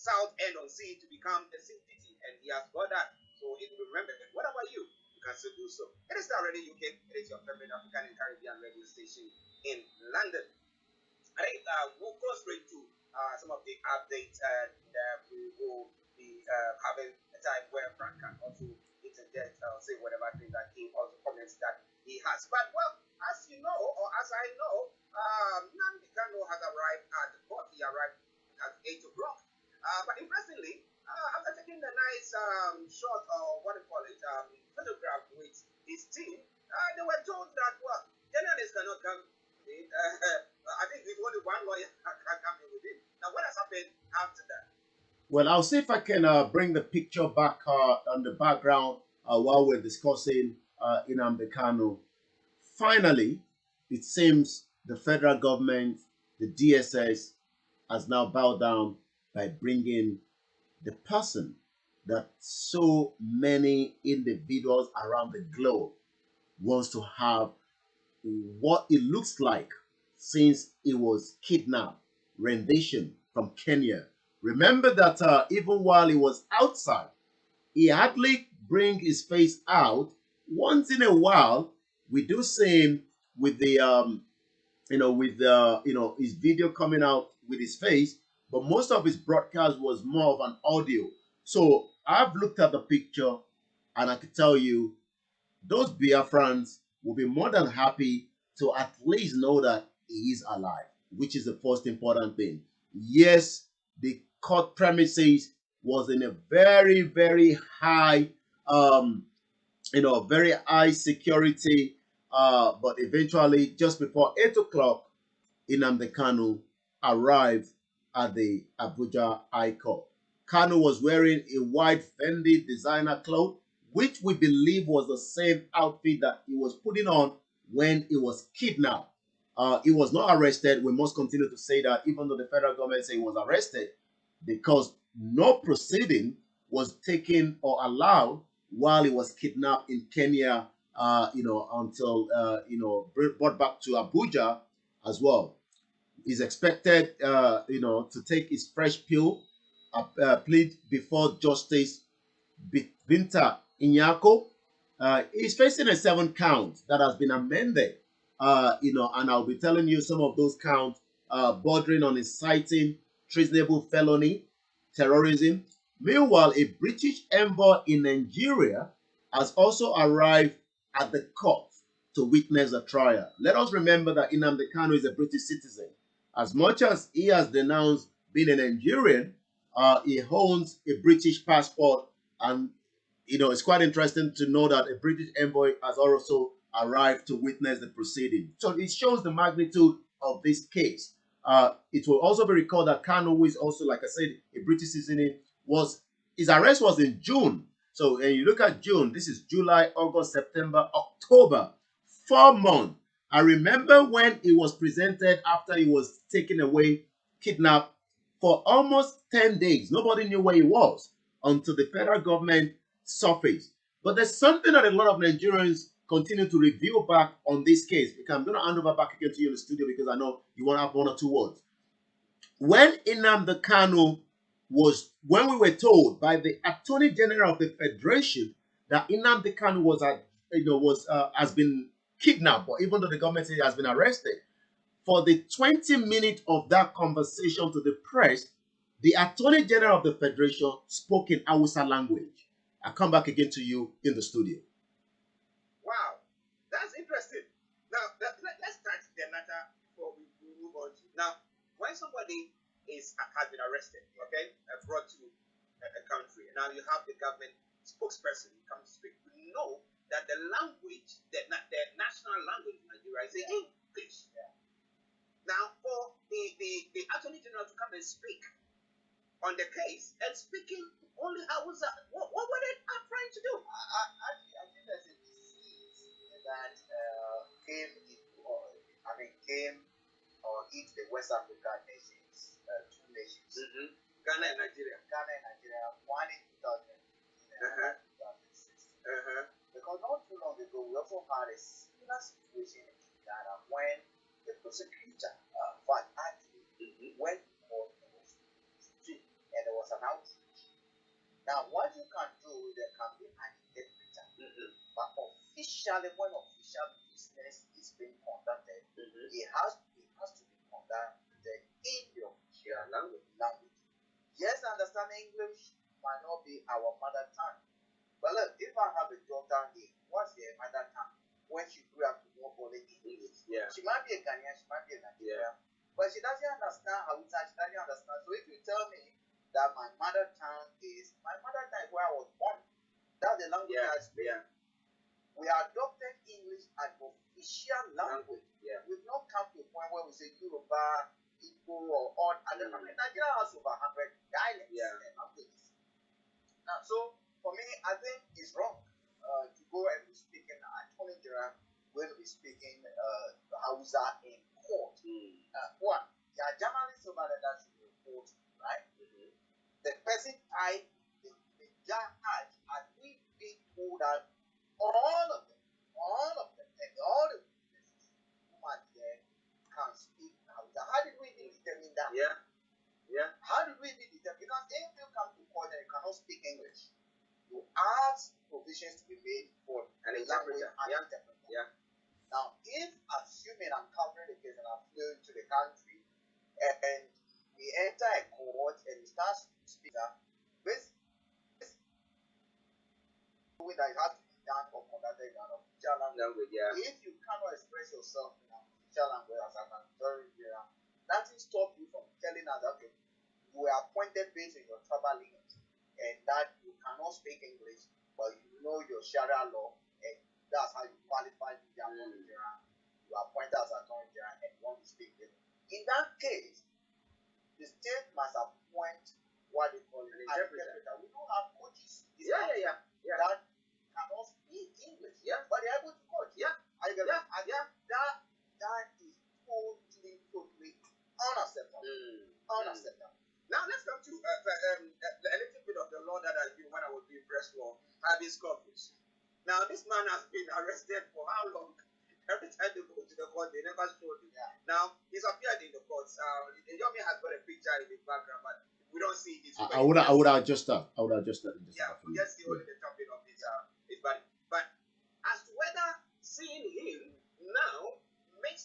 south end on sea to become a city, and he has got that. So it will remember. What about you? You can still do so. It is Starr Radio UK. It is your favorite African and Caribbean radio station in London. I think we'll go straight to some of the updates, and we will be having a time where Frank can also interject or say whatever thing that he also comments that he has. But well, as you know, or as I know, Nnamdi Kanu has arrived at the court. He arrived at 8 o'clock. But interestingly, after taking a nice shot, or what do you call it, photograph with his team, they were told that, well, journalists cannot come in. I think there's only one lawyer that can come in with him. Now, what has happened after that? Well, I'll see if I can bring the picture back on the background while we're discussing Nnamdi Kanu. Finally, it seems the federal government, the DSS, has now bowed down by bringing the person that so many individuals around the globe wants to have what it looks like since it was kidnapped, rendition from Kenya. Remember that even while he was outside, he hardly bring his face out. Once in a while, we do see him with the with the his video coming out with his face, but most of his broadcast was more of an audio. So I've looked at the picture, and I can tell you, those Biafrans will be more than happy to at least know that he is alive, which is the first important thing. Yes, the court premises was in a very, very high, very high security. But eventually, just before 8 o'clock, Nnamdi Kanu arrived at the Abuja High Court. Kanu was wearing a white Fendi designer cloth, which we believe was the same outfit that he was putting on when he was kidnapped. He was not arrested. We must continue to say that, even though the federal government say he was arrested, because no proceeding was taken or allowed while he was kidnapped in Kenya, until brought back to Abuja as well. He's expected, to take his fresh plead before Justice Binta Inyako. He's facing a 7 count that has been amended, and I'll be telling you some of those counts bordering on inciting treasonable felony, terrorism. Meanwhile, a British envoy in Nigeria has also arrived at the court to witness the trial. Let us remember that Nnamdi Kanu is a British citizen. As much as he has denounced being a Nigerian, he owns a British passport, and it's quite interesting to know that a British envoy has also arrived to witness the proceeding. So it shows the magnitude of this case. It will also be recalled that Kanu, who is also, like I said, a British citizen, his arrest was in June. So when you look at June, this is July, August, September, October, 4 months. I remember when he was presented after he was taken away, kidnapped, for almost 10 days. Nobody knew where he was until the federal government surfaced. But there's something that a lot of Nigerians continue to review back on this case. Because I'm going to hand over back again to you in the studio, because I know you want to have 1 or 2 words. When Nnamdi Kanu when we were told by the Attorney General of the Federation that Nnamdi Kanu has been kidnapped, or even though the government says he has been arrested, for the 20 minutes of that conversation to the press, the Attorney General of the Federation spoke in Hausa language. I'll come back again to you in the studio. Wow, that's interesting. Now, let's start the matter before we move on. Now, when somebody has been arrested, okay, brought to a country, now you have the government spokesperson come to speak. We know that the language, the national language in Nigeria is English. Yeah. Now, for the Attorney General to come and speak on the case, and speaking only Hausa, what were they trying to do? I think there's a disease that came or hit the West African nations, 2 nations. Mm-hmm. Ghana and Nigeria. One in 2015 and 2016. Because not too long ago, we also had a similar situation in Ghana when the prosecutor, Archie, went on the street, and there was was an outreach. Now, what you can do, there can be an interpreter, but officially, when official business is being conducted, it has to be conducted in your language. Yes, understanding English might not be our mother tongue, but look, if I have a daughter here, what's their mother tongue? When she grew up to know only English, she might be a Ghanaian, she might be a Nigerian, but she doesn't understand Hausa, she doesn't understand. So if you tell me that my mother tongue is where I was born, that's the language I speak. We adopted English as official language. We've not come to a point where we say Yoruba, Igbo, or all other. I mean, Nigeria has over 100 dialects and languages. Now, so for me, I think it's wrong to go and be speaking. I told Nigeria we're going to be speaking Hausa in court. One, there are journalists over there that should report, right? The person typed the judge, and we being told that all of them, and all the witnesses who are there can speak Hausa. How did we even determine that? How did we even determine? Because if you come to court and you cannot speak English, you ask provisions to be made for An interpreter. Now, if assuming I'm covering the case and I flew into the country and we enter a court and we start speaking, this that it has to be done or conducted in an official language. If you cannot express yourself in an official language as an authority, nothing stops you from telling us that okay, you were appointed based on your tribal lineage and that you cannot speak English, but you know your Sharia law, and that's how you qualify to be attorney general. You are appointed as attorney general and you want to speak English. In that case, the state must appoint what they call an interpreter. We don't have coaches that cannot speak English, but they're able to coach. That is totally unacceptable. Unacceptable. Now let's come to a little bit of the law that I do when I was doing press law, habeas corpus. Now this man has been arrested for how long? Every time they go to the court, they never show him. Now he's appeared in the courts. Yomi has got a picture in the background, but we don't see his. I would adjust that. I would adjust that. We just see only the topic of his body. But as to whether seeing him now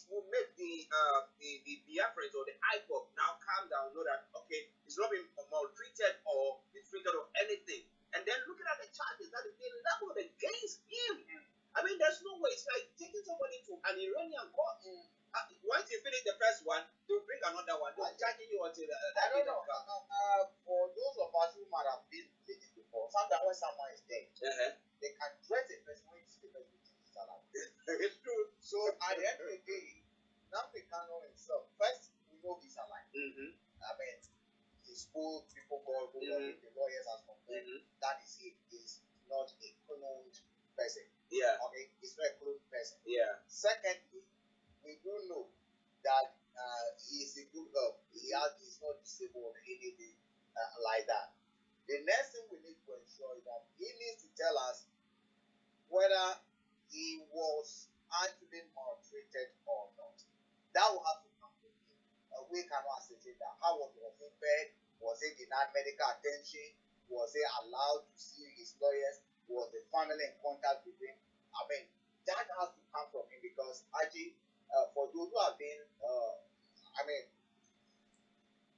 will make the Biafrans or the IPOP now calm down, know that okay, he's not being maltreated or mistreated or anything. And then looking at the charges that is being leveled against him. I mean, there's no way. It's like taking somebody to an Iranian court. Once you finish the first one, they'll bring another one. They're charging you until I don't know. For those of us who might have been places before, sometimes when someone is dead, they can dress a person when you see the person is alive. It's true. So at the end of the day, Nnamdi Kanu himself, first we know he's alive. I mean, he's full, people go with the lawyers as confirmed. That is it. He's not a cloned person. Okay, he's not a cloned person. Secondly, we do know that he is a good help. He's not disabled or anything like that. The next thing we need to ensure is that he needs to tell us whether he was actually maltreated or not. That will have to come from him. We cannot ascertain that. How was he fed? Was he denied medical attention? Was he allowed to see his lawyers? Was the family in contact with him? I mean, that has to come from him because Archie, for those who have been,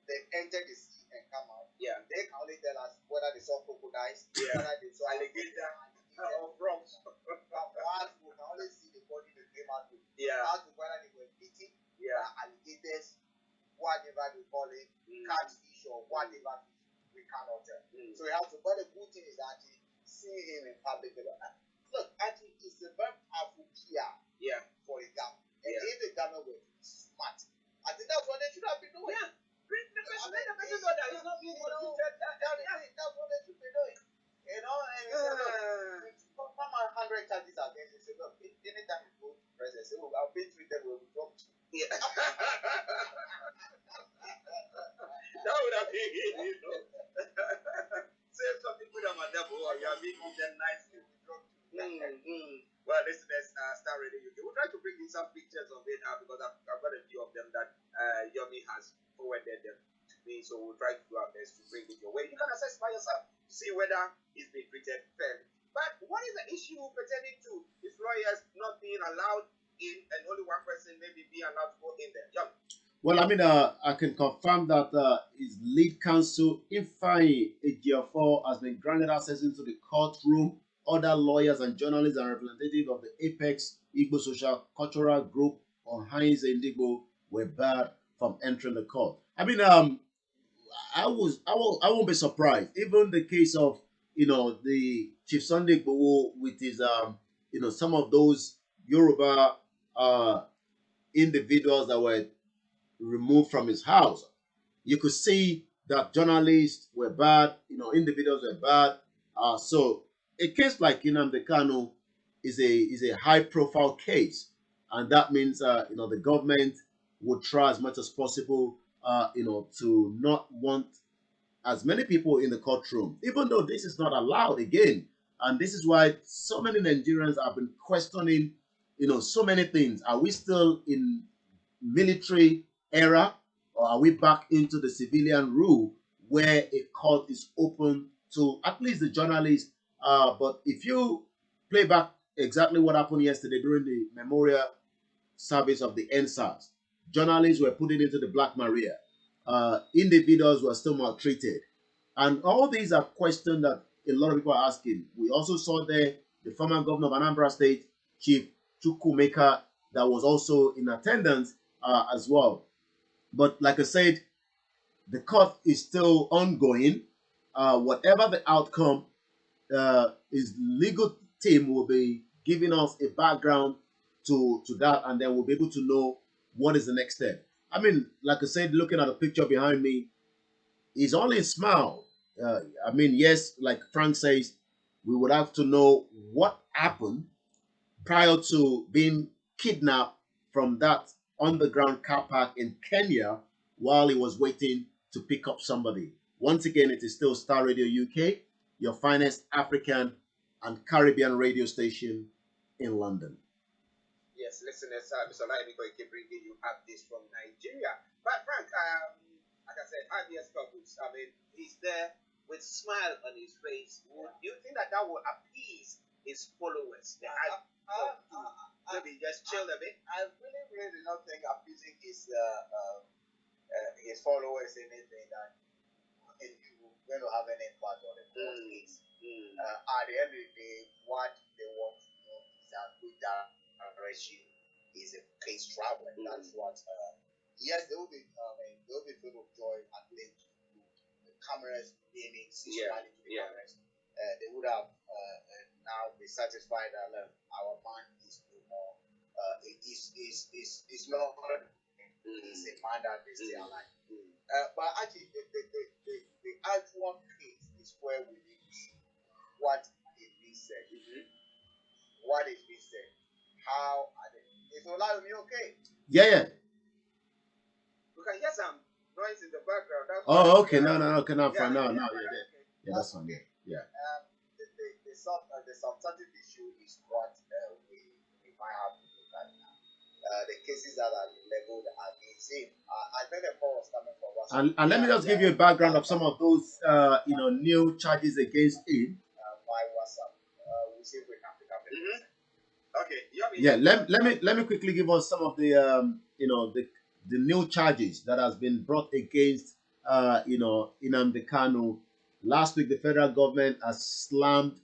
they've entered the sea and come out. They can only tell us whether they saw crocodiles, whether they saw alligator or frogs. But for us, we can only see the body they came out with. As to whether they were beaten, alligators, whatever they call it, catfish or whatever we cannot tell. So we have to. But the good thing is actually seeing him in public. Look, actually, it's a very powerful PR for the government. And if the government were to be smart, I think that's what they should have been doing. The person know that he's not being maltreated. That's what they should be doing. You know, and look, come on, 100 charges against you. Say, look, anytime you go to prison, say, oh, I've been treated well, we dropped you. That would have been, say something good about that, boy. You are being treated nicely. Well, listeners, Starr Radio UK. We'll try to bring in some pictures of it because I've got a few of them that Yomi has forwarded them to me. So we'll try to do our best. best to bring it your way. You can assess by yourself to see whether he's been treated fairly. But what is the issue pertaining to his lawyers not being allowed in and only one person maybe being allowed to go in there? John? Well, I mean, I can confirm that his lead counsel, Ifeanyi Ejiofor, has been granted access into the courtroom. Other lawyers and journalists and representatives of the Apex Igbo Social Cultural Group on Heinz Indigo were barred from entering the court. I mean, I won't be surprised. Even the case of the Chief Sunday Igboho with his some of those Yoruba individuals that were removed from his house. You could see that journalists were bad, individuals were bad. So a case like Nnamdi Kanu is a high profile case, and that means the government would try as much as possible to not want as many people in the courtroom, even though this is not allowed again. And this is why so many Nigerians have been questioning, so many things. Are we still in military era, or are we back into the civilian rule where a court is open to at least the journalists? But if you play back exactly what happened yesterday during the memorial service of the NSARS, journalists were put into the Black Maria. Individuals were still maltreated. And all these are questions that a lot of people are asking. We also saw there the former governor of Anambra State, Chief Chukwumeka, that was also in attendance as well. But like I said, the court is still ongoing. Whatever the outcome, his legal team will be giving us a background to that, and then we'll be able to know what is the next step. I mean, like I said, looking at the picture behind me, he's only smile. I mean, yes, like Frank says, we would have to know what happened prior to being kidnapped from that underground car park in Kenya while he was waiting to pick up somebody. Once again, it is still Star Radio UK, your finest African and Caribbean radio station in London. Yes, listeners, Mr. Olayom Koiki bringing you updates from Nigeria. But Frank, like I said, IBS Couples, I mean, he's there with smile on his face. Do you think that will appease his followers? Maybe just chill a bit. I really do not think appeasing his followers anything that you're going to have an impact on the court case. At the end of the day, what they want to know is that with that Archie is a case traveler. That's what. Yes, they will be filled with joy at least the cameras beaming systematically to the cameras. They would have now be satisfied that our man is no more. Is not. It's a man that is still alive. But actually, the actual case is where we need to see what is being said. What is being said? How are they? Is Olayom okay? Yeah. We can hear some noise in the background. Okay. No, okay, now fine. No, yeah, that's fine. Yeah. The substantive issue is what we might have to look at now. The cases that are leveled against him. I think the call was coming from WhatsApp. And let me just give you a background of some of those new charges against him. By WhatsApp. We'll see if we can pick up it. Okay. Yeah. Let me quickly give us some of the the new charges that has been brought against Nnamdi Kanu. Last week, the federal government has slammed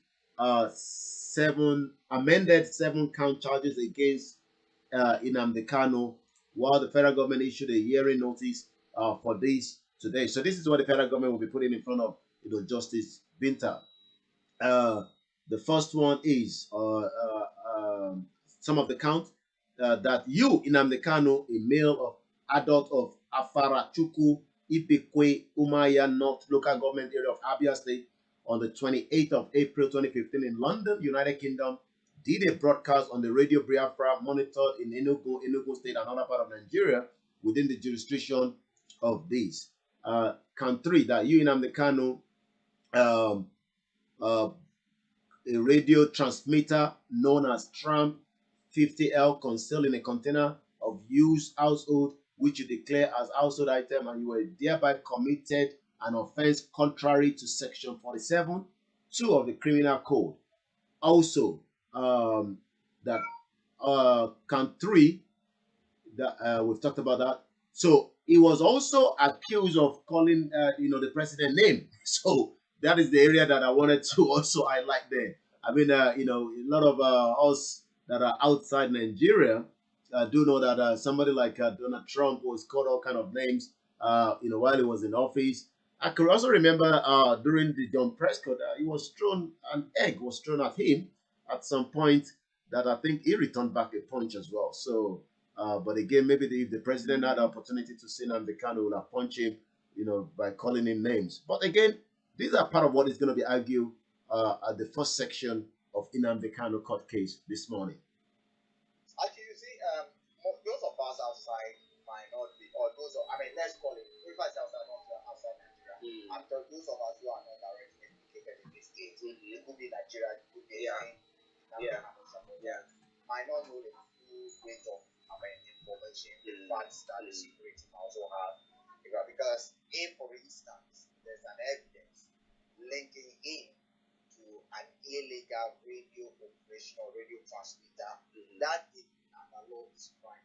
amended 7 count charges against Nnamdi Kanu, while the federal government issued a hearing notice for this today. So this is what the federal government will be putting in front of Justice Binta. The first one is some of the count that you, Nnamdi Kanu, a male adult of Afara Chukwu, Ipekwe, Umaya North local government area of Abia State, on the 28th of April 2015 in London, United Kingdom, did a broadcast on the Radio Biafra monitored in Enugu State and other part of Nigeria within the jurisdiction of this. Count 3, that you, Nnamdi Kanu, a radio transmitter known as Tram 50L concealed in a container of used household, which you declare as household item, and you were thereby committed an offense contrary to Section 47(2) of the Criminal Code. Also, that count 3, that we've talked about that. So he was also accused of calling, the president name. So that is the area that I wanted to also highlight there. I mean, a lot of us that are outside Nigeria do know that somebody like Donald Trump was called all kind of names, while he was in office. I could also remember during the John Prescott, an egg was thrown at him at some point that I think he returned back a punch as well. So, but again, maybe if the president had the opportunity to see Nnamdi Kanu, would have punched him, by calling him names. But again, these are part of what is going to be argued at the first section of Nnamdi Kanu court case this morning. Actually, you see, those of us outside might not be, or those of, let's call it, everybody outside Nigeria. And those of us who are not directly implicated in these things, it could be Nigeria, it could be might not know the full weight of information, the facts that the security also have. Because if, for instance, there's an evidence linking him to an illegal radio operation or radio transmitter, that is an analogous crime.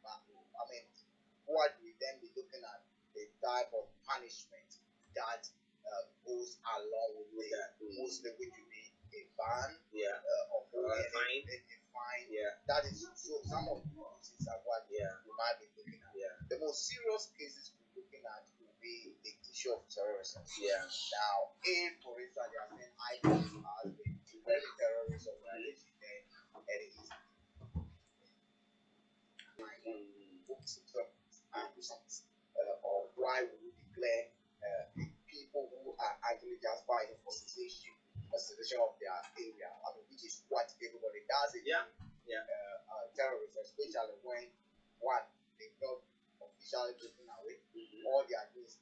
What we then be looking at the type of punishment that goes along with that. Most likely to be a ban, or a fine. That is so. Some of those things are what we might be looking at. The most serious cases we're looking at will be the issue of terrorism. Now, if, for instance, you are saying ISIS has been very terrorist organization, then it is or why would we declare people who are actually just fighting for cessation of their area? Which is what everybody does it. Terrorists, especially when they've not officially taken away, all they are doing is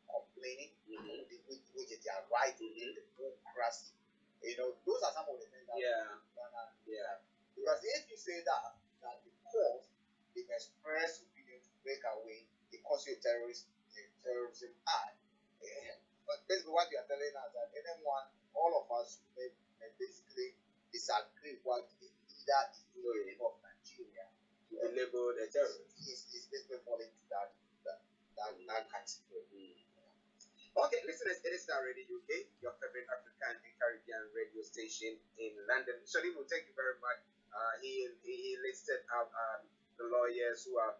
complaining, which is their right in the democracy. Those are some of the things that because if you say that the court they've expressed opinion to break away the terrorism act. But basically what you are telling us that anyone, all of us may basically disagree what the leader is doing in of Nigeria to be labeled a terrorist. Is basically falling to that category. Okay, listeners, it is Starr Radio UK, your favorite African and Caribbean radio station in London. Shadi will thank you very much. He listed out the lawyers who have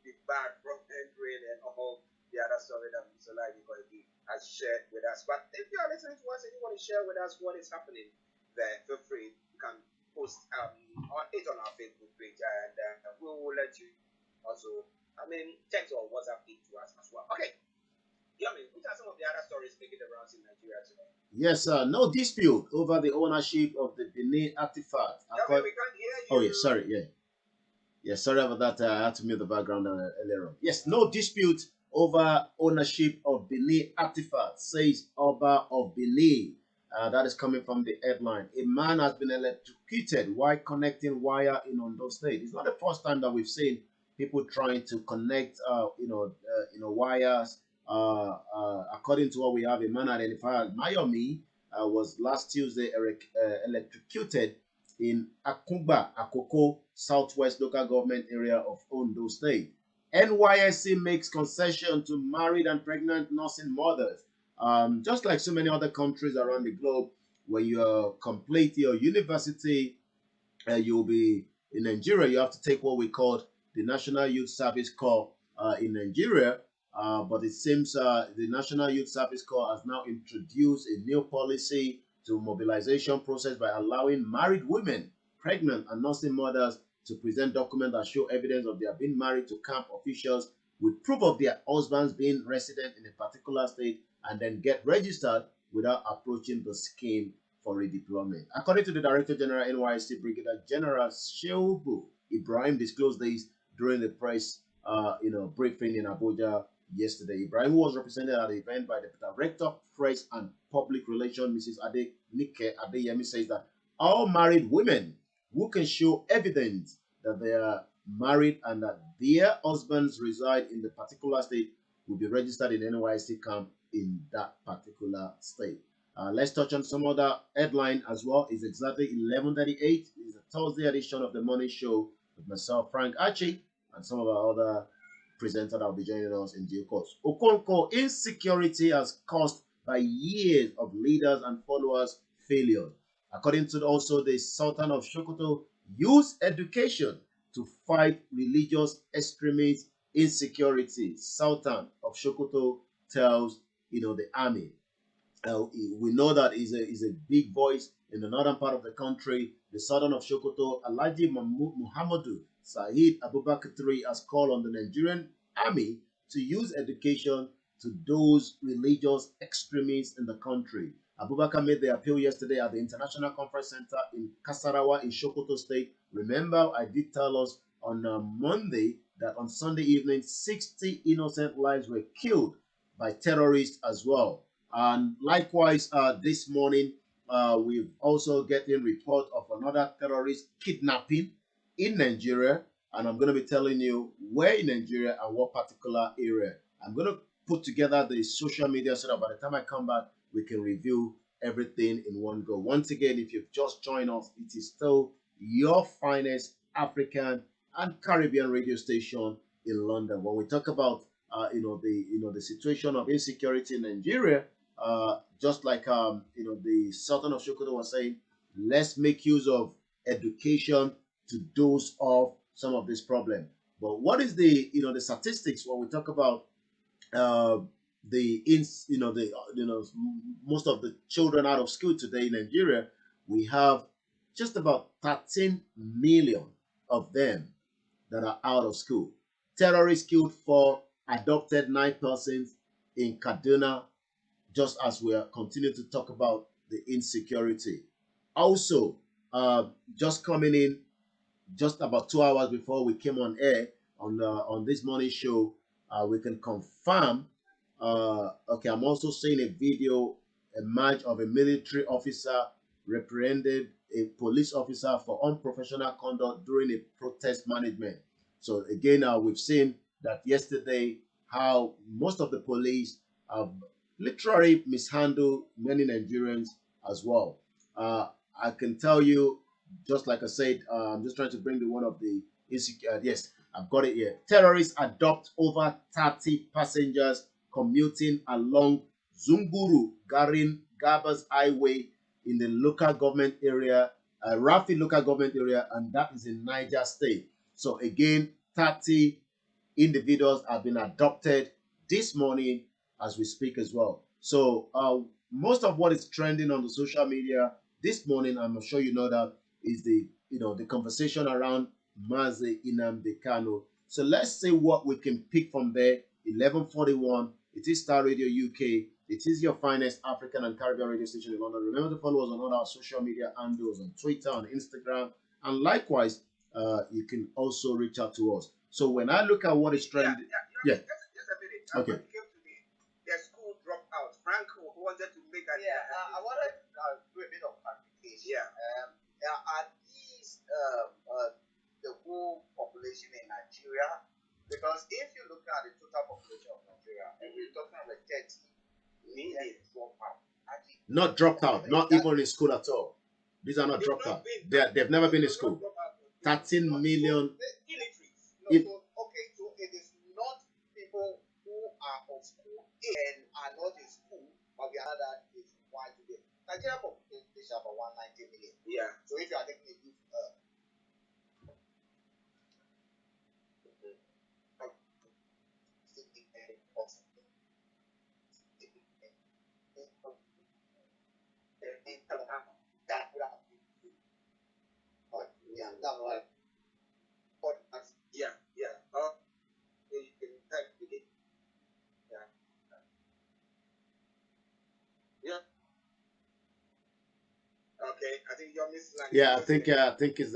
been barred from entering and all the other story that Mr. Olayom Koiki has shared with us. But if you are listening to us and you want to share with us what is happening there, feel free. You can post on our Facebook page, and we will let you also, text or WhatsApp it to us as well. Okay. Which are some of the other stories making the rounds in Nigeria today? Yes, sir. No dispute over the ownership of the Benin artifact. We can't hear you. Oh, yeah, sorry, yeah, sorry about that. I had to mute the background earlier on. Yes, no dispute over ownership of Benin artifact, says Oba of Benin. That is coming from the headline. A man has been electrocuted while connecting wire in Ondo State. It's not the first time that we've seen people trying to connect, wires. According to what we have, a man identified as Mayomi was last Tuesday electrocuted in Akumba, Akoko, Southwest local government area of Ondo State. NYSC makes concession to married and pregnant nursing mothers. Just like so many other countries around the globe, when you complete your university, you'll be in Nigeria. You have to take what we call the National Youth Service Corps in Nigeria. But it seems the National Youth Service Corps has now introduced a new policy to mobilization process by allowing married women, pregnant and nursing mothers to present documents that show evidence of their being married to camp officials with proof of their husbands being resident in a particular state and then get registered without approaching the scheme for redeployment. According to the Director General NYSC Brigadier General Shehu Ibrahim disclosed this during the press briefing in Abuja yesterday. Ibrahim was represented at the event by the Director of Press and Public Relations, Mrs. Adenike Adeyemi, says that all married women who can show evidence that they are married and that their husbands reside in the particular state will be registered in NYSC camp in that particular state. Let's touch on some other headline as well. It's exactly 11:38. It's a Thursday edition of the morning show with myself, Frank Archie, and some of our other presenters that will be joining us in due course. Okonko, insecurity has caused by years of leaders and followers failure. According to also the Sultan of Sokoto, use education to fight religious extremist insecurity. Sultan of Sokoto tells the army. We know that is a big voice in the northern part of the country. The southern of Sokoto, Alhaji Muhammadu Saeed Abubakar III has called on the Nigerian army to use education to those religious extremists in the country. Abubakar made the appeal yesterday at the International Conference Center in Kasarawa in Sokoto State. Remember, I did tell us on Monday that on Sunday evening, 60 innocent lives were killed by terrorists as well. And likewise, this morning, we've also getting report of another terrorist kidnapping in Nigeria. And I'm going to be telling you where in Nigeria and what particular area. I'm going to put together the social media so that by the time I come back, we can review everything in one go. Once again, if you've just joined us, it is still your finest African and Caribbean radio station in London. When we talk about the situation of insecurity in Nigeria, just like the Sultan of Sokoto was saying, let's make use of education to dose off some of this problem. But what is the statistics when we talk about uh, most of the children out of school today in Nigeria? We have just about 13 million of them that are out of school. Terrorists killed 4, adopted 9 persons in Kaduna, just as we are continuing to talk about the insecurity. Also, just coming in just about 2 hours before we came on air on this morning show, we can confirm. Okay, I'm also seeing a video, a match of a military officer reprehended a police officer for unprofessional conduct during a protest management. So again, we've seen that yesterday how most of the police have literally mishandled many Nigerians as well. I can tell you, just like I said, I'm just trying to bring the one of the insecure. Yes, I've got it here. Terrorists adopt over 30 passengers commuting along Zunguru Garin Gabas Highway in the local government area, Rafi local government area, and that is in Niger State. So again, 30 individuals have been adopted this morning as we speak as well. So most of what is trending on the social media this morning, I'm sure you know that, is the conversation around Mazi Nnamdi Kanu. So let's see what we can pick from there. 11:41. It is Star Radio UK. It is your finest African and Caribbean radio station in London. Remember to follow us on all our social media handles on Twitter, on Instagram, and likewise, you can also reach out to us. So when I look at what is trending, yeah. Just a minute. Okay. When it came to the school dropout, Frank wanted to make a I wanted to do a bit of clarification. Are these the whole population in Nigeria? Because if you look at the total population of Nigeria, and we're talking about 30 million dropout. Not dropped out, not even in school at all. These are not dropped out. They've never been in school. 13 million. Okay, so it is not people who are of school and are not in school, but we are that is why today. Nigeria population is about 190 million. Yeah. So if you are taking a youth, that would have been, yeah, that would have. Yeah. Oh, you can type it. Yeah. Okay, I think you're missing. Yeah, I think it's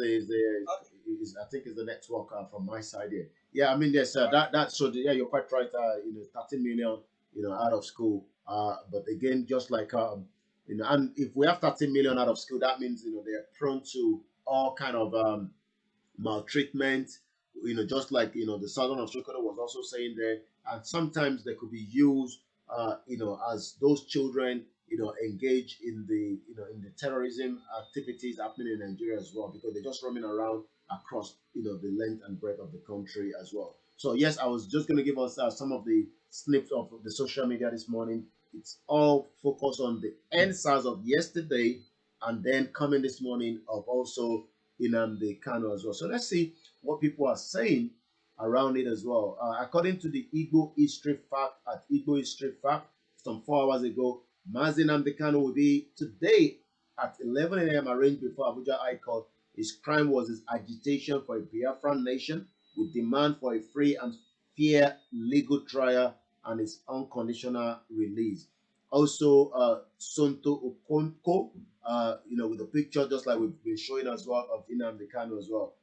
the network from my side here. Yeah, I mean yes, yeah, you're quite right. 13 million, out of school. But again, just like and if we have 13 million out of school, that means they're prone to all kind of maltreatment. Just like the Southern of Sokoto was also saying there, and sometimes they could be used as those children, engage in the, in the terrorism activities happening in Nigeria as well, because they're just roaming around across, the length and breadth of the country as well. So yes, I was just going to give us some of the snips of the social media this morning. It's all focused on the NSARS of yesterday, and then coming this morning of also the Kanu as well. So let's see what people are saying around it as well. According to the Igbo History Fact at Igbo History Fact, some 4 hours ago, Mazi Nnamdi Kanu will be today at 11 a.m. arraigned before Abuja High Court. His crime was his agitation for a Biafran nation with demand for a free and fair legal trial and his unconditional release. Also, Sonto Okonko, with the picture just like we've been showing as well of Nnamdi Kanu as well.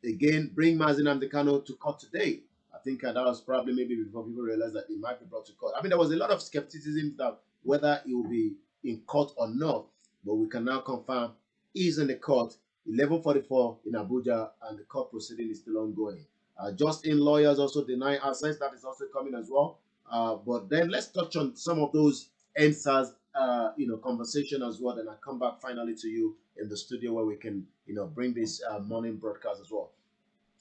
Again, bring Mazi Nnamdi Kanu to court today. I think that was probably maybe before people realized that he might be brought to court. I mean, there was a lot of skepticism that whether he will be in court or not, but we can now confirm he's in the court, 11:44 in Abuja, and the court proceeding is still ongoing. Just in lawyers also deny access, that is also coming as well. But then let's touch on some of those NSAS, conversation as well. Then I come back finally to you in the studio where we can, bring this morning broadcast as well.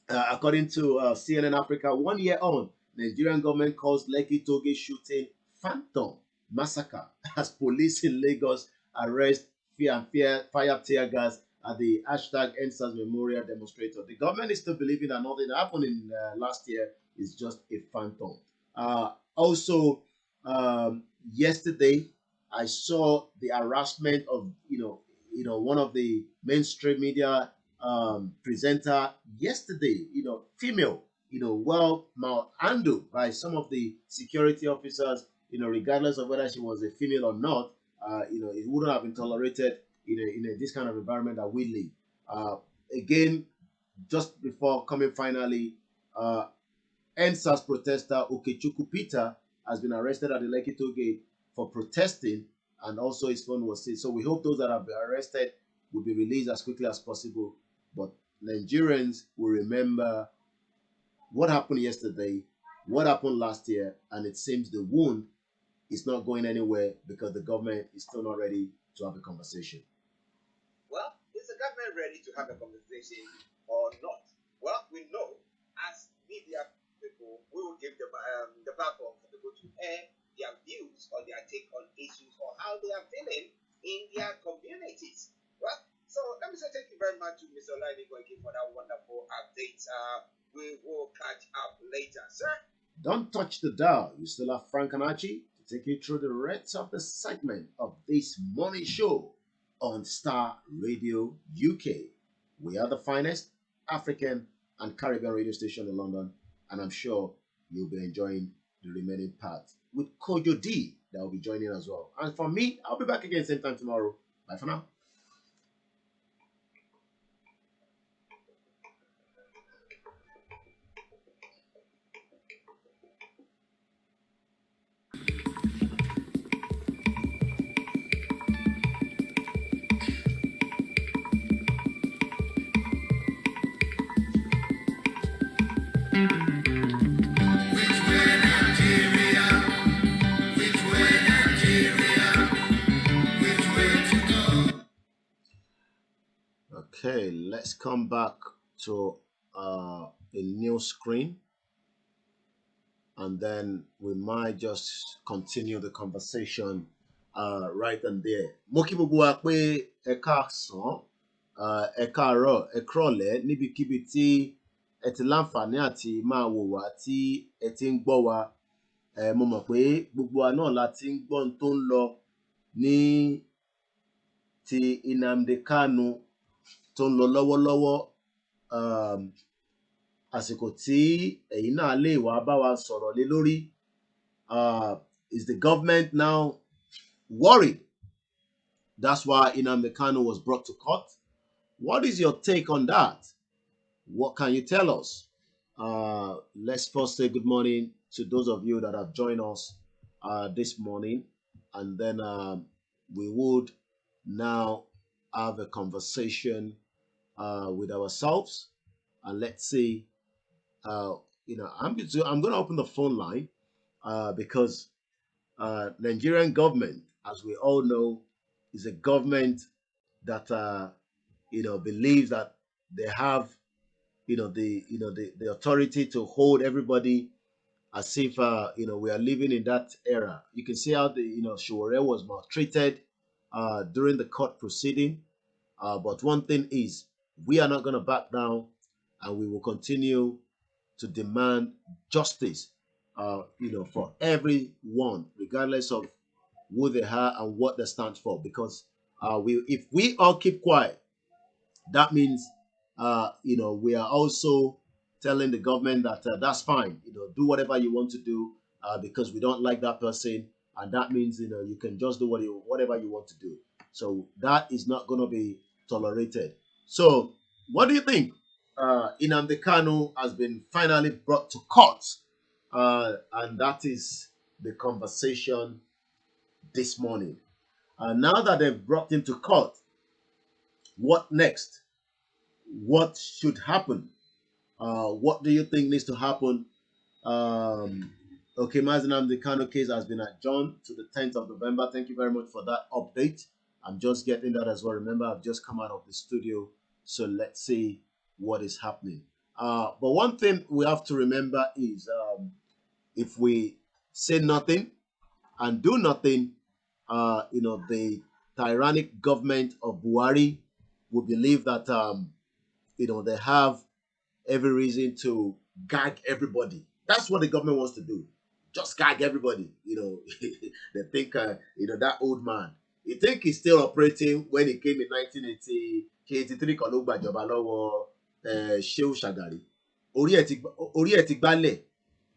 According to CNN Africa, 1 year on, Nigerian government calls Lekki Toge shooting phantom massacre as police in Lagos arrest fire tear gas at the hashtag NSAS Memorial Demonstrator. The government is still believing that nothing happened in last year is just a phantom. Also, yesterday I saw the harassment of one of the mainstream media presenter yesterday, female, well malhandled by some of the security officers, regardless of whether she was a female or not. It wouldn't have been tolerated in this kind of environment that we live. Again, just before coming finally, NSAS protester Okechukwu Peter has been arrested at the Lekki toll gate for protesting, and also his phone was seized. So we hope those that have been arrested will be released as quickly as possible. But Nigerians will remember what happened yesterday, what happened last year, and it seems the wound is not going anywhere because the government is still not ready to have a conversation. Well, is the government ready to have a conversation or not? Well, we know as media people, we will give them the platform for people to air their views or their take on issues or how they are feeling in their communities. Well, so let me say thank you very much to Mr. Olayom Koiki for that wonderful update. We will catch up later, sir. Don't touch the dial. You still have Frank and Archie to take you through the rest of the segment of this morning show on Starr Radio UK. We are the finest African and Caribbean radio station in London, and I'm sure you'll be enjoying the remaining part with Kojo D that will be joining as well. And for me, I'll be back again same time tomorrow. Bye for now. Okay, let's come back to a new screen, and then we might just continue the conversation right and there. Mo kí gbogbo wa pé ẹ káàsán, ẹ káàárọ̀, ẹ kúrọ̀lẹ́ níbikíbi tí ẹ ti láǹfààní àti máa wò wá tí ẹ ti ń gbọ́ wa. Mo mọ̀ pé gbogbo wa náà la ti ń gbọ́ ohun tó ń lọ ní ti Nnamdi Kanu tó ń lọ lọ́wọ́lọ́wọ́. Àsìkò tí ẹ̀yin náà lè wá bá wa sọ̀rọ̀ lé lórí. Is the government now worried? That's why Nnamdi Kanu was brought to court. What is your take on that? What can you tell us? Let's first say good morning to those of you that have joined us this morning, and then we would now have a conversation with ourselves, and let's see. I'm going to open the phone line because Nigerian government, as we all know, is a government that believes that they have the authority to hold everybody as if we are living in that era. You can see how Showore was maltreated during the court proceeding. But one thing is, we are not going to back down, and we will continue to demand justice, for everyone, regardless of who they are and what they stand for. Because if we all keep quiet, that means, we are also telling the government that that's fine, do whatever you want to do, because we don't like that person, and that means you can just do whatever you want to do. So that is not going to be tolerated. So, what do you think? Nnamdi Kanu has been finally brought to court, and that is the conversation this morning. Now that they've brought him to court, what next? What should happen? What do you think needs to happen? Okay, Mazi Nnamdi Kanu case has been adjourned to the 10th of November. Thank you very much for that update. I'm just getting that as well. Remember, I've just come out of the studio, so let's see what is happening. But one thing we have to remember is, if we say nothing and do nothing, the tyrannic government of Buhari will believe that they have every reason to gag everybody. That's what the government wants to do. Just gag everybody. They think, that old man. You think he's still operating when he came in 1983, Kologba Jobalowo, Shehu Shagari. Orí ẹ̀ ti gbálẹ̀,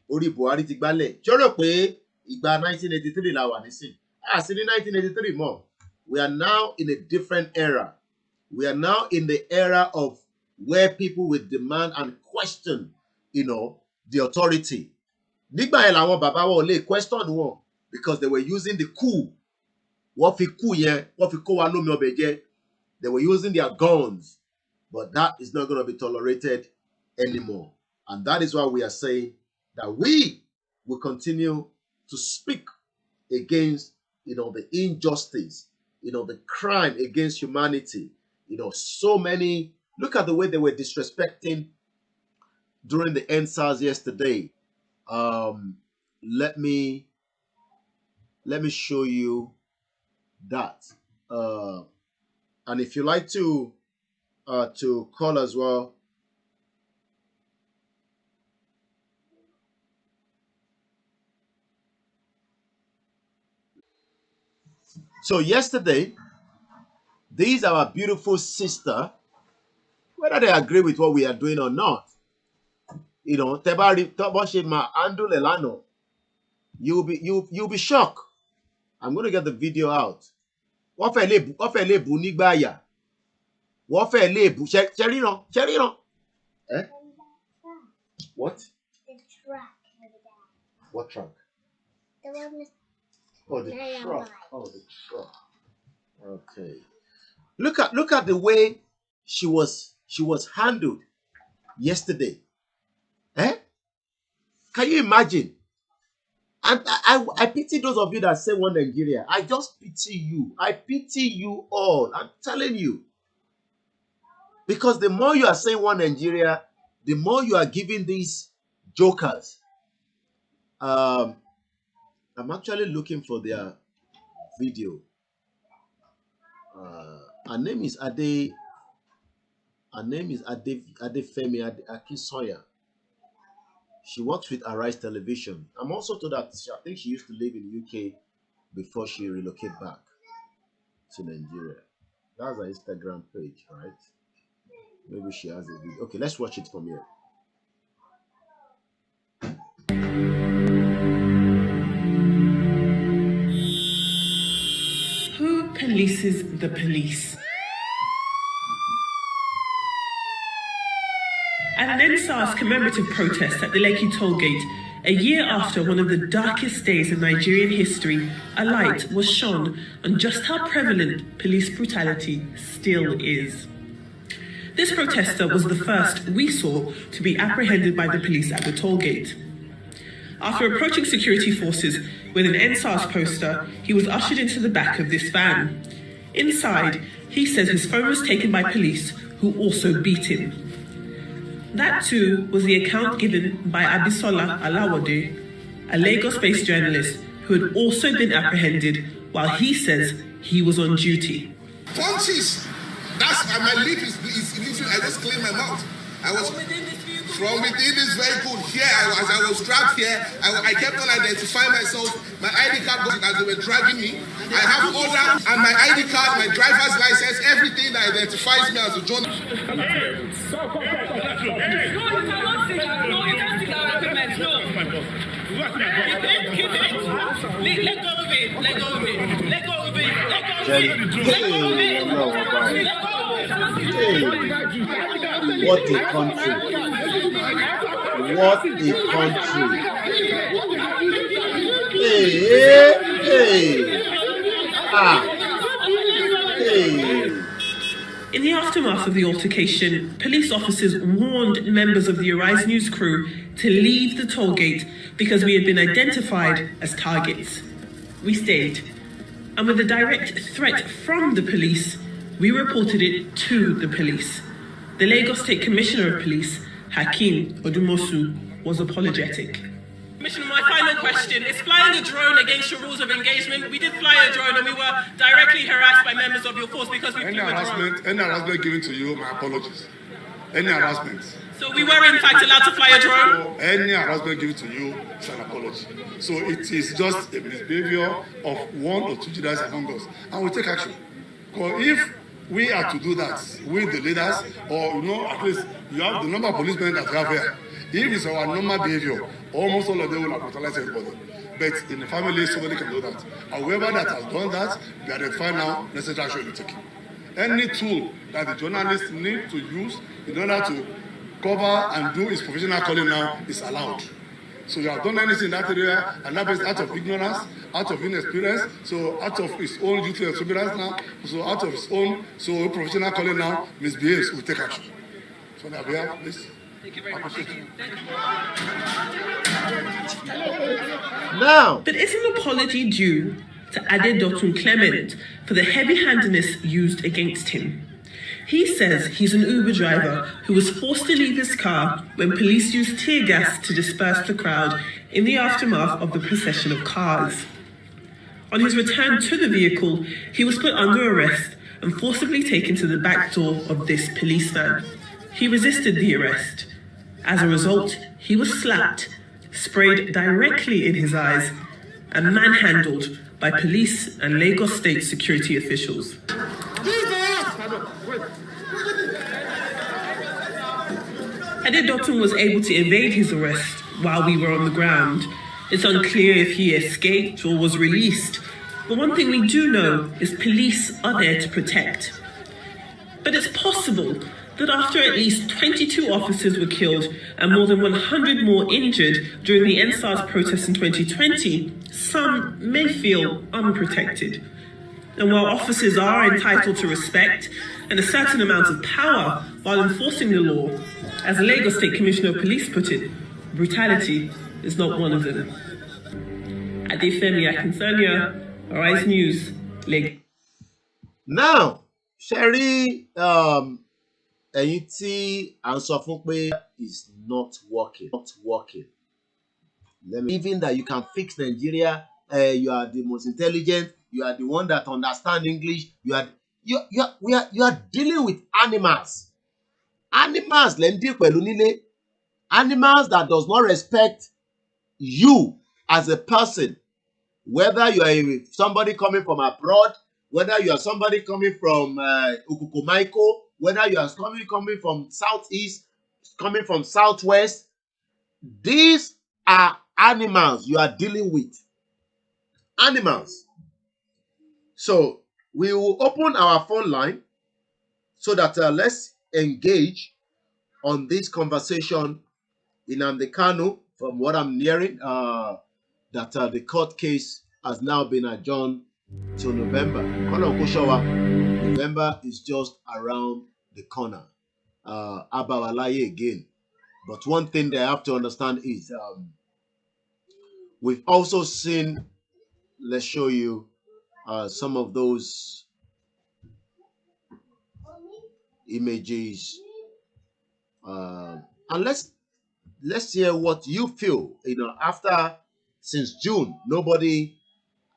orí Buhari ti gbálẹ̀. Ṣé o rò pé ìgbà 1983 la wà nísìn? Sí ní 1983 mọ́. We are now in a different era. We are now in the era of where people will demand and question, the authority. Nígbà yẹn làwọn bàbá wa ò lè question wọn, because they were using the coup. Wọ́n fi coup yẹn, wọ́n fi kó wa lómi ọbẹ̀ jẹ. They were using their guns, but that is not going to be tolerated anymore. And that is why we are saying that we will continue to speak against, the injustice, the crime against humanity. So many. Look at the way they were disrespecting during the NYSC yesterday. Let me show you that. And if you like to call as well. So yesterday, these are our beautiful sister, whether they agree with what we are doing or not, you'll be shocked. I'm going to get the video out. What? What? The truck. What truck? The one with the truck. Oh, the truck. Okay. Look at the way she was handled yesterday. Can you imagine? And I pity those of you that say one Nigeria. I just pity you. I pity you all. I'm telling you. Because the more you are saying one Nigeria, the more you are giving these jokers. I'm actually looking for their video. Her name is Adefemi Akisoya. She works with Arise Television. I'm also told that I think she used to live in the UK before she relocated back to Nigeria. That's her Instagram page, right? Maybe she has a video. Okay, let's watch it from here. Who polices the police? At an NYSC commemorative protest at the Lekki tollgate, a year after one of the darkest days in Nigerian history, a light was shone on just how prevalent police brutality still is. This protester was the first we saw to be apprehended by the police at the tollgate. After approaching security forces with an NYSC poster, he was ushered into the back of this van. Inside, he says his phone was taken by police, who also beat him. That too was the account given by Abisola Alawode, a Lagos-based journalist who had also been apprehended while he says he was on duty. Punches! That's my lip is literally, I just cleaned my mouth. I was from within this vehicle here. I was dragged here. I kept on identifying myself. My ID card was as they were dragging me. I have order and my ID card, my driver's license, everything that identifies me as a journalist. No, you cannot say that. No, you can't take our arguments. No. Keep it. Let go of it. Let go of it. Let go of it. Let go of it. Let go of it. What a country. What a country. Hey. In the aftermath of the altercation, police officers warned members of the Arise News crew to leave the toll gate because we had been identified as targets. We stayed, and with a direct threat from the police, we reported it to the police. The Lagos State Commissioner of Police, Hakeem Odumosu, was apologetic. Commissioner, my final question is flying a drone against your rules of engagement. We did fly a drone and we were directly harassed by members of your force because we flew a drone. Any harassment given to you, my apologies. Any harassment. So we were in fact allowed to fly a drone? Any harassment given to you is an apology. So it is just a misbehavior of one or two leaders among us. And we'll take action. Because if we are to do that with the leaders, or at least you have the number of policemen that we have here. If it's our normal behavior, almost all of them will have brutalized everybody. But in the family, somebody can do that. However, that has done that, we identify now, necessary action will be taken. Any tool that the journalist need to use in order to cover and do his professional calling now is allowed. So you have done anything in that area, and that is out of ignorance, out of inexperience, so out of his own duty and exuberance now, so out of his own professional calling now, misbehaves, will take action. So now we have this. Thank you very much. Now, but is an apology due to Adedotun Clement for the heavy-handedness used against him? He says he's an Uber driver who was forced to leave his car when police used tear gas to disperse the crowd in the aftermath of the procession of cars. On his return to the vehicle, he was put under arrest and forcibly taken to the back door of this police van. He resisted the arrest. As a result, he was slapped, sprayed directly in his eyes, and manhandled by police and Lagos State security officials. Adedotun was able to evade his arrest while we were on the ground. It's unclear if he escaped or was released, but one thing we do know is police are there to protect. But it's possible that after at least 22 officers were killed and more than 100 more injured during the NYSC protests in 2020, some may feel unprotected. And while officers are entitled to respect and a certain amount of power while enforcing the law, as the Lagos State Commissioner of Police put it, brutality is not one of them. Adefemi Akinsanya, Arise News, Lagos. Now, Sherry, ẹ̀yin tí à ń sọ fún pé is not working. Even that you can fix Nigeria, you are the most intelligent, you are the one that understand English, you are dealing with animals. Animals lẹ́ ń deal pẹ̀lú nílé. Animals that does not respect you as a person. Whether you are somebody coming from abroad, whether you are somebody coming from Ukukumaiko, whether you are coming from southeast, coming from southwest, these are animals you are dealing with. Animals. So we will open our phone line so that let's engage on this conversation in Nnamdi Kanu. From what I'm hearing, that the court case has now been adjourned till November. November is just around the corner. Abawalaye again. But one thing they have to understand is We've also seen, let's show you some of those images, and let's hear what you feel. After since June, nobody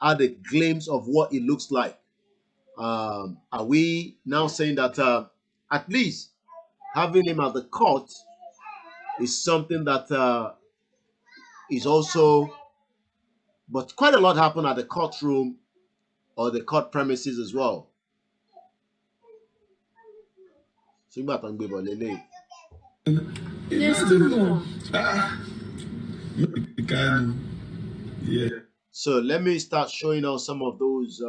had a glimpse of what it looks like. Are we now saying that at least having him at the court is something that is also, but quite a lot happened at the courtroom or the court premises as well. Yes, no. Yeah. So let me start showing out some of those.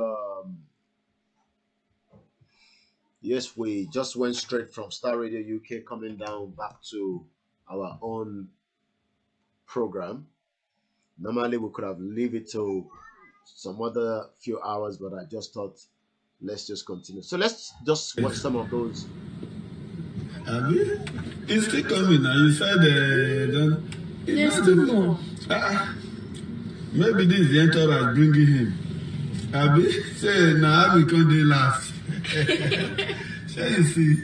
Yes, we just went straight from Star Radio UK coming down back to our own program. Normally we could have leave it to some other few hours, but I just thought let's just continue. So let's just watch some of those. It's still coming now. You said yes, no. Maybe this is the entourage bringing him. Abi, say now we can do last. So you see.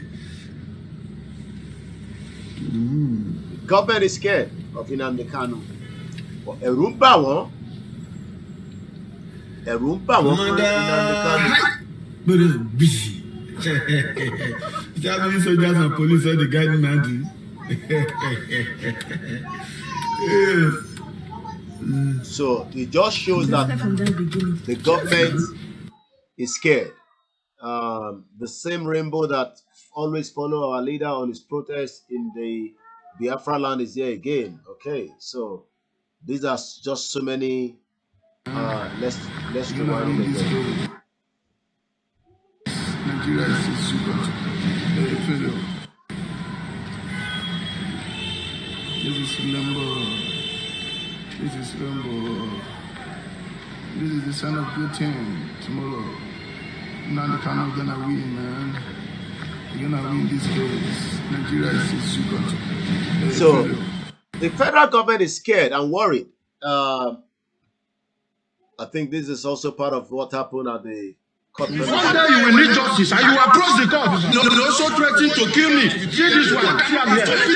Government is scared of Nnamdi Kanu. Ẹ̀rù ń bà wọ́n fún Nnamdi Kanu. But it's busy. How many soldiers and police are the guiding Nandi? So it just shows that the government is scared. The same rainbow that always follow our leader on his protest in the Biafra land is here again. Okay, so these are just so many. Let's rewind it again. Nigeria is a super failure. This is Lambo. This is the sign of good thing tomorrow. Nnamdi Kanu gonna win, man. You're gonna win this case. Nigeria is a super failure. So the federal government is scared and worried. I think this is also part of what happened at the court. One day you will need justice and you approach the court. You also threaten to kill me. See this one.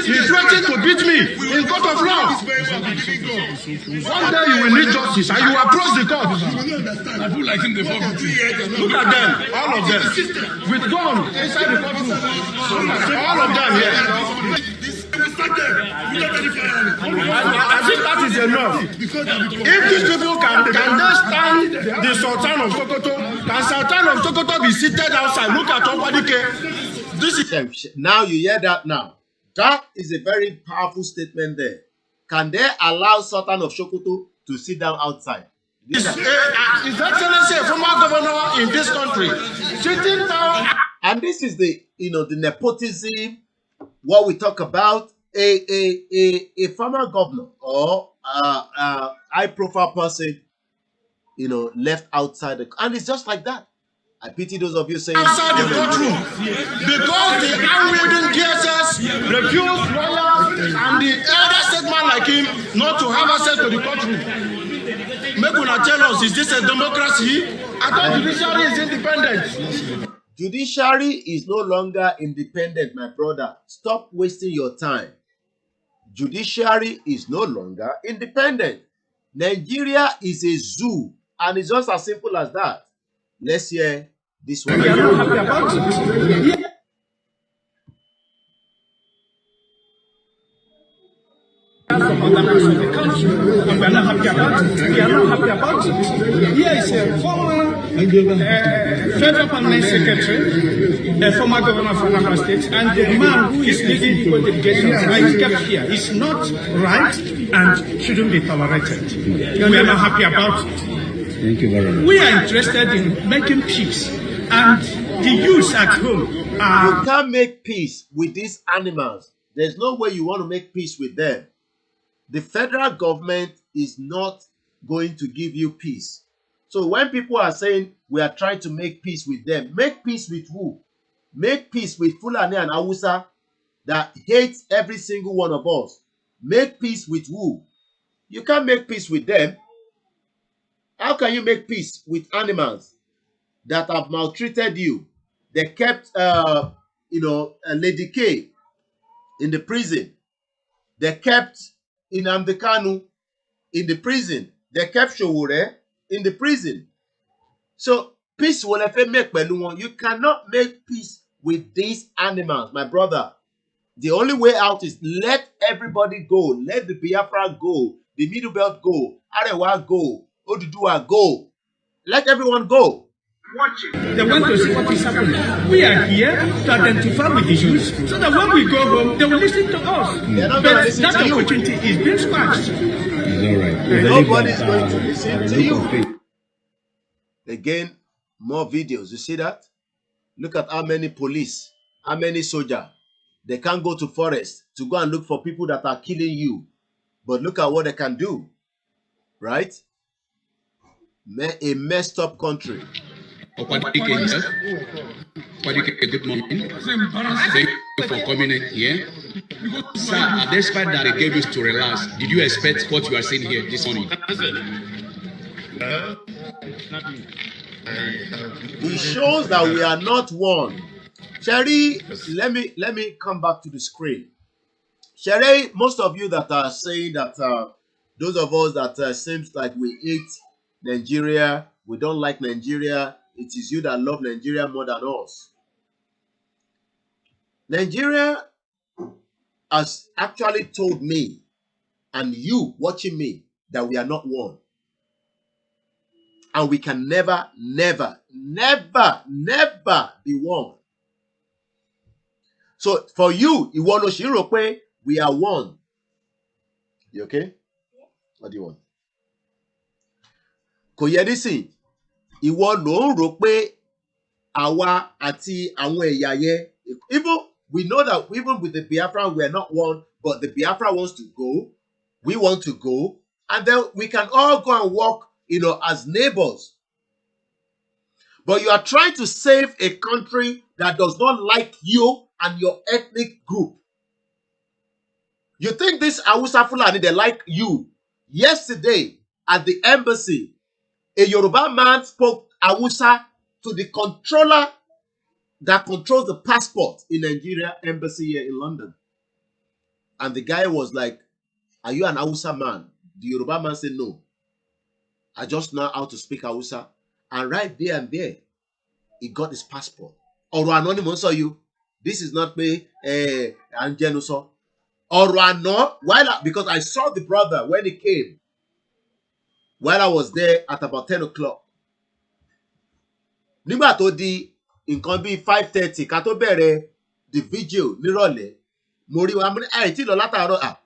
He threatened to beat me in court of law. One day you will need justice and you approach the court. I feel like him before. Look at them, all of them, with guns inside the courtroom. All of them here. I think that is enough. If these people can they stand the Sultan of Sokoto, can Sultan of Sokoto be seated outside? Look at Opadike. This is now you hear that now. That is a very powerful statement there. Can they allow Sultan of Sokoto to sit down outside? His Excellency, a former governor in this country, sitting down. And this is the the nepotism. What we talk about, a former governor or high profile person, left outside and it's just like that. I pity those of you saying outside the courtroom because the unwilling DSS refused lawyers and the elder statesman like him not to have access to the courtroom. Make una tell us, is this a democracy? I thought judiciary is independent. Judiciary is no longer independent, my brother. Stop wasting your time. Judiciary is no longer independent. Nigeria is a zoo, and it's just as simple as that. Let's hear this one. We are not happy about it. From other parts of the country, and we are not happy about it. We are not happy about it. Here is a former federal permanent secretary, a former governor of Anambra State, and the man who is leading the delegation is kept here. It's not right and shouldn't be tolerated. We are not happy about it. Thank you very much. We are interested in making peace, and the youth at home are. You can't make peace with these animals. There's no way you want to make peace with them. The federal government is not going to give you peace. So when people are saying we are trying to make peace with them, make peace with who? Make peace with Fulani and Hausa that hates every single one of us. Make peace with who? You can't make peace with them. How can you make peace with animals that have maltreated you? They kept, Lady K in the prison. They kept Nnamdi Kanu in the prison. They kept Showore in the prison. So peace will never make one. You cannot make peace with these animals, my brother. The only way out is let everybody go. Let the Biafra go. The Middle Belt go. Arewa go. Oduduwa go. Let everyone go. They want to see what is happening. We are here to identify with issues so that when we go home, they will listen to us. But that opportunity is being scratched. It's all right. Nobody is going to listen to you. Again, more videos. You see that? Look at how many police, how many soldiers. They can't go to forest to go and look for people that are killing you. But look at what they can do. Right? A messed up country. Good morning. Thank you for coming in here. Sir, despite that they gave you to relax, did you expect what you are saying here this morning? It shows that we are not one. Sherry, let me come back to the screen. Sherry, most of you that are saying that those of us that seems like we hate Nigeria, we don't like Nigeria, it is you that love Nigeria more than us. Nigeria has actually told me and you watching me that we are not one. And we can never, never, never, never be one. So for you, we are one. You okay? What do you want? Kò yẹ nísìn, ìwọ ló ń rò pé àwa àti àwọn ẹ̀yà yẹn. Even we know that even with the Biafra we are not one, but the Biafra wants to go. We want to go, and then we can all go and work, as neighbors. But you are trying to save a country that does not like you and your ethnic group. You think this Hausa Fulani, they like you. Yesterday, at the embassy, a Yoruba man spoke Hausa to the controller that controls the passport in Nigeria embassy here in London. And the guy was like, "Are you an Hausa man?" The Yoruba man said, "No. I just know how to speak Hausa." And right there and there, he got his passport. Ọ̀rọ̀ anonymous saw you. This is not me, Angenuso. Because I saw the brother when he came, while I was there at about 10 o'clock. Nígbà tó di nǹkan bí 5:30 ká tó bẹ̀rẹ̀ the vigil nírọ̀lẹ́, mo rí wa tí lọ látàárọ̀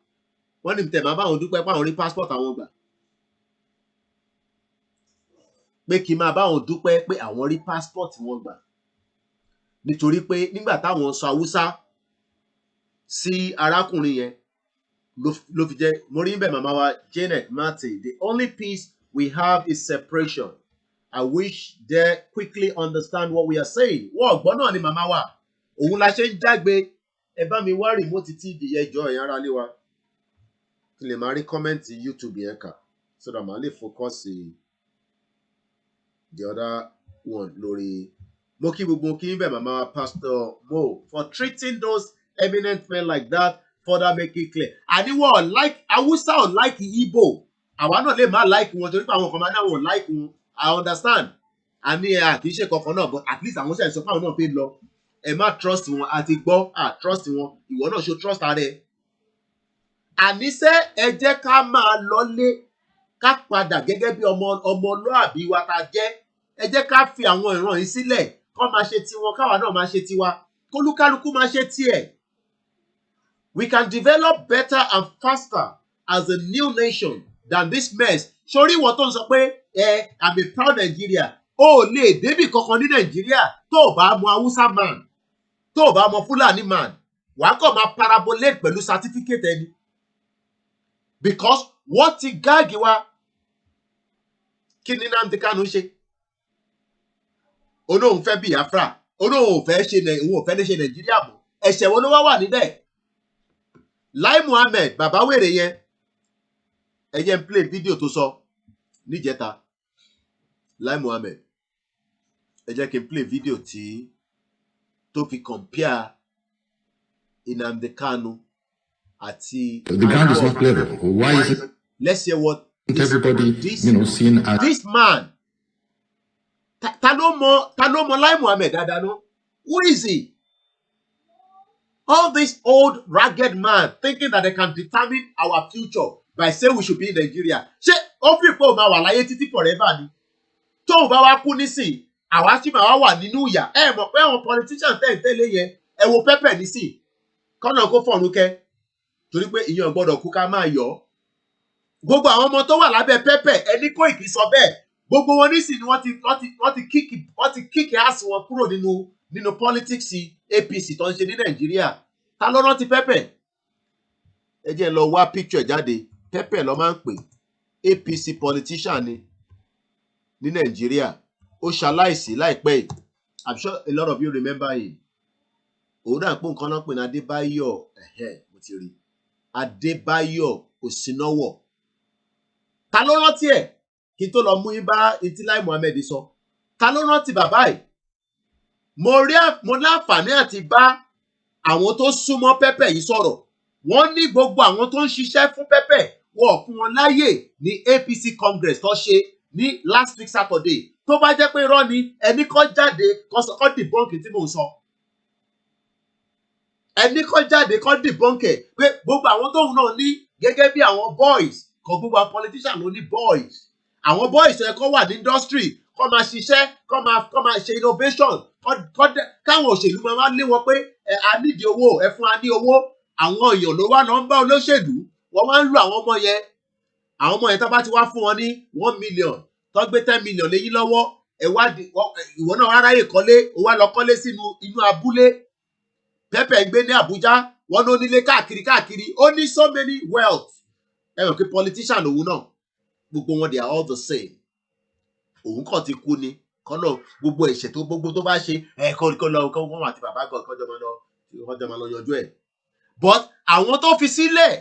wọ́n ní tẹ̀ máa bá wọn dúpẹ́ pé àwọn rí passport àwọn gbà. Pé kí n máa bá wọn dúpẹ́ pé àwọn rí passport wọn gbà. Nítorí pé nígbà táwọn sọ Haúsá sí arákùnrin yẹn ló fi jẹ́ mo rí bẹ́ẹ̀ màmá wa Janet Martin. The only peace we have is separation. I wish they quickly understand what we are saying. Wọ́n ọ̀gbọ́n náà ni màmá wa. Òun la ṣe ń jágbe. Ẹ bá mi wá remote TV ẹjọ́ ẹ̀yàn ara lé wa. Kí lè máa rí kọ́mẹ́ǹtì YouTube yẹn kà. So that màá lè focus the other one lórí. Mo kí gbogbo kí n bẹ̀ màmá wa Pastor Mo for treating those eminent men like that. Further make it clear. Àníwọ̀ like Hausa or like Igbo. Àwa náà lè má like wọn torí pé àwọn kan máa náà wọ̀ like wọn. I understand. Àní kì í ṣe kankan náà, but at least àwọn ṣe àìsàn fáwọn náà pé lọ. Ẹ má trust wọn àti gbọ́ trust wọn. Ìwọ náà ṣe trust ara ẹ. Àníṣe ẹ jẹ́ ká máa lọlé ká padà gẹ́gẹ́ bí ọmọlúàbí wa ta jẹ́. Ẹ jẹ́ ká fi àwọn ìran yìí sílẹ̀. Kọ́ máa ṣe tiwọn, káwa náà máa ṣe tiwa. Kólúkálukú máa ṣe tiẹ̀. We can develop better and faster as a new nation than this mess. Sori wọ́n tó ń sọ pé I'm a proud Nigeria. O lè débì kankan ní Nàìjíríà tó o bá mọ Hausa man, tó o bá mọ Fulani man. Wàá kàn máa parabolate pẹ̀lú certificate ẹni. Because wọ́n ti gáàgì wa. Kí ni Nnamdi Kanu ṣe? Olóhùn fẹ́ Biafra. Olóhùn fẹ́ ṣe Nàìjíríà mọ́. Ẹ̀ṣẹ̀ wo ló wà níbẹ̀? Lai Muhammed bàbá wèrè yẹn ẹ jẹ́ n play video tó sọ níjẹta Lai Mohammed, ẹ jẹ́ kí n play video tí tó fi compare Nnamdi Kanu àti The ground is not level. Why is it? Let's hear what Everybody, seen as this man. Ta ló mọ̀ Lai Mohammed dáadáa no? Who is he? All this old ragged man thinking that they can determine our future by saying we should be in Nigeria. Ṣé ó fi pé ó máa wà láyé títí forever ni? Tó bá wá kú nísìn, àwa sì máa wà nínú ìyà. Ẹ mọ̀ pé àwọn politician tẹ́lẹ̀ yẹn, ẹ wo Pẹ́pẹ́ nísìn. Kọ́nà kó fọ̀run kẹ́. Torí pé ìyẹn ò gbọ́dọ̀ kú ká máa yọ̀. Gbogbo àwọn ọmọ tó wà lábẹ́ Pẹ́pẹ́, ẹni Koiki sọ bẹ́ẹ̀. Gbogbo wọn nísìn ni wọ́n ti kíkì àsì wọn kúrò nínú politics APC tó ń ṣe ní Nàìjíríà. Ta ló rántí Pẹ́pẹ́? Ẹ jẹ́ lọ wá picture jáde. Pẹ́pẹ́ ló máa ń pè. APC politician ní Nàìjíríà. Ó ṣaláìsí láìpẹ́ yìí. I'm sure a lot of you remember him. Òun náà pé nǹkan náà pè ní Adébáyọ̀ mo ti rí. Adébáyọ̀ Òsínọ́wọ̀. Ta ló rántí ẹ̀? Kí n tó lọ mú yín bá etí Lai Mohammed sọ. Ta ló rántí bàbá yìí? Mo láǹfààní àti bá àwọn tó súnmọ́ Pẹ́pẹ́ yìí sọ̀rọ̀. Wọ́n ní gbogbo àwọn tó ń ṣiṣẹ́ fún Pẹ́pẹ́ wọ́n fún wọn láyè ní APC Congress tó ṣe ní last week Saturday. Tó bá jẹ́ pé irọ́ ni ẹni kọ́ jáde kọ́ debunking tí mò ń sọ. Ẹni kọ́ jáde kọ́ debunking pé gbogbo àwọn tóun náà ní gẹ́gẹ́ bí àwọn boys kọ́ gbogbo àwọn politician ló ní boys. Àwọn boys ẹ̀ kọ́ wà ní industry kọ́ máa ṣiṣẹ́ kọ́ máa ṣe innovation káwọn òṣèlú máa lé wọn pé a nídìí owó ẹ fún wa ní owó. Àwọn èèyàn ló wá nọ́mbà olóṣèlú wọ́n máa ń lo àwọn ọmọ yẹn. Àwọn ọmọ yẹn tó bá ti wá fún wọn ní 1 million tó gbé 10 million léyìn lọ́wọ́ ìwọ náà wá ráyè kọ́lé ó wá lọ kọ́lé sínú inú abúlé. Pẹ́pẹ́ ń gbé ní Àbújá wọ́n ló nílé káàkiri ó ní so many wealth. Ẹ mọ̀ pé politician òun náà gbogbo wọn they are all the same. Òun kàn ti kú ni kọ́nà gbogbo ẹ̀ṣẹ̀ tó gbogbo tó bá ṣe kọ́ lọ wọ́n àti bàbá gan kọ́jọ́ máa lọ yanjú ẹ̀. But àwọn tó fi sílẹ̀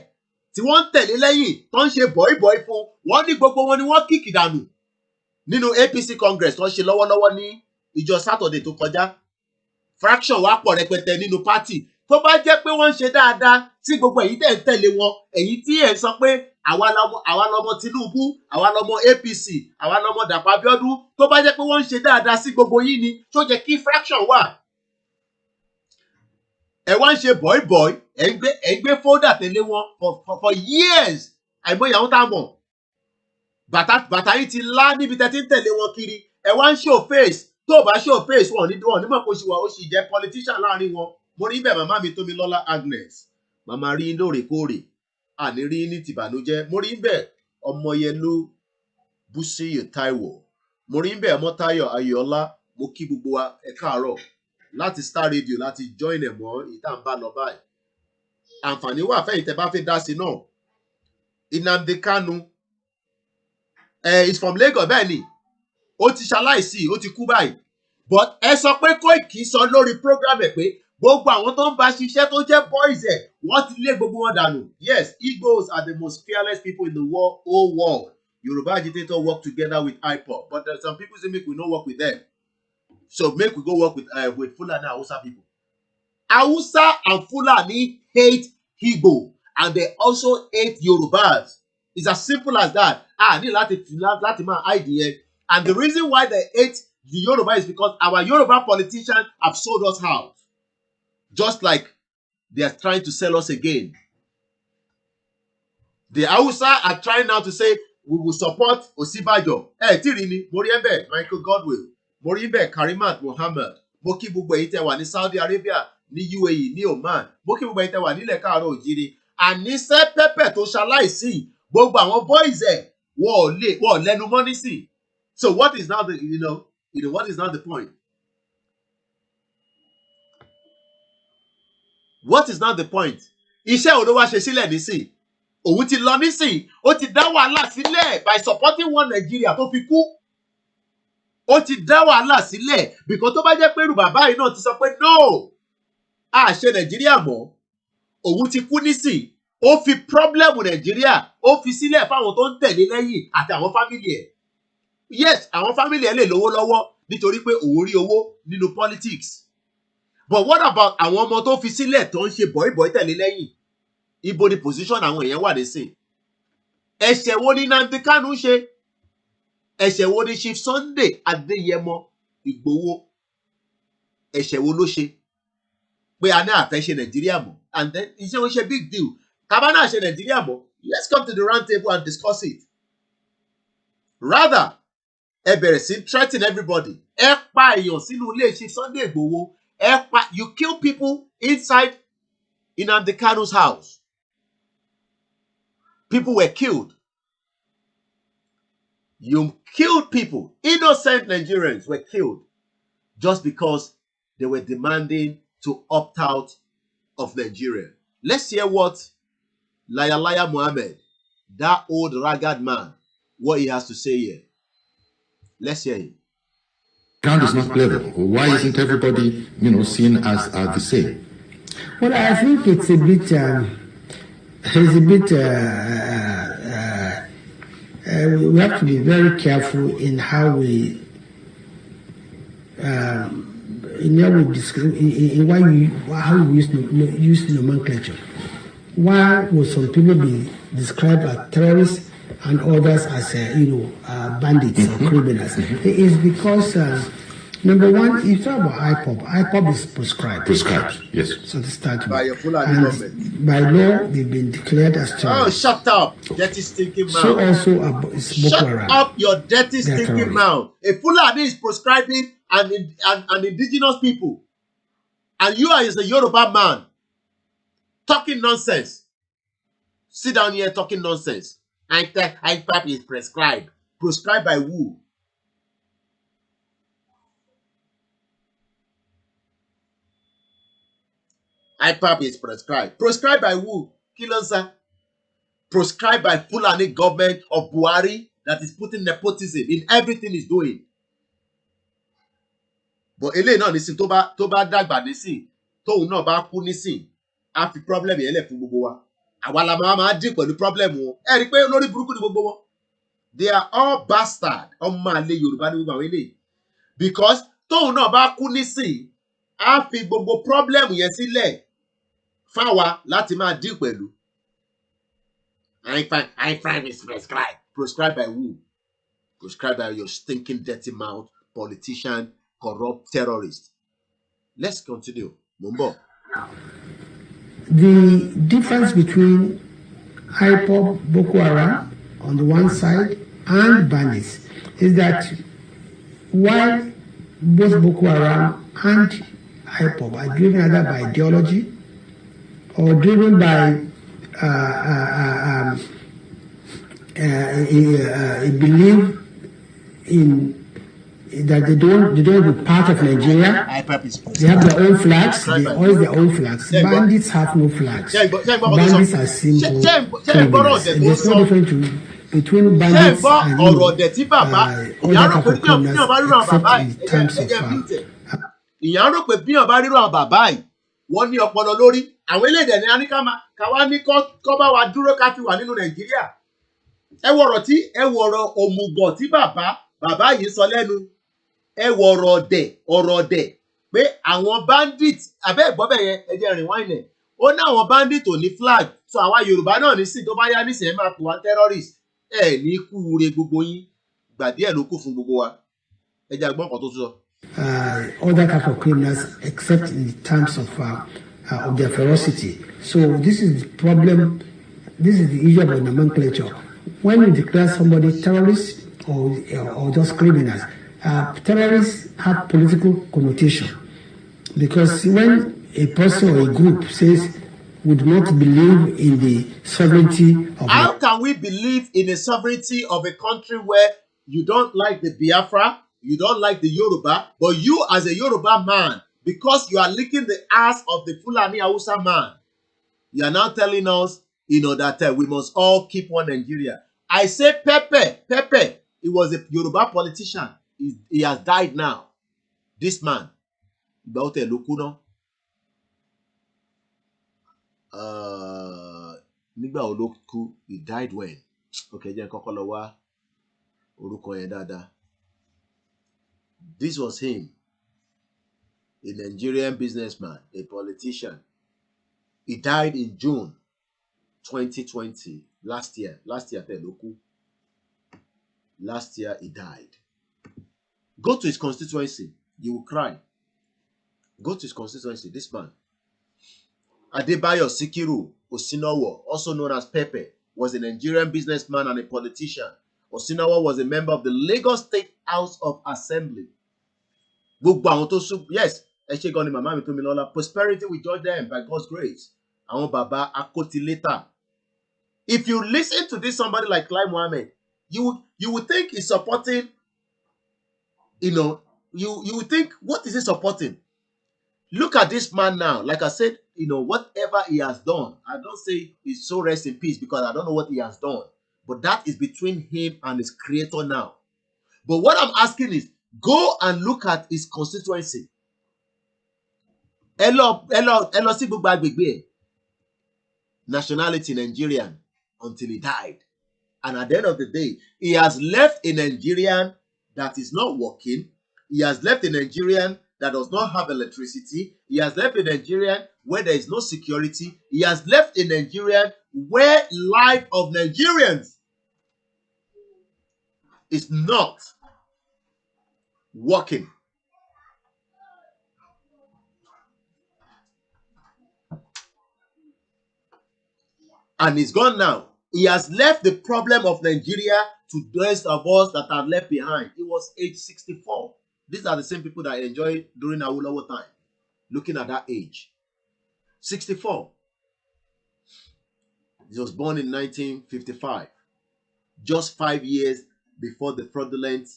tí wọ́n ń tẹ̀lé lẹ́yìn tó ń ṣe bọ̀ìbọ̀ì fún wọn ní gbogbo wọn ni wọ́n kìkì dànù nínú APC Congress tó ń ṣe lọ́wọ́lọ́wọ́ ní ìjọ Saturday tó kọjá. Fraction wá pọ̀ rẹpẹtẹ nínú party. Tó bá jẹ́ pé wọ́n ń ṣe dáadáa tí gbogbo èyí tẹ̀ ń tẹ̀lé wọn èyí tí ẹ̀ ń sọ pé àwa lọmọ Tinubu àwa lọmọ APC àwa lọmọ Dàpọ̀ Abíọ́dún tó bá jẹ́ pé wọ́n ń ṣe dáadáa sí gbogbo yín ni tó jẹ́ kí fraction wà. Ẹ wá ń ṣe bọ̀ìbọ̀ì ẹ ń gbé folder tẹ̀lé wọn for years. Àìmọye àwọn tá a mọ̀ bàtà yìí ti lá níbi tẹ́ ti ń tẹ̀lé wọn kiri. Ẹ wá ń show face tó bá show face wọn nímọ̀ kó ṣe wà ó sì jẹ́ politician láàrin wọn. Mo rí bẹ́ẹ̀ màmá mi Tómilọ́lá Agnes màmá rí lóòrèkóòrè àní rí ní tìbànújẹ́. Mo rí bẹ́ẹ̀ Ọmọyẹlú Bùsíyì Táíwò. Mo rí bẹ́ẹ̀ Ọmọ́táyọ̀ Ayọ̀ọ́lá. Mo kí gbogbo wa ẹ káàárọ̀ láti Star Radio láti join ẹ̀ mọ́ ìta ń bá lọ báyìí. Àǹfààní wà fẹ́yìn tẹ́ bá fẹ́ dá sí náà. Nnamdi Kanu is from Lagos bẹ́ẹ̀ ni ó ti ṣaláìsí ó ti kú báyìí. But ẹ sọ pé Koiki sọ lórí program ẹ̀ pé gbogbo àwọn tó ń bá ṣiṣẹ́ tó jẹ́ boys ẹ̀ wọ́n ti lé gbogbo wọn dànù. Yes, Igbos are the most fearless people in the whole world. Yoruba agitator work together with IPOB, but there are some people say make we no work with them. So make we go work with Fulani Hausa people. Hausa and Fulani hate Igbo and they also hate Yorubas. It's as simple as that. Ní láti máa hide yẹn. And the reason why they hate the Yoruba is because our Yoruba politicians have sold us out. Just like they are trying to sell us again. The Hausa are trying now to say we will support Osibajo. Tirini, Moriembe, Michael Godwill, Moriembe, Karimat Mohammed, Moki gbogbo èyí tẹ́ wà ní Saudi Arabia, ní UAE, ní Oman, Moki gbogbo èyí tẹ́ wà nílẹ̀ Káàárọ̀ Oòjíire. Àníṣe Pẹ́pẹ́ tó ṣaláìsí, gbogbo àwọn boys ẹ̀ wọ́n lẹ́nu mọ́ nísìn. So what is now the what is now the point? What is now the point? Iṣẹ́ òdo wá ṣe sílẹ̀ nísìn. Òun ti lọ nísìn. Ó ti dá wàhálà sílẹ̀ by supporting one Nigeria tó fi kú. Ó ti dá wàhálà sílẹ̀ because tó bá jẹ́ pé irú bàbá yìí náà ti sọ pé no, a ṣe Nàìjíríà mọ́. Òun ti kú nísìn. Ó fi problem Nàìjíríà. Ó fi sílẹ̀ fáwọn tó ń tẹ̀lé lẹ́yìn àti àwọn family ẹ̀. yes, àwọn family ẹ̀ lè lówó lọ́wọ́ nítorí pé òun rí owó nínú politics. But what about àwọn ọmọ tó fi sílẹ̀ tó ń ṣe bọ̀ìbọ̀ì tẹ̀lé lẹ́yìn? Ibo ni position àwọn èèyàn wà nísìn? Ẹ̀ṣẹ̀ wo ni Nnamdi Kanu ṣe? Ẹ̀ṣẹ̀ wo ni Chief Sunday Adéyẹmọ Ìgbòho? Ẹ̀ṣẹ̀ wo ló ṣe? Pé a ní àfẹ́ ṣe Nàìjíríà mọ́. And then iṣẹ́ wọn ṣe big deal. Kábánà ṣe Nàìjíríà mọ́. Let's come to the round table and discuss it. Rather, ẹ bẹ̀rẹ̀ sí threaten everybody. Ẹ pa èèyàn sínú ilé Chief Sunday Ìgbòho. You kill people inside Nnamdi Kanu's house. People were killed. You killed people. Innocent Nigerians were killed just because they were demanding to opt out of Nigeria. Let's hear what Liar Mohammed, that old ragged man, what he has to say here. Let's hear him. Ground is not level. Why isn't everybody, seen as the same? Well, I think it's a bit. We have to be very careful in how we. How we use nomenclature. Why would some people be described as terrorists and others as bandits or criminals? It is because number one, you talk about IPOB is prescribed. Prescribed, yes. So to start by your Fulani government. By law, they've been declared as terrorists. Oh, shut up, dirty stinking mouth. So also it's Boko Haram. Shut up your dirty stinking mouth. A Fulani is prescribing and indigenous people, and you are as a Yoruba man talking nonsense. Sit down here talking nonsense. IPOB is prescribed. Prescribed by who? IPOB is prescribed. Prescribed by who? Kilonsa. Prescribed by Fulani government of Buhari that is putting nepotism in everything he's doing. But eléyìí náà nísìn tó bá dàgbà nísìn tóun náà bá kú nísìn á fi problem yẹn lẹ̀ fún gbogbo wa. Àwa la máa dín pẹ̀lú problem wọn. Ẹ rí i pé lórí burúkú ni gbogbo wọn. They are all bastard. Ọmọ àlè Yorùbá ní gbogbo àwọn eléyìí. Because tóun náà bá kú nísìn á fi gbogbo problem yẹn sílẹ̀ fáwa láti máa dín pẹ̀lú. IPOB is prescribed. Prescribed by who? Prescribed by your stinking dirty mouth, politician, corrupt terrorist. Let's continue. Mumbo. The difference between IPOB, Boko Haram on the one side and bandits is that while both Boko Haram and IPOB are driven either by ideology or driven by a belief in that they don't be part of Nigeria. They have their own flags. They always their own flags. Bandits have no flags. Bandits are simple criminals. And there's no difference between bandits and other type of criminals except in terms of ìyá rò pé bí ọba rírọ àwọn bàbá yìí wọ́n ní ọpọlọ lórí àwọn eléyìí ní káwá ní kọ́ bá wa dúró ká fi wà nínú Nàìjíríà. Ẹ wọ̀rọ̀ òmùgọ̀ tí bàbá yìí sọ lẹ́nu. Ẹ wọ̀rọ̀ ọ̀dẹ̀ pé àwọn bandit abẹ́ ìgbọ́bẹ̀ yẹn ẹ̀jẹ̀ rìn wáìnẹ̀ ó ní àwọn bandit ò ní flag so àwa Yorùbá náà ní sí tó bá yá nísìnyẹn máa pè wá terrorist ẹ ní kú re gbogbo yín gbà díẹ̀ ló kù fún gbogbo wa ẹ̀jẹ̀ àgbọ̀n kan tó sọ. Other type of criminals except in terms of their ferocity. So this is the problem. This is the issue of nomenclature. When you declare somebody terrorist or just criminals, terrorists have political connotation because when a person or a group says would not believe in the sovereignty of how can we believe in the sovereignty of a country where you don't like the Biafra, you don't like the Yoruba, but you as a Yoruba man, because you are licking the ass of the Fulani Hausa man, you are now telling us that we must all keep one Nigeria. I say Pepe, he was a Yoruba politician. He has died now. This man, Baote Lukuno, Nigba Oloku, he died when? Okay, then Kokolowa, Uruko Dada. This was him, a Nigerian businessman, a politician. He died in June 2020, last year. Last year he died. Go to his constituency, you will cry. Go to his constituency, this man. Adebayo Sikiru Osinawo, also known as Pepe, was a Nigerian businessman and a politician. Osinawa was a member of the Lagos State House of Assembly. Yes, prosperity will judge them by God's grace. Baba Akotileta. If you listen to this somebody like Lai Mohammed, you would think he's supporting, you would think, what is he supporting? Look at this man now. Like I said, whatever he has done, I don't say he's so rest in peace because I don't know what he has done. But that is between him and his creator now. But what I'm asking is, go and look at his constituency. Nationality Nigerian until he died. And at the end of the day, he has left a Nigerian that is not working. He has left a Nigerian that does not have electricity. He has left a Nigerian where there is no security. He has left a Nigerian where life of Nigerians is not working. And he's gone now. He has left the problem of Nigeria to those of us that are left behind. He was age 64. These are the same people that enjoyed during Awolowo time. Looking at that age. 64. He was born in 1955. Just 5 years before the fraudulent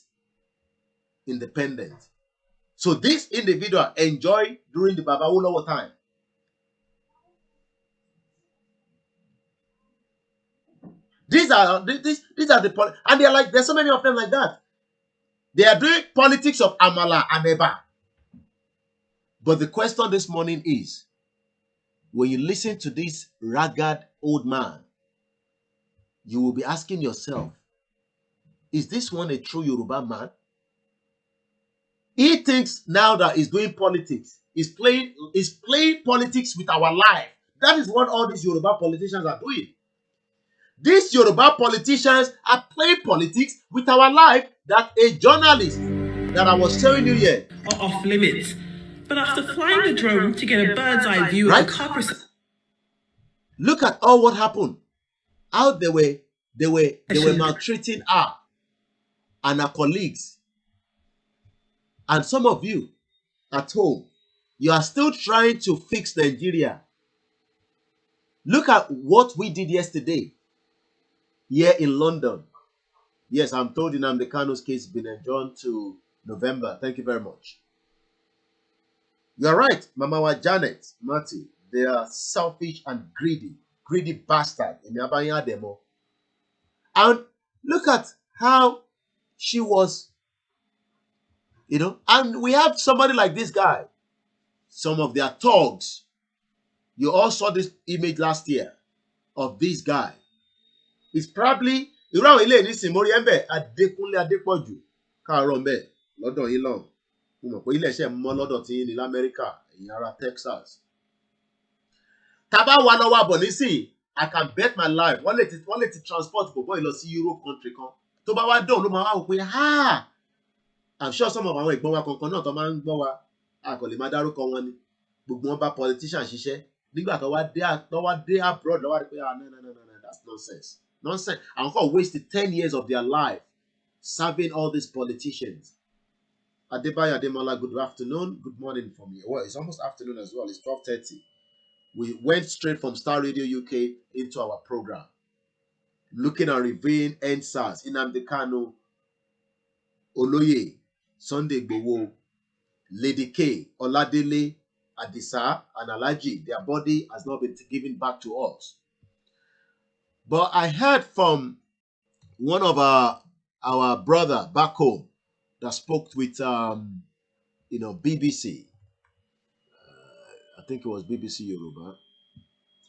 independence. So this individual enjoyed during the Baba Awolowo time. These are the and they're like, there's so many of them like that. They are doing politics of Amala and Eba. But the question this morning is, when you listen to this ragged old man, you will be asking yourself, is this one a true Yoruba man? He thinks now that he's doing politics. He's playing politics with our life. That is what all these Yoruba politicians are doing. These Yoruba politicians are playing politics with our life that a journalist that I was showing you here are off limits. But after flying the drone to get a bird's eye view of the car, look at all what happened. How they were maltreating her and her colleagues. And some of you at home, you are still trying to fix Nigeria. Look at what we did yesterday here in London. Yes, I'm told Nnamdi Kanu's case has been adjourned to November. Thank you very much. You're right, Mamawa Janet, Marty. They are selfish and greedy bastard. And look at how she was, and we have somebody like this guy. Some of their thugs. You all saw this image last year of this guy. It's probably Adekunle Adepoju Karombe lọ́dọ̀ yín lọ́hùn. Mo mọ̀ pé ilé iṣẹ́ mọ́ lọ́dọ̀ tí yín ní l'Amẹ́ríkà, ẹ̀yin ará Texas. Taba wa lọ wa bọ̀ nísìnyí, I can bet my life. Wọ́n lè ti transport bọ̀bọ̀ yìí lọ sí Euro country kan. Tó bá wá dán ló máa wá wò pé I'm sure some of àwọn ìgbọ́n wa kankan náà tó máa ń gbọ́ wa, a kò lè máa dárúkọ wọn ni. Gbogbo wọn bá politician ṣiṣẹ́. Nígbà tó wá dé abroad lọ́wọ́ rí pé no, that's nonsense. Nonsense. And God wasted 10 years of their life serving all these politicians. Adebayo Ademola, good afternoon. Good morning from you. Well, it's almost afternoon as well. It's 12:30. We went straight from Starr Radio UK into our program. Looking at reviewing NYSC, Nnamdi Kanu, Oloye, Sunday Igboho, Lady K, Oladele, Adisa, and Alhaji. Their body has not been given back to us. But I heard from one of our brother back home that spoke with BBC. I think it was BBC Yoruba.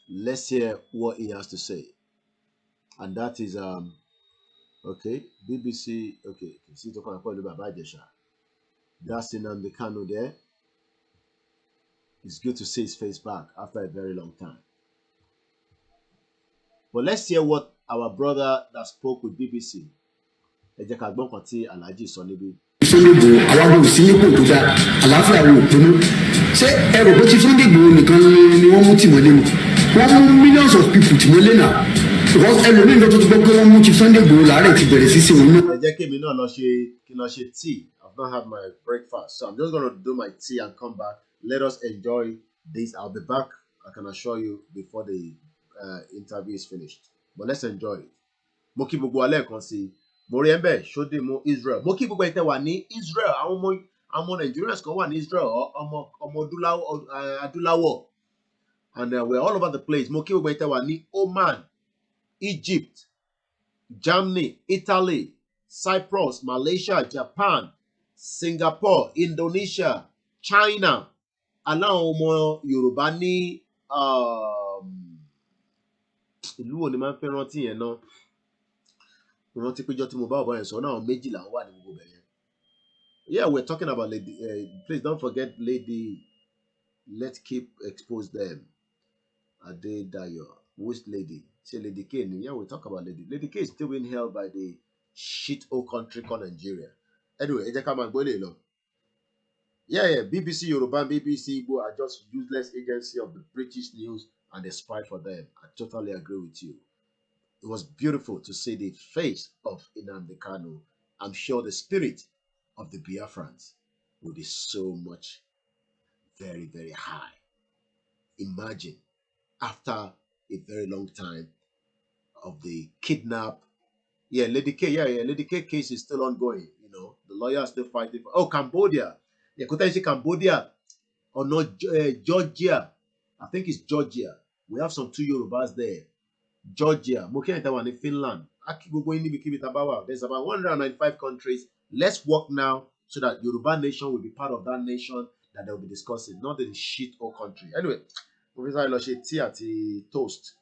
Let's hear what he has to say. And that is okay, BBC, okay, see to call Baba Jesha. That's Nnamdi Kanu there. It's good to see his face back after a very long time. But let's hear what our brother that spoke with BBC. Alhaji sọ níbí. Sunday Igboho àwọn ò sí nípò tó dáa àlàáfíà wo òpinnu ṣé ẹrù bó ti Sunday Igboho nìkan ni wọ́n mú tìmọ́lé ni wọ́n mú millions of people tìmọ́lé náà because ẹlòmíín ló tó ti gbọ́ pé wọ́n mú ti Sunday Igboho láàárẹ̀ ti bẹ̀rẹ̀ sí ṣe òun náà. Ẹ jẹ́ kí èmi náà lọ ṣe tea. I've not had my breakfast, so I'm just going to do my tea and come back. Let us enjoy this. I'll be back, I can assure you, before the interview is finished. But let's enjoy it. Mo kí gbogbo alẹ́ kan sí mo rí ẹ̀bẹ̀ ṣódì mo Israel. Mo kí gbogbo ẹ̀ tẹ́ wà ní Israel. Àwọn ọmọ Nigerians kan wà ní Israel, ọmọ adúláwọ̀. And we're all over the place. Mo kí gbogbo ẹ̀ tẹ́ wà ní Oman, Egypt, Germany, Italy, Cyprus, Malaysia, Japan, Singapore, Indonesia, China. Aláwọn ọmọ Yoruba ní ìlú wo ni máa ń fẹ́ rántí yẹn náà. Mo rántí péjọ tí mo bá ọ̀bọ yẹn sọ náà méjìlá wà ní gbogbo bẹ̀yẹn. Yeah, we're talking about lady. Please don't forget lady. Let's keep expose them. Adedayo, which lady? Say Lady K. Yeah, we talk about lady. Lady K is still being held by the shithole country called Nigeria. Anyway, yeah, BBC Yoruba and BBC Igbo are just useless agency of the British news and they spy for them. I totally agree with you. It was beautiful to see the face of Nnamdi Kanu. I'm sure the spirit of the Biafrans will be so much, very, very high. Imagine, after a very long time of the kidnap. Yeah, Lady K, Lady K case is still ongoing. You know, the lawyer is still fighting for. Cambodia. Yeah, could I say Cambodia or not? Georgia. I think it's Georgia. We have some 2 Yorubas there. Georgia. in Finland. There's about 195 countries. Let's work now so that Yoruba nation will be part of that nation that they'll be discussing, not in shit or country. Anyway, Professor Iloshe tea àti toast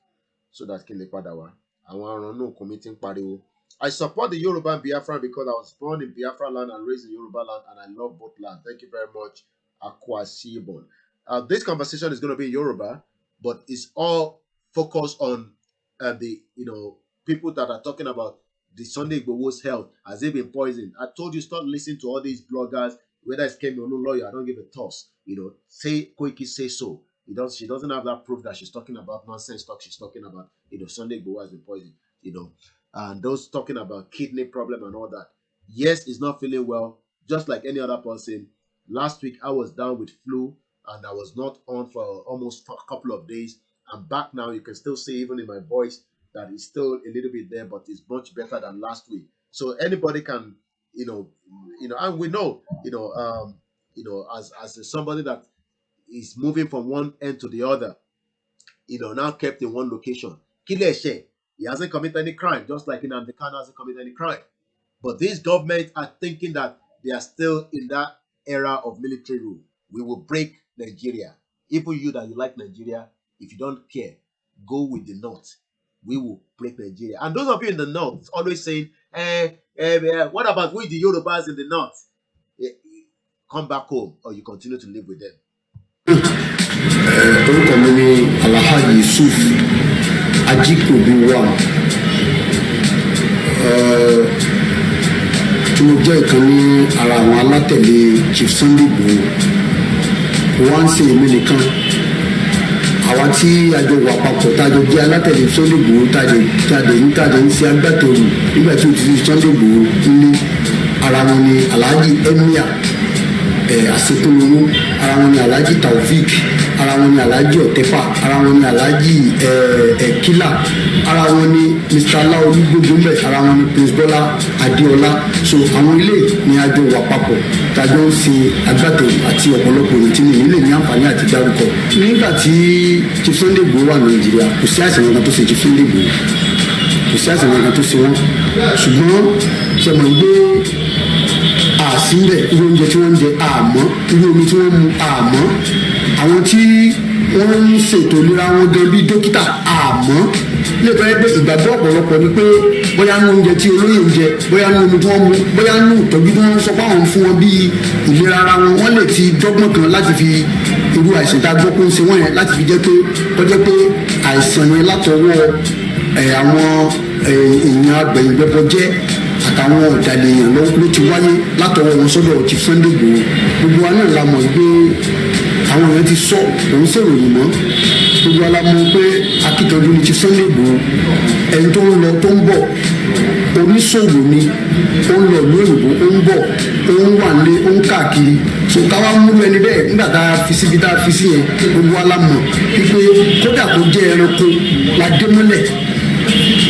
so that Kile Padawa. I want to committing pariwo. I support the Yoruba and Biafra because I was born in Biafra land and raised in Yoruba land, and I love both lands. Thank you very much, Akwasibon. This conversation is going to be in Yoruba, but it's all focused on the people that are talking about the Sunday Igboho's health. Has he been poisoned? I told you stop listening to all these bloggers, whether it's Kemi or no lawyer. I don't give a toss. Say Koiki say so. She doesn't have that proof that she's talking about nonsense talk. She's talking about Sunday Igboho has been poisoned. And those talking about kidney problem and all that. Yes, he's not feeling well, just like any other person. Last week I was down with flu and I was not on for almost a couple of days. I'm back now. You can still see even in my voice that it's still a little bit there, but it's much better than last week. So anybody can, and we know, as somebody that is moving from one end to the other, now kept in one location. Kileshe, he hasn't committed any crime, just like Nnamdi Kanu hasn't committed any crime. But these governments are thinking that they are still in that era of military rule. We will break Nigeria. Even you that you like Nigeria, if you don't care, go with the North. We will break Nigeria. And those of you in the North always saying, what about we the Yorubas in the North? Come back home or you continue to live with them. Orúkọ mi ni Alhaji Yusuf Ajikobiwa tí mo jẹ́ ìkan ní ara àwọn alátẹ̀lé Chief Sunday Igboho wọ́n ń ṣe èmi nìkan àwa tí àjọ wà papọ̀ tájọ jẹ́ alátẹ̀lé Sunday Igboho tàdé ń ṣe agbátẹrù nígbà tí ó ti di Sunday Igboho nílé ara wọn ni Alhaji Emir Asetolonu, ara wọn ni Alhaji Taofik, ara wọn ni Alhaji Otepa, ara wọn ni Alhaji Kila, ara wọn ni Mr. Laolu Gbogbo, ara wọn ni Prince Bola Adeola. So àwọn ilé ni àjọ wà papọ̀ tájọ ń ṣe agbátẹrù àti ọ̀pọ̀lọpọ̀ èyí tí mi nílé ní àǹfààní àti dárúkọ. Nígbà tí Chief Sunday Igboho wà ní Nàìjíríà kò sí àìsàn kankan tó ṣe Chief Sunday Igboho, kò sí àìsàn kankan tó ṣe wọ́n, ṣùgbọ́n ṣe mọ̀ gbé àsìnbẹ̀ irú oúnjẹ tí wọ́n ń jẹ àmọ́, irú omi tí wọ́n mu àmọ́, àwọn tí wọ́n ń ṣètò ìlera wọn gan bí dókítà àmọ́, lè fẹ́ pé ìgbàgbọ́ ọ̀pọ̀lọpọ̀ ni pé bóyá nínú oúnjẹ tí olóyè ń jẹ bóyá nínú omi tí wọ́n mú bóyá nínú ìtọ́jú tí wọ́n sọ pé àwọn fún wọn bíi ìlera ara wọn wọ́n lè ti dọ́gbọ́n kan láti fi irú àìsàn tá a gbọ́ pé ń ṣe wọ́n yẹn láti fi jẹ́ pé kọjá pé àìsàn yẹn látọwọ́ àwọn èèyàn agbẹ̀yìnbẹ́bọ jẹ́ àtàwọn ọ̀dàlẹ̀ èèyàn ló ti wáyé látọwọ́ wọn sọ́dọ̀ ti Sunday Igboho gbogbo wa náà la mọ̀ pé àwọn èèyàn ti sọ òun ṣèròyìn mọ́ gbogbo wa la mọ̀ pé akíkanjú ni ti Sunday Igboho ẹni tó ń lọ tó ń bọ̀ oníṣòwò ni ó ń lọ lóyìnbó ó ń bọ̀ ó ń wà nílé ó ń káàkiri so káwá múlò ẹni bẹ́ẹ̀ nígbà tá a fi síbi tá a fi sí yẹn gbogbo wa la mọ̀ wípé kódà kó jẹ́ ẹranko la dé mọ́lẹ̀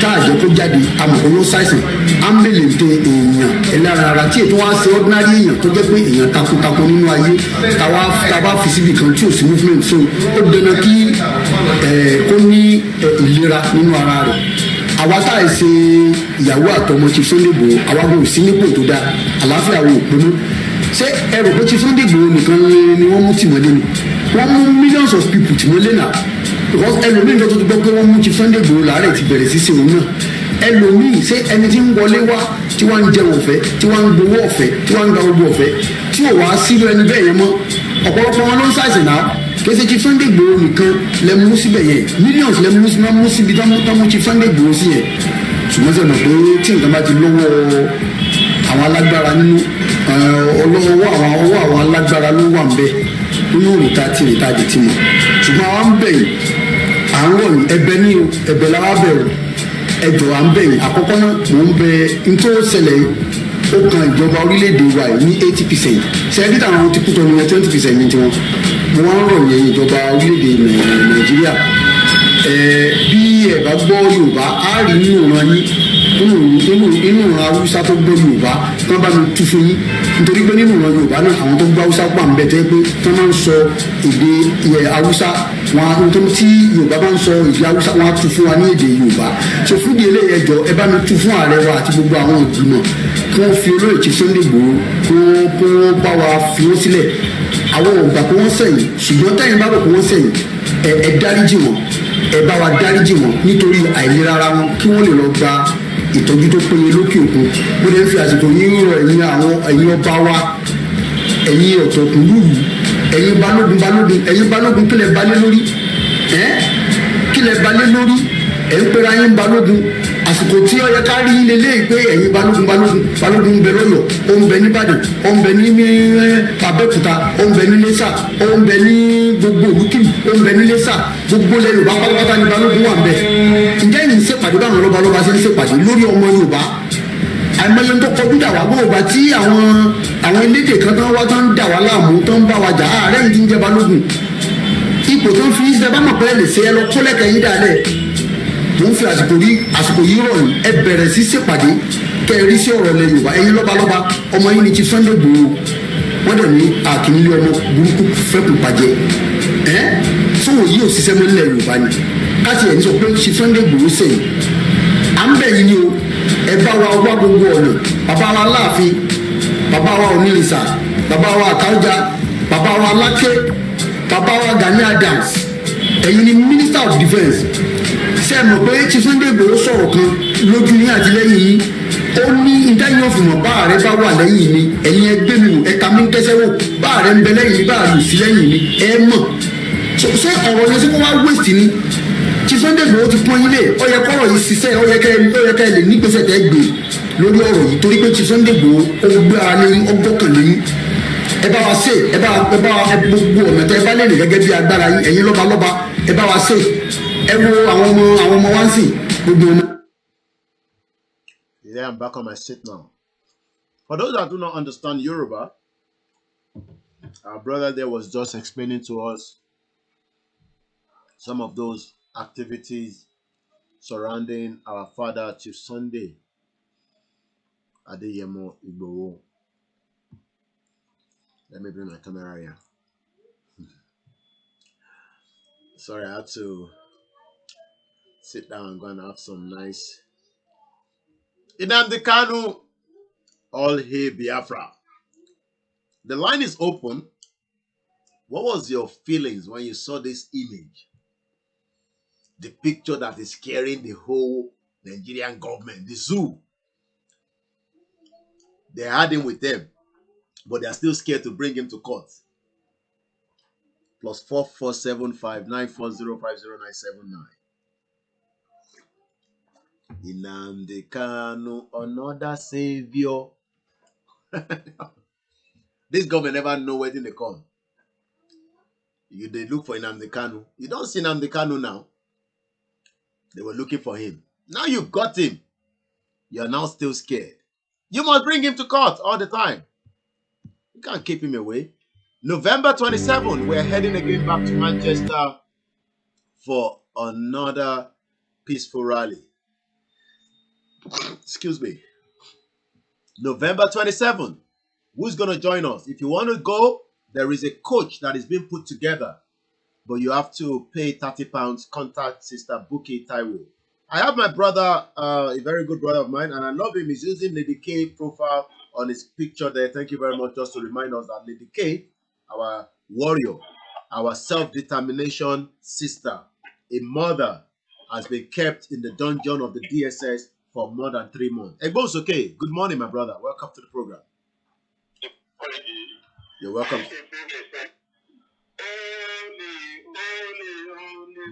káàjọ kó jáde amọ̀kò ló ṣàìsàn ámbèlèǹtè èèyàn ẹlẹ́ran ara tí ètò wa ṣe ordinary èèyàn tó jẹ́ pé èèyàn takuntakun nínú ayé táwa fi síbi kan tí ò sí movement so ó dẹnu kí kó ní ìlera nínú ara rẹ̀ àwa tá à ṣe ìyàwó àtọmọ ti Sunday Igboho àwa kò sí nípò tó dáa àlàáfíà wo òpinnu ṣé ẹrù pé ti Sunday Igboho nìkan ni wọ́n mú tìmọ́lé ni wọ́n mú millions of people tìmọ́lé náà because ẹlòmíì tó ti gbọ́ pé wọ́n mú ti Sunday Igboho láàárẹ̀ ti bẹ̀rẹ̀ sí ṣe òun náà ẹlòmíì ṣé ẹni tí ń wọlé wá tí wọ́n ń jẹun ọ̀fẹ́ tí wọ́n ń gbowó ọ̀fẹ́ tí wọ́n ń gba gbogbo ọ̀fẹ́ tí ò wá sílò ẹni bẹ́ẹ̀ yẹn mọ́ ọ̀pọ̀lọpọ̀ wọn ló ń ṣàìsàn náà kèsì ti Sunday Igboho nìkan lẹ mú síbẹ̀ yẹn millions lẹ mú síbi tó mú ti Sunday Igboho sí yẹn ṣùgbọ́n sẹ́ mọ̀ pé tí nǹkan bá ti lọ́wọ́ àwọn alágbára nínú ọwọ́ àwọn alágbára ló wà ń bẹ nínú ìrìta tí ìrìta di ti mọ̀ ṣùgbọ́n àwọn ń bẹ̀ yìí à ń rọ̀ yìí ẹ̀bẹ̀ ní o ẹ̀bẹ̀ làwa bẹ̀rù ẹ̀jọ̀ à ń bẹ̀ yìí àkọ́kọ́ náà mò ń bẹ nítorí ṣẹlẹ̀ ó kan ìjọba orílẹ̀-èdè wa yìí ní 80% ṣẹ́ẹ́dí táwọn ti kú tọ́ ní 20% ní tiwọn mo wá ń rọ̀ yẹn ìjọba orílẹ̀-èdè Nàìjíríà bí ẹ bá gbọ́ Yorùbá á rí nínú ìran yín inú ìran Haúsá tó gbọ́ Yorùbá kán bá mi tú fún yín nítorí pé nínú ìran Yorùbá náà àwọn tó gbọ́ Haúsá pà ń bẹ tẹ́ pé tó máa ń sọ èdè Haúsá wọn tí Yorùbá bá ń sọ èdè Haúsá wọn á tú fún wa ní èdè Yorùbá so fún ìdílé ẹjọ́ ẹ bá mi tú fún ààrẹ wa àti gbogbo àwọn ìgbìmọ̀ kí wọ́n fi olóyè ti Sunday Igboho kó bá wa fi wọ́n sílẹ̀ àwọn ògbà kó wọ́n sẹ̀yìn ṣùgbọ́n tẹ́yìn bá rò kó wọ́n sẹ̀yìn ẹ dáríjì wọn ẹ bá wa dáríjì wọn nítorí àìlera ara wọn kí wọ́n lè lọ gba ìtọ́jú tó péye lókè òkun bó lè fi àsìkò yín rọ ẹ̀yin ọba wa ẹ̀yin ọ̀tọ̀kùn lùlù ẹ̀yin balógun kílẹ̀ balẹ̀ lórí kílẹ̀ balẹ̀ lórí ẹ̀ ń pera yín balógun àsìkò tí ó yẹ ká rí ilé lé pé ẹ̀yin balógun ń bẹ lọ́yọ̀ ó ń bẹ nìbàdàn ó ń bẹ ní Abẹ́òkúta ó ń bẹ ní Iléṣà ó ń bẹ ní gbogbo olùkìlì ó ń bẹ ní Iléṣà gbogbo ilẹ̀ Yorùbá pátápátá ní balógun wà ń bẹ ǹjẹ́ yìí ń ṣèpàdé báwọn lọ́balọ́ba ṣe ń ṣèpàdé lórí ọmọ Yorùbá àìmọye tó kọjú dà wá gbọ́dọ̀ tí àwọn elédè kan tán wá tán ń dà wá láàmú tán ń bá wa jà ààrẹ yìí ti ń jẹ balógun ipò tó ń fi ṣe bá mọ̀ pé lè ṣe ẹ lọ kólẹ̀kẹ̀ yín dálẹ̀ mo ń fi àsìkò yìí rọ̀ yìí ẹ bẹ̀rẹ̀ sí ṣèpàdé kẹ́ ẹ rí sí ọ̀rọ̀ ilẹ̀ Yorùbá ẹ̀yin lọ́balọ́ba ọmọ yín ni ti Sunday Igboho wọ́n dẹ̀ ní àkìnílé ọmọ burúkú fẹ́kù pàjẹ́ sọ̀wọ́ yìí ò ṣiṣẹ́ mọ́ nílẹ̀ Yorùbá ni káṣí ẹ̀ ní sọ pé ti Sunday Igboho sẹ́yìn à ń bẹ̀ yín ni o ẹ bá wa wá gbogbo ọ̀nà bàbá wa Aláàfin bàbá wa Onírìṣà bàbá wa Àkànjà bàbá wa Aláké bàbá wa Gani Adams ẹ̀yin ni Minister of Defence ṣe mọ̀ pé tí Sunday Igboho sọ̀rọ̀ kan lójú ní àtìlẹ́yìn yìí ó ní ìdáyìn ọ̀fìmọ̀ bá ààrẹ bá wà lẹ́yìn mi ẹ̀yin ẹgbẹ́ mi ẹ̀ka mi ń tẹ́sẹ̀ wò bá ààrẹ ń bẹ lẹ́yìn mi bá ààrẹ sí lẹ́yìn mi ẹ mọ̀ ṣé ọ̀rọ̀ yẹn sí kó wá wéèsì ni tí Sunday Igboho ti pọ́n ilé ó yẹ kọ́rọ̀ yìí ṣiṣẹ́ ó yẹ kẹ́ ẹ lè nígbésẹ̀ tẹ́ gbé lórí ọ̀rọ̀ yìí torí pé tí Sunday Igboho ó gbé ara lẹ́yìn ọgbọ́kàn lẹ́yìn ẹ bá wa ṣe ẹ bá gbogbo ọ̀nà tẹ́ ẹ bá lè rìn gẹ́gẹ́ bí agbára yín ẹ̀yin lọ́balọ́ba ẹ bá wa ṣe ẹ wo àwọn ọmọ wa ń sìn gbogbo ọmọ. Yeah, I'm back on my seat now. For those that do not understand Yoruba, our brother there was just explaining to us some of those activities surrounding our father Chief Sunday Adeyemo Igboho. Let me bring my camera here. Sorry, I had to sit down and go and have some nice Nnamdi Kanu, all hail Biafra. The line is open. What was your feelings when you saw this image the picture that is scaring the whole Nigerian government, the zoo. They had him with them, but they are still scared to bring him to court. Plus 447594050979. Nnamdi Kanu, another savior. This government never know where they come. They look for Nnamdi Kanu. You don't see Nnamdi Kanu now. They were looking for him. Now you got him. You are now still scared. You must bring him to court all the time. You can't keep him away. November 27, we're heading again back to Manchester for another peaceful rally. Excuse me. November 27. Who's going to join us? If you want to go, there is a coach that is being put together. But you have to pay £30. Contact Sister Buki Taiwo. I have my brother, a very good brother of mine, and I love him. He's using Lady K profile on his picture there. Thank you very much, just to remind us that Lady K, our warrior, our self-determination sister, a mother, has been kept in the dungeon of the DSS for more than 3 months. Egbon's okay. Good morning, my brother. Welcome to the program. You're welcome.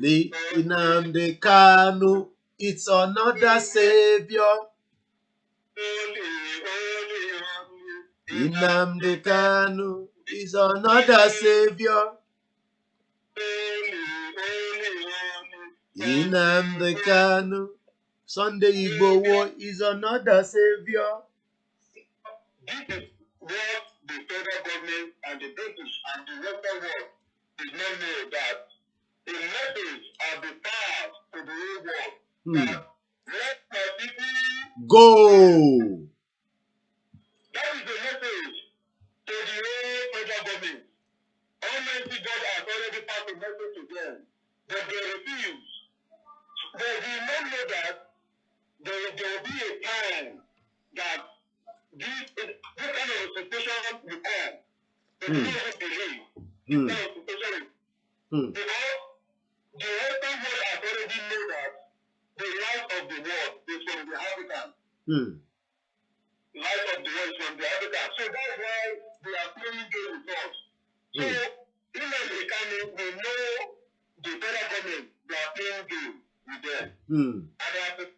The Nnamdi Kanu, it's another savior. Nnamdi Kanu is another savior. Nnamdi Kanu, Sunday Igboho is another savior. This is what the federal government and the British and the Western world did not know, that a message of the past to the whole world that let my people go. That is the message to the whole federal government. Almighty God has already passed a message to them, but they refuse. They will not know that there will be a time that this kind of situation will come. They do not believe. This kind of situation will because the Western world has already known that the life of the world is from the Africans. Life of the world is from the Africans. So that's why they are playing game with us. So Nnamdi Kanu will know the federal government, they are playing game with them. And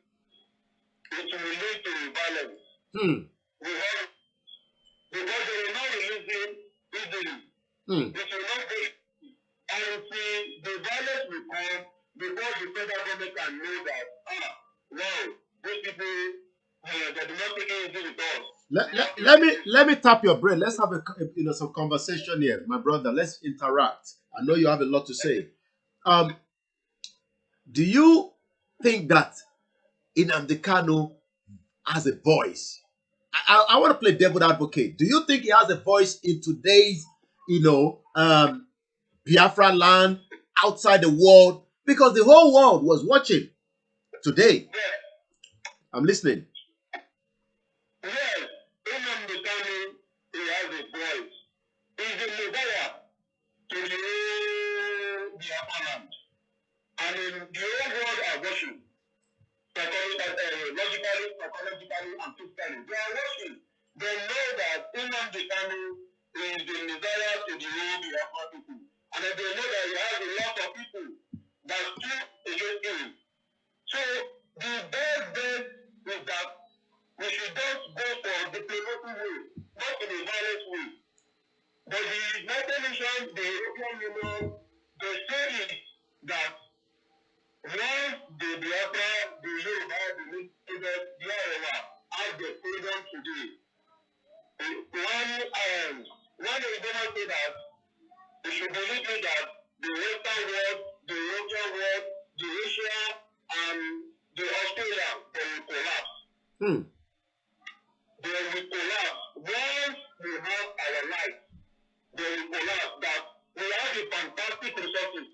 it will lead to violence. Because they will not release him easily. It will not be. And the violence will come before the federal government can know that, wow, these people, they do not take it easy with us. Let me tap your brain. Let's have some conversation here, my brother. Let's interact. I know you have a lot to say. Do you think that Nnamdi Kanu has a voice? I want to play devil advocate. Do you think he has a voice in today's, Biafra land, outside the world? Because the whole world was watching today. I'm listening. Yes, Nnamdi Kanu, he has a voice. He's a Messiah to the whole Biafra land. And the whole world are watching. Logically, psychologically, and physically. They are watching. They know that Nnamdi Kanu is the Messiah to the whole Biafra people. And they know that he has a lot of people that still against him. So the best bet is that we should just go for the diplomatic way, not in a violent way. But the United Nations, the European Union, they say that once the Biafra, the Yoruba, the Yoruba have the freedom to do it. One is going to say that we should believe that the Western world, the European world, the Asia, and the Australia, they will collapse. They will collapse. Once we have our life, they will collapse. That we have the fantastic resources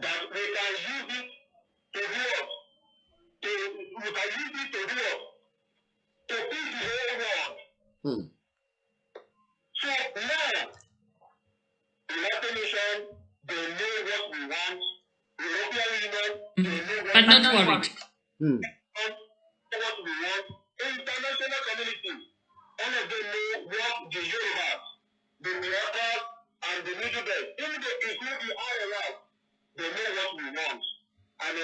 that we can use it to do what? We can use it to do what? To feed the whole world. So now, the United Nations, they know what we want, But not worried. What we want, international community, all of them know what the Yoruba, the Biafra, and the Middle Belt, even they include the IRL, they know what we want. And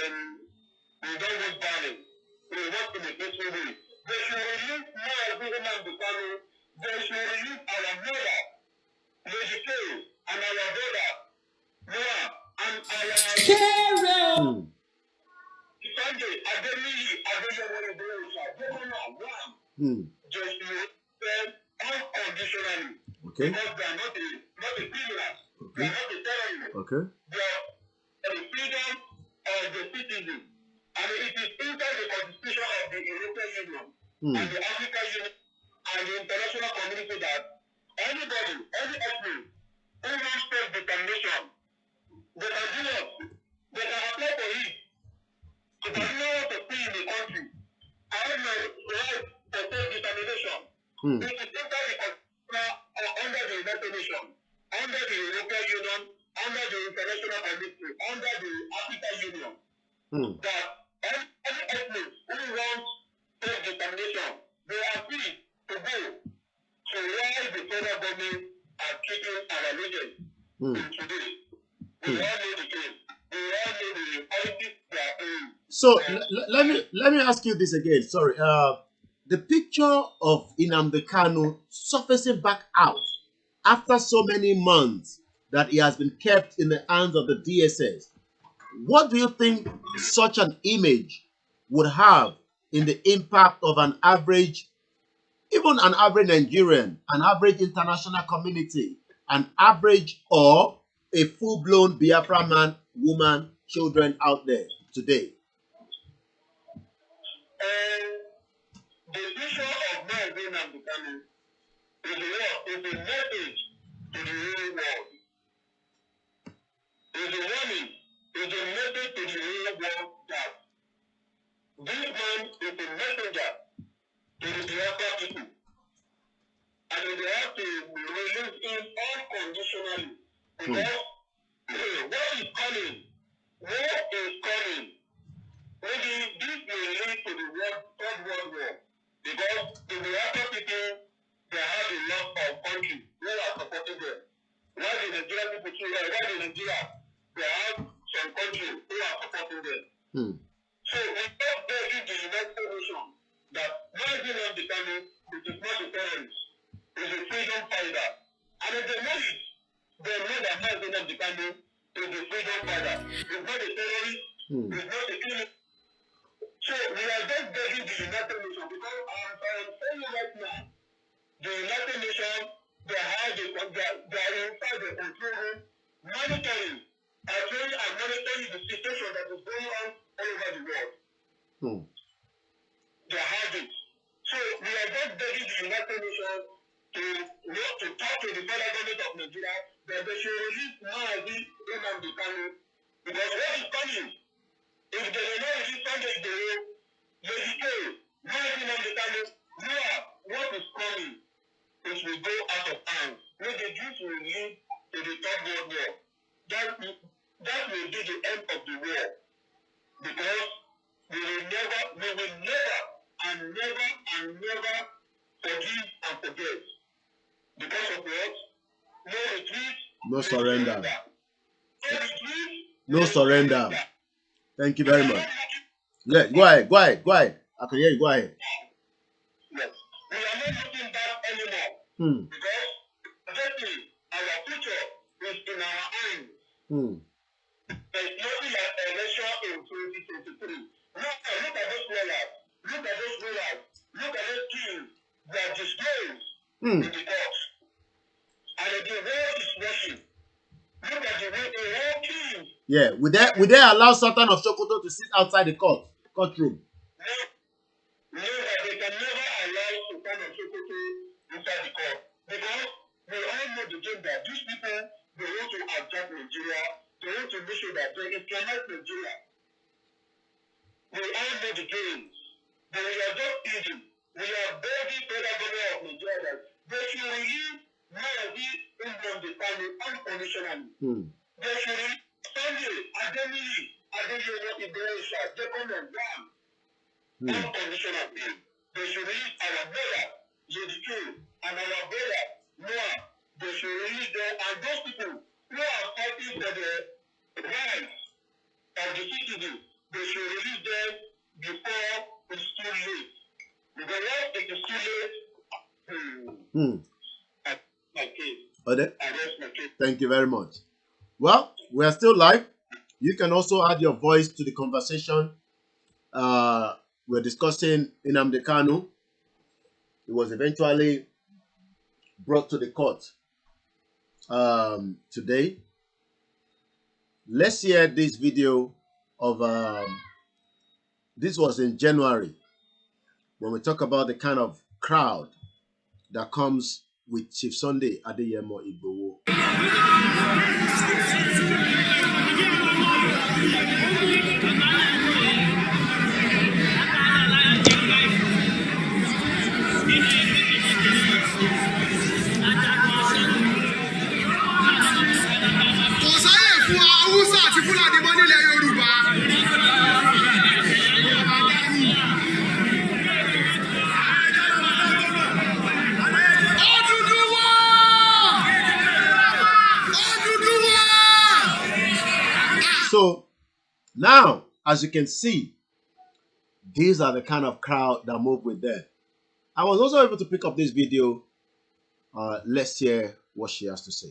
we don't want violence. We want in a peaceful way. They should release Mazi Nnamdi Kanu. They should release our mother, Lady K, and our brother, Noah, and our Sunday, just unconditionally. Okay. Because they are not a criminal. They are not a terrorist. Okay. They are the freedom of the citizen. And it is inside the constitution of the European Union and the African Union and the international community that anybody, any ethnic, who wants self-determination, they can do it. They can apply for it. If I know what to be in the country, I have my right to self-determination. It is inside the under the United Nations, under the European Union, under the international community, under the African Union, that any ethnic who wants self-determination, they are free to go. So why the federal government are keeping our allegiance today? We all know the case. We all know the politics they are in. So let me ask you this again. Sorry. The picture of Nnamdi Kanu surfacing back out after so many months that he has been kept in the hands of the DSS. What do you think such an image would have in the impact of an average, even an average Nigerian, an average international community, an average or a full-blown Biafra man, woman, children out there today? The vision of Mazi Nnamdi Kanu is a message to the real world. Is a warning, is a message to the real world that this man is a messenger to the Biafra people. And they have to release him unconditionally. Because what is coming? Maybe this will lead to the Third World War. Because the Biafra people, they have a lot of countries who are supporting them. Why the Nigerian people too? Why the Nigeria? They have some countries who are supporting them. So we don't beg the United Nations that Mazi Nnamdi Kanu is not a terrorist, is a freedom fighter. And if they know it, they know that Mazi Nnamdi Kanu is a freedom fighter. He's not a terrorist, he's not a criminal. So we are just begging the United Nations because I'm saying right now, the United Nations, they are inside the control room, monitoring and monitoring the situation that is going on all over the world. They have it. So we are just begging the United Nations to talk to the federal government of Nigeria that they should release Mazi Nnamdi Kanu because what is coming? If they will not release Sunday, they will dedicate Mazi Nnamdi Kanu. What is coming? It will go out of hand. When the Jews will lead to the Third World War, that will be the end of the war. Because we will never forgive and forget. Because of what? No retreat. No surrender. No surrender. Thank you very much. Yeah, go ahead. I can hear you. Go ahead. Yes. We are not looking back anymore. Because definitely our future is in our hands. There is nothing like election in 2023. Look at those players. Look at those rulers. Look at those kings. They are disgraced in the court. And the world is watching. Look at the whole king. Yeah, would they allow Sultan of Sokoto to sit outside the courtroom? No, they can never allow Sultan of Sokoto inside the court. Because we all know the game that these people, they want to attack Nigeria. They want to make sure that they implement Nigeria. We all know the game. But we are just easy. We are begging federal government of Nigeria that they should release Mazi Nnamdi Kanu unconditionally. They should release Sunday, Adeniyi, Unconditional bail. They should release our brother, Zodiku, and our brother, Noah. They should release them, and those people who are fighting for the rights of the citizens, they should release them before it's too late. Because once it is too late, Thank you very much. Well, we are still live. You can also add your voice to the conversation. We're discussing Nnamdi Kanu. He was eventually brought to the court today. Let's hear this video of this was in January when we talk about the kind of crowd that comes with Chief Sunday Adeyemo Igboho. So now, as you can see, these are the kind of crowd that move with them. I was also able to pick up this video. Let's hear what she has to say.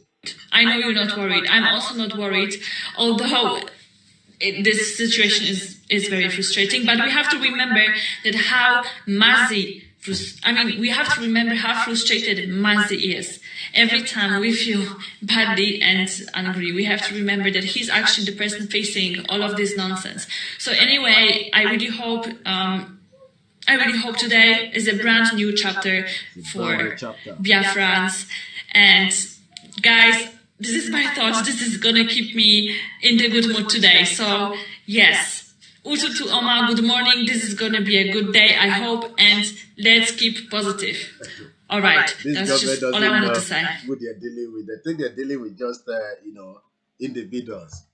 I know you're not worried. I'm also not worried, although this situation is very frustrating. But we have to remember that how Mazi, we have to remember how frustrated Mazi is. Every time we feel badly and angry, we have to remember that he's actually the person facing all of this nonsense. So anyway, I really hope today is a brand new chapter for Biafrans. And guys, this is my thoughts. This is gonna keep me in the good mood today. So yes, Ututu Oma, good morning. This is gonna be a good day, I hope, and let's keep positive. All right, that's just all I wanted to say. What they're dealing with, I think they're dealing with just individuals.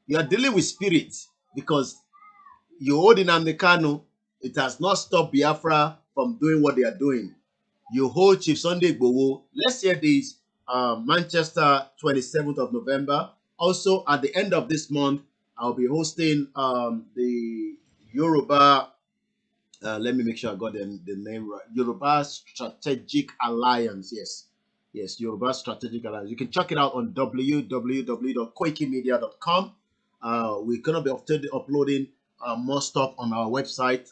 You are dealing with spirits because you hold Nnamdi Kanu. It has not stopped Biafra from doing what they are doing. You hold Chief Sunday Igboho. Let's hear this. Manchester, 27th of November. Also, at the end of this month, I'll be hosting the Yoruba. Let me make sure I got the name right. Yoruba Strategic Alliance. Yes, Yoruba Strategic Alliance. You can check it out on www.koikimedia.com. We're gonna be uploading more stuff on our website.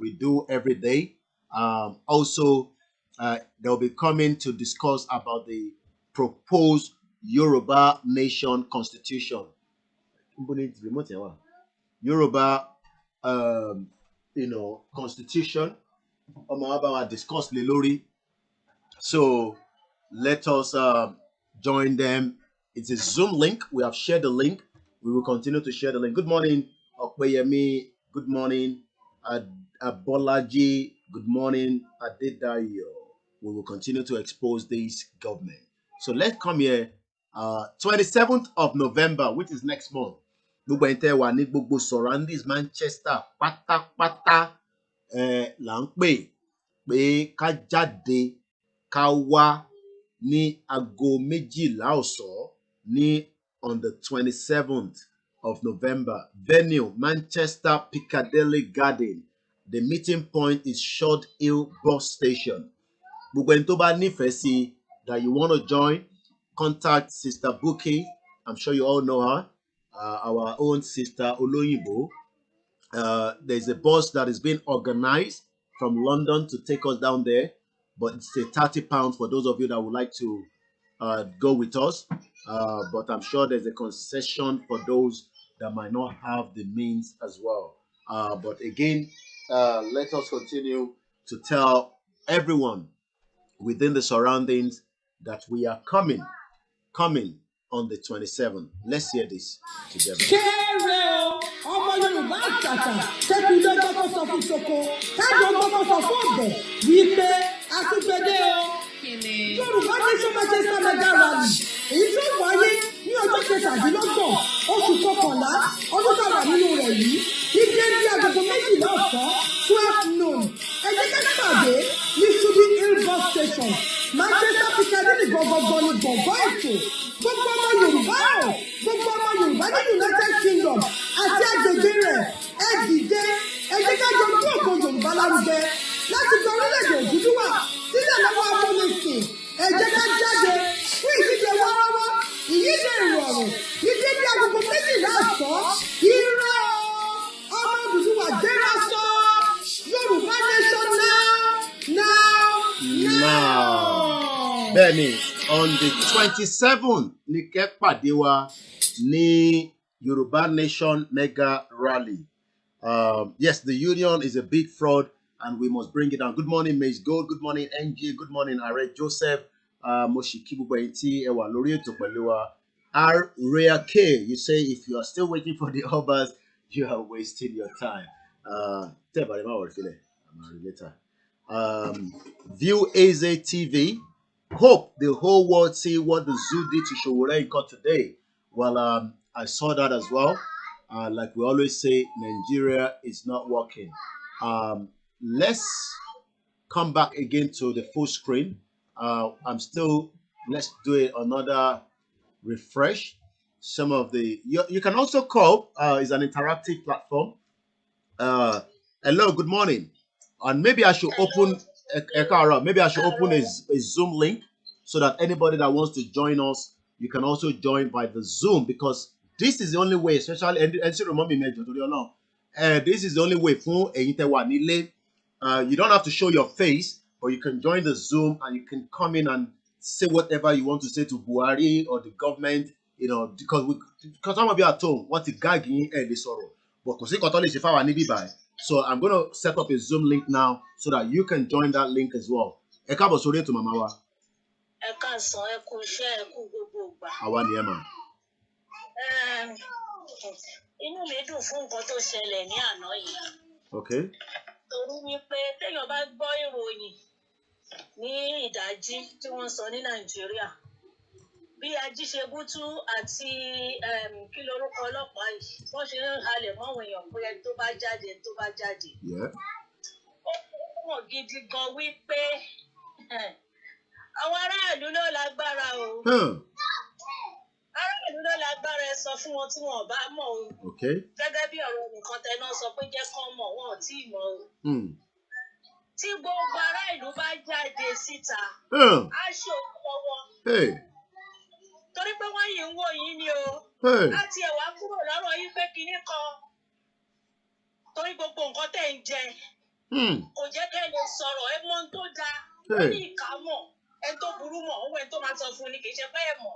We do every day. Also, they'll be coming to discuss about the proposed Yoruba Nation Constitution. Yoruba, Constitution. Discuss Lelori. So let us join them. It's a Zoom link. We have shared the link. We will continue to share the link. Good morning, Okweyemi. Good morning, Abolaji. Good morning, Adedayo. We will continue to expose this government. So let's come here. 27th of November, which is next month. Gbogbo surroundings Manchester pátápátá là ń pè ká jáde ká wá ní aago 12 ọ̀sán ní on the 27th of November. Venue Manchester Piccadilly Garden. The meeting point is Short Hill Bus Station. Gbogbo ẹni tó bá nífẹ̀ẹ́ sí that you want to join, contact Sister Debunking. I'm sure you all know her. Our own sister Oloyinbo. There's a bus that is being organized from London to take us down there, but it's a £30 for those of you that would like to go with us. But I'm sure there's a concession for those that might not have the means as well. But again, let us continue to tell everyone within the surroundings that we are coming on the 27th. Let's hear this together. Ọmọ Yorùbá àtàtà tẹ́kù lọ́jọ́ tó sọ fún Soko tájọ́ gbọ́dọ̀ sọ fún ọ̀bẹ wípé àtúgbẹ́dẹ́ o. Yorùbá Nation Manchester Mega Rally èyí tó wáyé ní ọjọ́ 17 oṣù kọkànlá ọdún tàwa ọ̀sẹ̀ yìí ní déédéé agogo 12 ọ̀sán 12 noon ẹ jẹ́ ká pàdé ní Shudi Hill bus station Manchester Piccadilly gbọ̀ngbọ̀ngbọ̀n ní gbọ̀ngbọ̀n ètò gbogbo ọmọ Yorùbá o gbogbo ọmọ Yorùbá ní United Kingdom àti agbègbè rẹ̀ ẹ dìde ẹ jẹ́ ká jọ gbé ògo Yorùbá lárugẹ láti gba orílẹ̀-èdè Odùduwà sílẹ̀ lọ́wọ́ amúnisìn ẹ jẹ́ ká jáde fún ìdíje wọ́ọ́rọ́wọ́ ìyíde ìrọ̀rùn ní dédé agogo 12 ọ̀sán irọ́ ọmọ Odùduwà gbéra sọ Yorùbá nation now. Bẹ́ẹ̀ni, on the 27th ní kẹ́ pàdé wa ní Yoruba Nation Mega Rally. Yes, the union is a big fraud and we must bring it down. Good morning, Maze Gold. Good morning, NG. Good morning, Are Joseph. Moshiki Bubaiti, Ewa Lorieto Pelua. R. Rea K. You say if you are still waiting for the Obas, you are wasting your time. View AZ TV. Hope the whole world see what the zoo did to Showore in court today. Well, I saw that as well. Like we always say, Nigeria is not working. Let's come back again to the full screen. Let's do it another refresh. Some of the, you can also call, it's an interactive platform. Hello, good morning. And maybe I should open a Zoom link so that anybody that wants to join us, you can also join by the Zoom, because this is the only way, especially, this is the only way for you don't have to show your face, but you can join the Zoom and you can come in and say whatever you want to say to Buhari or the government, because some of you are told what the gagging and the sorrow. But so I'm going to set up a Zoom link now so that you can join that link as well. To Mamawa. Okay. Torí wípé téèyàn bá gbọ́ ìròyìn ní ìdájí tí wọ́n sọ ní Nàìjíríà bí Ajíṣebútú àti kí lorúkọ ọlọ́pàá yìí wọ́n ṣe ń halẹ̀ mọ́wọn èèyàn pé ẹni tó bá jáde. Ó mọ̀ gidi gan wípé àwọn aráàlú ló lágbára o. Aráàlú ló lágbára ẹ sọ fún wọn tí wọn ò bá mọ̀ o. Gẹ́gẹ́ bí ọ̀rọ̀ nìkan tẹ náà sọ pé jẹ́ kán mọ̀ wọn ò tí ì mọ̀ o. Tí gbogbo aráàlú bá jáde síta, á ṣòro lọ́wọ́. Torí pé wọ́n yìí ń wò yín ni o. Láti ẹ̀wá kúrò lọ́rọ̀ yín pé kinní kan. Torí gbogbo nǹkan tẹ̀ ń jẹ. Kò jẹ́ kẹ́ ẹ lè sọ̀rọ̀ ẹ mọ̀ tó dáa. Ó ní ìka mọ̀ ẹ tó burú mọ̀ owó ẹ tó máa sọ fún ni kì í ṣe pé ẹ mọ̀.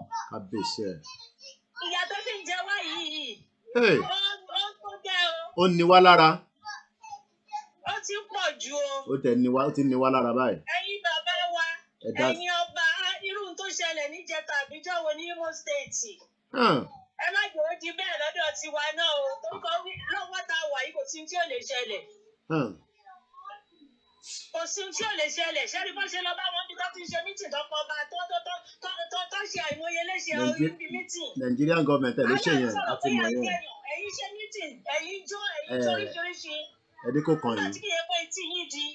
Ìyà tó fi ń jẹ wá yìí. Ó tó jẹ́ o. Ó ní wá lára. Ó ti pọ̀ jù o. Ó ti ní wá lára báyìí. Ẹ̀yin bàbá wa, ẹ̀yin ọba, irú tó ṣẹlẹ̀ níjẹta àbíjọ́ wo ní Imo State. Ẹ má jẹ́ ó di bẹ́ẹ̀ lọ́dọ̀ tiwa náà o. Torúkọ lọ́wọ́ tá a wà yìí kò sí tí ò lè ṣẹlẹ̀. Kò sí tí ò lè ṣẹlẹ̀. Ṣé rí bó ṣe lọ bá wọn bí tó ti ṣe mítìn tọkọ ọba tó ṣe àìmọye léṣe orí bí mítìn. Nigerian government ẹ̀ ló ṣe yẹn àti mọ̀ yẹn. Ẹ̀yin ṣe mítìn, ẹ̀yin jó, ẹ̀yin tó oríṣiríṣi. Ẹ̀dínkù kan yìí. Láti kí ẹ pé tí yín di.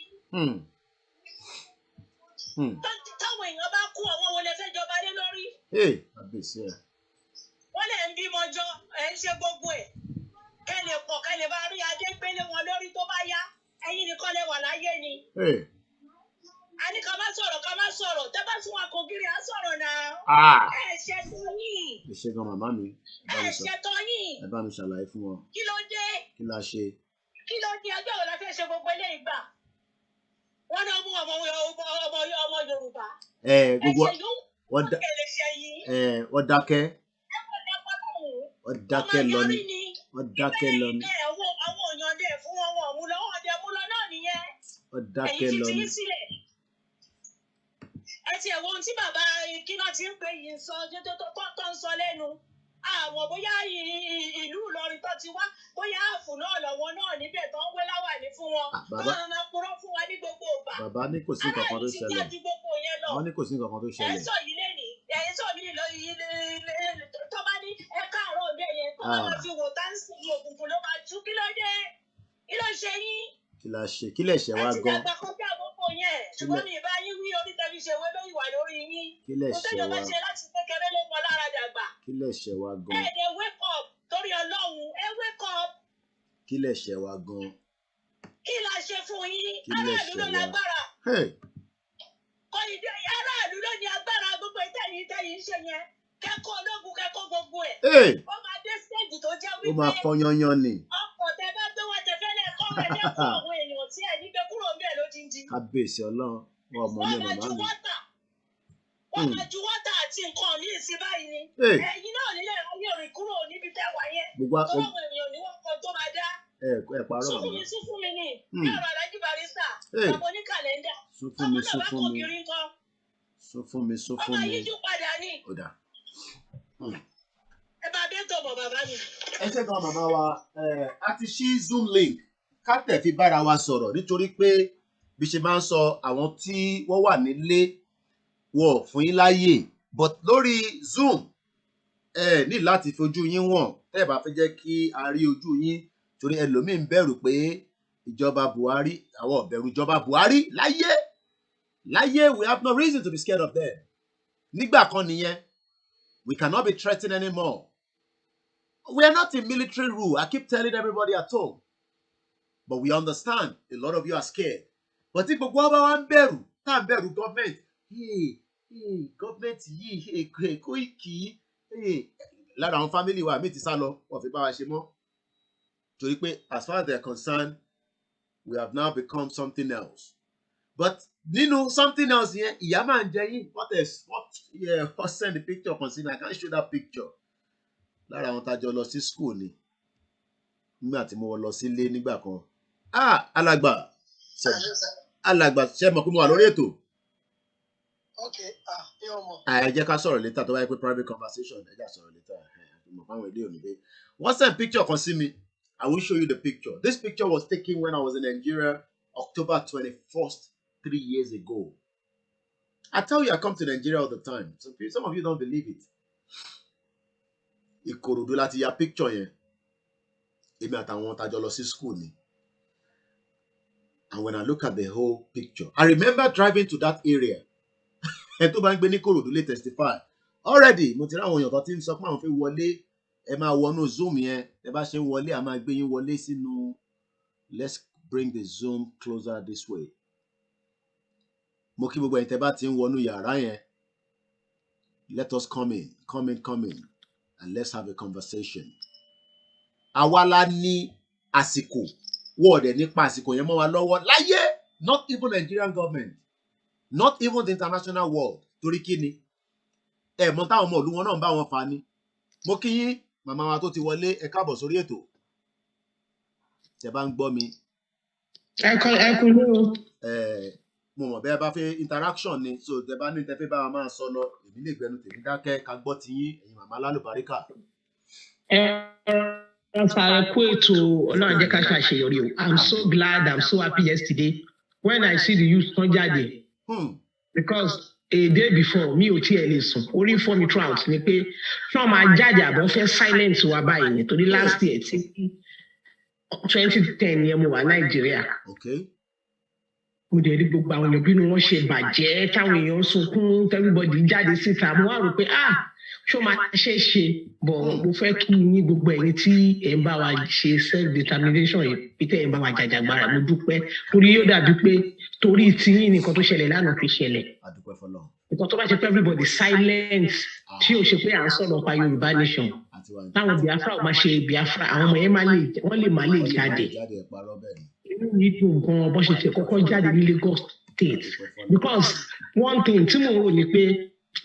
Táwọn èèyàn bá kú àwọn wo lè fẹ́ jọba lé lórí. Wọ́n lè ń bímọ jọ ẹ̀ ń ṣe gbogbo ẹ̀. Kẹ́ lè pọ̀ kẹ́ lè bá rí adé gbélé wọn lórí tó bá yá. Ẹ̀yin nìkan lè wà láyé ni. A ní ká má sọ̀rọ̀ tẹ́ bá tún wà kó gírí á sọ̀rọ̀ náà. Ẹ ṣe tó yín. Ẹ ṣe gan màmá mi. Ẹ ṣe tó yín. Ẹ bá mi ṣàlàyé fún wọn. Kí ló dé? Kí la ṣe? Kí ló dé ẹgbẹ́ wo la fẹ́ ṣe gbogbo eléyìí gbà? Wọ́n náà mú ọmọ Yorùbá. Gbogbo wọ́n dákẹ́. Wọ́n dákẹ́ lọ ni. Wọ́n dákẹ́ lọ ni. Àwọn èèyàn dẹ̀ fún wọn mú lọ wọ́n dẹ̀ mú lọ náà nìyẹn. Wọ́n dákẹ́ lọ ni. Ẹ ti ẹ̀wọ̀n ohun tí bàbá kíná ti ń pè yìí ń sọ tó ń sọ lẹ́nu. Àwọn bóyá ìlú Ìlọrin tó ti wá bóyá àfù náà lọ́wọ́ náà níbẹ̀ tó ń wé láwàní fún wọn. Báwọn máa purọ́ fún wa ní gbogbo ìgbà. Bàbá ní kò sí nǹkan kan tó ṣẹlẹ̀. Àwọn ní kò sí nǹkan kan tó ṣẹlẹ̀. Ẹ sọ yìí lẹ́nìí, ẹ sọ yìí tó bá ní ẹ káàárọ̀ ọ̀dẹ yẹn tó bá fi wò tá ń sìn òkùnkùn ló máa tú kí kí lẹ ṣe wá gan. àti kọjá gbogbo yẹn ṣùgbọ́n mi ìbá yín wí orí tẹ̀lé ṣe wé lórí ìwà lórí yín. kí lẹ ṣe wá. mo tẹ́jọ́ bá ṣe láti kékeré ló mọ lára dàgbà. kí lẹ ṣe wá gan. ẹ wake up torí Ọlọ́run ẹ wake up. kí lẹ ṣe wá gan. kí la ṣe fún yín aráàlú ló lágbára. kọ́ ìdí aráàlú ló ní agbára gbogbo ìtẹ̀yìn ṣe yẹn kẹ́kọ̀ọ́ ológun kẹ́kọ̀ọ́ gbogbo ẹ̀. ó máa dé stage tó jẹ́ wípé. ó máa fọ́ yányán ni. ọkọ̀ tẹ bá gbé wá tẹfẹ́ lẹ́kọ́ rẹ̀ lẹ́kọ̀ọ́ àwọn èèyàn tí ẹ̀ ní pé kúrò ń bẹ̀ lódindi. kábíyèsí Ọlọ́run wọn ọmọ ní màmá mi. wọ́n máa ju wọ́tà àti nǹkan míì sí báyìí ni. ẹ̀yin náà nílẹ̀ ayé rìn kúrò níbi tẹ́ wà yẹn. tó àwọn èèyàn ní wọ́n kan tó máa dá. sún fún mi ní bí ọ̀rọ̀ Aláàjì Barrister ọmọ oní kàlẹ́ndà ọmọ náà bá kọ̀ kiri nǹkan. sún fún mi. ọmọ yìí tún padà ní. ẹ bá dé tó bọ̀ bàbá mi. ẹ ṣe gan màmá wa a ti ṣí Zoom link ká tẹ̀ fi bára wa sọ̀rọ̀ nítorí pé bí ṣe máa ń sọ àwọn tí wọ́n wà nílé wọ̀ fún yín láàyè but lórí Zoom ní láti fojú yín wọ̀n tẹ́ ẹ̀ bá fẹ́ jẹ́ kí a rí ojú yín torí ẹlòmíín bẹ̀rù pé ìjọba Buhari àwọn ò bẹ̀rù ìjọba Buhari láyé we have no reason to be scared of them nígbà kan nìyẹn we cannot be threatened anymore we are not in military rule I keep telling everybody at home but we understand a lot of you are scared but tí gbogbo ọba wa ń bẹ̀rù tá à ń bẹ̀rù gọ́ọ̀mẹ̀ntì yìí Koiki lára àwọn fámìlì wa mi ti sá lọ wọ́n fi bá wa ṣe mọ́ torí pé as far as they are concerned we have now become something else but nínú something else yẹn ìyá máa ń jẹ yín what send the picture kan sí mi I can't show that picture lára àwọn tájọ lọ sí school ni nígbà tí mo lọ sílé nígbà kan alàgbà ṣe mọ̀ pé mo wà lórí ètò. ẹ jẹ́ ká sọ̀rọ̀ later tó bá yẹ pé private conversation ẹ jẹ́ sọ̀rọ̀ later mọ̀ fáwọn ilé òní pé wọ́n send picture kan sí mi I will show you the picture. This picture was taken when I was in Nigeria October 21st 3 years ago. I tell you I come to Nigeria all the time. Some of you don't believe it. Ìkòròdú láti ya picture yẹn èmi àtàwọn tájọ lọ sí school ni. And when I look at the whole picture, I remember driving to that area. Ẹni tó bá ń gbé ní Ìkòròdú lè testify. Already, mo ti rí àwọn èèyàn tó ti ń sọ pé àwọn fẹ́ wọlé, ẹ máa wọnú Zoom yẹn, ẹ bá ṣe ń wọlé, a máa gbé yín wọlé sínú. Let's bring the Zoom closer this way. Mo kí gbogbo ẹ̀yin tẹ́ bá ti ń wọnú yàrá yẹn. Let us come in, and let's have a conversation. Àwa la ní àsìkò. Wọ́ọ̀dẹ̀ nípa àsìkò yẹn mọ́ wa lọ́wọ́ láyé, not even Nigerian government, not even the international world. Torí kí ni? Mọ̀ táwọn ọmọ ìlú wọn náà ń bá wọn fà ni. Mo kí yín, màmá wa tó ti wọlé, ẹ káàbọ̀ sórí ètò. Tẹ́ bá ń gbọ́ mi. Ẹ kú lóo. Mo mọ̀ bẹ́ẹ̀ bá fẹ́ interaction ni, so tẹ́ bá ní tẹ́ fẹ́ bá wa máa sọ lọ, èmi lè gbẹnu tèmi dákẹ́ ká gbọ́ ti yín, ẹ̀yin màmá lálùbáríkà. I'm so glad, I'm so happy yesterday when I see the youth turn jáde. Because a day before, mi ò tiẹ̀ lè sùn. Orí fọ́ mi throughout ni pé ṣé wọ́n máa jáde àbọ̀ fẹ́ silence wa báyìí nítorí last year 2010 yẹn mo wà Nàìjíríà. Mo dẹ̀ rí gbogbo àwọn èèyàn bínú wọn ṣe bàjẹ́ táwọn èèyàn sunkún everybody jáde síta. Mo wá rò pé ṣó máa ṣe bọ̀ mo fẹ́ kí yín gbogbo ẹ̀yin tí ẹ̀ ń bá wa ṣe self determination yìí pété ẹ̀ ń bá wa jàjàgbara mo dúpẹ́ torí yóò dàbí pé torí tiyín nìkan tó ṣẹlẹ̀ lánàá fi ṣẹlẹ̀ nǹkan tó bá ṣe pé everybody silence tí ò ṣe pé à ń sọ̀rọ̀ pa Yorùbá nation táwọn Biafra ò máa ṣe Biafra àwọn ọmọ yẹn wọ́n lè má lè jáde inú mi dùn gan bó ṣe ti kọ́kọ́ jáde ní Lagos State because one thing tí mo rò ní pé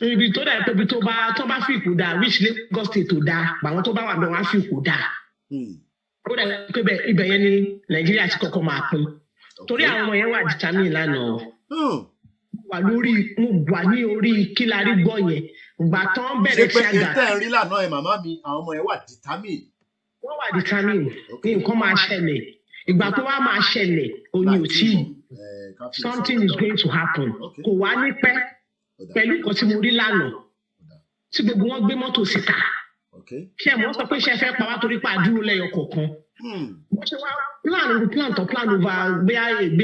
ibi tó dà pé ibi tó bá fi ìkú dáa which Lagos State tó dáa àwọn tó bá wà bẹ́ẹ̀ wọ́n á fi ìkú dáa ó dà pé ibẹ̀ yẹn ni Nàìjíríà ti kọ́kọ́ máa pín torí àwọn ọmọ yẹn wà determine lánàá mo wà ní orí kí la rí gbọ́ yẹn ìgbà tán bẹ̀rẹ̀ sí àgbà. ṣé pé ìtẹ́ rí lánàá ẹ̀ màmá mi àwọn ọmọ yẹn wà determine. wọ́n wà determine ní nǹkan máa ṣẹlẹ̀ ìgbà tó wá máa ṣẹlẹ̀ òní ò tí something is going to happen kò wá ní pẹ́ pẹ̀lú nǹkan tí mo rí lánàá tí gbogbo wọn gbé mọ́tò síta Okay. Ṣé mo sọ pé ṣe fẹ́ pa wá torí pa dúró lẹ́yọ kọ̀ọ̀kan. Bó ṣe wá plan over bí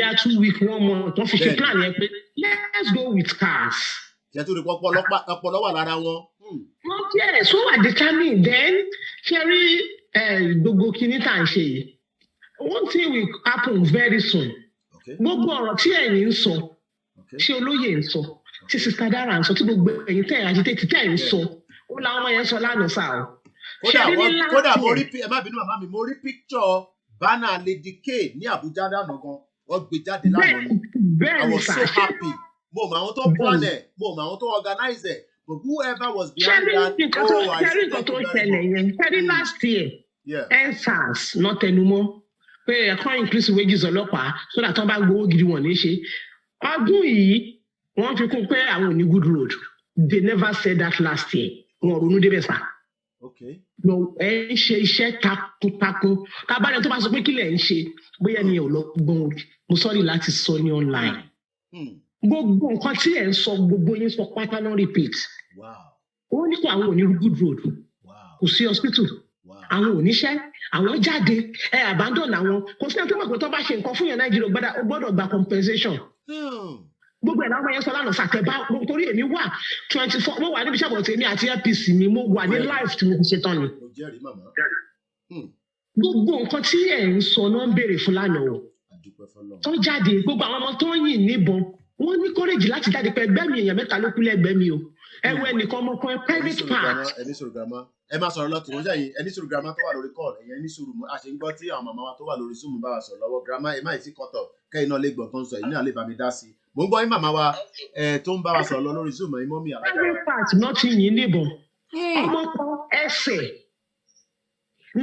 a 2 weeks 1 month tó fi ṣe plan yẹn pé let's go with cars. Ṣé tó rí ọpọlọ wà lára wọn? Yeah, so at the time then ṣe rí gbogbo kinní tá à ń ṣe yìí. One thing will happen very soon. Gbogbo ọ̀rọ̀ tí ẹ̀yin ń sọ, tí olóyè ń sọ, tí Sister Dara ń sọ, tí gbogbo ẹ̀yin tẹ̀ agitate tẹ̀ ń sọ, ó làwọn ọmọ yẹn sọ lánàá sá o. Kódà mo rí ẹ má bínú màmá mi, mo rí picture banner Lady K ní Abuja lánàá gan, wọ́n gbé jáde lánàá ni. I was so happy. Mo mọ àwọn tó plan ẹ̀, mo mọ àwọn tó organize ẹ̀, but whoever was behind that, I see nǹkan tó ṣẹlẹ̀ yẹn. Ṣẹ́rí last year, EndSARS náà tẹnumọ́ pé ẹ̀kọ́ increase wages ọlọ́pàá so that wọ́n bá gbowó gidi wọ́n ní ṣe. Ọdún yìí wọ́n fi kún pé àwọn ò ní good road. They never said that last year. Wọ́n ronú débẹ̀ sá. Ẹ ń ṣe iṣẹ́ takuntakun. Kábàárẹ̀ tó bá sọ pé kí lẹ̀ ń ṣe bóyá ni ò lọ gbọ́n mo sọ́rí láti sọ ní online. Gbogbo nǹkan tí ẹ̀ ń sọ gbogbo yín sọ pátá náà repeat. Wọ́n ní kó àwọn ò ní good road. Kò sí hospital. Àwọn oníṣẹ́ àwọn jáde abandon àwọn kò sí ẹni tó mọ̀ pé tó bá ṣe nǹkan fún yẹn Nàìjíríà ó gbọ́dọ̀ gba compensation. Gbogbo ẹ̀ láwọn yẹn sọ lánàá sàkẹ́bá torí èmi wà 24 mo wà níbi iṣẹ́ àbọ̀tẹ̀ mi àti APC mi mo wà ní live tí mo fi ṣe tán ni. Gbogbo nǹkan tí ẹ̀ ń sọ náà ń béèrè fún lánàá o. Tó jáde gbogbo àwọn ọmọ tó ń yìn níbọn wọ́n ní courage láti jáde pé ẹgbẹ́ mi èèyàn 3 ló kú lẹ́gbẹ̀ẹ́ mi o. Ẹ̀wẹ̀ nìkan ọmọ kan private part. Ẹ máa sọ̀rọ̀ lọ́tún wọ́n ṣàyìn ẹni sùúrù girama tó wà lórí call ẹ̀yìn ẹni sùúrù a ṣe ń gbọ́ tí àwọn màmá wa tó wà lórí Zoom bá wa sọ̀rọ̀ lọ́wọ́ girama ẹ má ì sí kọ́tọ̀ kẹ́yìn náà lè gbọ̀n tó ń sọ yìí náà lè bá mi dá sí i. Mo ń gbọ́ yín màmá wa tó ń bá wa sọ̀rọ̀ lọ lórí Zoom ẹ̀yin mọ́mí àlájá. Private part náà ti yìn níbọn ọmọ kan ẹsẹ̀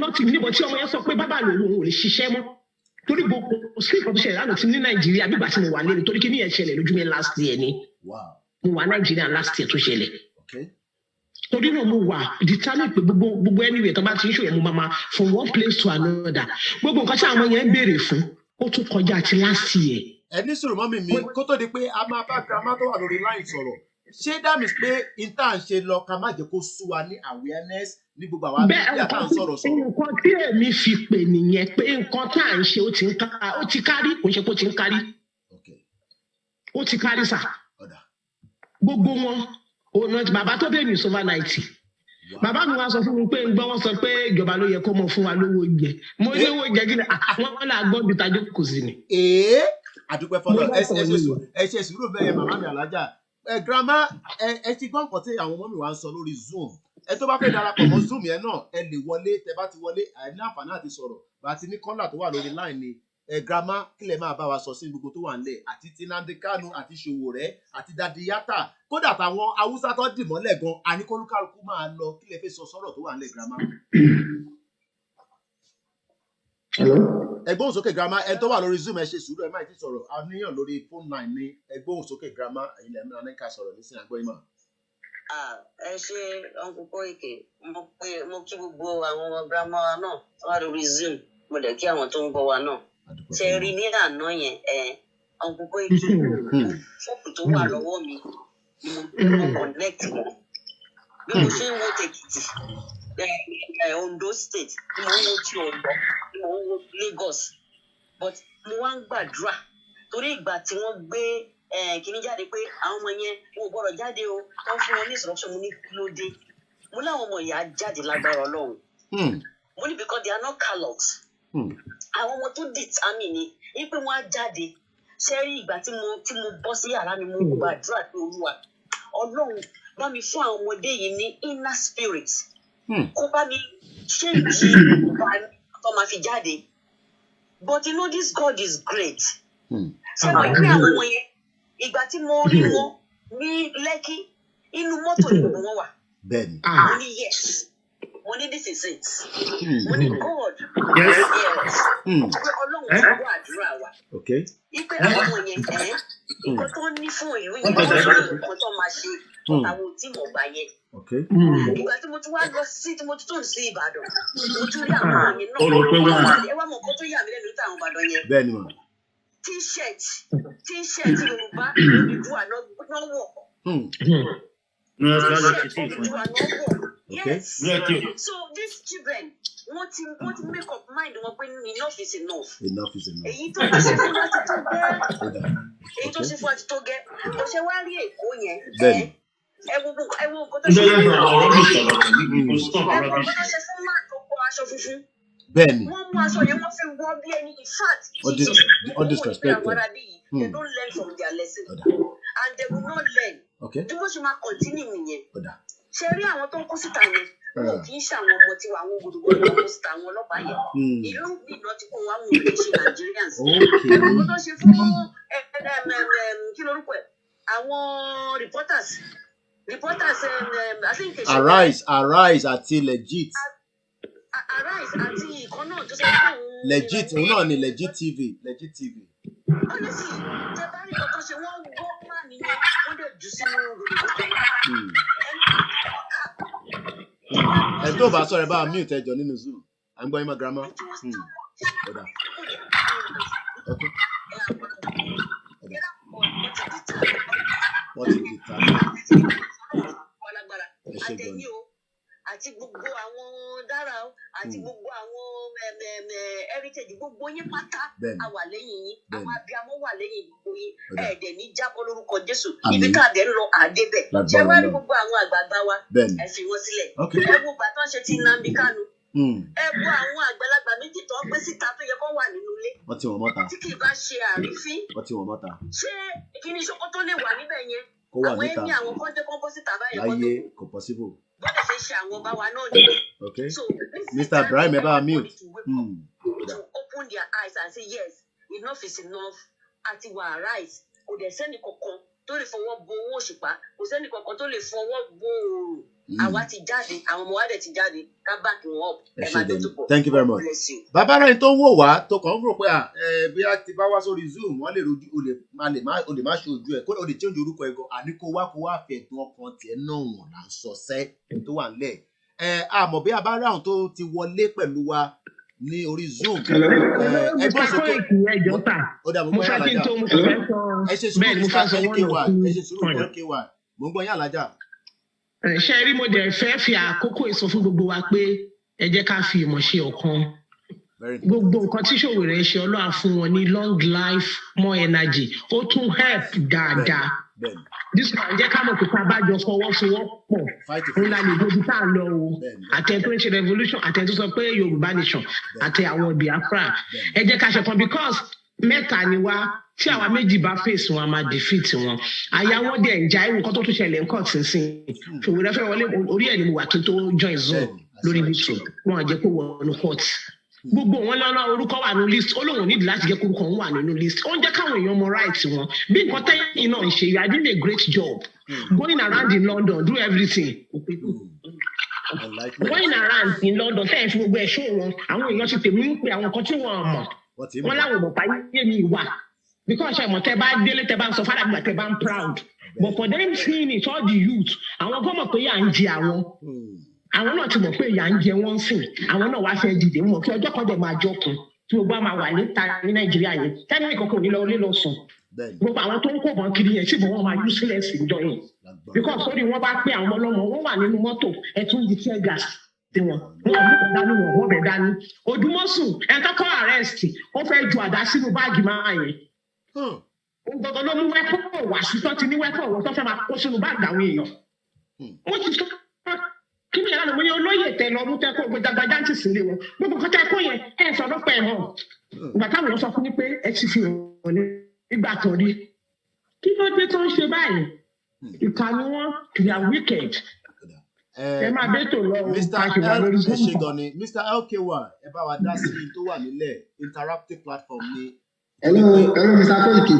náà ti níbọn tí ọmọ yẹn sọ pé bàbá lòun ò lè ṣiṣẹ́ mọ́ torí gbogbo sí ìkọ́ tó ṣẹlẹ̀ lánàá ti ní Nàìjíríà bí ìgbà tí mo wà lẹ́nu torí kí ni ẹ̀ ṣẹlẹ̀ lójú mi last year ni mo wà Nàìjíríà last year tó ṣẹlẹ̀. Torí náà mo wà determined pé gbogbo anyway tó bá ti ń ṣòyẹ mo máa from one place to another gbogbo nǹkan tí àwọn yẹn ń béèrè fún ó tún kọjá ti last year. Ẹni sọ̀rọ̀ mọ́mí mi kó tó di pé a máa bá girama tó wà lórí line sọ̀rọ̀ ṣé that means pé inta ń ṣe lọ ká má jẹ́ kó sú wa ní awareness ní gbogbo àwọn àbíyá tá à ń sọ̀rọ̀. Nǹkan tí èmi fi pè nìyẹn pé nǹkan tá à ń ṣe ó ti kárí kò ń ṣe pé ó ti ń kárí ó ti kárí sà gbogbo wọn. Bàbá tó bẹ̀ mí sọ́fà 90. Bàbá mi wá sọ fún mi pé ń gbọ́ wọ́n sọ pé ìjọba ló yẹ kó mọ̀ fún wa lówó oúnjẹ. Mo ní owó oúnjẹ gíga wọ́n là gbọ́ bí tajú kò sí ni. Àdúpẹ́ fọlọ́ ẹ ṣe sùúrù bẹ́ẹ̀ màmá mi àlájà. Grandma ẹ ti gbọ́ nǹkan tí àwọn ọmọ mi wá ń sọ lórí Zoom. Ẹ tó bá fẹ́ darapọ̀ mọ́ Zoom yẹn náà ẹ lè wọlé tẹ bá ti wọlé àìní àǹfààní àti sọ̀rọ̀ bá ti ní kọ́là tó wà lórí line ni. Grandma kílẹ̀ máa bá wa sọ sí gbogbo tó wà nílẹ̀ àti ti Nnamdi Kanu àti Sowore àti Dadiyata kódà táwọn Haúsá tó dì mọ́lẹ̀ gan aníkólúkálukú máa lọ kílẹ̀ fẹ́ sọ sọ́rọ̀ tó wà nílẹ̀ Grandma. Ẹgbọ́n sókè Grandma ẹ tó wà lórí Zoom ẹ ṣe sùúrù ẹ má ti sọ̀rọ̀ àníyàn lórí phone line ní ẹgbọ́n sókè Grandma ilẹ̀ mìíràn ní ká sọ̀rọ̀ nísìnyí àgbọ̀ ìmọ̀. Ẹ ṣe Uncle Koiki mo kí gbogbo àwọn Grandma náà tó wà lórí Zoom mo dẹ̀ kí àwọn tó ń gbọ́ wa náà. Ṣe rí ní àná yẹn Uncle Koiki fọ́ọ̀kù tó wà lọ́wọ́ mi ni mo connect wọn bí mo ṣe ń wo tèkìtì Ondo State ni mo ń wo ti Ọ̀yọ́ ni mo ń wo Lagos but mo wá ń gbàdúrà torí ìgbà tí wọ́n gbé kíní jáde pé àwọn ọmọ yẹn wọn ò gbọ́dọ̀ jáde o wọ́n fún wọn ní instruction mo ní kí ló dé mo láwọn ọmọ ìyá jáde lágbára Ọlọ́run mo ní because they are not callous. Àwọn ọmọ tó determine ni wípé wọn á jáde ṣe rí ìgbà tí mo bọ́ sí yàrá mi mo gbàdúrà pé Olúwa Ọlọ́run bá mi fún àwọn ọmọdé yìí ní inner spirit kó bá mi ṣéǹjì ìgbà tó máa fi jáde but you know this God is great ṣé wọ́n pé àwọn ọmọ yẹn ìgbà tí mo rí wọn ní Lẹ́kì inú mọ́tò ni gbogbo wọn wà mo ní yes. Money, this is it. Money, God. Yes. Ọlọ́run ti gbọ́ àdúrà wa. Ipe àwọn ọmọ yẹn nǹkan tó ní fún ìlú yìí nǹkan tó máa ṣe àwọn tí mo gbà yẹn. Ìgbà tí mo tún wá lọ sí tí mo tún sí Ìbàdàn mo tún rí àwọn ọmọ yẹn náà. Ẹ wá mọ̀ nǹkan tó yà mí lẹ́nu níta àwọn Ìbàdàn yẹn. Bẹ́ẹ̀ni ma. T-shirt Yorùbá Odùduwà náà wọ̀. T-shirt Odùduwà náà wọ̀. Yes. So these children want to make up mind when enough is enough. Enough is enough. Èyí tó bá ṣe fún wa ti tó gẹ́. Èyí tó ṣe fún wa ti tó gẹ́. Bó ṣe wá rí Èkó yẹn. Ẹ wo nǹkan tó ṣe fún wa. Ẹ wo nǹkan tó ṣe fún wa tó kó aṣọ funfun. Bẹ́ẹ̀ni. Wọ́n mú aṣọ yẹn wọ́n fi wọ́ bí ẹni in fact. All disrespect. They don't learn from their lesson. And they will not learn. Okay. Bí wọ́n ṣe máa continue nìyẹn. Ṣé rí àwọn tó ń kó síta yẹn? Wọn kì í ṣe àwọn ọmọ tiwa àwọn gbòdògbòdò tó ń kó síta àwọn ọlọ́pàá yẹn. Ìlú ìná ti kó wọn àwọn òkè ṣe Nigerians. Ẹ̀rọ kó tó ṣe fún kí lorúkọ ẹ̀? Àwọn reporters I think. Arise àti legit. Arise àti ìkan náà tó sọ pé òun. Legit òun náà ni Legit TV. Honestly, tẹ bá rí ọkọ ṣe wọ́n gbọ́ máa nìyẹn wọ́n dẹ̀ jù sínú gbogbo. Ẹ tó bá sọ̀rọ̀ bá mute ẹjọ́ nínú Zoom. À ń gbọ́ yín mọ́ grandma. Wọ́n ti di ta. Ẹ ṣe gan ni. Àti gbogbo àwọn dára àti gbogbo àwọn heritage gbogbo yín pátá a wà lẹ́yìn yín àwọn abiyamọ wà lẹ́yìn gbogbo yín ẹ̀ẹ́dẹ̀ ní jábọ́ lórúkọ Jésù ibi tá a dẹ̀ ń lọ àdébẹ̀ ṣé wá rí gbogbo àwọn àgbààgbà wa ẹ fi wọn sílẹ̀ ẹ wo gbà tó ń ṣe ti Nnamdi Kanu ẹ wo àwọn àgbàlagbà méjì tó ń gbé síta tó yẹ kó wà nínú ilé tí kì í bá ṣe àrífín ṣé kíní Sókótó lè wà níbẹ̀ yẹn àwọn ẹ̀mí àwọn kọ́ńtẹ́ kọ́ńpọ́sítà báyẹn kọ́ tó bọ́dẹ̀ ṣe ṣe àwọn ọba wa náà nìyẹn. Okay. So Mr. Ibrahim ẹ bá wa mute. To open their eyes and say yes enough is enough àti wà arise kò dẹ̀ sẹ́ni kankan tó lè fọwọ́ bo owó òṣùpá kò sẹ́ni kankan tó lè fọwọ́ bo oòrùn àwa ti jáde àwọn ọmọ wa dẹ̀ ti jáde ká back wọn up ẹ máa tó pọ̀. Thank you very much. Bàbá rẹ̀ tó ń wò wá tó kàn ń rò pé bí a ti bá wá sórí Zoom wọ́n lè rojú o lè má ṣe ojú ẹ̀ kó o lè change orúkọ ẹ̀ gan àní kó wá fẹ̀dùn ọkàn tiẹ̀ náà wọ̀n là ń sọ sẹ́ tó wà nílẹ̀. Àmọ́ bí a bá ráhùn tó ti wọlé pẹ̀lú wa ní orí Zoom. Ẹgbọ́n sókè ẹjọ́ ta mo fẹ́ kí n tó mo fẹ́ sọ bẹ́ẹ̀ ni mo fẹ́ sọ wọ́n lọ KY mo ń gbọ́ yín alájà. Ṣé rí mo dẹ̀ fẹ́ fi àkókò ìsọ fún gbogbo wa pé ẹ jẹ́ ká fi ìmọ̀ ṣe ọ̀kan. Gbogbo nǹkan tí Sowore ṣe Ọlọ́run fún wọn ní long life more energy ó tún help dáadáa. This one jẹ́ ká mọ̀ pé ká bá jọ fọwọ́sowọ́pọ̀ òun la lè dojú tá a lọ o àtẹ̀tẹ̀ tó ń ṣe revolution àtẹ̀tẹ̀ tó sọ pé Yorùbá nation àti àwọn Biafra ẹ jẹ́ ká ṣe kan because mẹ́ta ni wá tí àwa méjì bá fèsì wọn a máa defeat wọn àyà wọn dẹ̀ ń já ewu nǹkan tó tún ṣẹlẹ̀ ń kọ̀ sínsìn Sowore fẹ́ wọlé orí ẹ̀ ni mo wà kí n tó join Zoom lórí YouTube wọn jẹ́ kó wọnú court gbogbo wọn lọ́nà orúkọ wà nínú list ó lóun nídìí láti jẹ́ kórúkọ òun wà nínú list ó ń jẹ́ káwọn èèyàn mọ right wọn bí nǹkan tẹ́yìn náà ń ṣe you are doing a great job going around in London do everything going around in London tẹ́yìn fi gbogbo ẹ̀ ṣó wọn àwọn èèyàn ti tèmi ń pe àwọn kan tí wọ́n mọ̀ wọ́n láwọn ọmọ pàyẹ́ mi wà because ṣe mọ̀ tẹ́ bá délé tẹ́ bá ń sọ fádà gbà tẹ́ bá ń proud but for them seeing it all the youth àwọn gọ́mọ̀ pé yà ń jẹ àwọn náà ti mọ̀ pé ìyà ń jẹ wọ́n sìn àwọn náà wá fẹ́ dìde mọ̀ kí ọjọ́ kan dẹ̀ máa jọkun tí gbogbo a máa wà níta ní Nàìjíríà yẹn tẹ́lẹ̀ ìkọ̀kọ̀ ní lọ́ọ́ lé lọ sùn gbogbo àwọn tó ń kó bọ́n kiri yẹn síbò wọ́n máa useless ìjọ yẹn because sórí wọn bá pé àwọn ọlọ́mọ wọn wà nínú mọ́tò ẹ̀tún di tear gas tiwọn wọn mú kọ dání wọn bẹ̀ dání Odùmọ̀sùn ẹ̀ tó kọ́ arrest ó fẹ́ ju àdá sínú báàgì máa yẹn gbogbo ló mú wẹ́pọ̀ wá sí tó ti ní wẹ́pọ̀ wọ́n tó fẹ́ máa kó sínú báàgì àwọn èèyàn wọ́n ti sọ kí ni ìyàrá lóye olóyè tẹ lọ mú tẹkọ gbẹdàgbà jáǹtì sílé wọn gbogbo kọjá ẹkọ yẹn ẹ sọ lọpọ ẹ hàn ìgbà táwọn èèyàn sọ fún mi pé ẹ ti fi hàn ní ìgbà kan rí kí ló dé tó ń ṣe báyìí ìkànnì wọn they are wicked ẹ máa bẹ tó lọ Mr. LKY ẹ bá wa dá sí i tó wà nílẹ̀ interactive platform ni. hello Mr. Koiki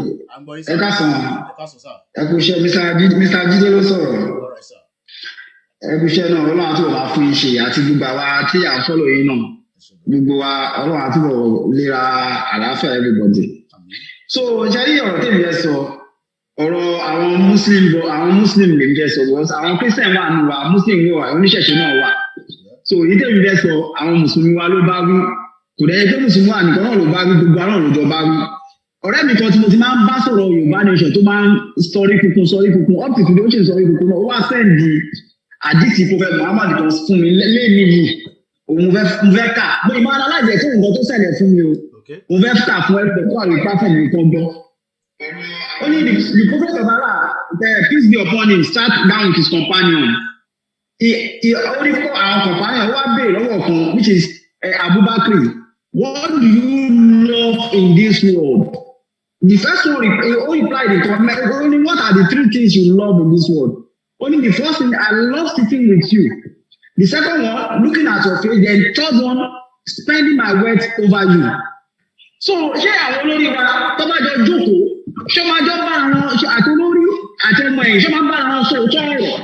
ẹ ká sàn ẹ kò ṣe Mr. Jídé ló sọ̀rọ̀ ẹbí iṣẹ́ náà Ọlọ́run àti bàbá fún yín ṣe àti gbogbo àwa tí à ń fọ́lọ̀ yín náà gbogbo wa Ọlọ́run àti bọ̀ lera àlàáfíà everybody. So ṣáyé ọ̀rọ̀ tèmi fẹ́ sọ ọ̀rọ̀ àwọn muslim lèmi fẹ́ sọ because àwọn christian wà nù wa muslim wà oníṣẹ̀ṣe náà wà so èyí tèmi fẹ́ sọ àwọn mùsùlùmí wa ló bá wí kò dẹ̀ pé mùsùlùmí wà nìkan náà ló bá wí gbogbo àwọn òjò bá wí. Ọ̀rẹ́ mi kan tí mo ti máa ń bá sọ̀rọ̀ Yorùbá nation tó máa ń sọrí kunkun up to today ó ṣe sọrí kunkun náà ó wá sẹ́ǹdì àdìsí kò fẹ́ Muhammad kan fún mi lẹ́ẹ̀ni yìí òun fẹ́ kà mo ìmọ̀ aláìjẹ́ fún nǹkan tó ṣẹlẹ̀ fún mi o mo fẹ́ kà fún ẹgbẹ́ tó àlè pàfẹ́ mi kan gbọ́. Only the prophet of Allah, peace be upon him, sat down with his companion. He only for our companion who had been which is Abubakar. What do you love in this world? The first one, he only replied, only what are the three things you love in this world? Only the first thing, I love sitting with you. The second one, looking at your face. Then third one, spending my words over you. So, ṣé àwọn olórí wa tó bá jọ jókòó, ṣé máa jọ bá àwọn àti olórí àti ọmọ ẹ̀yìn ṣé máa bá àwọn sọ òótọ́ ọ̀rọ̀?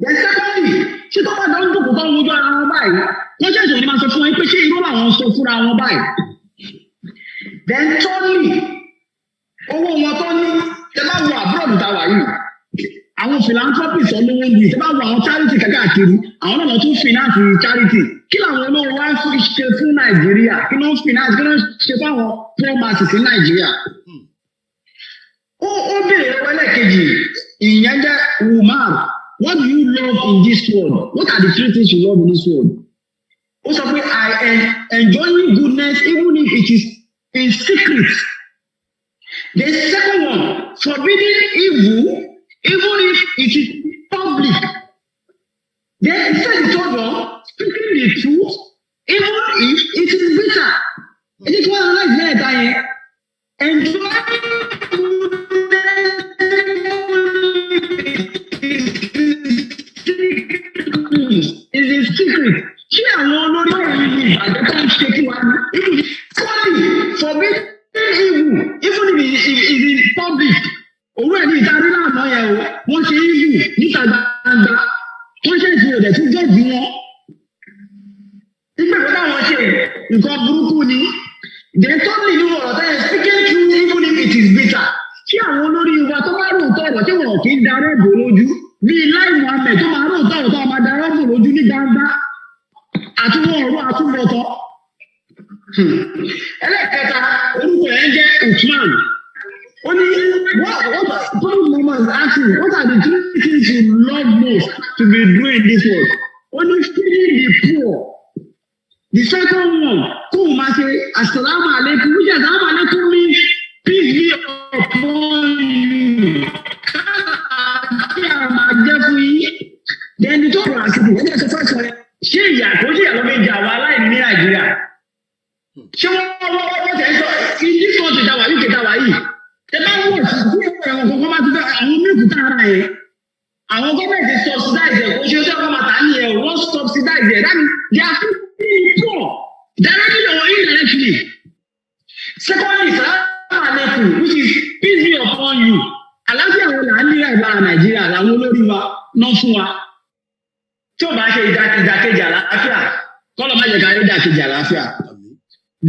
Then secondly, ṣé tó bá jọ ń jókòó tó ń wojú ara wọn báyìí, wọ́n ṣẹ̀ṣẹ̀ ní máa sọ fún wọn pé ṣé irú làwọn sọ fúnra wọn báyìí? Then thirdly, owó wọn tó ní tẹ bá wo abroad tàwa yìí, àwọn philanthropists olówó ń di tẹ bá wo àwọn charity káàkiri, àwọn náà tún finance charity. Kí làwọn olówó wá ṣe fún Nàìjíríà? Kí ló ń finance? Kí ló ń ṣe fáwọn poor masses ní Nàìjíríà? Ó béèrè lọ́wọ́ ẹlẹ́ẹ̀kejì, ìyẹn jẹ́ woman, what do you love in this world? What are the three things you love in this world? Ó sọ pé I am enjoying goodness even if it is in secret. The second one, forbidding evil even if it is public. Then he said the third one, speaking the truth even if it is bitter. It is one of the that enjoying is a secret. Ṣé àwọn olórí ọ̀rọ̀ yìí àjọpọ̀ ń ṣe kí wá ní? Forbidden evil even if it is in public. Òwú ẹ̀ ní ìdarí láàmú yẹn o, wọ́n ṣe evil níta gbangba, wọ́n ṣe ìṣòro rẹ̀ tún jẹ́bi wọn. Nígbà tó báwọn ṣe nǹkan burúkú ni, then totally ní ọ̀rọ̀ tẹ́lẹ̀ speaking truth even if it is bitter. Ṣé àwọn olórí wa tó bá rò tọ̀rọ̀ tí wọn kì í darọ́ bò lójú? Bíi Lai Muhammed tó máa rò tọ̀rọ̀ tó máa darọ́ bò lójú ní gbangba. Àtúwọ̀ ọ̀rọ̀ àtúbọ̀tọ̀. Ẹlẹ́kẹta, orúkọ ẹ̀ ń jẹ́ Usman. Ó ní what is asking, what are the three things you love most to be doing this world? Ó ní feeding the poor. The second one, kó o máa ṣe Assalamu alaikum, which Assalamu alaikum means peace be upon you. Kí a máa jẹ́ fún yín. Then the third one, àsìkò ó jẹ́ sọ fún ẹ̀sọ́ ṣé ìyà tó ṣe ìyàwó méjì àwọn aláìní ní Nàìjíríà? Ṣé wọ́n tẹ̀ ń sọ ìdí kan ti dáwà yìí kẹta wà yìí? Ẹ bá wọ̀ sí ẹ̀wọ̀n kankan máa ti fẹ́ àwọn mẹ́kùtà ara yẹn. Àwọn gọ́ọ̀mẹ̀ntì subsidize ẹ̀ kó ṣe oṣù ọkọ̀ màtá ní ẹ̀ wọ́n subsidize ẹ̀ that means they are feeding poor directly or indirectly. Secondly, salaam alaikum which is peace be upon you. Àlàáfíà wo là ń ní ìlànà Nàìjíríà làwọn olórí wa náà fún wa. Tí o bá ṣe ìdàkejì àlàáfíà, kọ́lọ̀ má jẹ́ ká rí ìdàkejì àlàáfíà.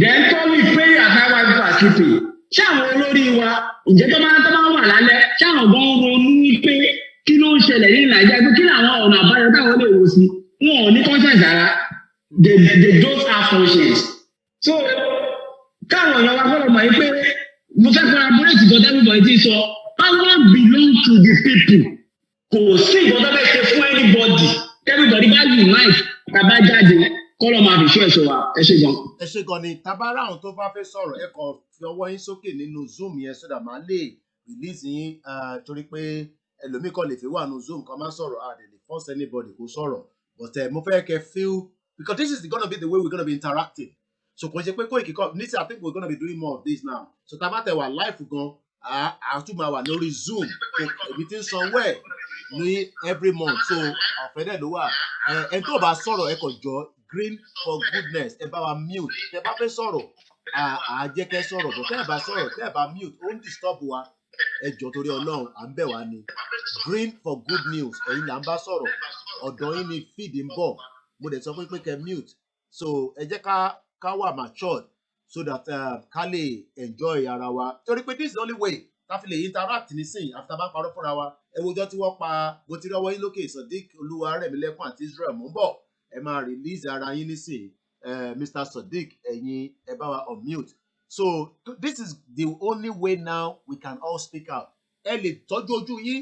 Then tọ́lú pray as I was sleeping. Ṣé àwọn olórí wa ǹjẹ́ tó máa wà lálẹ́? Ṣé àwọn gan ronú pé kí ló ń ṣẹlẹ̀ ní Nàìjíríà pé kí làwọn ọ̀nà àbáyọ táwọn lè wò sí? Wọn ò ní conscience rárá. They don't have conscience. So káwọn èèyàn wa gbọ́dọ̀ mọ̀ pé mo fẹ́ collaborate gan everybody ti sọ power belong to the people. Kò sí ìgbọ́dọ̀ bẹ́ẹ̀ ṣe fún anybody. Everybody bá unite tàbá jáde kọ́lọ́ máa fi ṣọ́ ẹ̀ṣọ́ wa ẹ ṣe gan. Ẹ ṣe gan ni tabara àwọn tó bá fẹ́ sọ̀rọ̀ ẹ kàn fi ọwọ́ yín sókè nínú Zoom yẹn sódà máa lè release yín torí pé ẹlòmíì kan lè fi wà nínú Zoom kan máa sọ̀rọ̀ lè force anybody kó sọ̀rọ̀ but mo fẹ́ kẹ́ feel because this is gonna be the way we're gonna be interacting so kò ṣe pé Koiki nítí I think we're gonna be doing more of this now so tabatẹ wà live gan àtúmọ̀ wà lórí Zoom èmi ti ń sanwó ẹ̀ ní every month so ọ̀fẹ́ dẹ̀ ló wà ẹni tó bá sọ̀rọ̀ ẹ kàn jọ green for goodness ẹ bá wa mute tẹ bá fẹ́ sọ̀rọ̀ jẹ́ kẹ́ sọ̀rọ̀ bọ̀ tẹ́ ẹ bá sọ̀rọ̀ tẹ́ ẹ bá mute ó ń disturb wa ẹ jọ torí Ọlọ́run à ń bẹ̀ wá ni green for good news ẹ̀yin là ń bá sọ̀rọ̀ ọ̀dọ̀ yín ni feed ń bọ̀ mo dẹ̀ sọ pé kẹ́ mute so ẹ jẹ́ ká wà matured so that ká lè enjoy ara wa torí pé this is the only way ká fi lè interact nísìnyí after bá parọ́ fúnra wa ẹ wojọ́ tí wọ́n pa bó ti rọ́wọ́ yín lókè Sodiq Olúwarẹ̀mílẹ́kùn àti Israel mò ń bọ̀ ẹ máa release ara yín nísìnyí Mr. Sodiq ẹ̀yin ẹ bá wa unmute so this is the only way now we can all speak out ẹ lè tọ́jú ojú yín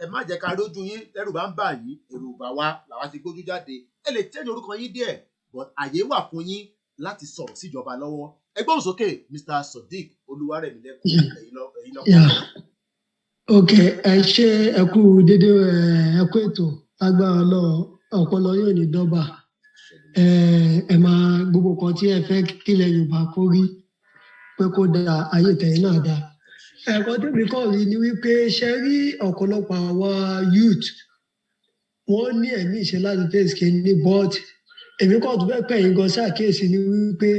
ẹ má jẹ́ ká rójú yín tẹ́rù bá ń bà yín ẹ̀rù bà wá làwa ti gbójú jáde ẹ lè change orúkọ yín díẹ̀ but àyè wà fún yín láti sọ̀rọ̀ síjọba lọ́wọ́ ẹ gbóhùn sókè Mr. Sodiq Olúwarẹ̀mílẹ́kùn ẹ̀yin lọ. Ok, ẹ ṣe ẹ kú dédé ẹ kú ètò agbára lọ ọpọlọ yóò ní dọ́gba ẹ máa gbogbo kan tí ẹ fẹ́ kílẹ̀ Yorùbá kó rí pé kó da ayé tẹ̀yìn náà dáa. Ẹ̀kọ́ tèmi kọ́ rí ni wípé ṣe rí ọ̀pọ̀lọpọ̀ àwọn youth wọ́n ní ẹ̀mí ìṣe láti tẹ̀síkè ní but èmi kọ́ tó fẹ́ pẹ̀yìn gan ṣàkíyèsí ni wípé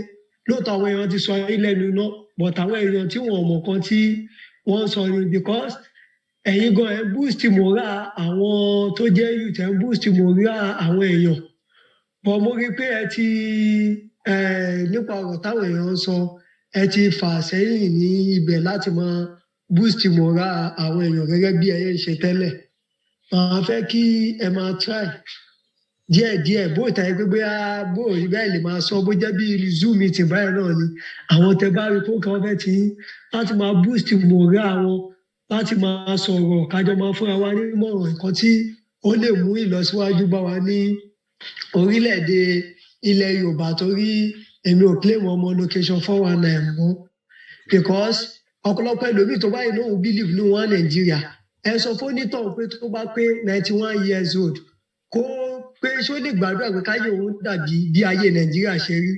lóòótọ́ àwọn èèyàn ti sọ ilẹ̀ nu náà but àwọn èèyàn tí wọ́n mọ̀ kan tí wọ́n sọ ni because ẹ̀yin gan ẹ̀ boost moral àwọn tó jẹ́ youth ẹ̀ boost moral àwọn èèyàn but mo rí pé ẹ ti nípa ọ̀rọ̀ táwọn èèyàn sọ ẹ ti fà sẹ́yìn ní ibẹ̀ láti máa boost moral àwọn èèyàn gẹ́gẹ́ bí ẹyẹ ń ṣe tẹ́lẹ̀ màá fẹ́ kí ẹ máa try díẹ̀díẹ̀ bó ìtàyẹ pé bóyá bó rí bẹ́ẹ̀ lè máa sọ bó jẹ́ bí zoom meeting báyìí náà ni àwọn tẹ bá rí fún kan fẹ́ tí láti máa boost moral wọn láti máa sọ̀rọ̀ kájọ máa fúnra wa nímọ̀ràn nǹkan tí ó lè mú ìlọsíwájú bá wa ní orílẹ̀-èdè ilẹ̀ Yorùbá torí èmi ò claim ọmọ location 419 mọ́ because ọ̀pọ̀lọpọ̀ ẹlòmíì tó báyìí náà believe ní wọn Nàìjíríà ẹ sọ fún onítọ̀ pé tó bá pé 91 years old kó pé ṣó lè gbàdúrà pé káyé òun dàbí bí ayé Nàìjíríà ṣe rí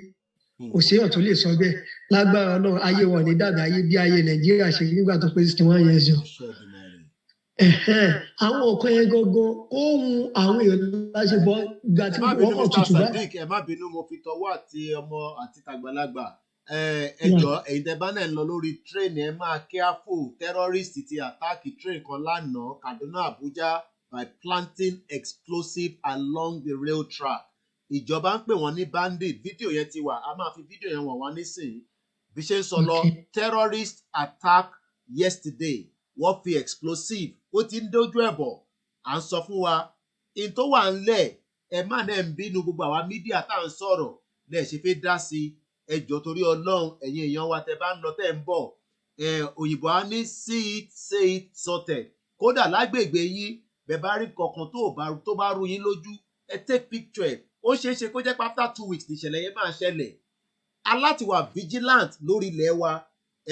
kò séèyàn tó lè sọ bẹ́ẹ̀ lágbára náà ayé wọn ní dàbí ayé bí ayé Nàìjíríà ṣe rí nígbà tó pé 61 years old. Àwọn ọ̀kan yẹn gangan ohun àwọn èèyàn láṣẹ bọ́ ìgbà tí wọ́n kọ̀ tutù bá. ẹ má bínú mo fi tọwọ́ àti ọmọ àti tàgbàlagbà ẹ jọ ẹ̀yin tẹ́ bá náà ń lọ lórí train ẹ máa careful terrorist ti attack train kan lánàá Kaduna Abuja by planting explosive along the rail track ìjọba ń pè wọ́n ní bandit fídíò yẹn ti wà a máa fi fídíò yẹn wọ̀n wá nísìnyí bí ṣe ń sọ lọ terrorist attack yesterday wọ́n fi explosive ó ti ń dójú ẹ̀ bọ̀ à ń sọ fún wa in tó wà ńlẹ̀ ẹ má náà ń bínú gbogbo àwa mídíà tá à ń sọ̀rọ̀ lẹ́ẹ̀ ṣe fẹ́ dá sí ẹ jọ̀ọ́ torí Ọlọ́run ẹ̀yin èèyàn wa tẹ́ bá ń lọ tẹ́ ń bọ̀ òyìnbó á ní say it sorted kódà lágbègbè yín bẹ́ẹ̀ bá rí kankan tó bá rú yín lójú ẹ take picture ẹ̀ ó ṣeé ṣe kó jẹ́ pé after 2 weeks nìṣẹ̀lẹ̀ yẹn máa ṣẹlẹ̀ aláti wà vigilant lórí ilẹ̀ wa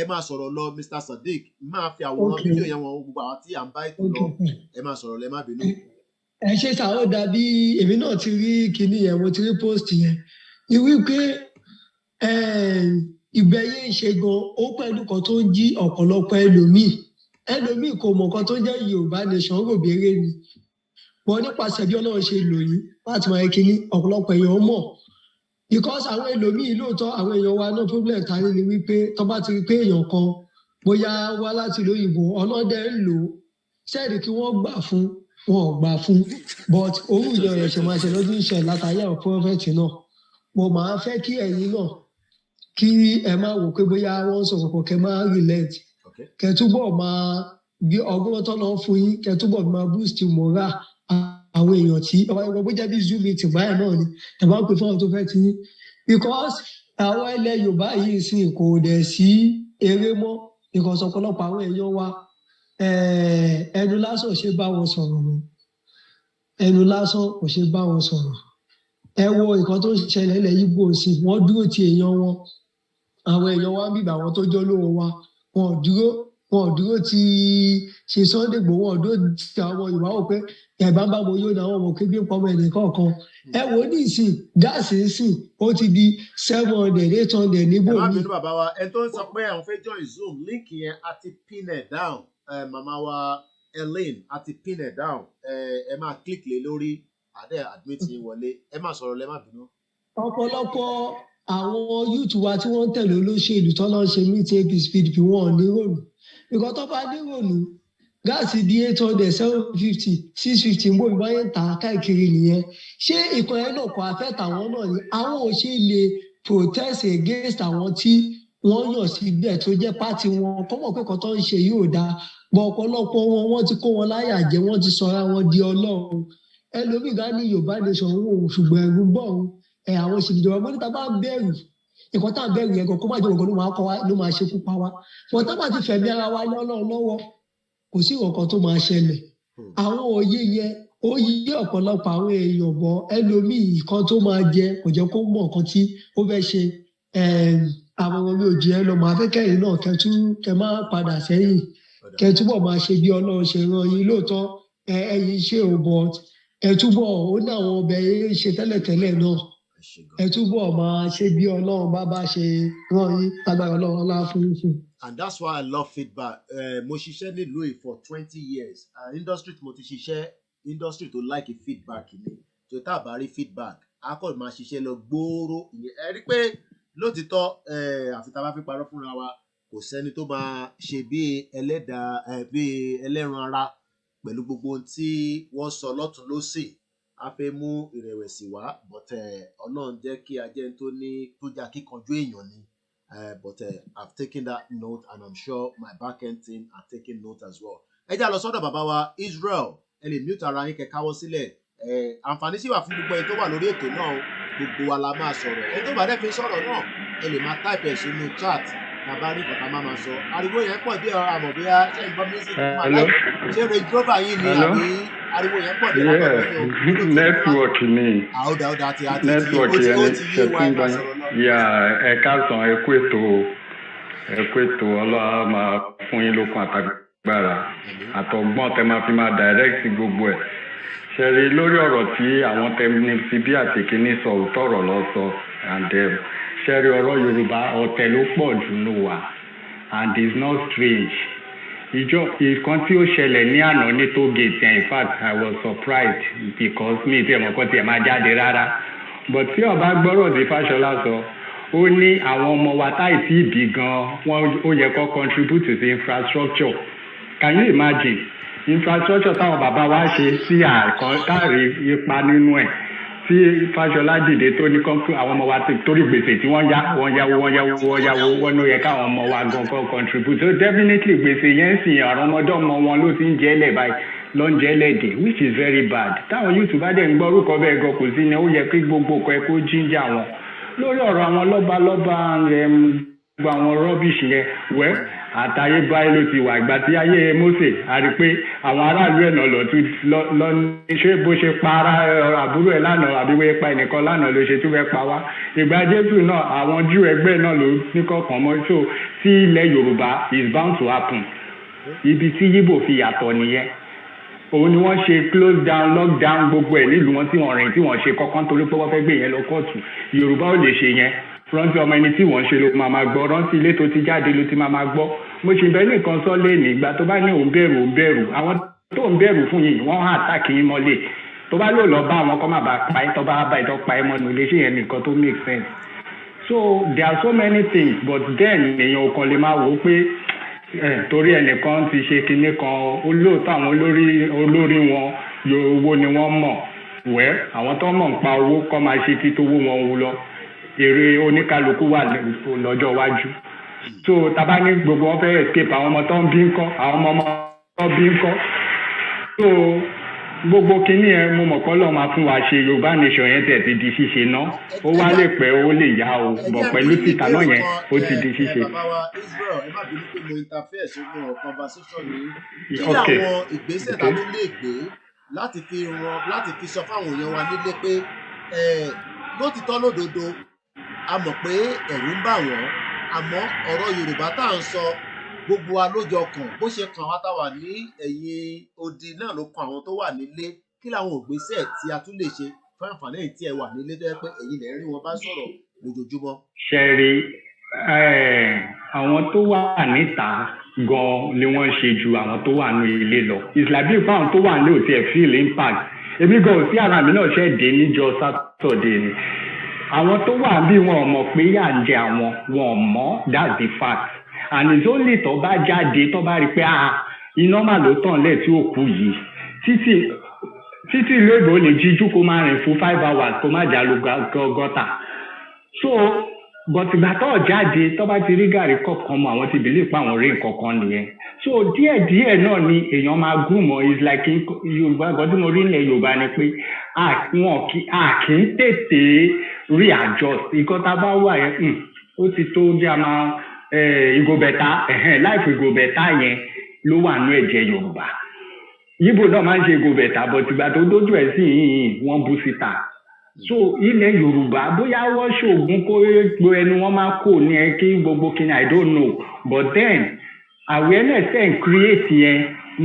ẹ máa sọ̀rọ̀ lọ Mr. Sodiq máa fi àwòrán fídíò yẹn wọn gbogbo àwọn tí à ń bá ètò lọ ẹ máa sọ̀rọ̀ lẹ má bínú. ẹ ṣe sàó dàbí èmi náà ti rí kinní yẹn mo ti rí post yẹn ni wípé ìgbẹ́yẹ ṣe gan ó pẹ̀lú kan tó ń jí ọ̀pọ̀lọpọ̀ ẹlòmíì kò mọ̀ kan tó jẹ́ Yorùbá nation rògbèrè ni wọn nípasẹ̀ bí Ọlọ́run ṣe lò yín láti máa kinní ọ̀pọ̀lọpọ̀ èèyàn mọ̀ because àwọn ẹlòmíì lóòótọ́ àwọn èèyàn wa no problem ta ni wípé tó bá ti rí pé èèyàn kan bóyá wá láti lóyìnbó ọlọ́dẹ ń lò ó sẹ́ẹ̀dì kí wọ́n gbà fún wọn ò gbà fún but òun ìyọ̀ ẹ̀ṣẹ̀ máa ṣe lọ́dún iṣẹ́ látàrí àwọn prọfẹ̀tì náà mo máa fẹ́ kí ẹ̀yin náà kí ẹ máa wò pé bóyá wọ́n sọ kọ̀ọ̀kan kẹ máa relent kẹ túbọ̀ máa bí ọgbọ́n tó náà fún yín kẹ túbọ̀ máa boost moral àwọn èèyàn tí ọba bó jẹ́ bí zoom meeting báyìí náà ni ẹ bá ń pè fún àwọn tó fẹ́ ti yín because àwọn ilẹ̀ Yorùbá yìí sì kò dẹ̀ sí eré mọ́ because ọ̀pọ̀lọpọ̀ àwọn èèyàn wa ẹnu lásán ò ṣe bá wọn sọ̀rọ̀ mọ́ ẹnu lásán ò ṣe bá wọn sọ̀rọ̀ ẹ wo nǹkan tó ṣẹlẹ̀ ilẹ̀ Ìgbò sí wọ́n dúró ti èèyàn wọn àwọn èèyàn wa ń bìbà àwọn tó jọ́ lóhùn wa wọn ò dúró ti ṣe Sunday Igboho wọn ò dúró ti àwọn Yorùbá wò pé ẹ̀bá bá mo yóò ní àwọn ọmọ kébí ń pọmọ ẹnì kọ̀ọ̀kan ẹ wò ó ní ìsìn gáàsì ìsìn ó ti di 700 800 níbò mi. ẹ má bínú bàbá wa ẹ tó ń sọ pé àwọn fẹ́ join Zoom líǹkì yẹn a ti pin ẹ̀ down màmá wa Elaine a ti pin ẹ̀ down ẹ máa click lé lórí àdé admit yín wọlé ẹ má sọ̀rọ̀ lẹ́ má bínú. ọ̀pọ̀lọpọ̀ àwọn youth wa tí wọ́n ń tẹ̀lé olóṣèlú tó lọ́ọ́ ṣe meet APC PDP wọn ò ní ròlù ìkọ́ tó bá ní ròlù gáàsì di 800 750 650 mbó ìbá yẹn tà káàkiri nìyẹn ṣé ìkan yẹn náà kò afẹ́ tàwọn náà ni àwọn ò ṣe lè protest against àwọn tí wọ́n yàn síbẹ̀ tó jẹ́ pátì wọn kọ́mọ̀ pé kan tó ń ṣe yóò dáa bọ̀ ọ̀pọ̀lọpọ̀ wọ́n ti kó wọn láyà jẹ wọ́n ti sọra wọn di Ọlọ́run ẹlòmíì gá ní Yorùbá nation òun ṣùgbọ́n ẹ̀rù bọ̀ òun àwọn ìṣèjọba mọ́níta bá bẹ̀rù ìkan tá à ń bẹ̀rù yẹn gan kó má jẹ́ ògùn ló máa ṣekú pa wá bọ̀ tá bá ti fẹ̀mí ara wa lọ́wọ́ kò sí ọ̀kan tó máa ṣẹlẹ̀ àwọn òye yẹn ó yí ọ̀pọ̀lọpọ̀ àwọn èèyàn bọ̀ ẹlòmíì kan tó máa jẹ kò jẹ́ kó mọ̀ nǹkan tí ó fẹ́ ṣe àwọn ọmọ mi ò jẹ́ lọ màá fẹ́ kẹ́yìn náà kẹ́ má padà sẹ́yìn kẹ́ túbọ̀ máa ṣe bí Ọlọ́run ṣe rán yín lóòótọ́ ẹ̀yin ṣe ò bọ̀ ẹ túbọ̀ ó ní àwọn ọbẹ̀ ṣe tẹ́lẹ̀tẹ́lẹ̀ náà ẹ túbọ̀ máa ṣe bí Ọlọ́run bá ṣe rán yín agbára Ọlọ́run ọlá fún yín. And that's why I love feedback. Mo ṣiṣẹ́ nílùú yìí for 20 years. Industry tí mo ti ṣiṣẹ́ industry tó like feedback ni. Tó tá a bá rí feedback, a kò máa ṣiṣẹ́ lọ gbòòrò. Ẹ rí pé lótìtọ́ àfi tá a bá fi parọ́ fúnra wa kò sẹ́ni tó máa ṣe bí ẹlẹ́ran ara pẹ̀lú gbogbo ohun tí wọ́n sọ lọ́tún lósì. A fẹ́ mú ìrẹ̀wẹ̀sì wá but Ọlọ́run jẹ́ kí ajẹ́ tó ní tó jà kíkanjú èèyàn ni. But I've taken that note and I'm sure my back-end team are taking note as well. Ẹ já lọ sọ́dọ̀ bàbá wa Israel ẹ lè mute ara yín kẹ́ káwọ́ sílẹ̀. Àǹfààní sì wà fún gbogbo ẹni tó wà lórí ètò náà gbogbo wa la máa sọ̀rọ̀. Ẹni tó bá dẹ́ fi sọ̀rọ̀ náà ẹ lè máa type ẹ̀ sínú chat tàbá rí kọ̀tà máa sọ. Ariwo yẹn pọ̀ bí àmọ̀ bóyá ṣé nǹkan music máa láì ṣé Range Rover yìí ni àbí ariwo yẹn pọ̀ bí lápá lórí o. Network ni. Àwòdà àti network yẹn ni ṣẹ̀tún gbọ́n. Ẹ káàsán ẹ kú ètò Ọlọ́run máa fún yín lókun àtàgbára àtọ̀gbọ́n tẹ máa fi máa direct gbogbo ẹ̀. Ṣẹ̀rí lórí ọ̀rọ̀ tí àwọn tẹ̀mí ti bí àtìkíní sọ òótọ́ ọ̀rọ̀ lọ sọ and ṣẹ́rí ọ̀rọ̀ Yorùbá ọ̀tẹ̀ ló pọ̀ jù nù wá and it's not strange. Ìkan tí ó ṣẹlẹ̀ ní àná ní tollgate in fact I was surprised because mi ti ẹ̀mọ̀ kan tiẹ̀ máa jáde rárá but tí ọba gbọ́rọ̀ sí Fáṣọlá sọ ó ní àwọn ọmọ wa táì tí ì bí gan wọn ó yẹ kó contribute to infrastructure. Can you imagine infrastructure táwọn bàbá wa ṣe sí àkọ́kárì ipa nínú ẹ̀ tí Fáṣọlá dìde tó ní kọ́ńtù àwọn ọmọ wa torí gbèsè tí wọ́n yáwó wọn ló yẹ káwọn ọmọ wa gan kan contribute. So definitely gbèsè yẹn sì àwọn ọmọdé ọmọ wọn ló ti ń jẹ́lẹ̀ báyìí ló ń jẹ́lẹ̀ dé which is very bad. Táwọn youth bá dẹ̀ ń gbọ́ orúkọ bẹ́ẹ̀ gan kò sí ni ó yẹ kí gbogbo ọkọ̀ ẹ̀ kó jíjà wọn lórí ọ̀rọ̀ àwọn lọ́balọ́ba gbogbo àwọn rọ́bìṣì yẹn wẹ́ àtayébáyé ló ti wà ìgbà tí ayé Mósè a rí pé àwọn aráàlú ẹ̀nà lọ ní ṣé bó ṣe pa àbúrò ẹ̀ lánàá àbí wọ́n pa ẹnìkan lánàá ló ṣe tún fẹ́ pa wá ìgbà Jésù náà àwọn Júù ẹgbẹ́ náà ló ní kọ̀ọ̀kan mọ́ so tí ilẹ̀ Yorùbá is bound to happen ibi tí Yíbò fi yàtọ̀ nìyẹn òun ni wọ́n ṣe close down lockdown gbogbo ẹ̀ nílùú wọn tí wọ́n rìn tí wọ́n ṣe kọ́kọ́ torí pé wọ́n fẹ́ gbé yẹn lọ kóòtù Yorùbá ò lè ṣe yẹn rántí ọmọ ẹni tí wọ́n ṣe ló máa gbọ́ rántí ilé tó ti jáde ló ti máa gbọ́ mo ṣe bẹ́ẹ̀ nìkan sọ lẹ́nu ìgbà tó bá ní òun bẹ̀rù àwọn tó ń bẹ̀rù fún yìí wọ́n hàn àtàkì yín mọ́lẹ̀ tó bá lò lọ bá àwọn kọ́ máa bá pa ẹ́ tó bá bá ìtọ́ pa ẹ́ mọ́nu ilé ṣé yẹn nìkan tó make sense. So there are so many things but then èèyàn kan lè máa wò ó pé torí ẹnìkan ti ṣe kinní kan olóòótọ́ àwọn olórí wọn owó ni wọ́n mọ̀ wẹ́ àwọn tó mọ̀ ń pa owó kọ́ máa ṣe títówó wọn wú lọ èrè oníkálukú wà lọ́jọ́ iwájú so tàbá ní gbogbo wọn fẹ́ escape àwọn ọmọ tó ń bí ń kọ́ àwọn ọmọ tó ń bí ń kọ́ so gbogbo kínní ẹ mo mọ̀ kọ́ lọ́ọ́ máa fún wa ṣe Yorùbá nation yẹn tẹ̀ ti di ṣíṣe ná ó wá lè pẹ́ ó lè yá o bọ̀ pẹ̀lú títà náà yẹn ó ti di ṣíṣe. Bàbá wa Israel ẹ má bínú pé mo interfere sínú conversation yìí kí làwọn ìgbésẹ̀ tá a tún lè gbé láti fi sọ fáwọn èèyàn wa nílé pé lótìtọ́ lódodo a mọ̀ pé ẹ̀rù ń bà wọ́n àmọ́ ọ̀rọ̀ Yorùbá tá à ń sọ gbogbo wa ló jọ kàn bó ṣe kàn wá tá wà ní ẹ̀yìn odi náà ló kàn àwọn tó wà nílé kí làwọn ìgbésẹ̀ tí a tún lè ṣe fún àǹfààní èyí tí ẹ wà nílé tó yẹ pé ẹ̀yin lè rí wọn bá sọ̀rọ̀ lójoojúmọ́. ṣẹ́rí àwọn tó wà níta gan ni wọ́n ṣe ju àwọn tó wà ní ilé lọ ìsìlábí fún àwọn tó wà ní òtí ẹ̀ feel impact èmi gan ò sí ara mi náà ṣe dé níjọ́ Saturday ni àwọn tó wà bí wọn ò mọ̀ pé yà ń jẹ àwọn wọn ò mọ̀ that's the fact and it's only tó bá jáde tó bá rí pé iná mà ló tàn lẹ̀ tí ó kú yìí títí ìlú èbó lè jíjú kó máa rìn fún 5 hours kó má jà lu gọ́tà so bọ̀tìgbà tó jáde tó bá ti rí gàrí kọ̀ọ̀kan mọ́ àwọn ti bìlí pa àwọn rí nǹkan kan nìyẹn so díẹ̀díẹ̀ náà ni èèyàn máa gùn mọ́ is like Yorùbá gbọ́dọ̀ mo rí ilẹ̀ Yorùbá ni pé a kì í tètè readjust nǹkan tá a bá wà yẹn ó ti tó bí a máa ìgò bẹ̀tà láìpẹ́ ìgò bẹ̀tà yẹn ló wà ní ẹ̀jẹ̀ Yorùbá Yíbò náà máa ń ṣe go bẹ̀tà but ìgbà tó dójú ẹ̀ sí yìnyín wọ́n bú síta. So ilẹ̀ Yorùbá bóyá wọ́n ṣoògùn kó gbogbo ẹnu wọn máa kó ní ẹ kí gbogbo kíni I don't know but then awareness and create yẹn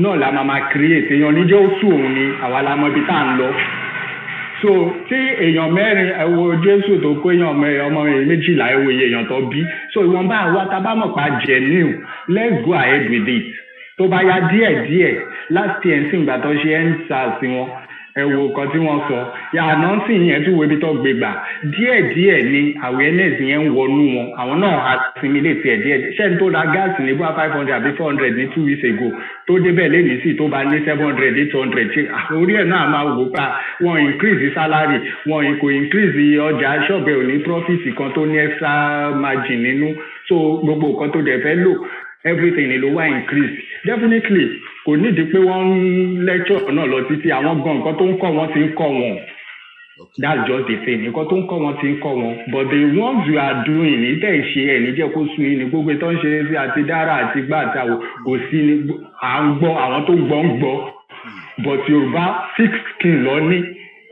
náà la máa create èèyàn níjẹ́ ó sùn òun ni àwa la mọ ibi tá à ń lọ. So tí èèyàn mẹ́rin ẹ̀wọ̀ Jésù tó kó èèyàn ọmọ méjìlá ẹ̀wọ̀ èèyàn tó bí so ìwọ̀nba àwa tá a bá mọ̀ pa genuine let's go ahead with it. Tó bá yá díẹ̀díẹ̀ last year sí ìgbà tó ṣe EndSARS wọn ẹ̀wọ̀ kan tí wọ́n sọ yàrá sì yẹn tún wo ibi tó gbé gbà díẹ̀díẹ̀ ni awareness yẹn ń wọnú wọn àwọn náà assimilate ẹ̀ díẹ̀ ṣẹ́ni tó ra gáàsì ní bá 500 àbí 400 ní 2 weeks ago tó débẹ̀ lẹ́yìn sí tó bá ní 700 800 ṣe orí ẹ̀ náà máa wò pa wọ́n increase salary wọ́n kò increase ọjà ṣọ́ọ̀bẹ̀ ò ní profit kan tó ní extra margin nínú so gbogbo nǹkan tó dẹ̀ fẹ́ lò everything ni ló wá increase definitely kò nídìí pé wọ́n ń lecture náà lọ títí àwọn gan nǹkan tó ń kọ́ wọn ti ń kọ́ wọn that's just the thing nǹkan tó ń kọ́ wọn ti ń kọ́ wọn but the ones you are doing ní tẹ̀ ṣe ẹ̀ níjẹ́ kó sun yín ní gbogbo tó ń ṣe sí àti dára àti gbà àti àwọ̀ kò sí ní à ń gbọ́ àwọn tó gbọ́ ń gbọ́ but Yorùbá thick skin lọ ní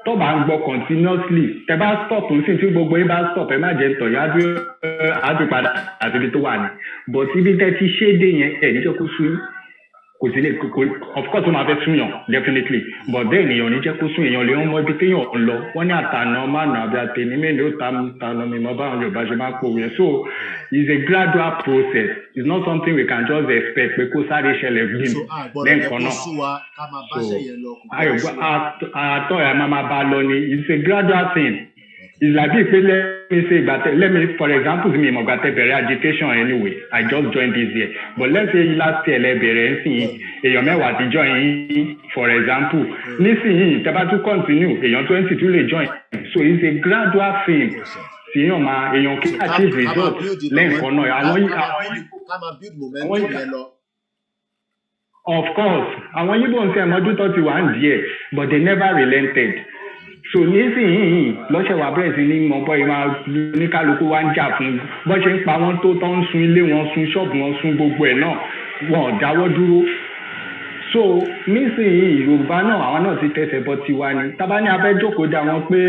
tó bá ń gbọ́ continuously tẹ bá stop nísìnyí tí gbogbo yín bá stop ẹ má jẹ́ tọ̀ yá bí àti padà àti ibi tó wà ní but ibi tẹ́ ti ṣe dé yẹn ẹ̀ níjẹ́ kó sun yín kò sí lè of course ó máa fẹ́ súnyàn definitely but then èèyàn ní jẹ́ kó sún èèyàn lè wọ́n mọ ibi téèyàn ń lọ wọ́n ní àtànà mánà àbí àtẹ̀ní mélòó tànà mímọ́ báwọn Yorùbá ṣe máa ń pòwe yẹn so it's a gradual process it's not something we can just expect pé kó sáré ṣẹlẹ̀ gbìn lẹ́ǹkan náà so àtọ̀ ẹ̀ máa bá lọ ni it's a gradual thing it's like bí pé let me for example mi mọ̀ gbàtẹ́ bẹ̀rẹ̀ agitation anyway I just joined this year but let's say last year lẹ bẹ̀rẹ̀ ń sìn èèyàn mẹ́wàá ti join yín for example nísìnyí tẹ́ bá tún continue èèyàn 20 tún lè join so it's a gradual thing tí èèyàn kí achieve result lẹ́ǹkan náà of course àwọn Yíbò ń sẹ́ mọ́jú tó ti wà ń díẹ̀ but they never relented. So nísìnyí lọ́sẹ̀ wà bẹ̀rẹ̀ sí ní mọ̀ bọ́ ìmọ̀ oníkálukú wá ń jà fún bọ́ ṣe ń pa wọ́n tó tán ń sun ilé wọn sun ṣọ́ọ̀bù wọn sun gbogbo ẹ̀ náà wọn ò dáwọ́ dúró. So nísìnyí Yorùbá náà àwọn náà ti tẹsẹ̀ bọ́ tiwa ni tábà ní abẹ́ jókòó dá wọn pé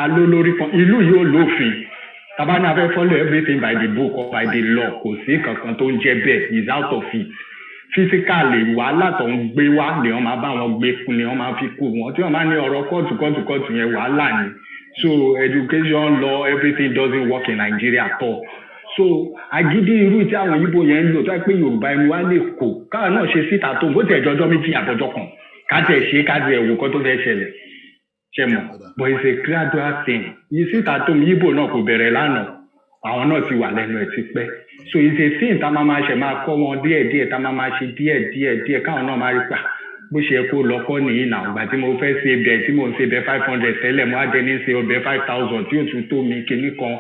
alólórí kan ìlú yóò lófin tábà ní abẹ́ follow everything by the book or by the law kò sí kankan tó ń jẹ́ bẹ́ẹ̀ is out of it. Physically wàhálà tó ń gbé wá ni wọ́n máa bá wọn gbé fún ni wọ́n máa fi kú wọn tí wọ́n máa ní ọ̀rọ̀ kóòtù yẹn wàhálà ni so education law everything doesn't work in Nigeria at all so agídí irú tí àwọn Yíbò yẹn ń lò tó yẹ pé Yorùbá ẹni wá lè kó káwọn náà ṣe síta tó bó tẹ̀ jọjọ́ méjì àbọ̀jọ́ kan kájẹ̀ ṣe kájẹ̀ ẹ̀wò kan tó fẹ́ ṣẹlẹ̀ ṣe mọ̀ but it's a gradual thing yìí síta tó Yíbò náà kò bẹ̀rẹ̀ lánàá àwọn náà ti wà lẹ́nu ẹ̀ ti pẹ́ so it's a thing tá máa ṣe máa kọ́ wọn díẹ̀díẹ̀ tá máa ṣe díẹ̀ káwọn náà máa rí pa bó ṣe kó lọ́kọ́ nìyí náà ìgbà tí mo fẹ́ ṣe bẹ̀ tí mo ń ṣe bẹ̀ 500 tẹ́lẹ̀ mo á dé ní ṣe ọbẹ̀ 5000 tí ó tún tó mi kinní kan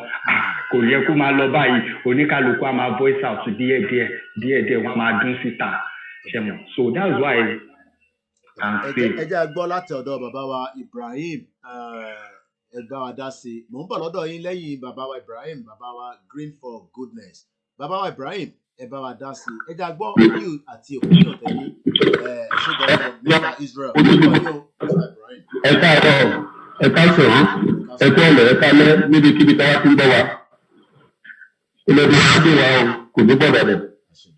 kò yẹ kó máa lọ báyìí oníkálukú á máa voice out díẹ̀díẹ̀ wọ́n máa dún síta ṣe mọ̀ so that's why I'm saying. ẹ jẹ́ gbọ́ láti ọ̀dọ̀ bàbá wa Ibrahim ẹ bá wa dá sí i mò ń bọ̀ lọ́dọ̀ yín lẹ́yìn bàbá wa Ibrahim bàbá wa Green for Goodness bàbá wa Ibrahim ẹ bá wa dá sí i ẹ jẹ́ gbọ́ ojú àti òkúnyàn tẹ̀yìn ṣùgbọ́n Mr. Israel ẹ káàárọ̀ ẹ káàsán ẹ kú ọ̀lẹ̀ ẹ kálẹ́ níbikíbi táwa ti ń bọ̀ wá ilẹ̀ bí wọ́n á dé wa o kò ní bọ̀ dàdẹ̀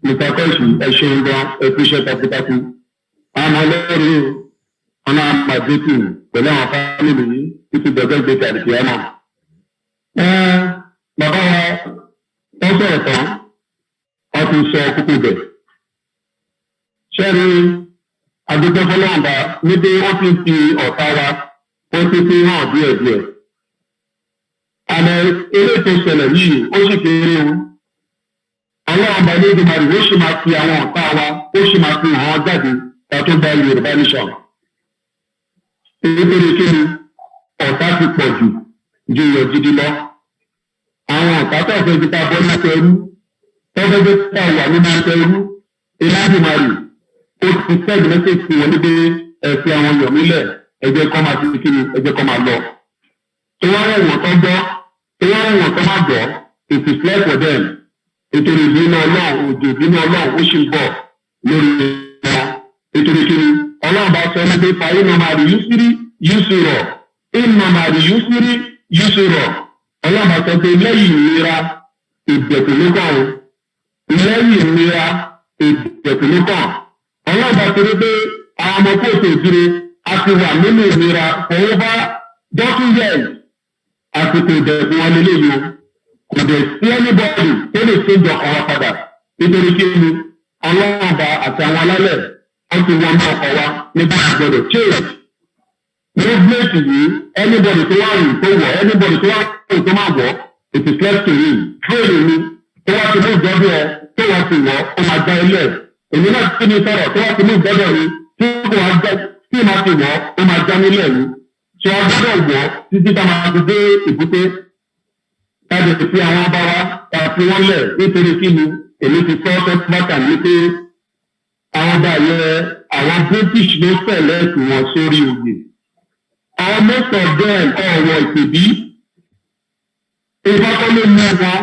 Mr. Koiki ẹ ṣeun gan ẹ fi iṣẹ́ takuntakun àwọn ọlọ́run ọ̀nà àmàdékù pẹ̀lú àwọn fámìlì yìí títí dọ̀gẹ́ gbé kàdìkì ọ̀nà. Bàbá wa wọ́n sọ̀rọ̀ tán wọ́n ti sọ kúkú bẹ̀. Ṣẹ́ni àdúgbò fọlọ́ǹda níbi wọ́n ti fi ọ̀tá wa wọ́n ti fi hàn díẹ̀díẹ̀. Àmọ́ eré tó ṣẹlẹ̀ yìí ó sì kéré o. Ọlọ́run bá ní ìdìbò àdìgbò ó sì máa fi àwọn ọ̀tá wa ó sì máa fi hàn jáde tó bá Yorùbá nation. Nítorí kí ni ọ̀tá ti pọ̀ jù ju iyọ̀ gidi lọ. Àwọn ọ̀tá tó fẹ́ ti ta bọ́ ní ẹrú, tó fẹ́ ti ta wà nínú ẹrú, ìlànìmọ̀rì, ó ti sẹ́ẹ̀dì mẹ́sẹ̀jì sí wọn níbi ẹ̀sìn àwọn yọ̀ nílẹ̀, ẹ̀jẹ̀ kọ́ máa ti kí ni ẹ̀jẹ̀ kọ́ máa lọ. Tó wá rẹ̀ wọ̀n tó gbọ́, tó wá rẹ̀ wọ̀n tó má gbọ́, it is left for them. Nítorí ìbínú Ọlọ́run, òjò ìbínú Ọlọ́run ó sì ń bọ̀ lórí wọn. Nítorí kí ni ọlọ́run bá sọ ní pé fàyè nàmàrí yusiri yusirọ̀ ìnàmàrí yusiri yusirọ̀ ọlọ́run bá sọ pé lẹ́yìn ìnira ìdẹ̀kùnlókàn lẹ́yìn ìnira ìdẹ̀kùnlókàn ọlọ́run bá sọ pé àwọn ọmọ kóòtù òjire a ti wà nínú ìnira for over 30 years àsìkò ìdẹ̀kùn wọn lélẹ́yìn o kò dẹ̀ sí anybody tó lè ṣèjọ ọ̀rọ̀ padà nítorí kí ni ọlọ́run bá àti àwọn alálẹ̀ wọ́n ti wọ́n náà ọkọ̀ wa nígbà àgbọ̀dọ̀ change. Movement yìí anybody tó wà rìn tó wọ̀ anybody tó wà rìn tó máa wọ̀ it is left to him. Trade ni tó wá ti mú ìjọba ẹ tó wá ti wọ̀ ó máa gba ilé ẹ̀. Èmi náà ti ní sọ̀rọ̀ tó wá ti mú ìjọba mi tí kò wá jẹ́ tí màá ti wọ̀ ó máa já nílẹ̀ mi. Ṣé wọ́n gbọ́dọ̀ wọ̀ títí tá máa fi dé ìbúté? Káde fi àwọn ọba wa àti wọ́n lẹ̀ nítorí kí ni èmi ti sọ tẹ́tí ní pé àwọn ọba yẹ àwọn British ló select wọn sórí oyè. Àwọn most of them ọ̀rọ̀ ìpèbí ìfakọ́lé mú wọn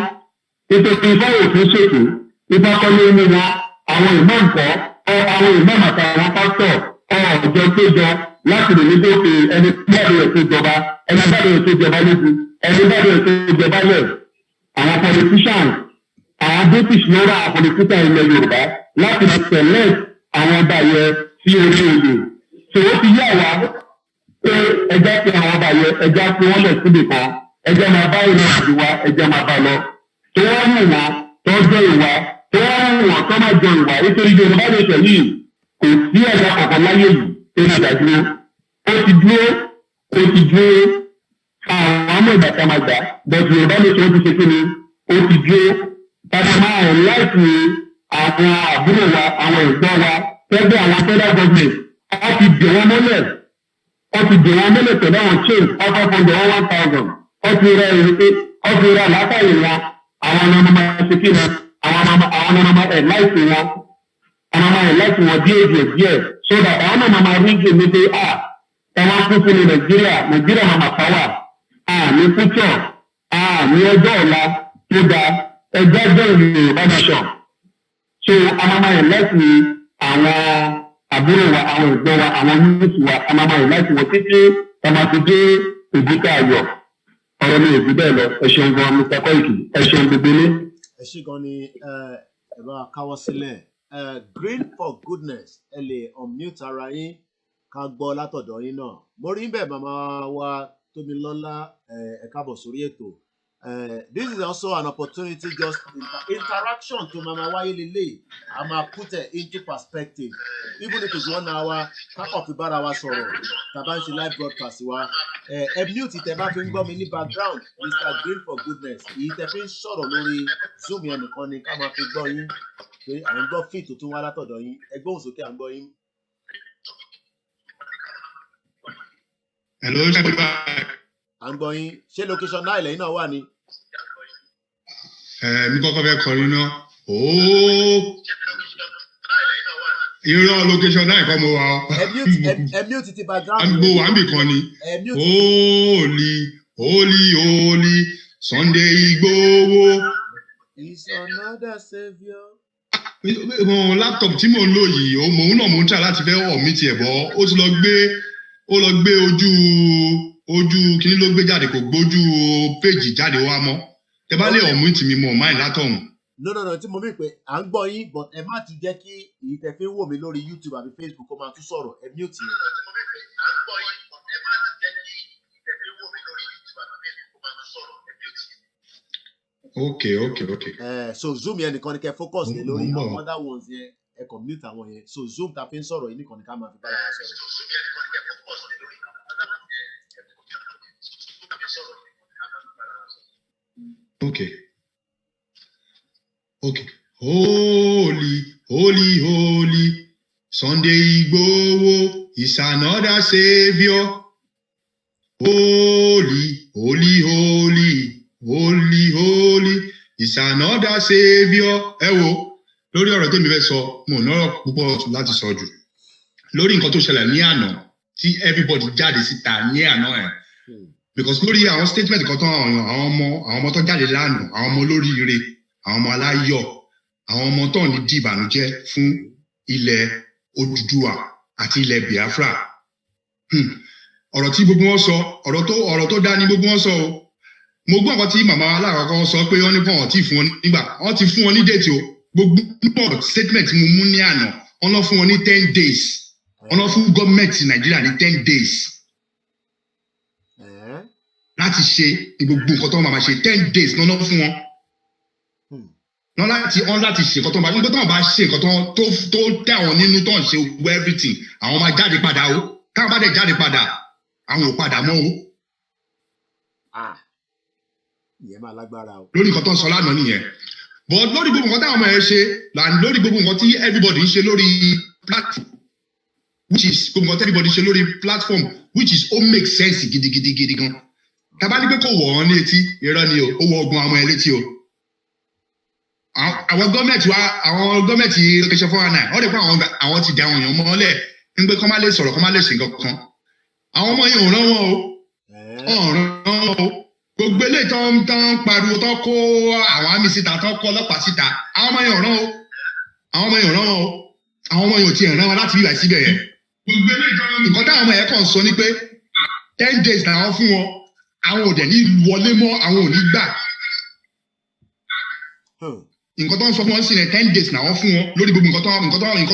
nítorí ìfọwọ́fún ṣètò ìfakọ́lé mú wọn àwọn imam kọ́ àwọn imam àtàwọn pásítọ̀ ọ̀jọ́ péjọ láti lè ní gòkè ẹni bá rẹ̀ tó jọba ẹni bá rẹ̀ tó jọba lójú ẹni bá rẹ̀ tó jọba lẹ̀ àwọn politicians àwọn British ló ra àwọn politicians ilẹ̀ Yorùbá láti lè select àwọn ọba yẹ sí orí oyè. Ṣòwò ti yá wa pé ẹjẹ́ pé àwọn ọba yẹ ẹjẹ́ pé wọ́n lẹ̀ síbì kan ẹjẹ́ máa bá ìrìn àjò wa ẹjẹ́ máa bá lọ. Tó wọ́n mú wọn tó jẹ́ ìwà tó wọ́n mú wọn tó máa jẹ ìwà nítorí Yorùbá lè tẹ̀lé yìí kò sí ẹ̀dá kankan láyé yìí tó lè dàdúró. Ó ti dúró àwọn ọmọ ìgbà tá a máa gbà bọ́ọ̀tù Yorùbá lè tẹ̀lé ti ṣe kí ni ó ti dúró. Tàbí máa ẹ̀ láìpẹ́ àwọn àbúrò wa àwọn ẹ̀gbọ́n wa tẹ́gbẹ́ àwọn federal government wọ́n ti dè wọ́n mọ́lẹ̀ pẹ̀lú àwọn chains ọkọ̀ fún the 1,000 wọ́n ti rẹ̀ látàrí wọn àwọn ọmọ ṣe kí wọn àwọn ọmọ ẹ̀ láìsí wọn díẹ̀ so that àwọn ọmọ rí jù ní pé ẹ̀wọ̀n kún fún ní Nàìjíríà máa pàwà ní future ní ọjọ́ ọ̀la tó ga ẹgbẹ́ ìrìn Yorùbá nation. So amama yẹn láti àwọn àbúrò wa àwọn ẹ̀gbọ́n wa àwọn yúùsù wa amama yẹn láti wọ títí tamati dé èbúté ayọ̀ ọ̀rọ̀ mi èbú bẹ́ẹ̀ lọ ẹ ṣeun gan Mr. Koiki ẹ ṣeun gbogbo ní. ẹ ṣe gan ni ẹ bá káwọ́ sílẹ̀ green for goodness ẹ lè unmute ara yín ká gbọ́ látọ̀dọ̀ yín náà mo rí bẹ́ẹ̀ màmá wa Tómilọ́lá ẹ káàbọ̀ sórí ètò. This is also an opportunity, just interaction to Mama Wayelele. I'm going to put it into perspective. Even if it's 1 hour, half of the bar hour sorrow. Tabanshi live broadcast. Mute it, in the background. Mr. Green for goodness. It's a thing short on only Zoom and the corner. Come up with going. I'm going fit to 2 hours. I'm going. Hello, I'm going. Ṣé location náà ilẹ̀ iná wà ní? Mi kọ́kọ́ fẹ́ kọrin náà. Irọ́ location náà ìkọ́ mo wà ọ́. Mute ti background. Àgbo wà ń bì kan ni. Holy Sunday Igboho. Is another saviour. Laptop tí mò ń lò yìí, òun náà mò ń tà láti fẹ́ ọ̀ mí tiẹ̀ bọ́. Ó lọ gbé ojú kìíní ló gbé jáde kò gbójú péjì jáde wá mọ́ tẹ bá lè ọ̀mú ìtì mi mọ̀ máì látọ̀hún. No tí mo mí pé à ń gbọ́ yín but ẹ má ti jẹ́ kí èyí tẹ fi ń wò mí lórí YouTube àbí Facebook kó máa tún sọ̀rọ̀ ẹ mute yẹn. Okay. So Zoom yẹn nìkan ni kẹ́ focus lé lórí àwọn other ones yẹn ẹ kàn mute àwọn yẹn so Zoom ta fi ń sọ̀rọ̀ yìí nìkan ni ká máa fi bára wa sọ̀rọ̀. Okay. Holy Sunday Igboho is another savior. Holy is another savior. Ẹ wo lórí ọ̀rọ̀ tó mi fẹ́ sọ mo nọ́rọ̀ púpọ̀ láti sọ jù lórí nǹkan tó ṣẹlẹ̀ ní àná tí everybody jáde síta ní àná ẹ̀. Because lórí àwọn statement kan tó àwọn ọmọ tó jáde lánàá àwọn ọmọ olóríire àwọn ọmọ aláyọ̀ àwọn ọmọ tó ní di ìbànújẹ́ fún ilẹ̀ Odùduwà àti ilẹ̀ Biafra. Ọ̀rọ̀ tí gbogbo wọn sọ, ọ̀rọ̀ tó dá ní gbogbo wọn sọ o. Mo gbọ́ nǹkan tí màmá aláàkọ́kọ́ sọ pé wọ́n ní fún wọn tí fún wọn nígbà wọ́n ti fún wọn ní déètì o. Gbogbo statement mo mú ní àná wọ́n lọ fún wọn ní 10 days. Wọ́n lọ fún gọ́ọ̀mẹ̀ntì Nàìjíríà ní 10 days. Láti ṣe gbogbo nǹkan tó máa ṣe 10 days lọ́nà fún wọn. Wọ́n láti ṣe nǹkan tó máa nígbà tó bá ṣe nǹkan tó tẹ́ àwọn nínú tó ń ṣe everything àwọn máa jáde padà o. Táwọn bá dẹ̀ jáde padà àwọn ò padà mọ́ o. Ìyẹn máa lágbára o. Lórí nǹkan tó ń sọ lánàá nìyẹn. But lórí gbogbo nǹkan táwọn ọmọ ẹ ṣe lórí gbogbo nǹkan tí everybody ń ṣe lórí platform which is gbogbo nǹkan tí everybody ṣe lórí platform which is ó make sense gidigidi gan. Tàbá ní pé kò wọ̀ ọ́ ní etí irọ́ ni o ó wọ ọgbọ́n àwọn ẹ létí o. Àwọn gọ́ọ̀mẹ̀ntì location 419 wọ́n lè pa àwọn ti dá àwọn èèyàn mọ́lẹ̀ ń pé kọ́ má lè sọ̀rọ̀ kọ́ má lè ṣe nǹkan kan. Àwọn ọmọ yẹn ò rán wọn o. Gbogbo eléyìí tó ń pariwo tó kó àwọn àmì síta tó kó ọlọ́pàá síta àwọn ọmọ yẹn ò rán o. Àwọn ọmọ yẹn ò rán wọn o. Àwọn ọmọ yẹn ò tiẹ̀ rán wọn láti bíbá síbẹ̀ yẹn. Nǹkan táwọn ọmọ yẹn kàn sọ ni pé 10 days làwọn fún wọn àwọn ò dẹ̀ ní wọlé mọ́ àwọn ò ní gbà. Nǹkan tó ń sọ fún wọn sí ni 10 days làwọn fún wọn lórí gbogbo nǹkan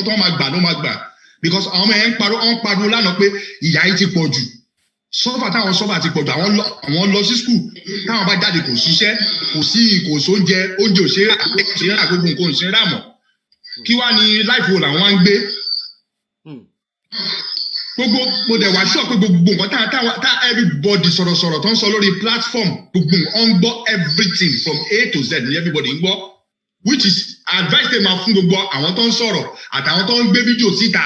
tó máa gbà ló máa gbà. Because àwọn ọmọ yẹn ń pariwo lánàá pé ìyà yìí ti pọ̀ jù. Táwọn sọ́fà ti pọ̀ jù àwọn lọ sí skul táwọn bá jáde kò ṣiṣẹ́ kò sóúnjẹ òṣèré rà gbogbo nǹkan òṣèré rà mọ́. Kí wá ní láìfò làwọn á ń gbé. Gbogbo mo dẹ̀ wá ṣọ́ pé gbogbo nǹkan tá everybody sọ̀rọ̀ tó ń sọ lórí platform gbogbo nǹkan ń gbọ́ everything from A to Z ní everybody ń gbọ́. Which is advice tey máa fún gbogbo àwọn tó ń sọ̀rọ̀ àtàwọn tó ń gbé fídíò síta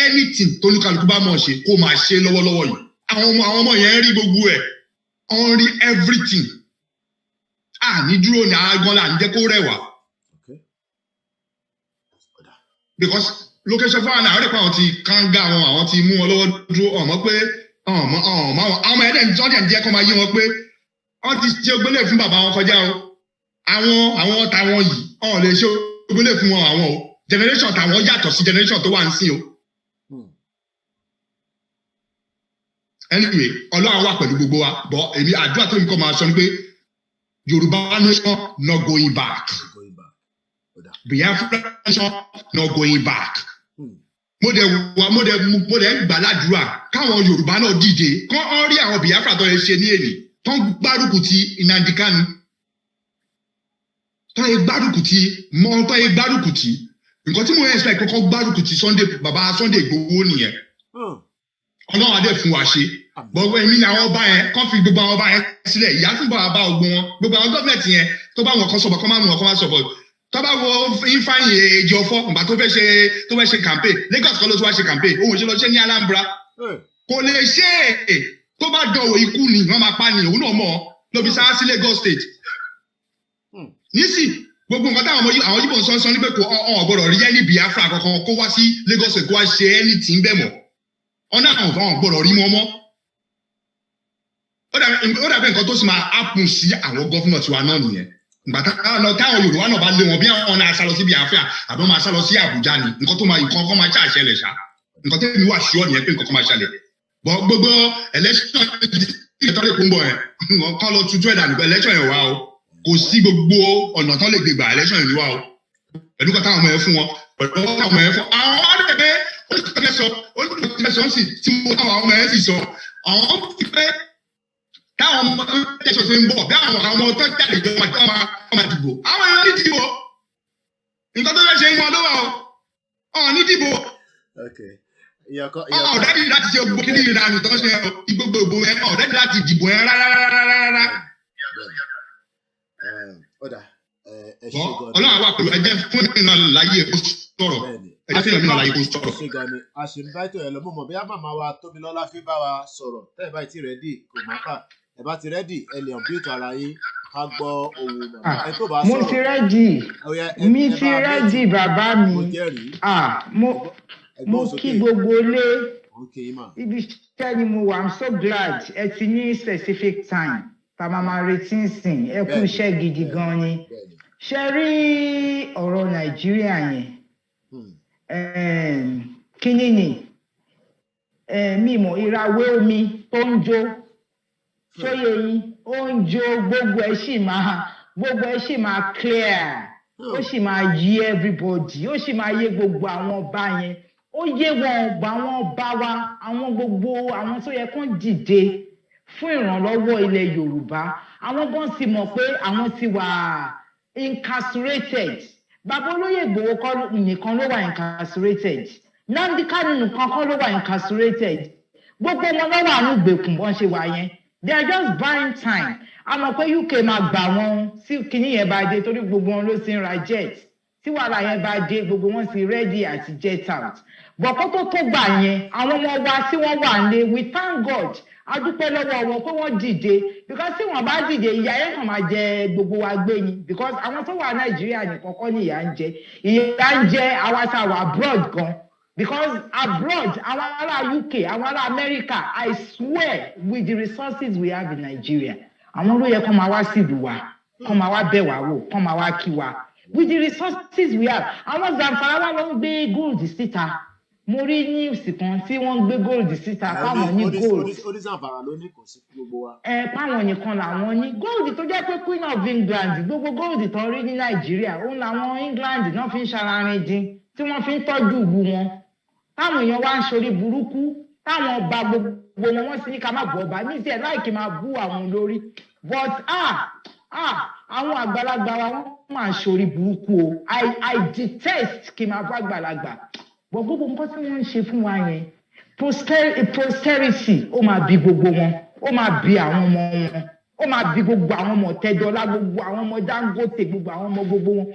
anything tó ní kálukú bá mọ̀ ṣe kó máa ṣe lọ́wọ́lọ́wọ́ yìí. Àwọn ọmọ yẹn rí gbogbo ẹ̀ wọ́n rí everything. Ní dúró ní agan là ń jẹ́ kó rẹwà. Because location fún àwọn àárẹ̀ pé àwọn ti kánga àwọn ti mú wọn lọ́wọ́ dúró ọmọ pé ọmọ ẹ̀dẹ̀ ń jẹ́ kó máa yé wọn pé wọ́n ti ṣe ògbélé fún bàbá wọn kọjá o. Àwọn tàwọn yìí ọ̀n lè ṣe ògbélé fún wọn àwọn o. Generation tàwọn yàtọ̀ sí generation tó wà ń sìn o. Anyway, Ọlọ́run wà pẹ̀lú gbogbo wa but èmi àdúrà tó ń kọ́ máa sọ ni pé Yorùbá nation not going back. Biafra nation not going back. Mo dẹ̀ gbà ládùúrà káwọn Yorùbá náà dìde kán rí àwọn Biafra tó yẹ ṣe ní èlì tó ń gbárùkù ti Nnamdi Kanu tó yẹ gbárùkù ti nǹkan tí mo yẹ expect kọ́kọ́ gbárùkù ti bàbá Sunday Igboho nìyẹn. Ọlọ́run adé fún wa ṣe gbogbo èmi ni àwọn ọba yẹn kàn fi gbogbo àwọn ọba yẹn sílẹ̀ ìyá fún bàbá ogun wọn gbogbo àwọn gọ́ọ̀mẹ̀ntì yẹn tó bá wọn kan sọ̀bọ̀ kọ́ máa mú wọn kọ́ máa sọ̀bọ̀ tó bá wo Ifeanyi Èjì Ọ̀fọ̀ ìgbà tó fẹ́ ṣe campaign Lagos kan ló tún wá ṣe campaign òun ṣe lọ ṣe ní Anambra kò lè ṣe é tó bá dọ̀wọ̀ ikú ni wọ́n máa pa ni òun náà mọ̀ ló fi sá sí Lagos State. Nísì gbogbo nǹkan táwọn àwọn Yíbò ń sọ ní pé kò ọ̀gbọ̀dọ̀ rí ẹni Biafra kankan kó wá sí Lagos State kó wá ṣe anything bẹ́ẹ̀ mọ̀ ọ̀nà àwọn gbọ́dọ̀ rí mọ́ ó dàbí nǹkan tó sì máa happen sí àwọn gọ́fúnà tiwa náà nìyẹn ìgbà táwọn Yorùbá náà bá lé wọn bí àwọn náà sá lọ sí Biafra àbí wọn máa sá lọ sí Àbújá ni nǹkan kan máa ṣàṣẹlẹ̀ ṣá nǹkan tó ní wà ṣúọ́ nìyẹn pé nǹkan kan máa ṣẹlẹ̀ bọ́ gbogbo election ìtọ́lẹ̀ kó ń bọ̀ ẹ̀ kọ́ lọ tuntun ẹ̀dà nípa election yẹn wá o kò sí gbogbo ọ̀nà tán lè gbègbà election yẹn wá o pẹ̀lú kọ́ táwọn ọmọ yẹn fún wọn pẹ̀lú kọ́ táwọn ọmọ yẹn fún àwọn ọ̀dẹ̀ olùkọ́sọ̀ sì tí mo táwọn ọmọ ẹ̀ sì sọ àwọn fi pé táwọn ọmọ ẹ̀ṣọ́ ṣe ń bọ̀ bí àwọn ọmọ tó jáde jọ ọmọ dìbò àwọn èèyàn ní dìbò nǹkan tó fẹ́ ṣe ń wọn lọ́wọ́ ọ̀ ní dìbò ọ̀dẹ́dì láti ṣe gbogbo kíní ìranù tó ń ṣe gbogbo ìbò ẹ̀ ọ̀dẹ́dì láti dìbò ẹ̀ rárá. Ọlọ́run àwa pẹ̀lú ẹjẹ́ fún ìrìnà láyé èkó sọ̀rọ̀ àṣìbáìtò ẹ lọ mọ bí a máa wa Tómilọ́lá fi bá wa sọ̀rọ̀ tẹ́ ẹ bá ti rẹ́dì kò má kà ẹ bá ti rẹ́dì ẹ lè hàn bí ètò ara yín ká gbọ́ ohùn màmá ẹ tó bá sọ̀rọ̀. mo ti rẹ́dì bàbá mi mo kí gbogbo ilé ibi iṣẹ́ ni mo wà I'm so glad ẹ ti ní specific time tá a máa retí sìn ẹ kú iṣẹ́ gidi gan ni ṣe rí ọ̀rọ̀ Nàìjíríà yẹn kíní ni mímọ̀ ìràwé omi tó ń jó ṣóyè yín ó ń jó gbogbo ẹ̀ sì máa clear ó sì máa yé everybody ó sì máa yé gbogbo àwọn ọba yẹn ó yé wọn ọgbà àwọn ọba wa àwọn gbogbo àwọn tó yẹ kán dìde fún ìrànlọ́wọ́ ilẹ̀ Yorùbá àwọn gan sì mọ̀ pé àwọn ti wà incarcerated bàbá olóyè Ìgbòho nìkan ló wà incarcerated Nnamdi Kanu nìkan kọ́ ló wà incarcerated gbogbo wọn ló wà ní ìgbèkùn bọ́n ṣe wà yẹn they are just buying time a mọ̀ pé UK máa gbà wọn tí kinní yẹn bá dé torí gbogbo wọn ló ti ń ra jet tí wàhálà yẹn bá dé gbogbo wọn ti ready àti jet out bọ̀kọ́ tó gbà yẹn àwọn ọmọ wa tí wọ́n wà ní we thank God a dúpẹ́ lọ́wọ́ wọn pé wọ́n dìde because tí wọ́n bá dìde ìyà yẹn kàn máa jẹ gbogbo wa gbé ni because àwọn tó wà Nàìjíríà nìkan kọ́ ni ìyà ń jẹ ìyà ń jẹ àwa tá a wà abroad gan because abroad àwọn ará UK àwọn ará America I swear with the resources we have in Nigeria àwọn ló yẹ kó máa wá sí ìlú wa kó máa wá bẹ̀ wá wò kó máa wá kí wa with the resources we have àwọn Zamfara wa ló ń gbé gold síta mo rí news kan tí wọ́n ń gbé gold síta fáwọn ní gold oníṣàǹfààrà ló ní kò sí gbogbo wa. fáwọn nìkan làwọn ní gold tó jẹ́ pé Queen of England gbogbo gold tó rí ní Nàìjíríà òun làwọn England náà fi ń ṣararin dín tí wọ́n fi ń tọ́jú ìlú wọn táwọn èèyàn wá ń ṣorí burúkú táwọn ọba gbogbo wọn sì ní ká má bọ̀ ọba ní ìsẹ̀ láìkí máa bú àwọn olórí but àwọn àgbàlagbà wa wọ́n máa ń ṣorí burúkú o I detest kí n máa bá àgbàlagbà gbogbo nǹkan tí wọ́n ń ṣe fún wa yẹn posterity ó máa bí gbogbo wọn ó máa bí àwọn ọmọ wọn ó máa bí gbogbo àwọn ọmọ Tẹ́dọ́lá gbogbo àwọn ọmọ Dangote gbogbo àwọn ọmọ gbogbo wọn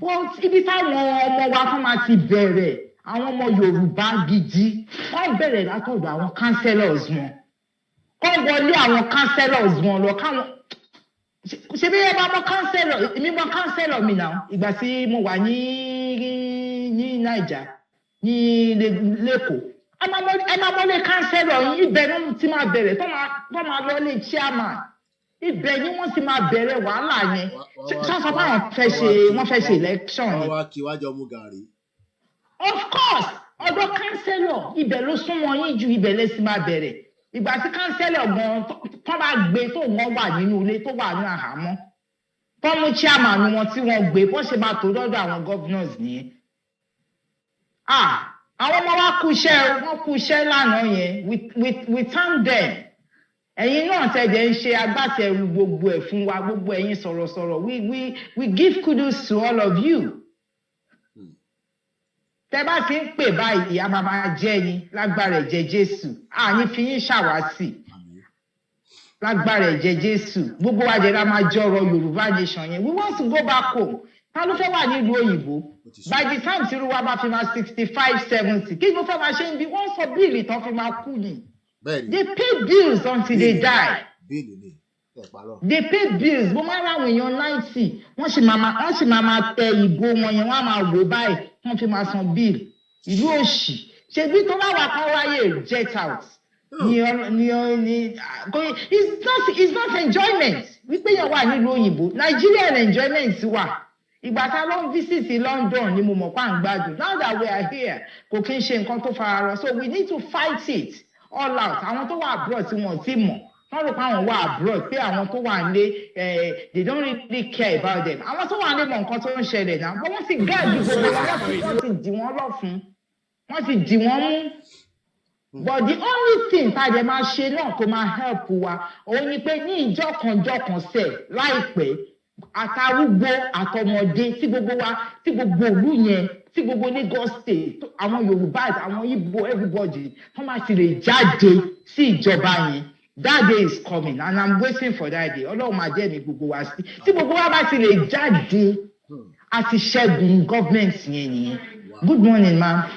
but ibi táwọn ọmọ wa kan máa ti bẹ̀rẹ̀ àwọn ọmọ Yorùbá gidi wọ́n bẹ̀rẹ̀ látọ̀dọ̀ àwọn councillors wọn kọ́ wọlé àwọn councillors wọn lọ káwọn ṣe bí ẹ bá mọ councillor èmi mọ councillor mi náà ìgbà tí mo wà ní Naija ní lẹ́kọ̀ọ́ ẹ máa mọ́lé councillor yín ibẹ̀ ni wọ́n ti máa bẹ̀rẹ̀ tó máa lọ́lé chairman ibẹ̀ ni wọ́n ti máa bẹ̀rẹ̀ wàhálà yẹn sọ́sọ́ pé wọ́n fẹ́ ṣe election yẹn. wọ́n wá kí wájú ọmú gàrí. Of course ọ̀dọ̀ councillor ibẹ̀ ló súnmọ́ yín ju ibẹ̀ lẹ́sí máa bẹ̀rẹ̀ ìgbà tí councillor gan tó bá gbé tó wọ́n wà nínú ilé tó wà ní àhámọ́ tó mú chairman wọn tí wọ́n gbé bó ṣe máa tó lọ́dọ̀ àwọn governors nìyẹn. àwọn ọmọ wa kú iṣẹ́ lánàá yẹn we thank them ẹ̀yin náà tẹ̀jẹ̀ ń ṣe agbátẹrù gbogbo ẹ̀ fún wa gbogbo ẹ̀yin sọ̀rọ̀sọ̀rọ̀ we give kudos to all of you. Tẹ́ bá ti ń pè báyìí a máa jẹ́ yín lágbára ẹ̀jẹ̀ Jésù àní fi yín ṣàwásì lágbára ẹ̀jẹ̀ Jésù gbogbo wa jẹ́ la máa jọrọ Yorùbá nation yẹn we want to go back home ta ló fẹ́ wà nílùú òyìnbó by the time tí irúwa bá fi máa 65-70 kí ló fẹ́ máa ṣe ń bí wọ́n sọ bíìlì tán fi máa kú ni they pay bills until they die they pay bills bó máa ráwọn èèyàn 90 wọ́n sì máa tẹ ìbò wọn yẹn wọ́n á máa wò báyìí wọ́n fi máa san bill ìlú òṣì ṣebí tó bá wà kán wáyé jet out it's not enjoyment wípé yẹn wà nílùú òyìnbó Nigerian enjoyment wà ìgbà tá ló ń visit London ni mo mọ̀ pa ń gbádùn now that we are here kò kí n ṣe nǹkan tó fara rọ so we need to fight it all out àwọn tó wà abroad tí wọ́n ti mọ̀ wọ́n rò pé àwọn wà abroad pé àwọn tó wà nílé they don't really care about them àwọn tó wà nílé mọ̀ nǹkan tó ń ṣẹlẹ̀ náà but wọ́n ti gáàdì gbogbo wọ́n ti dì wọ́n lọ́fun wọ́n ti dì wọ́n mú but the only thing tá a jẹ máa ṣe náà tó máa help wa òun ni pé ní ìjọkànjọkàn sẹ̀ láìpẹ́ àtàrúgbó àtọmọdé tí gbogbo ìlú yẹn tí gbogbo Lagos state àwọn Yorùbá àwọn Igbo everybody wọ́n máa ti lè jáde sí ìjọba yẹn. That day is coming and I'm waiting for that day. Ọlọ́run máa jẹ́ mi gbogbo wa sí. Tí gbogbo wa bá ti lè jáde àti ṣẹ́gun government yẹn nìyẹn. Good morning, ma'am.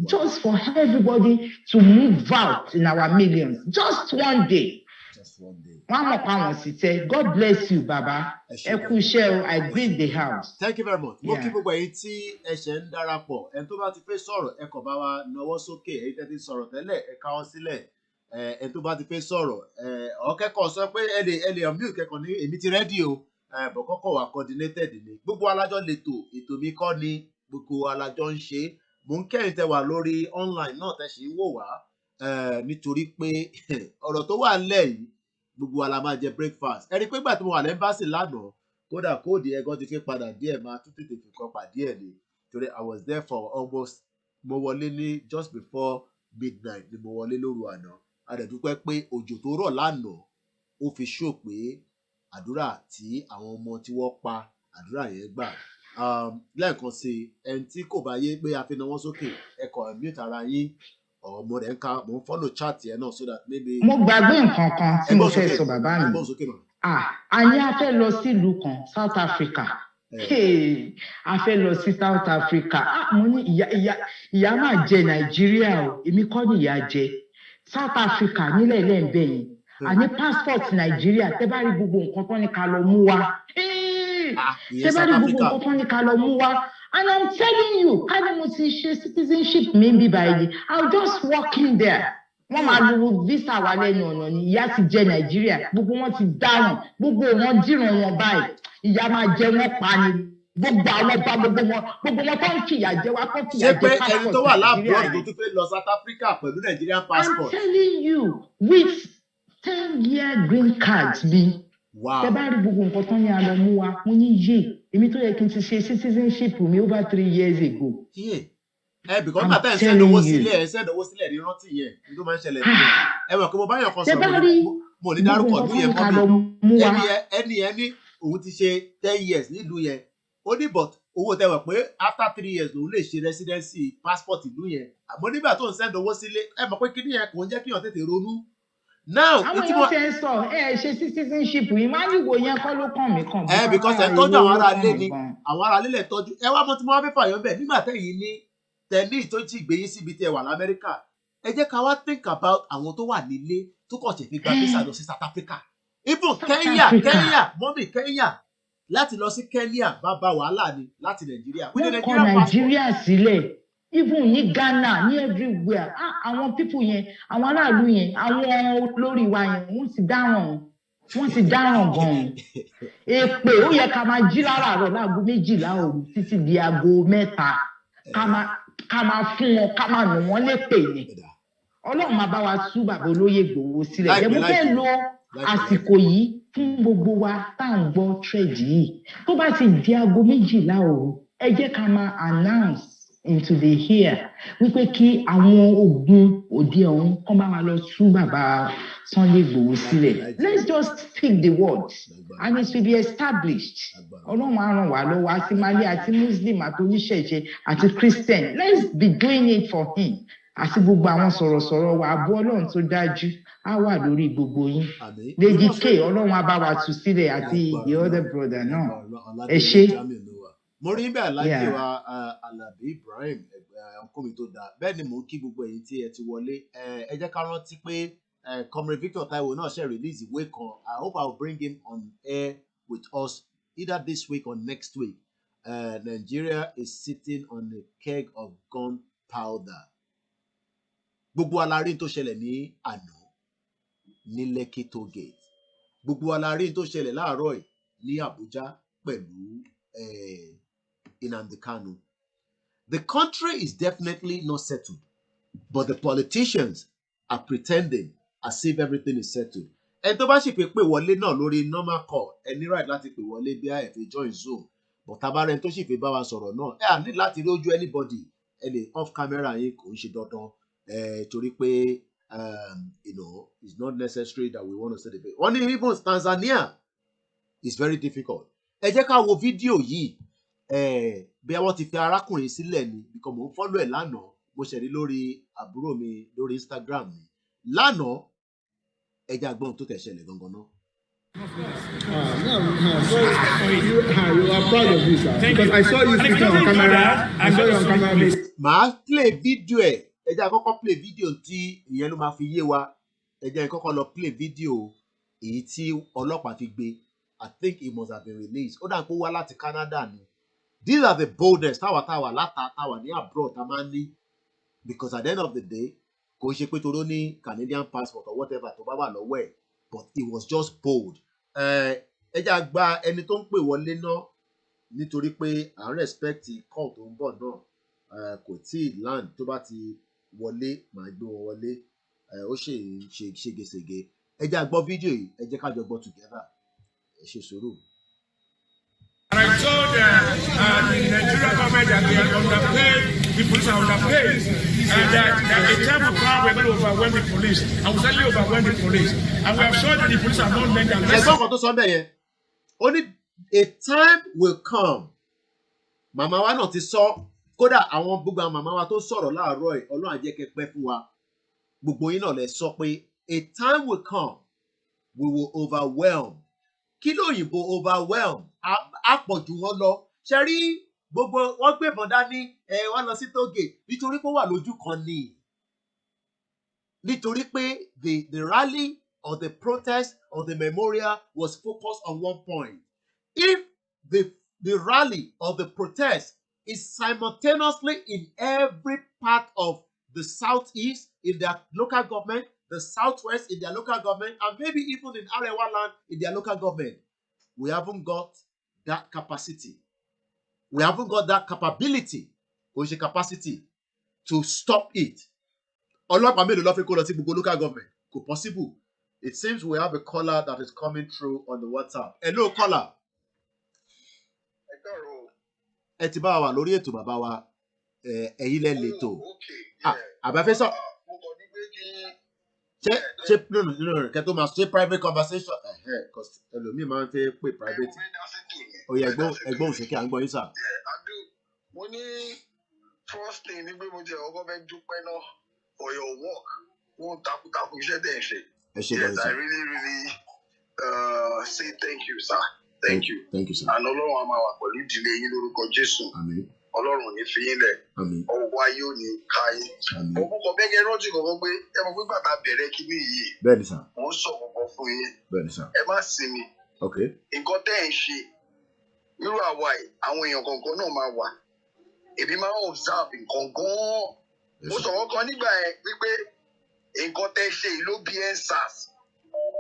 Just for everybody to move out in our millions. Just one day. Wọ́n mọ̀ pa àwọn sì tẹ́. God bless you, Baba. Ẹ kú iṣẹ́ o, I greet the house. Thank you very much. Mo kí gbogbo ẹ̀yin tí ẹ ṣẹ̀ ń darapọ̀. Ẹni tó bá ti fẹ́ sọ̀rọ̀ ẹ kàn bá wa nawọ́ sókè. Èyí tẹ́ ti sọ̀rọ̀ tẹ́lẹ̀ ẹ káwọ́ sílẹ̀. Ẹ tó bá ti fẹ́ sọ̀rọ̀ ọ̀kẹ́kọ̀ọ́ sọ pé ẹ lè unmute kẹ́kọ̀ọ́ ní èmi ti rẹ́dí o bọ̀ kọ́kọ́ wà coordinated ni gbogbo alájọ́ lètò ètò mi kọ́ ni gbogbo alájọ́ ń ṣe mò ń kẹ́yìn tẹ́ wà lórí online náà tẹ́ ṣe ń wò wá nítorí pé ọ̀rọ̀ tó wà ńlẹ̀ yìí gbogbo wa la máa jẹ breakfast ẹni pé gbà tí mo wà lẹ́mbàsì lánàá kódà kóòdì ẹ̀gán ti fi padà díẹ̀ máa tún tètè fi kan pàdé ẹ̀ ni torí I was there for almost mo wọlé ní just before midnight ni mo wọlé lóru àná a dẹ̀ dúpẹ́ pé òjò tó rọ̀ lánàá ó fi ṣó pé àdúrà tí àwọn ọmọ tí wọ́n pa àdúrà yẹn gbà lẹ́ẹ̀kan sí ẹni tí kò bá yé pé a fi nawọ́ sókè ẹ̀kọ́ mute ara yín ọmọ rẹ̀ ń ka mò ń follow chat yẹn náà so that maybe. mo gbàgbé nǹkan kan tí mo fẹ́ sọ bàbá mi a ní a fẹ́ lọ sílùú kan South Africa a fẹ́ lọ sí South Africa mo ní ìyá máa jẹ Nàìjíríà o èmi kọ́ ni ìyá jẹ South Africa nílẹ̀ ilẹ̀ ń bẹ̀ yìí a ní passport Nàìjíríà tẹ́ bá rí gbogbo nǹkan tó ní ká lọ mú wa tẹ́ bá rí gbogbo nǹkan tó ní ká lọ mú wa. And I'm telling you, kind of citizenship maybe by I'll just walk in there. Wọ́n máa lo visa wa lẹ́nu ọ̀nà ni ìyá ti jẹ Nàìjíríà gbogbo wọn ti dáhùn gbogbo wọn dìran wọn báyìí ìyá máa jẹ wọn pa ni gbogbo àwọn ọba gbogbo wọn tó ń fìyà jẹ wá tó ń fìyà jẹ passport Nàìjíríà. Ṣé pé ẹni tó wà láàbùrọ̀ tó tún fẹ́ lọ South Africa pẹ̀lú Nigerian passport? I'm telling you with 10-year green card mi. Wow. Tẹ́ bá rí gbogbo nǹkan tó ń yà lọ mú wa mo ní yé èmi tó yẹ kí n ti ṣe citizenship mi over 3 years ago. Because bàtà ẹ̀ sẹ́dọ̀wọ́ sílẹ̀ ní rántí yẹn ní ló máa ń ṣẹlẹ̀ nìyẹn ẹ mọ̀ pé mo bá yàn kan sọ̀rọ̀ mo ní dárúkọ ọdún yẹn mọ́ mi ẹni òun ti ṣe 10 years nílùú yẹn ó ní but owó tẹ wọ̀ pé after 3 years lòun lè ṣe residency passport ìlú yẹn àmọ́ nígbà tó ń sẹ́dọ̀wọ́ sílé ẹ mọ̀ pé kíní yẹn kò ń jẹ́ kí yàn tètè ronú. Now, àwọn èèyàn tẹ sọ ṣe citizenship yìí máa ń wò yẹn kọ́ ló kàn mí kàn. Because ẹ tọ́jú àwọn ará ilé ni àwọn ará ilé lè tọ́jú ẹ wá mọ tí mo wá fẹ́ fàyọ́ bẹ́ẹ̀ nígbà tẹ́yìn ní tẹ̀lé ìtọ́jú ìgbéyìí síbi tí ẹ wà l'Amẹ́ríkà ẹ jẹ́ ká wá think about àwọn tó wà nílé tó kàn ṣe fi gba visa lọ sí South Africa even Kenya mọ́mì Kenya láti lọ sí Kenya bá wàhálà ni láti Nàìjíríà. wọ́n kọ Nàìjíríà sílẹ̀ even ní Ghana ní everywhere àwọn people yẹn àwọn aráàlú yẹn àwọn olórí wa yẹn wọ́n ti dáràn gan-an èpè ó yẹ ká máa jí láràárọ̀ láago 12 òru títí di aago 3 ká máa fún wọn ká máa nù wọ́n lépè ni Ọlọ́run máa bá wa tú bàbá olóyè Ìgbòho sílẹ̀ ẹ mo fẹ́ lo àsìkò yìí fún gbogbo wa tá à ń gbọ́ trade yìí tó bá ti di aago 12 òru ẹ jẹ́ ká máa announce into the here wípé kí àwọn ogun òde ọ̀hún kọ́ bá wa lọ tú bàbá Sunday Igboho sílẹ̀. Let's just speak the words and it will be established. Ọlọ́run á ràn wá lọ́wọ́ àti Mali àti Muslim àti oníṣẹ̀ṣe àti Christian. Let's be doing it for him. Àti gbogbo àwọn sọ̀rọ̀sọ̀rọ̀ wa àbọ̀ Ọlọ́run tó dájú á wà lórí gbogbo yín. Lady K Ọlọ́run á bá wa tú sílẹ̀ àti the other brother náà. Ẹ ṣé. Mo rí bẹ́ẹ̀ láti wa Alabi Ibrahim ọkùnrin tó dáa bẹ́ẹ̀ ni mò ń kí gbogbo èyí tí ẹ ti wọlé ẹ jẹ́ ká rántí pé Comrade Victor Taiwo náà ṣe release ìwé kan I hope I will bring him on air with us either this week or next week. Nigeria is sitting on a keg of gunpowder. Gbogbo alárí tó ṣẹlẹ̀ ní àná ní Lekki toll gate gbogbo alárí tó ṣẹlẹ̀ láàárọ̀ yìí ní Abuja pẹ̀lú Nnamdi Kanu. The country is definitely not settled, but the politicians are pretending as if everything is settled. Ẹni tó bá sì pé wọlé náà lórí normal call, ẹni right láti pè wọlé bí àìfẹ́ join Zoom. But tabarẹ́ni tó sì fi bá wa sọ̀rọ̀ náà, ẹ à ní láti rí ojú anybody. Ẹni off camera yín kò ń ṣe dandan. Torí pé it's not necessary that we want to say the bit. Wọ́n ní even Tanzania is very difficult. Ẹ jẹ́ ká wo fídíò yìí. Bí wọ́n ti fi arákùnrin sílẹ̀ ni because mo ń follow ẹ̀ lánàá mo ṣẹ̀rí lórí àbúrò mi lórí Instagram mi lánàá ẹja àgbọ̀n tó tẹ̀sẹ̀lẹ̀ gangan náà. You are proud of this, because I saw you speaking on camera. I saw you on camera. Màá play fídíò ẹ̀ ẹja àkọ́kọ́ play fídíò tí ìyẹn ló máa fi yé wa ẹja ìkọ́kọ́ lọ play fídíò èyí tí ọlọ́pàá fi gbé. I think it must have been released. Ó dà pé ó wá láti Canada ni. These are the boldest táwa ní abroad tá máa ń ní because at the end of the day kò ṣe pé toró ní Canadian passport or whatever tó bá wà lọ́wọ́ ẹ̀ but it was just bold. Ẹ jẹ́ àgbà ẹni tó ń pè wọlé náà nítorí pé à ń respect call tó ń bọ̀ náà kò tí ì land tó bá ti wọlé màá gbé wọn wọlé ó ṣe ṣégeṣége. Ẹ jẹ́ a gbọ́ fídíò yìí, ẹ jẹ́ ká jọ gbọ́ together. Ẹ ṣe sùúrù. And I told the Nigerian government that they are underpaid, the police are underpaid, and that a time will come we're going to overwhelm the police, and we certainly overwhelm the police. And we have shown that the police have not learned their lesson. Ẹgbọ́n kan tó sọ bẹ́ẹ̀ yẹn, ó ní a time will come. Màmá wa náà ti sọ, kódà àwọn gbogbo àwọn màmá wa tó sọ̀rọ̀ láàárọ̀ ẹ̀, Ọlọ́run á jẹ́ kẹ́ pẹ́ fún wa. Gbogbo yín náà lè sọ pé a time will come, we will overwhelm. Kí ló òyìnbó overwhelm? Á pọ̀ jù wọ́n lọ. Ṣé rí gbogbo wọ́n gbé ìbọn dání wọ́n lọ sí tóge nítorí pé ó wà lójú kan ni. Nítorí pé the rally or the protest or the memorial was focused on one point. If the rally or the protest is simultaneously in every part of the southeast in their local government, the southwest in their local government, and maybe even in Arewa land in their local government, we haven't got that capacity. We haven't got that capability, or capacity, to stop it. Ọlọ́pàá mélòó ló fẹ́ kó lọ sí gbogbo local government? Kò possible. It seems we have a caller that is coming through on the WhatsApp. Hello, caller. Ẹ ti bá wa lórí ètò bàbá wa, ẹ̀yin lẹ lètò. Àbáfẹ́ sọ. Ṣé kẹ́ tó máa ṣe private conversation? Because ẹlòmíì máa ń fẹ́ pè private. Oyè ẹgbọ́n òṣèké à ń gbọ́ yín sà. Mo ní first thing ní pé mo jẹ́ ọkọ fẹ́ dúpẹ́ náà for your work. Wọ́n takuntakun iṣẹ́ tẹ̀ ń ṣe. Yes, I really say thank you, sir. Thank you. Thank you, sir. And Ọlọ́run á máa wà pẹ̀lú ìdílé yín lórúkọ Jésù. Àmín. Ọlọ́run ò ní fi yín lẹ̀. Àmín. Ọwọ́ ayé ò ní ká yín. Àmín. Òkúkọ bẹ́ẹ̀ yẹn rántí kọ̀ọ̀kan pé ẹ mọ̀ pé bàtà bẹ̀rẹ̀ kíní yìí. Bẹ́ẹ̀ni sà. Mo ń sọ kọ̀ọ̀kan fún yín. Bẹ́ẹ̀ni sà. Ẹ má sinmi. Okay. Nǹkan tẹ́ ẹ̀ ń ṣe irú àwa yìí àwọn èèyàn kọ̀ọ̀kan náà máa wà. Èmi máa ń observe nǹkan gan-an. Mo sọ̀rọ̀ kan nígbà yẹn wípé nǹkan tẹ́ ṣe yìí ló bí EndSARS.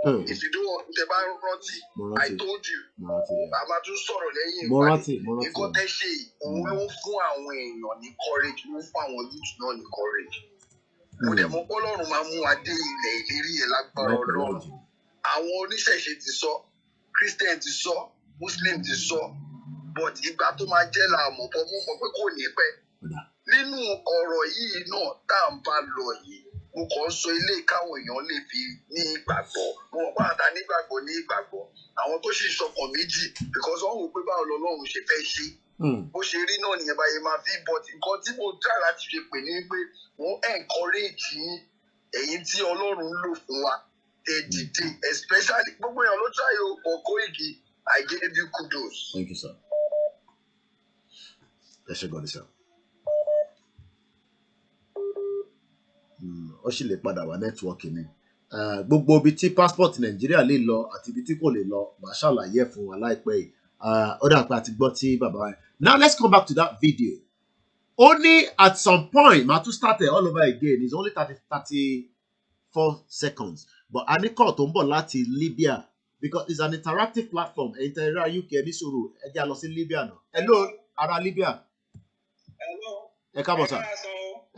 If you don't tẹ bá rántí, I told you. A máa tún sọ̀rọ̀ lẹ́yìn ìpàdé. Nǹkan tẹ́ ṣe yìí òun ló ń fún àwọn èèyàn ní courage, ló ń fún àwọn youth náà ní courage. Mo dẹ̀ mọ̀ pé Ọlọ́run máa mú wa dé ilẹ̀ ìlérí yẹn lágbára Ọlọ́run. Àwọn oníṣẹ̀ṣe ti sọ, Christian ti sọ, Muslim ti sọ, but ìgbà tó máa jẹ́ là mọ̀ pọ̀ mọ́ pé kò ní pẹ́. Nínú ọ̀rọ̀ yìí náà tá à ń bá lọ yìí, mo kàn ń sọ ilé káwọn èèyàn lè fi ní ìgbàgbọ́. Mo mọ̀ pé àtà nígbàgbọ́ ní ìgbàgbọ́. Àwọn tó ṣì sọkàn méjì because wọ́n wò pé báwo lọ́lọ́run ṣe fẹ́ ṣe. Bó ṣe rí náà nìyẹn báyìí máa fi but nǹkan tí mo try láti ṣe pè ní pé wọ́n encourage yín èyí tí Ọlọ́run ń lò fún wa. Dìde especially gbogbo èèyàn ló try o for Koiki. I gave you kudos. Thank you, sir. Ẹ ṣé gan ni sir. Ó sì lè padà wá nẹ́tíwọ́ọ̀kì ni. Gbogbo ibi tí passport Nàìjíríà lè lọ àti ibi tí kò lè lọ màá ṣàlàyé fún wa láìpẹ́ yìí. Ó dà pé a ti gbọ́ tí bàbá wa. Now let's come back to that video. Only at some point màá tún start it all over again. It's only 34 seconds. But a ní call tó ń bọ̀ láti Libya because it's an interactive platform. Ẹ̀yin tẹ́ ra UK ní sùúrù ẹ jẹ́ a lọ sí Libya náà. Hello ará Libya. Hello. Ẹ káàbọ̀ sà.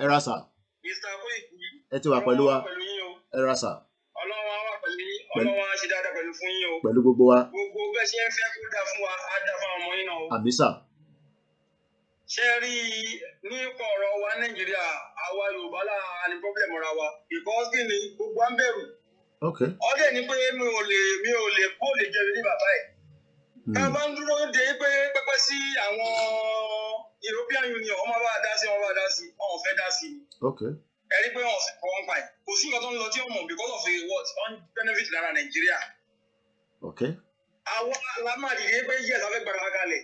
Ẹ ra sà. Mr. Koiki. Ẹ ti wà pẹ̀lú wa. Ẹ ra sà. Ọlọ́run á wà pẹ̀lú yín. Ọlọ́run á ṣe dáadáa pẹ̀lú fún yín o. Pẹ̀lú gbogbo wa. Gbogbo bẹ́ẹ̀ ṣe ń fẹ́ kó dá fún wa, á dá fún àwọn ọmọ yín náà o. Àmín sà. Ṣé rí ní ọ̀rọ̀ wa Nàìjíríà, àwa Yorùbá láà ní pọ́blẹ̀mù ra wa. Because kí ni gbogbo à ń bẹ̀rù. Okay. Ọdẹ ni pé mi ò lè kó lè jẹ ní bàbá ẹ̀. Ká bá ń dúró de pé pẹ́pẹ́ sí àwọn European Union, ọmọ bá dá sí, ọ̀hún fẹ́ dá sí. Okay. Ẹ rí pé wọ́n sì kọ́ wọn pa ẹ̀. Kò sí nǹkan tó ń lọ tí ó mọ̀ because of what on benefit lára Nàìjíríà. Okay. Àwọn alámàdìrí pé yes afẹ́ gbàgbà kalẹ̀.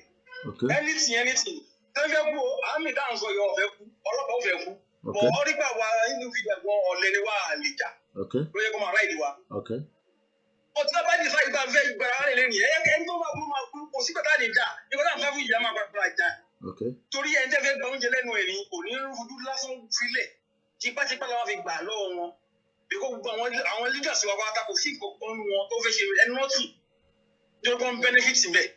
Okay. Anything. Tẹ́fẹ́ kú àmì dáhùn sọ yọ ọ̀fẹ́ kú, ọlọ́pàá ò fẹ́ kú. Bọ̀ ọ́ rí gbà wá inú fìdí ẹ̀gbọ́n ọ̀lẹ́ ni wà á lè jà. Okay. Ló yẹ kó máa ráìdì wa. Okay. Ọ̀tí bá dì fáyìí bá fẹ́ ìgbàra rẹ̀ lẹ́yìn ẹni tó máa kú kò sí pẹ̀lú àdìjà nígbà tá à ń fẹ́ fún ìyá máa gbàgbà jà. Okay. Torí ẹni tẹ́ fẹ́ gba oúnjẹ lẹ́nu ẹ̀rí kò ní fojú lásán filẹ̀ tipátipá làwọn fi gbà lọ́wọ́ wọn. Bíkó gbogbo àwọn leaders wa wá kò sí ìkọ̀kan wọn tó fẹ́ ṣe ẹnu ọ̀tún tó kàn benefit bẹ̀.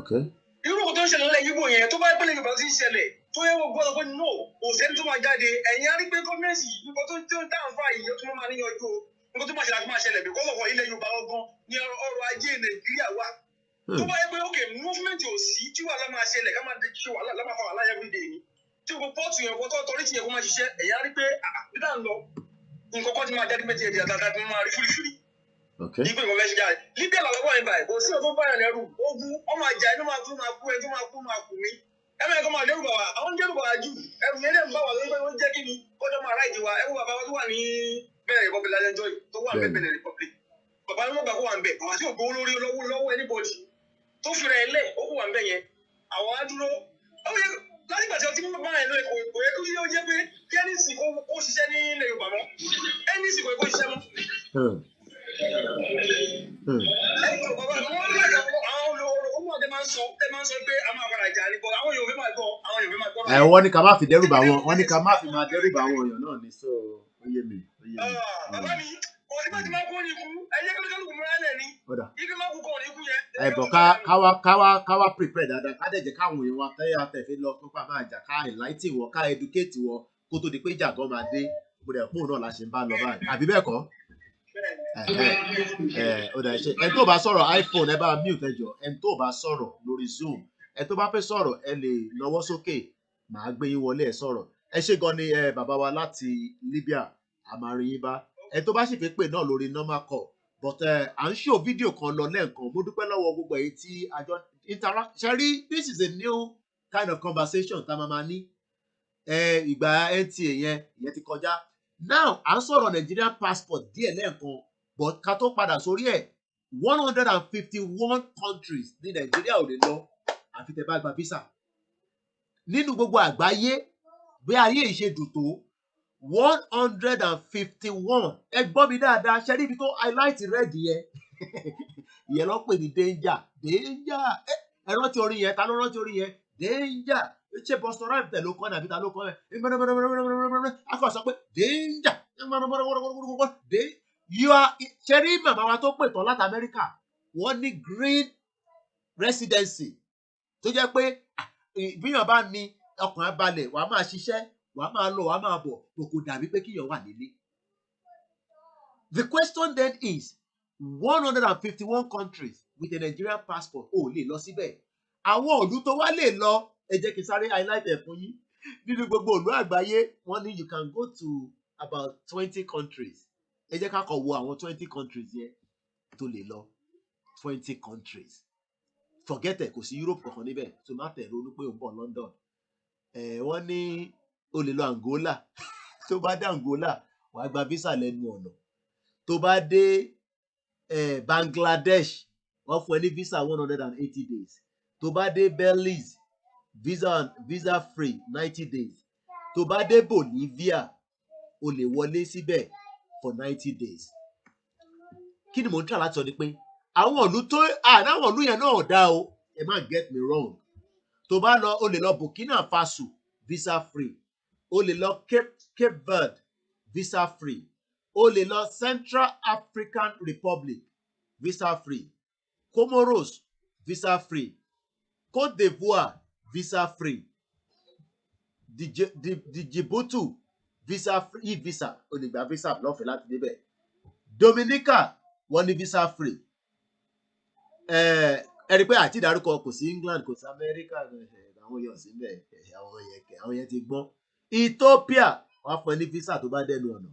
Okay. Irú kò tó ń ṣẹlẹ̀ lẹ́yìn Yíbò yẹn tó bá pẹ́lẹ́ Yorùbá ti ń ṣẹlẹ̀ tó yẹ gbogbo ọ̀rọ̀ pé no òṣèlú tó máa jáde ẹ̀yin á rí pé gọ́ọ̀mẹ̀ntì nǹkan tó ń dáhùn fáyì yóò tún máa níyanjú nǹkan tó máa ṣẹlẹ̀ àti máa ṣẹlẹ̀ bíkọ́ ọ̀pọ̀ ilẹ̀ Yorùbá ọgbọ́n ní ọrọ̀ ajé Nàìjíríà wà tó bá yẹ pé ok movement ò sí tí wàhálà máa ṣẹlẹ̀ ká máa ṣe wàhálà lámà fa wàhálà everyday ni tí gbogbo pọ́ọ̀tù yẹn kó tọ́rí ti yẹ kó máa ṣiṣẹ́ ẹ̀yin á rí pé dídá ń lọ nǹkan kan ti máa jáde méjì ẹ̀dì àtàtà tí wọ́n máa rí fúrifúri ìgbé ìwọ̀n mẹ́sì jáde Libya làwọn wà ní báyìí kò sí ọ̀tún báyọ̀ lẹ́rù ogun ọmọ àjà ẹni máa kú ẹ tó máa kú mi ẹ̀mẹ́ ẹ̀kọ́ máa dẹ́rù bà wá àwọn dẹ́rù bà wá jù ẹ̀rù yẹn dẹ̀ ń bá wà lórí pé wọ́n jẹ́ kí ni kọjọ́ máa ráìdì wa ẹ̀rù bàbá wa tó wà ní bẹ̀rẹ̀ republic lálẹ́jọ́ yìí tó wà ní bẹ̀rẹ̀ republic bàbá ni wọ́n gbà kó wà ń bẹ̀ bàbá tí ò gbowó lórí lọ́wọ́ anybody tó fi rẹ̀ lẹ̀ ó kó wà ń bẹ̀ yẹn àwọn á dúró láti gbà tí ọtí mímọ́ máa ń lọ èkó yẹ kó yóò jẹ́ pé kí ẹni sì kó ṣiṣẹ́ ní ilẹ̀ Yorùbá mọ́ ẹni sì kó ṣiṣẹ́ mọ́. Wọ́n ní ká má fi dẹ́rù bà wọ́n, wọ́n ní ká má fi máa dẹ́rù bà àwọn èèyàn náà ní so ó yé mi. Bàbá mi, òsínbà tí máa kó ní ikú, ẹ̀yẹ́ kí ló kún mọ́ ẹ̀lẹ̀ ni, ibi máa kú kọ́ ní ikú yẹn. Ẹ̀bọ̀ káwá prepare dáadáa, ká dẹ̀ jẹ́ káwọn èèyàn wa tẹ́yà tẹ̀fẹ́ lọ tó pa máa jà ká enlighten wọn, ká educate wọn kó tó di pé ìjà gan máa dé, gbọdọ̀ pọ̀ náà la ṣe ń bá lọ báyìí, àbí bẹ́ẹ̀ kọ́? Ẹni tó bá sọ̀rọ̀ iPhone ẹ bá mute ẹjọ́, ẹni tó bá sọ̀rọ̀ lórí Zoom, ẹni tó bá fẹ́ sọ̀rọ̀ ẹ lè nawọ́ sókè, màá gbé yín wọlé ẹ sọ̀rọ̀. Ẹ ṣé gan ni bàbá wa láti Libya, àmàrin yín bá. Ẹni tó bá sì fẹ́ pè náà lórí normal call, but à ń show fídíò kan lọ lẹ́ẹ̀kan, mo dúpẹ́ lọ́wọ́ gbogbo èyí tí àjọ interact. Ṣẹ́rí, this is a new kind of conversation tá a máa ní. Ìgbà NTA ìyẹn ti kọjá. Now à ń sọ̀rọ̀ Nigerian passport díẹ̀ lẹ́ẹ̀kan, but ká tó padà sórí ẹ̀ 151 countries ní Nàìjíríà ò lè lọ àfi tẹ́ bá gba visa. Nínú gbogbo àgbáyé bí ayé ìṣe dùn tó 151. Ẹ gbọ́ mi dáadáa, ṣe níbi tó highlight red yẹn ìyẹn ló pè ní danger. Ẹ rántí orin yẹn, ta ló rántí orin yẹn? Danger. Ṣé Boston Rhyme tẹ̀ ló kọ́ ní àbí ta ló kọ́ ẹ̀? A kò sọ pé danger. Ṣe rí màmá wa tó pè tán láti Amẹ́ríkà, wọ́n ní green residency tó jẹ́ pé bíyàn bá ní ọkàn abalẹ̀ wàá máa ṣiṣẹ́, wàá máa lọ, wàá máa bọ̀, kò dàbí pé kíyàn wà nílé. The question then is 151 countries with a Nigerian passport ò lè lọ síbẹ̀. Àwọn ìlú tó wá lè lọ, ẹ jẹ́ kí n sáré highlight ẹ̀ fún yín. Nínú gbogbo ìlú àgbáyé, wọ́n ní you can go to about 20 countries. Ẹ jẹ́ ká kọ̀ wo àwọn 20 countries yẹn tó lè lọ. 20 countries. Forget it, kò sí Europe kankan níbẹ̀, tó má tẹ̀ ronú pé ó ń bọ̀ London. Wọ́n ní o lè lọ Angola. Tó bá dé Angola, wàá gba visa lẹ́nu ọ̀nà. Tó bá dé Bangladesh, wọ́n fún ẹ ní visa 180 days. Tó bá dé Belize, visa free 90 days. Tó bá dé Bolivia, o lè wọlé síbẹ̀ for 90 days. Kí ni mò ń try láti sọ ni pé àwọn ìlú yẹn náà dá o, ẹ má get me wrong. Tó bá lọ, o lè lọ Burkina Faso, visa free. O lè lọ Cape Verde, visa free. O lè lọ Central African Republic, visa free. Comoros, visa free. Côte d'Ivoire, visa free. Djibouti, visa free, e-visa. O lè gba visa lọ́fẹ̀ẹ́ láti débẹ̀. Dominica, wọ́n ní visa free. Ẹ rí pé àti ìdárúkọ kò sí England, kò sí America, àwọn èèyàn sí bẹ́ẹ̀, àwọn yẹn ti gbọ́n. Ethiopia, wọ́n fún ẹ ní visa tó bá dẹnu ọ̀nà.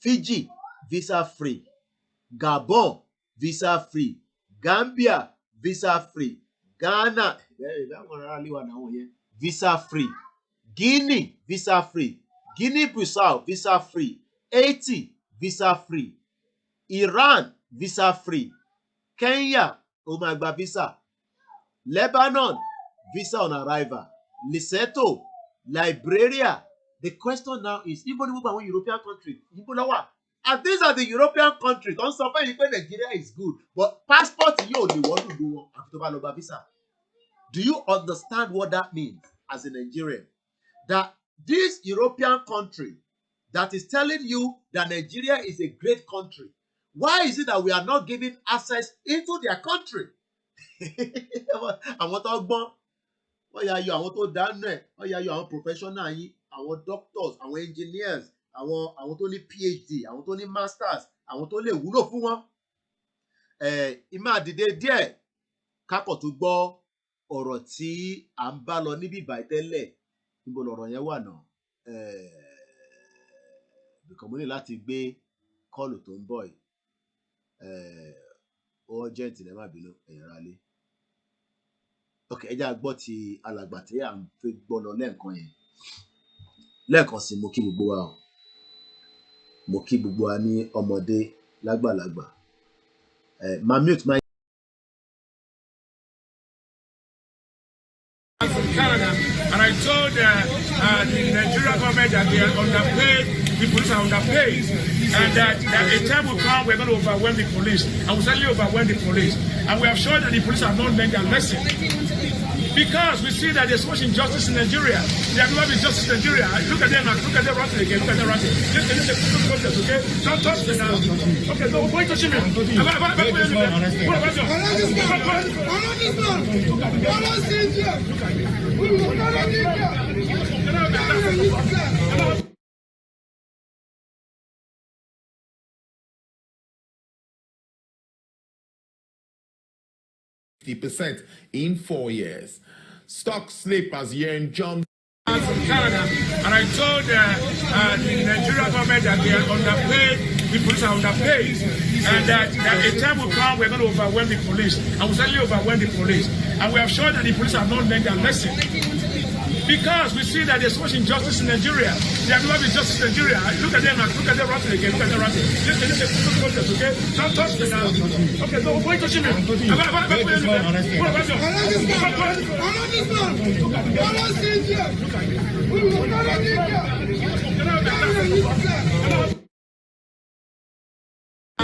Fiji, visa free. Gabon, visa free. Gambia, visa free. Ghana, visa free. Guinea, visa free. Guinea-Bissau, visa free. Haiti, visa free. Iran, visa free. Kenya, ó máa gba visa. Lebanon, visa on arrival. Lesotho, Liberia. The question now is, níbo ni gbogbo àwọn European countries? Níbo ló wà? And these are the European countries. Don't sọ fún yín pé Nigeria is good, but passport yóò lè wọ́n lùdú wọn àfi tó bá lọ gba visa. Do you understand what that means as a Nigerian? That this European country that is telling you that Nigeria is a great country, why is it that we are not giving access into their country? Àwọn tó gbọ́n, wọ́n yà yọ àwọn tó dánú ẹ̀, wọ́n yà yọ àwọn professional yín, àwọn doctors, àwọn engineers, àwọn tó ní PhD, àwọn tó ní masters, àwọn tó lè wúlò fún wọn. Ìmáa dìde díẹ̀ kákọ̀ tó gbọ́ ọ̀rọ̀ tí à ń bá lọ níbí ìbàyí tẹ́lẹ̀. Níbo lọ̀rọ̀ yẹn wà náà? Bìkọ́ mo ní láti gbé kọ́ọ̀lù tó ń bọ̀ yìí. Urgent lẹ́ má bínú ẹ̀yin ará ilé. Ok, ẹ jẹ́ á gbọ́ ti alàgbà tí à ń fẹ́ gbọ́ lọ lẹ́ẹ̀kan yẹn. Lẹ́ẹ̀kan sí mo kí gbogbo wa o. Mo kí gbogbo wa ní ọmọdé lágbàlagbà. Ma mute my Canada, and I told the Nigerian government that they are underpaid, the police are underpaid, and that a time will come we're going to overwhelm the police, and we'll certainly overwhelm the police. And we have shown that the police have not learned their lesson. Because we see that there's so much injustice in Nigeria. There have never been justice in Nigeria. Look at them now. Look at them running again. Look at them running. Listen, protest, okay? Don't touch them now. Okay, so we're going to see me. %, in 4 years. Stock slip as yen jumped. From Canada, and I told the Nigerian government that they are underpaid, the police are underpaid, and that a time will come we're going to overwhelm the police, and we'll certainly overwhelm the police. And we have shown that the police have not learned their lesson. Because we see that there's so much injustice in Nigeria. There have never been justice in Nigeria. Look at them now. Look at them running again. Look at them running. Listen, protest, okay? Don't touch them now. Okay, so we're going to see me.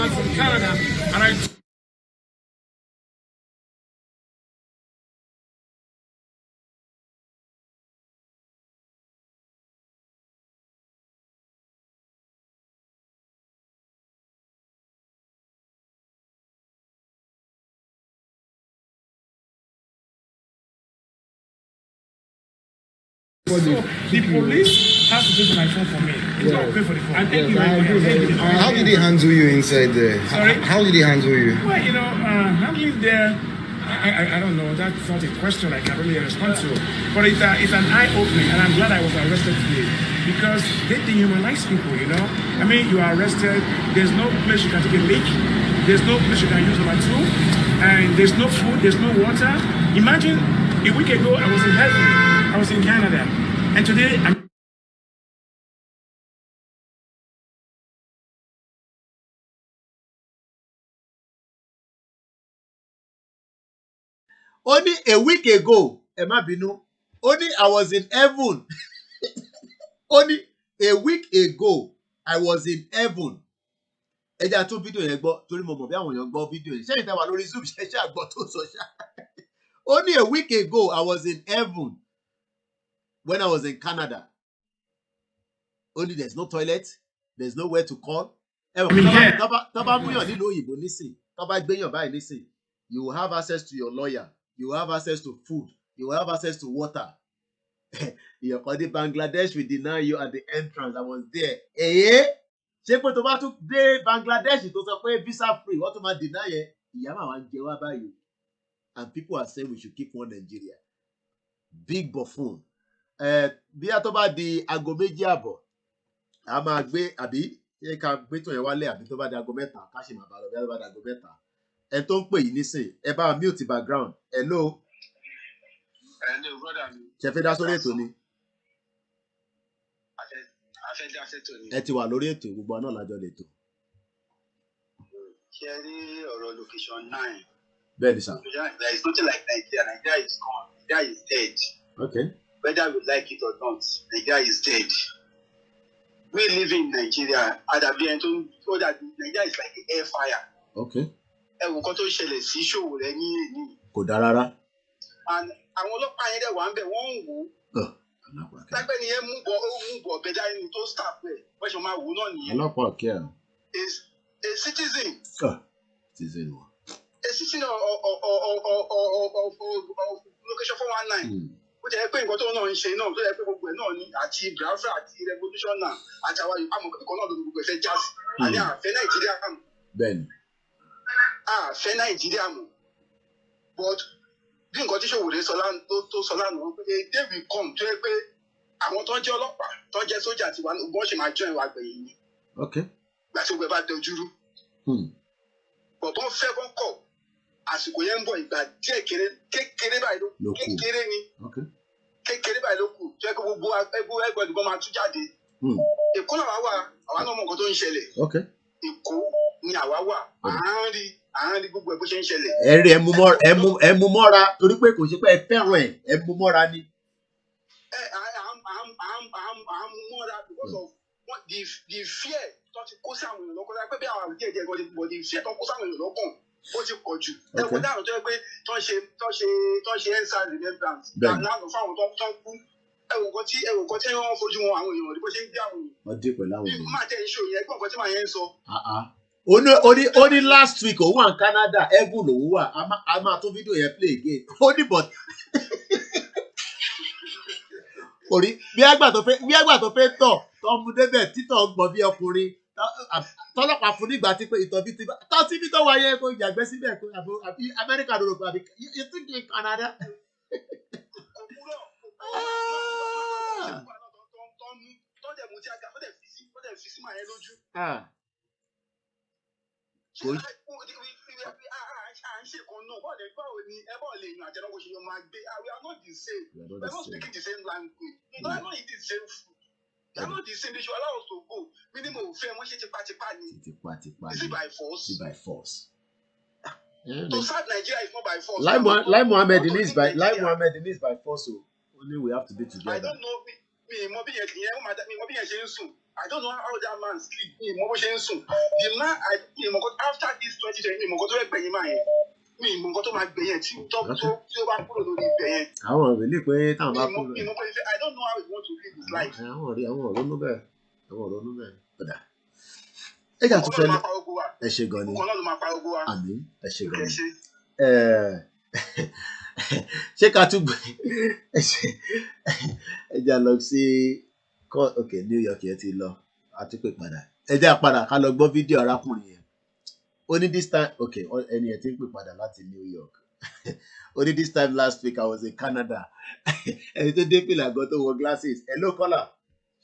From Canada, and I So the police has to pay for my phone for me. Yeah. Pay for the phone. And thank you very much. How did they handle you inside there? Sorry? How did they handle you? Well, handling there, I don't know. That's not a question I can really respond to. But it's an eye-opening, and I'm glad I was arrested today. Because they dehumanize people, I mean, you are arrested, there's no place you can take a leak, there's no place you can use number 2, and there's no food, there's no water. Imagine a week ago I was in heaven. I was in Canada, and today I'm. Only a week ago, Emma Binu, only I was in heaven. Only a week ago, I was in heaven. Ẹja tún fídíò yẹn gbọ́ torí mo mọ̀ bí àwọn èèyàn gbọ́ fídíò yẹn. Ṣé ìta wà lórí Zoom ṣe ṣe àgbọ̀ tó sọ ṣá? Only a week ago, I was in heaven. When I was in Canada, only there's no toilet, there's nowhere to call. Tọ́ba múyàn nílùú òyìnbó nísìn, tọ́ba gbéyàn báyìí nísìn, you will have access to your lawyer, you will have access to food, you will have access to water. Ìyọ̀kọ̀dé Bangladesh will deny you at the entrance. I was there. Ṣé pé tó bá tún dé Bangladesh tó sọ pé visa free, wọ́n tún máa deny yẹn? Ìyá máa wá ń jẹ wá báyìí. And people are saying we should keep one Nigeria. Big buffoon. Bí a tó bá di aago 2:30, a máa gbé àbí ṣé ká gbé tó yẹn wálé àbí tó bá di aago 3 ká ṣe máa bá lọ bí a tó bá di aago 3. Ẹ tó ń pè yìí nísìn, ẹ bá mute background. Hello. Hello, brother. Ṣé fẹ́ dá sórí ètò ni? Ẹ ti wà lórí ètò, gbogbo àná lájọ lè tò. Ṣé rí ọ̀rọ̀ location 9? Bẹ́ẹ̀ni sir. There is nothing like Nigeria. Nigeria is gone. Nigeria is dead. Okay. Whether we like it or not, Nigeria is dead. We live in Nigeria. Nigeria is like an air fire. Okay. Ẹ̀wọ̀n kan tó ṣẹlẹ̀ sí ṣòwò rẹ̀ ní èyí. Kò dáa rárá. And àwọn ọlọ́pàá yẹn dẹ̀ wà ń bẹ̀ wọ́n ń wò ó. Tágbẹ́ ni yẹn mú bọ̀ ọ̀bẹ dání tó staff rẹ̀ wọ́n ṣe máa wò náà nìyẹn. Ọlọ́pàá kí ẹ. A citizen. Citizen wa. A citizen of location 419. ó jẹ́ pé nǹkan tó náà ń ṣe náà tó yẹ pé gbogbo ẹ̀ náà ní àti Biafra àti revolution náà àti àwọn ìpamọ́ kan náà ló gbogbo ẹ̀ fẹ́ já sí àní àfẹ́ Nàìjíríà mọ̀. Bẹ́ẹ̀ni. Àfẹ́ Nàìjíríà mọ̀ but bí nǹkan tí Ṣòwòrẹ́ tó sọ lánàá pé day will come tó yẹ pé àwọn tó ń jẹ́ ọlọ́pàá tó ń jẹ́ sójà ti wà wọ́n ṣe máa jọ ìwà gbẹ̀yìn ni. Gbà tí gbogbo ẹ bá dojúrú. Bọ̀bọ́n fẹ́ bọ́n kọ̀ àsìkò yẹn ń bọ̀ ìgbà díẹ̀ kékeré báyìí ló kékeré ni kékeré báyìí ló kù tó yẹ kó gbogbo ẹgbẹ́ ìdìbò máa tú jáde. Èkó làwa wà àwa náà mọ nǹkan tó ń ṣẹlẹ̀. Èkó ni àwa wà à ń rí gbogbo ẹ̀ bó ṣe ń ṣẹlẹ̀. Ẹ rí ẹ mú mọ́ra torí pé kò ṣe pé ẹ fẹ́ràn ẹ mú mọ́ra ni. À ń mú mọ́ra because of the fear tó ti kó sáwọn èèyàn lọ́kọ́ pé bí àwọn àrùn díẹ̀ díẹ̀ gan-an but the fear tó kó sáwọn èèyàn lọ́kàn ó ti pọ̀ jù. Ẹ̀kọ́ dáhùn tó yẹ pé tó ń ṣe EndSARS remembrance lánàá fáwọn tó ń kú. Ẹ̀wọ̀n kan tí wọ́n fojú wọn àwọn èèyàn bó ṣe ń gbé àwọn èèyàn. Wọ́n dé pẹ̀lú àwọn èèyàn. Máa tẹ̀ ń ṣe òyìn ẹgbọ́n kan tí màá yẹn ń sọ. Ó ní last week òun wà ní Canada Egun lòun wà a máa tún fídíò yẹn play again. Ó ní but orí bí àgbà tó fẹ́ tọ̀ tó mú débẹ̀ títọ̀ gbọ̀n bí ọkùnrin tọ́lọ́pàá fún nígbà tí pé ìtọ̀ bí ti bá tọ́ síbi tó wáyé kó yàgbẹ́ síbẹ̀ kó àbí Amẹ́ríkà ló rò pé àbí you think in Canada. À ń ṣe kan náà báwo ni ẹ bọ̀ lè yan àjẹnàwó ṣe yan máa gbé we are not the same we are not speaking the same language we are not eating the same food we are not the same they should allow us to go minimum òfin wọ́n ṣe tipátipá ni is it by force? Is it by force? To serve Nigeria is not by force. Like Mohammed is by force so only we have to be together. I don't know mi mọ bí yẹn ṣe ń sùn. I don't know how that man sleep. Mi mọ bó ṣe ń sùn. The man after this 2020 mi mọ nǹkan tó fẹ́ gbẹ̀yìn máa yẹn. Mi mọ nǹkan tó máa gbẹ̀yìn tí ó bá kúrò lórí ibẹ̀ yẹn. Àwọn ìrèlè pé táwọn bá kúrò. Mi mọ pé I don't know how he want to live his life. Àwọn ọ̀rọ̀ ló bẹ̀. Ọ̀dà. Ẹ jà tún fẹ́ ẹ ṣe gan ni. Àmín ẹ ṣe gan ni. Ṣé ká tún gbé ẹ jà lọ sí New York yẹn ti lọ àtúpè padà ẹ jà padà ká lọ gbọ́ fídíò arákùnrin yẹn ó ní this time ẹni yẹn ti ń pè padà láti New York ó ní this time last week I was in Canada ẹni tó dé fìlà gan tó wọ glasses hello caller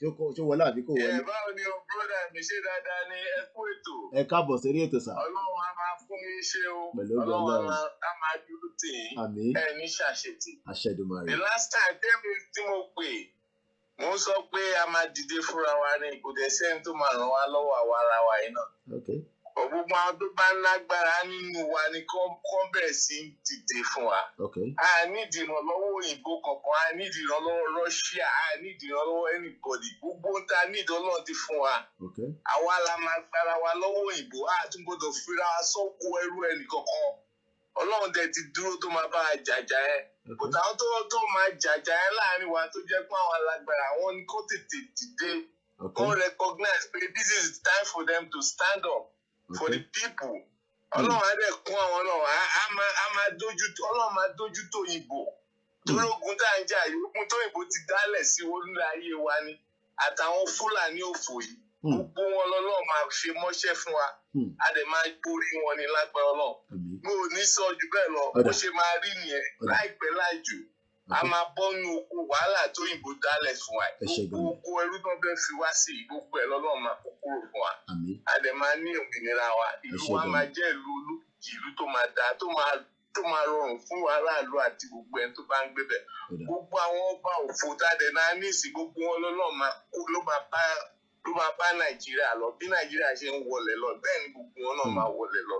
ṣó wọlé àbí kò wọlé. Báwo ni o broda mi ṣe dáadáa ní ẹ kú ètò. Ẹ káàbọ̀ sórí ètò sà. Ọlọ́run á máa fún mi ṣe o. Ọlọ́run á máa dúró tì í. Ẹ ní ṣàṣetì. Àṣẹdùmarè. The last time tí mo pè mo sọ pé a máa dìde fúnra wa ní kò dẹ̀ sẹ́ni tó máa ràn wá lọ́wọ́ àwa ara wa yìí náà. Gbogbo àwọn tó bá ń lágbára nínú wa ni kọ́ bẹ̀rẹ̀ sí ń dìde fún wa. A nídìí ìrànlọ́wọ́ òyìnbó kankan, a nídìí ìrànlọ́wọ́ Russia, a nídìí ìrànlọ́wọ́ anybody. Gbogbo ń ta nídìí Ọlọ́run ti fún wa. Àwa la máa gbára wa lọ́wọ́ òyìnbó, a tún gbọ́dọ̀ fira wa sọ́kò ẹrú ẹnì kankan. Ọlọ́run dẹ̀ ti dúró tó máa bá a jàjà ẹ. Bùtà àwọn tó máa jàjà ẹ láàrin wa tó jẹ́ pé àwọn alágbára àwọn ni kó tètè dìde. Kó recognize pé this is time for them to stand up. For the people. Ọlọ́run á dẹ̀ kún àwọn náà á máa dojú tó ìbò. Torí ogun tá à ń jà yìí ogun tó ìbò ti dálẹ̀ sí orílẹ̀ ayé wa ni àtàwọn Fúlàní òfò yìí. Gbogbo wọn lọ́lọ́run máa ṣe mọ́ṣẹ́ fún wa. A dẹ̀ máa borí wọn ní lágbára Ọlọ́run. Mo ò ní sọ jù bẹ́ẹ̀ lọ bó ṣe máa rí nìyẹn láìpẹ́ láìjù. A máa bọ́nu oko wàhálà tó ìbò dálẹ̀ fún wa. Gbogbo oko ẹrú tó bẹ́ẹ̀ fi wá sí gbogbo ẹ̀ lọ́lọ́run máa kó kúrò fún wa. A dẹ̀ máa ní òmìnira wa. Ìlú wa máa jẹ́ ìlú olókìkí ìlú tó máa dáa tó máa rọrùn fún aráàlú àti gbogbo ẹni tó bá ń gbé bẹ̀. Gbogbo àwọn ọba òfò tádẹ̀ náà ní ìsìn gbogbo wọn lọ́lọ́run ló máa bá Nàìjíríà lọ. Bí Nàìjíríà ṣe ń wọlé lọ bẹ́ẹ̀ ni gbogbo wọn náà máa wọlé lọ.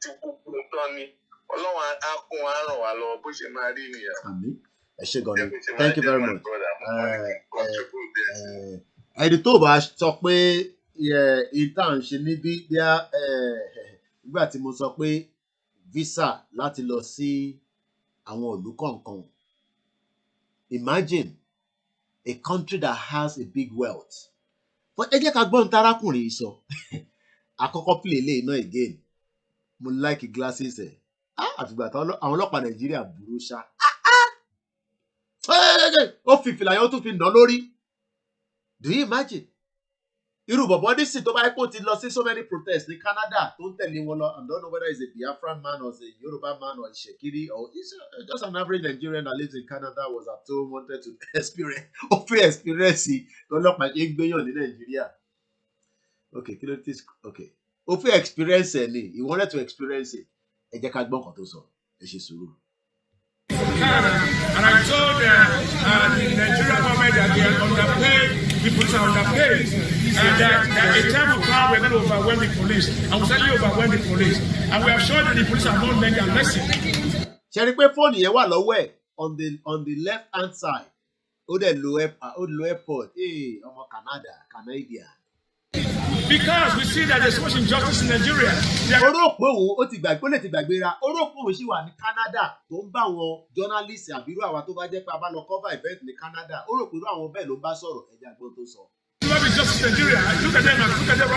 Tí gbogbo nǹkan ni Ọlọ́run á kún wa ràn wá lọ bó ṣe máa rí nìyẹn. Ẹ ṣé gan ni thank you very much. Ẹni tó bá sọ pé ìta ń ṣe níbí nígbà tí mo sọ pé visa láti lọ sí àwọn ìlú kọ̀ọ̀kan imagine a country that has a big wealth but ẹ jẹ́ ká gbọ́n tarákùnrin yìí sọ àkọ́kọ́ play lè iná again mo like glasses ẹ̀ àfìgbà táwọn ọlọ́pàá Nàìjíríà burú ṣá ó fi fìlà yẹn ó tún fi nà lórí. Do you imagine? Irú bọ̀bọ̀ ní sì tó bá yẹ kó ti lọ sí so many protests ní Canada tó ń tẹ̀lé wọn lọ. I don't know whether he's a Biafran man or a Yoruba man or a Shekiri or he's just an average Nigerian that lives in Canada, was at home, wanted to experience, ó fẹ́ experience ọlọ́pàá ṣe ń gbéyàn ní Nàìjíríà. Okay, kí ló ti okay. Ó fẹ́ experience ẹ̀ ni, he wanted to experience it. Ẹ jẹ́ ká gbọ́ nǹkan tó sọ, ẹ ṣe sùúrù. And I told the Nigerian government that they are underpaid, the police are underpaid, and that a time will come we're going to overwhelm the police, and we'll certainly overwhelm the police. And we have shown that the police have not learned their lesson. Ṣé rí pé fóònù yẹn wà lọ́wọ́ ẹ̀ on the left hand side, ó dẹ̀ lo airport, ọmọ Canada. Because we see that there's so much injustice in Nigeria. Oró pé òun ó ti gbàgbéra. Oró pé òun sì wà ní Canada tó ń bá àwọn journalist àbírú àwa tó bá jẹ́ pé a bá lọ cover event ní Canada. Oró pé irú àwọn bẹ́ẹ̀ ló ń bá sọ̀rọ̀ ẹ̀jẹ̀ àgbọn tó sọ.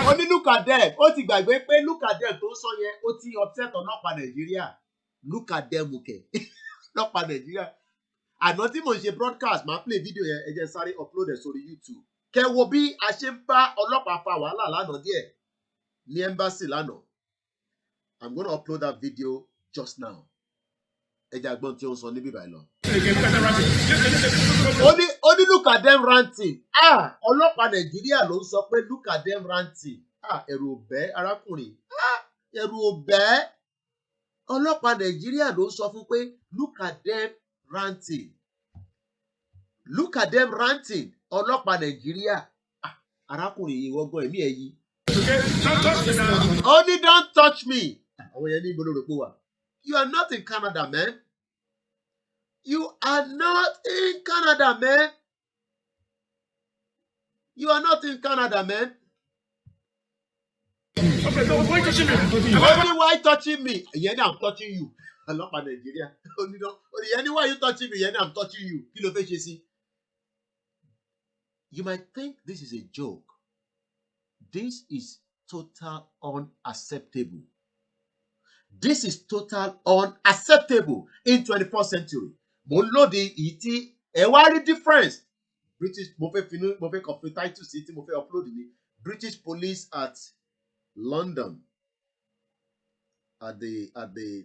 Ó ní look at them. Ó ti gbàgbé pé look at them tó ń sọ yẹn ó ti upset ọlọ́pàá Nàìjíríà. Look at them kẹ̀. Ọlọ́pàá Nàìjíríà. Àná tí mò ń ṣe broadcast máa play video yẹn ẹ jẹ́ sáré upload ẹ̀ sórí YouTube. Kẹ́ wo bí a ṣe ń bá ọlọ́pàá fa wàhálà lánàá díẹ̀ ní embassy lánàá. I'm going to upload that video just now. Ẹ jẹ́ àgbọn tí ó ń sọ níbí báyìí lọ. Ó ní look at them ranting. Ọlọ́pàá Nàìjíríà ló ń sọ pé look at them ranting. Ẹ̀rù ò bẹ́ arákùnrin. Ẹ̀rù ò bẹ́. Ọlọ́pàá Nàìjíríà ló ń sọ fún pé look at them ranting. Look at them ranting. Ọlọ́pàá Nàìjíríà. Arákùnrin yìí wọ́n gbọ́ ẹ̀mí ẹ̀ yìí. Only don't touch me. Àwọn yẹn ní ìgbóló rẹ̀ pé wà. You are not in Canada, man. You are not in Canada, man. You are not in Canada, man. Okay, so why touching me? Only why touching me? Yẹn ni I'm touching you. Ọlọ́pàá Nàìjíríà. Yẹn ni why you touching me? Yẹn ni I'm touching you. Kí ló fẹ́ ṣe sí? You might think this is a joke. This is total unacceptable. This is total unacceptable in 21st century. Mo ń lòdì èyí tí ẹ wá rí difference. British mo fẹ́ kọfí title sí tí mo fẹ́ upload ní British police at London at the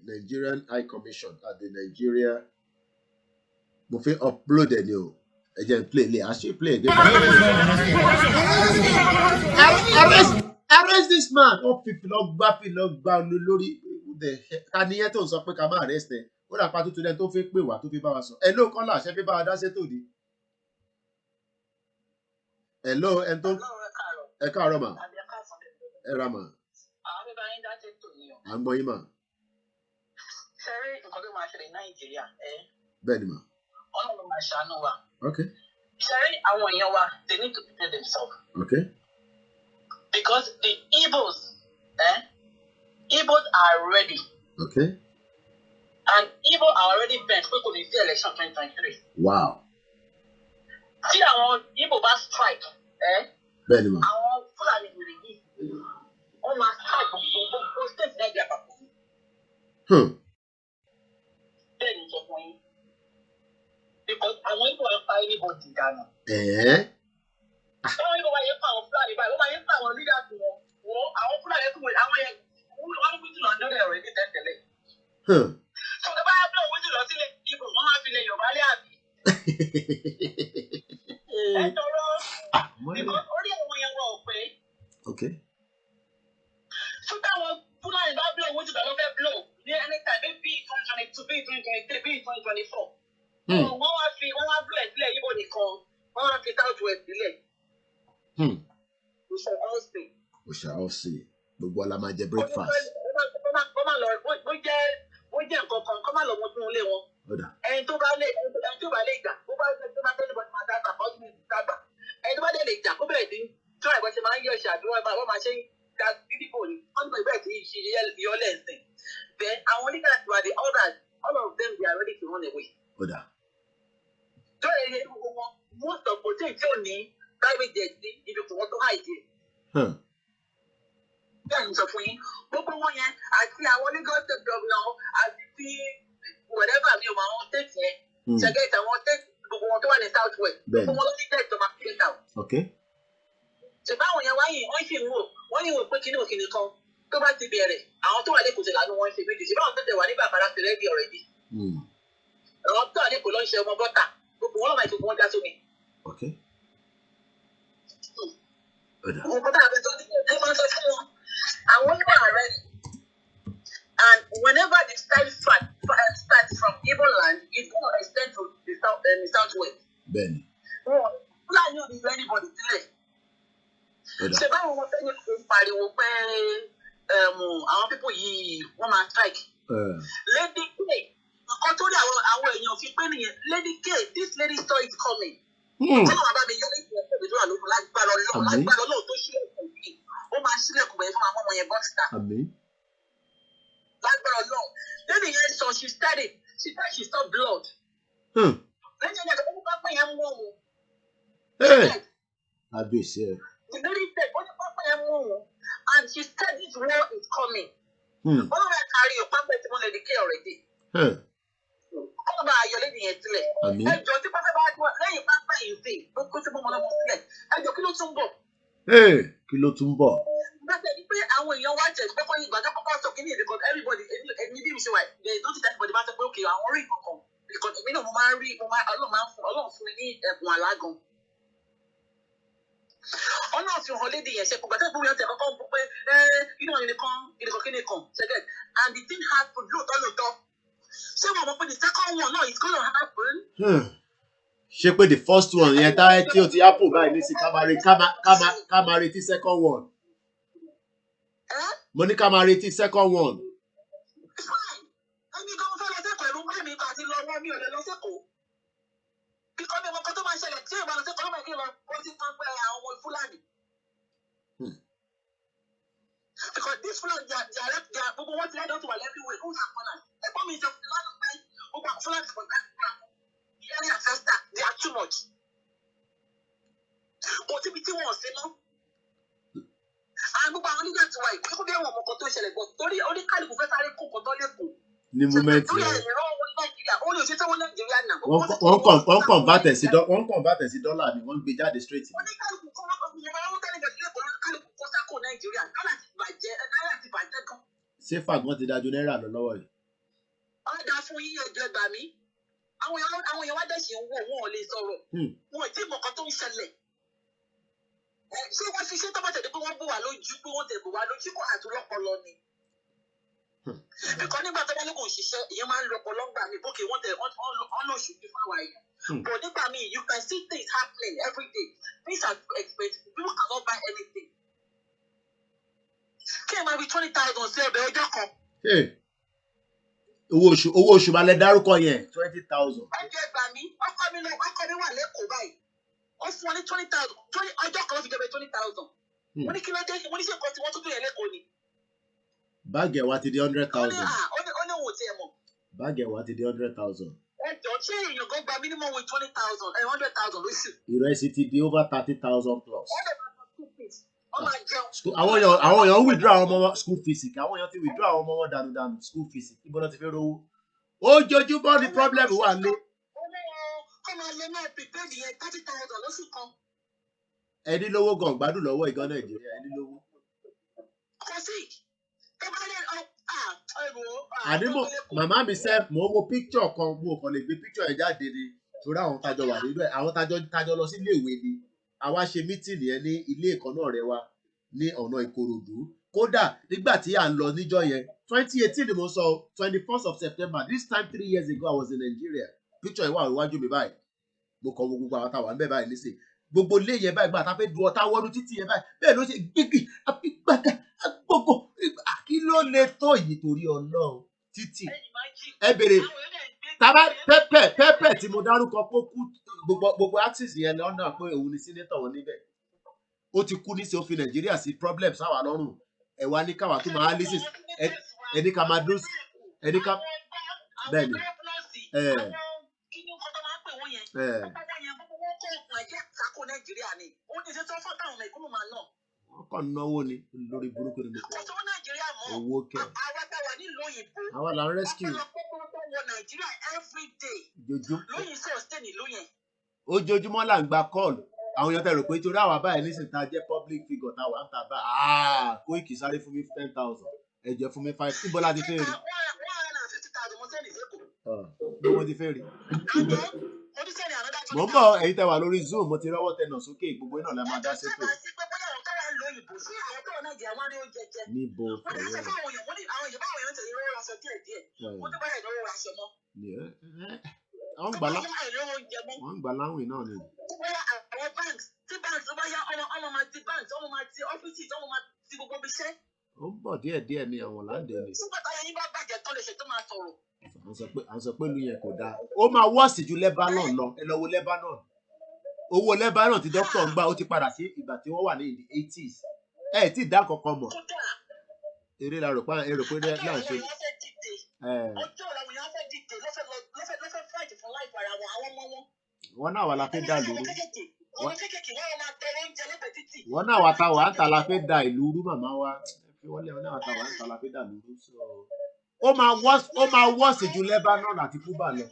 Nigerian High Commission at the Nigeria. Mo fẹ́ upload ẹ̀ ni o. Again, play. I should play again. Arrest this man. Oh, people log lórí. Kaniye tó ń sọ pé ká má arrest ẹ. Ó dà pa tuntun lẹ́nu tó fi pè wá tó fi bá wa sọ. Hello, kọ́lá ṣe fi bá wa dá sétò ní. Hello, ẹni tó. Ẹ káàárọ̀ mà. Ẹ ra mà. À ń gbọ́ yín mà. Ṣé rí nǹkan tó máa ṣẹlẹ̀ ní Nàìjíríà? Bẹ́ẹ̀ ni mà. Ọlọ́run máa ṣàánú wa. Okay. Ṣẹ́rí àwọn èèyàn wa, they need to prepare themselves. Okay. Because the Igbos are ready. Okay. And Igbo are already bent pé kò ní sí election 2023. Wow. Tí àwọn Igbo bá strike, bẹ́ẹ̀ ni mà. Àwọn Fúlàní wèrè yìí, wọ́n máa strike gbogbo state Nàìjíríà papọ̀. Bẹ́ẹ̀ ni sọ fún yín. Because àwọn Igbo máa ń pa anybody dànù. Àwọn Igbo máa yẹ pa àwọn Fúlàní báyìí, wọ́n máa yẹ pa àwọn leaders wọn. Àwọn Fúlàní tó wẹ̀ àwọn yẹn wọ́n ní wíjì lọ lórí ẹ̀rọ ìdí tẹ́tẹ̀lẹ̀. So tó bá yẹ pé wíjì lọ sílẹ̀ Igbo, wọ́n máa fi lè Yorùbá lé àbí. Ẹ tọrọ orí àwọn yẹn wọ̀ pé. Okay. So táwọn Fúlàní bá blow wíjì lọ fẹ́ blow ní anytime bí 2022 bí 2023 bí 2024. Wọ́n wá blow ẹ̀ sílẹ̀ Igbo nìkan, wọ́n wá fi South West sílẹ̀. We shall all see. We shall all see. Gbogbo ala máa jẹ breakfast. Kọ́ máa lọ bó jẹ́ nǹkan kan kọ́ máa lọ mọ́tún ilé wọn. Ẹni tó bá lè jà bó bá tẹ́lẹ̀ bọ́ ti máa dàgbà bọ́ ti dàgbà. Ẹni tó bá lè jà kó bẹ̀rẹ̀ sí tí wọ́n ìbọn ṣe máa ń yọ ìṣàdúrà wọ́n máa ṣe ń ga gídígbò ni wọ́n ti bẹ̀rẹ̀ sí yọ lẹ́sìn. Then àwọn leaders were the others, all of them they are ready to run away. Tó yẹ gbogbo wọn most of the things tí ò ní private jet ní ibi kò wọ́n tó hàìdí. Bẹ́ẹ̀ ni sọ fún yín, gbogbo wọn yẹn àti àwọn Lagos state governor àti tí whatever mi ò mọ àwọn state yẹn, ṣẹ́gẹ́ ìtàwọn state gbogbo wọn tó wà ní Southwest. Gbogbo wọn ló ní death tó máa fi get out. Okay. Ṣùgbọ́n àwọn yẹn wọ́n ṣì ń wò, wọ́n ní wò pé kíní òkìní kan tó bá ti bẹ̀rẹ̀, àwọn tó wà lẹ́kọ̀ọ́ ti lànà wọn ṣe méjì. Ṣùgbọ́n àwọn tó tẹ̀ wà ní bàbá láti rẹ́dí already. Àwọn tó wà lẹ́kọ̀ọ́ ló ń ṣe ọmọ bọ́tà, gbogbo wọn lọ́mọ ìṣòkò wọn já sómi. Okay. Àwọn bọ́tà àbẹ̀ tó ẹ máa ń sọ fún wọn, àwọn onímọ̀ ààrẹ and whenever the style starts from Igbo land, it's going to extend to the Southwest. Bẹ́ẹ̀ni. Fúlàní ò ní ìlú anybody sílẹ̀. Ṣé báwo wọ́n fẹ́ ní kó pariwo pé àwọn pípọ̀ yìí wọ́n máa strike? Lady K, nǹkan tó rí àwọn èèyàn fi pé nìyẹn. Lady K, this lady saw it coming. Kọ́lọ́ bàbá mi yọ lẹ́yìn ẹ̀kọ́ ìdúrà lóko lágbára Ọlọ́run tó ṣílẹ̀kùn yìí. Ó máa ṣílẹ̀kùn bẹ̀rẹ̀ fún àwọn ọmọ yẹn bọ́sítà. Lágbára Ọlọ́run. Lady yẹn sọ she started she saw blood. Lẹ́yìn ẹ̀kọ́ tó bá pẹ́ yẹn mú òun. Abuse. The lady said, "What the papa yẹn mú òun?" And she said this war is coming. Wọ́n máa carry your papa tí wọ́n lè di care already. Wọ́n máa yọ lẹ́yìn yẹn sílẹ̀. Ẹjọ́ tí pápá bá wá lẹ́yìn pápá yìí sí, ó kó tí mo mọ̀ lọ́mọ sílẹ̀. Ẹjọ́ kí ló tún bọ̀? Kí ló tún bọ̀? Bẹ́ẹ̀ ni pé àwọn èèyàn wá jẹ̀ pé kọ́ni ìgbàjọ́ kọ́kọ́ sọ kí ni because everybody ẹni bí mi ṣe wà ẹ̀ don't tell everybody bá sọ pé okay àwọn rí kankan because èmi náà mo máa ń rí Ọlọ́run fún mi ní ẹ̀bùn alágan. Ọlọ́run fi hàn lédi yẹn ṣe kò gbàtẹ́ fún mi ọ̀tẹ̀ kọ́kọ́ bú pé inú ọ̀yìn nìkan ṣẹ́gẹ̀ and the thing happen lóòótọ́. Ṣé wọ́n mọ̀ pé the second one náà is gonna happen? Ṣé pé the first one yẹn táyé tí o ti happen báyìí ní sí ká máa retí second one? Mo ní ká máa retí second one. Ẹni gan fẹ́ lọ sẹ́kọ̀ọ́ ẹ̀rú pé mi àti lọ́wọ́ mi ò lè lọ sẹ́kọ̀ọ́. Kíkọ́ mi ọmọ kan tó máa ṣẹlẹ̀ tí ìbára sẹ́kọ̀ọ́ ló máa kí lọ wọ́n ti pọ́n pẹ́ àwọn ọmọ Fúlàní. Because this Fúlàní gbogbo wọn ti rẹ́ dọ́tù wà everywhere who's that corner? Ẹ̀gbọ́n mi sọ Fúlàní pé gbogbo àwọn Fúlàní for that ground. The area festa they are too much. Kò síbi tí wọ́n ò sí mọ́. Àwọn gbogbo àwọn oníjà ti wà ìpín kó bí àwọn ọmọ kan tó ń ṣẹlẹ̀ bọ̀ torí oníkálukú fẹ́ sáré kó nǹkan tó lẹ́kọ̀ọ́. Ní múmẹ́ǹtì rẹ̀. Wọ́n convert sí dọ́là ni wọ́n gbé jáde straight. Oníkálukú kọ́ wọ́n kọ́ ìyẹn wọ́n tẹ́lẹ̀ bẹ̀rẹ̀ sílẹ̀ pẹ̀lú kálukú kó sákò Nàìjíríà náírà ti bàjẹ́ gan. Ṣé fàgbọ́n ti dájú náírà lọ lọ́wọ́ yìí? Ọ̀dà fún yíyan ẹjọ́ ẹgbà mi. Àwọn èèyàn wá dẹ̀ ṣe ń wò wọ́n ò lè sọ̀rọ̀. Wọn ò tí ì mọ̀ kan tó ń ṣẹlẹ̀. Ṣé wọ́n fi ṣé tọ́pọ̀ tẹ̀lé pé wọ́n bò wá lójú pé wọ́n tẹ̀ bò wá lójú kó àtúrọ́pọ̀lọ ni. Bìkọ́ nígbà tó bá lóko òṣìṣẹ́ ìyẹn máa ń lọ́pọ̀ lọ́gbà mi bókè wọ́n tẹ̀ wọ́n lọ ṣùgbọ́n fún àwa yẹn. But nígbà míì you can see things happening every day. Things are too expensive. People cannot buy anything. Kí ẹ máa fi 20,000 sí ọbẹ̀ ọjọ́ kan. Owó oṣù balẹ̀ dárúkọ yẹn 20,000. Ọjọ́ ìgbà mi ọkọ mi wà lẹ́kọ̀ọ́ báyìí. Ó fún wọn ní 20,000 ọjọ́ kan ló fi jẹ́ bẹ́ẹ̀ 20,000. Wọ́n ní kí ló dé wọ́n ní ṣe nǹkan tí wọ́n tún bẹ̀rẹ̀ lẹ́kọ̀ọ́ ni. Báàgì ẹ̀wà ti di 100,000. Ó ní òun ò tiẹ̀ mọ̀. Báàgì ẹ̀wà ti di 100,000. Ẹjọ́ ṣé èèyàn kan gba minimum wage 20,000 100,000 lóṣù. Ìrẹsì ti di over 30,000 plus. Wọ́n máa jẹun. Àwọn èèyàn withdraw àwọn ọmọ wọn school fees. Àwọn èèyàn ti withdraw àwọn ọmọ wọn dànù school fees. Ibo náà ti fẹ́ rówó. Ojoojúmọ́ ni problem wà ní. Kọ́ máa lé náà pípé nìyẹn 30,000 lóṣù kan. Ẹni lówó gan gbádùn lọ́wọ́ ìgan Nàìjíríà ẹni lówó. Kò sí. Àdìmọ̀ màmá mi sẹ́ mo wo picture kan mo kàn lè gbé picture ẹ̀ jáde ni torí àwọn tajọ wà nínú ẹ̀ àwọn tajọ lọ sí ilé ìwé ni àwa ṣe mítìnì ẹ ní ilé ẹ̀kọ́ náà rẹ wa ní ọ̀nà Ìkòròdú kódà nígbà tí à ń lọ níjọ́ yẹn 2018 ni mo sọ 21st of September this time 3 years ago I was in Nigeria picture ẹ̀ wà níwájú mi báyìí mo kọ gbogbo àwọn táwa ń bẹ̀ báyìí nísìn gbogbo ilé yẹn báyìí gbà tá a fẹ́ du ọ̀tá wọnú títì yẹn báyìí bẹ́ẹ̀ ló ṣe gbígbì àfigbàgà gbogbo kí ló lè tó yìí torí Ọlọ́run títì ẹ bèrè tábà pẹ́pẹ́ tí mo dárúkọ pé ó kú gbogbo axis yẹn lọ́nà pé òun ni sínétọ̀ wọn níbẹ̀ ó ti kú níṣẹ́ ó fi Nàìjíríà sí problem sáwà lọ́rùn ẹ wá ní káwá tó máa lísì ẹni ká máa dúró ẹni ká bẹ́ẹ̀ ni wọ́n kàn náwó ni lórí burúkú ni mo kọ́ owó kẹ́ àwa là ń rescue jojo ojoojúmọ́ là ń gba call àwọn èèyàn tẹ̀rọ pé torí àwa báyìí nísìnyí tá a jẹ́ public figure tá a wà ń ta bá Koiki sáré fún mi 10,000 ẹ jẹ́ fún mi 5 níbo láti fẹ́ rí. bí wọ́n ti fẹ́ rí. mo ń bọ̀ ẹ̀yin tẹ́ wà lórí Zoom mo ti rọ́wọ́ tẹnà sókè gbogbo iná lẹ́ máa dá sétò. níbo fẹ́rẹ́ wọ́n gbà láwìn náà ni. àwọn banks tí banks tó bá yá ọmọ máa ti banks ọmọ máa ti offices ọmọ máa ti gbogbo ibi iṣẹ́. ó ń bọ̀ díẹ̀díẹ̀ ní àwọn láǹdẹ̀ ni. nígbà táyà yín bá bàjẹ́ tán lè ṣe tó máa sọ̀rọ̀. à ń sọ pé ìlú yẹn kò dáa ó máa wọ́ọ̀sì ju Lebanon lọ ẹ lọ wo Lebanon owó Lebanon tí dókítà ń gbà ó ti padà sí ìgbà tí wọ́n wà ní the 80s ẹ tí ì dá kankan mọ̀ eré la rò pé náà ṣe. ọjọ́ làwọn èèyàn fẹ́ dìde lọ́fẹ́ fight for life ara wọn àwọn ọmọ wọn. wọ́n náà wà la fẹ́ dá lóru. wọ́n kékèké wọ́n máa tọrọ oúnjẹ lẹ́gbẹ̀ẹ́ títì. wọ́n náà wà ta wà ń ta la fẹ́ da ìlú rú màmá wa wọ́n náà wà ta wà ń ta la fẹ́ da ìlú rú. ó máa wọ́ọ̀sì ju Lebanon àti Cuba lọ.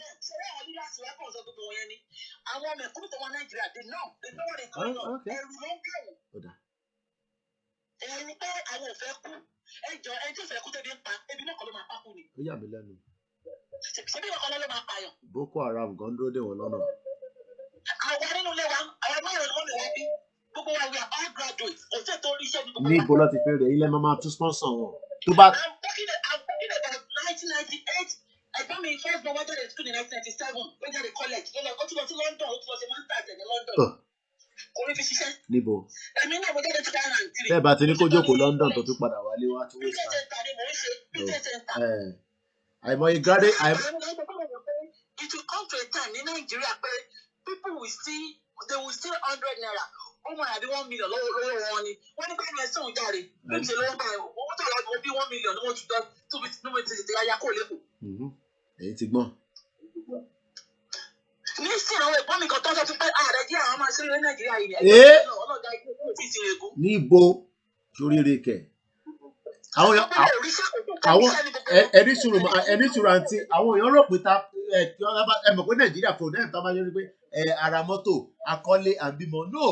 àwọn mẹ̀kúnnù tó wà Nàìjíríà dé náà wọ́n lè kọ́ ẹ̀rù ló ń kẹ́wọ̀n. ẹ̀rù pé àwọn ò fẹ́ kú ẹjọ́ ẹjọ́ fẹ́ kú tẹ́bi ń pa ebi náà kọ́ ló máa pa kú ni. ó yà mí lẹ́nu. ṣebí ọkọ ló máa pààyàn. Boko Haram gan dúró dé wọn lọ́nà. àwọn nínú ilé wa àwọn márùn-ún ló lè wá bí gbogbo wa we are all graduates kò sí ètò oríṣẹ́ ní gbogbo wa. ní ibo ló ti fẹ́ rẹ̀ ilé máa tún sponsor wọn. tó bá. I'm talking about 1998 ẹ̀gbọ́n mi first born wájú ẹ̀ school in 1997 ó jáde college ó tún lọ sí London ó tún lọ sí masters ní London. kò rí fi ṣiṣẹ́. níbo. èmi náà mo jáde 2003. bẹ́ẹ̀ bá ti ní kó jókòó London tó tún padà wálé wá tó wé sáà. àìmọye gradé. It will come to a time in Nigeria where people will still 100 naira. Ó mọ̀ àbí 1 million lọ́wọ́ wọn ni. Wọ́n ní bẹ́ẹ̀ ni ẹ̀sìn òjàre. Bí ṣe lọ́wọ́ báyìí, owó tó yà wọ́n bí 1 million ni wọ́n ti dán níbi tí ti yáyá kó lẹ́kọ̀ọ́. èyí ti gbọ́n. Ní sí àwọn ẹ̀gbọ́n mi kan tó ń sọ fún pé ààrẹ jẹ́ àwọn máa ṣeré ní Nàìjíríà yìí. Ọlọ́dà ikú kò tí ì ti règún. ní ibo sóríire kẹ̀. àwọn ẹni sùúrù àǹtí àwọn èèyàn rò pé ẹ mọ̀ pé Nàìjíríà for them tá a máa ń rí pé ara mọ́tò akọ́lé àbímọ no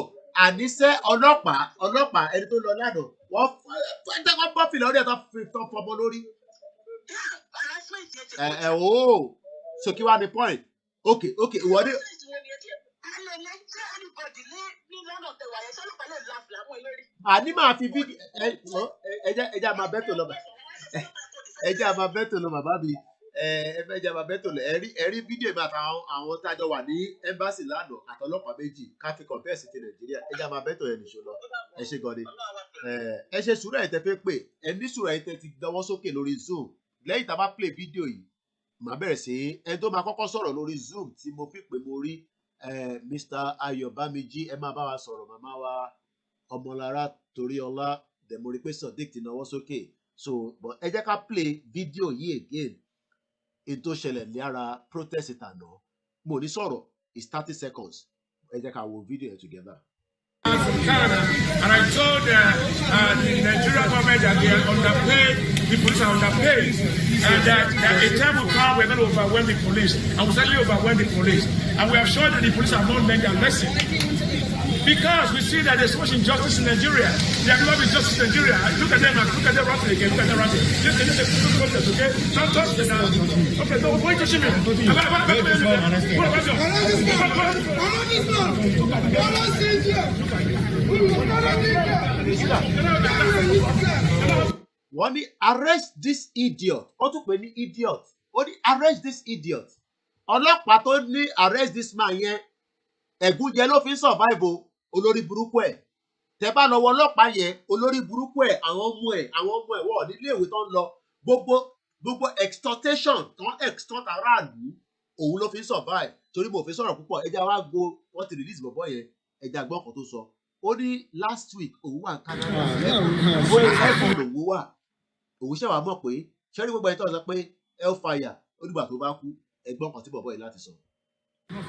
àníṣe ọlọ́pàá ẹni tó lọ lánàá wọ́n bọ́ fìlà ọdẹ tó fọmọ lórí. so kí wàá ní point okay ìwọ ní. àní máa fi fídíò ẹjẹ àmà bẹ́tò lọ bàbá mi ẹjẹ àmà bẹ́tò lọ ẹ̀rí fídíò mi àtàwọn àwọn tájọ wà ní ẹ́mbásì lánàá àtọlọ́pàá méjì káfí compare sí ti Nàìjíríà ẹjẹ àmà bẹ́tò ẹ̀ nìṣó lọ ẹ ṣe gan ni ẹ ṣe sùúrù ẹ̀yin tẹ́ fẹ́ pè ẹ ní sùúrù ẹ̀yin tẹ́ ti dọwọ́ sókè lórí Zoom lẹ́yìn tá a bá play fídíò yìí màá bẹ̀rẹ̀ sí ẹni tó máa kọ́kọ́ sọ̀rọ̀ lórí Zoom tí mo fi pè mo rí Mr. Ayọ̀bámijì ẹ máa bá wa sọ̀rọ̀ màmá wa Ọmọlára Toríọlá dẹ̀mọ̀rí pé Sodiq ti náwó sókè so but ẹ jẹ́ ká play fídíò yìí again in tó ṣẹlẹ̀ ní ara protest ìtànà mo ní sọ̀rọ̀ is 30 seconds ẹ jẹ́ ká wo fídíò yẹn together. From Canada, and I told the Nigerian government that they are underpaid, the police are underpaid, and that a time will come we're going to overwhelm the police, and we'll certainly overwhelm the police. And we have shown that the police have not learned their lesson. Because we see that there's so much injustice in Nigeria. There have not been justice in Nigeria. Look at them running again. Look at them running. This is a protest, okay? Don't touch them now. Okay, no, why touching me? Wọ́n ní arrest this idiot. Ó tún pè ní idiot. Ó ní arrest this idiot. Ọlọ́pàá tó ní arrest this man yẹn ẹ̀gúnjẹ ló fi ń survive olórí burúkú ẹ̀. Tẹ́ bá lọ wọ ọlọ́pàá yẹn olórí burúkú ẹ̀ àwọn ọmọ ẹ̀ wọ̀ nílé ìwé tó ń lọ gbogbo extortation tó ń extort aráàlú òun ló fi ń survive torí mo fi sọ̀rọ̀ púpọ̀ ẹja wá go wọ́n ti release bọ̀bọ̀ yẹn ẹja gbọ́n kan tó sọ. Ó ní last week òun wà ní Canada ó ní iPhone òun wà òun ṣẹ̀wá mọ̀ pé ṣẹ́rí gbogbo ẹni tó sọ pé hellfire ó dìgbà tó bá kú ẹgbọ́n kan tí bọ̀bọ̀ yìí láti sọ. You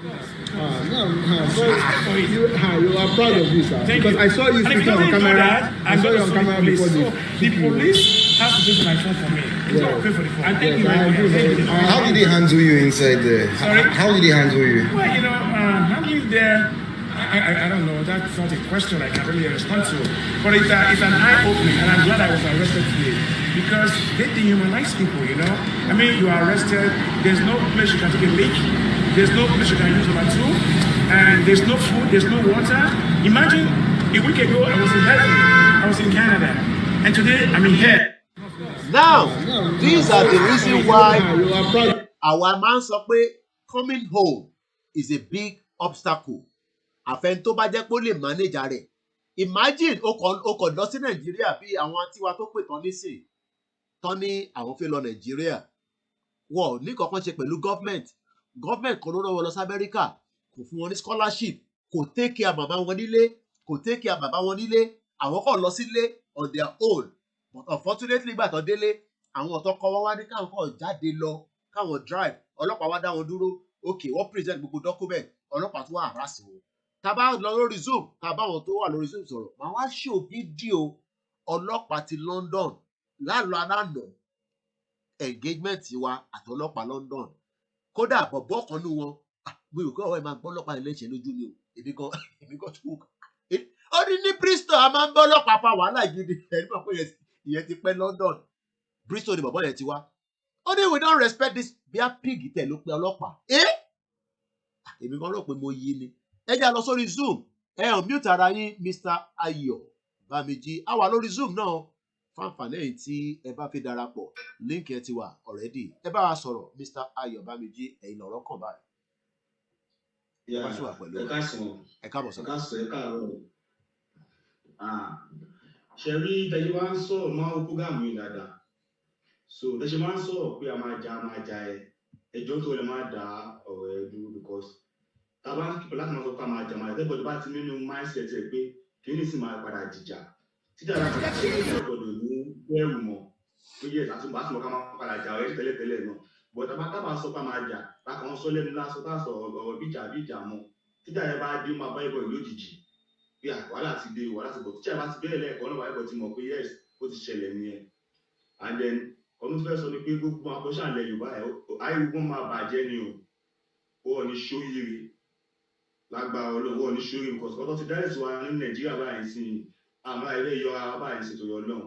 are proud of this, because I saw you speaking on camera. I saw you on camera before this. The police have to take my phone from me. I'll pay for the phone. And thank you very much. How did he handle you inside there? Sorry? How did he handle you? Well, handling there, I don't know. That's not a question I can really respond to. But it's an eye-opening, and I'm glad I was arrested today. Because they dehumanize people, I mean, you are arrested, there's no place you can take a leak, there's no place you can use number 2, and there's no food, there's no water. Imagine a week ago I was in heaven, I was in Canada, and today I'm in hell. Now, these are the reasons why our man sọ pé coming home is a big obstacle. Àfẹn tó bá jẹ́ pé ó lè manage rẹ̀. Imagine o kàn lọ sí Nàìjíríà bí àwọn tiwa tó pè tán nísìn tán ní àwọn fẹ́ lọ Nàìjíríà. Wọ́n ní kankan ṣe pẹ̀lú government kan ló rán wọn lọ sí Amẹ́ríkà, kò fún wọn ní scholarship, kò take care màmá wọn nílé, kò take care bàbá wọn nílé, àwọn kàn lọ sílé on their own. But unfortunately gbà tán délé, àwọn ọ̀tọ́ kọ́ wọ́n wá ní káwọn kàn jáde lọ, káwọn drive, ọlọ́pàá wá dá wọn dúró, okay, wọ́n present gbogbo document, ọlọ́pàá tó wà harass wọn. Tá bá lọ lórí Zoom, tá bá wọn tó wà lórí Zoom sọ̀rọ̀, màá wá show fídíò ọlọ́pàá ti London lánàá engagement wa àti ọlọ́pàá London. Kódà bọ̀bọ́ kan nú wọn, mi ò kọ́ ọ̀rọ̀ ẹ̀ máa gbọ́ ọlọ́pàá ilé ìṣẹ́ lójú ni o, èmi kan tó wù. Ó ní Bristol a máa ń bọ́ ọlọ́pàá fa wàhálà gidi, ẹni máa pè ìyẹn ti pẹ́ London. Bristol ni bọ̀bọ́ yẹn ti wá. Ó ní we don't respect this bí a pig tẹ̀ ló pe ọlọ́pàá. Èmi kan rò pé mo yí ni. Ẹ jẹ́ lọ sórí Zoom, mute ara yín Mr. Ayọ̀ Bámijí. A wà lórí Zoom náà fún àǹfààní ẹ̀yin tí ẹ bá fi darapọ̀. Link ẹ ti wà already. Ẹ bá wa sọ̀rọ̀ Mr. Ayọ̀ Bámijí, ẹ̀yin lọ̀rọ̀ kàn báyìí. Ẹ bá ṣe wà pẹ̀lú ẹ káàbọ̀ sọ̀rọ̀. Ẹ káàárọ̀. Ṣe rí tẹ́jú máa ń sọ̀rọ̀ máa ń prógámù yìí dáadáa. So tẹ́jú máa ń sọ̀rọ̀ pé a máa ja ẹjọ́ tó lè máa dá ọ̀rọ̀ ẹ dúró because tá a bá ń kíkọ́ láti máa sọ pé a máa jà tẹ́gbọ̀dọ̀ bá ti nínú mindset ẹ pé kí ní sì máa padà jìjà. Tíjà láti ṣe ìgbọ̀dọ̀ ní bẹ́ẹ̀rù mọ́ tó yẹ àtúbọ̀ àtúbọ̀ ká máa padà jà ọ̀rẹ́ tẹ́lẹ̀tẹ́lẹ̀ náà. But tábà sọ pé a máa jà lákàn sọ lẹ́nu lásán tá a sọ ọ̀rọ̀ bíjà mọ́. Tíjà yẹn bá dé máa bá ìbọn ìlú òjijì. Bí wàhálà ti dé wàhálà ti bọ̀ tíjà bá ti bẹ́ẹ̀ lẹ́ẹ̀kan náà wáyé ti mọ̀ pé yes ó ti ṣẹlẹ̀ nìyẹn. And then ọdún tó fẹ́ sọ ni pé gbogbo akọ́ṣàlẹ̀ Yorùbá ẹ̀ ayé gbogbo máa bàjẹ́ ni o ò ní ṣóyèrè lágbára Ọlọ́run ò ní ṣóyèrè because ọ̀tọ̀ ti dálẹ̀ sí wa ní Nàìjíríà báyìí sí àmọ́ ilé yọra báyìí sí torí Ọlọ́run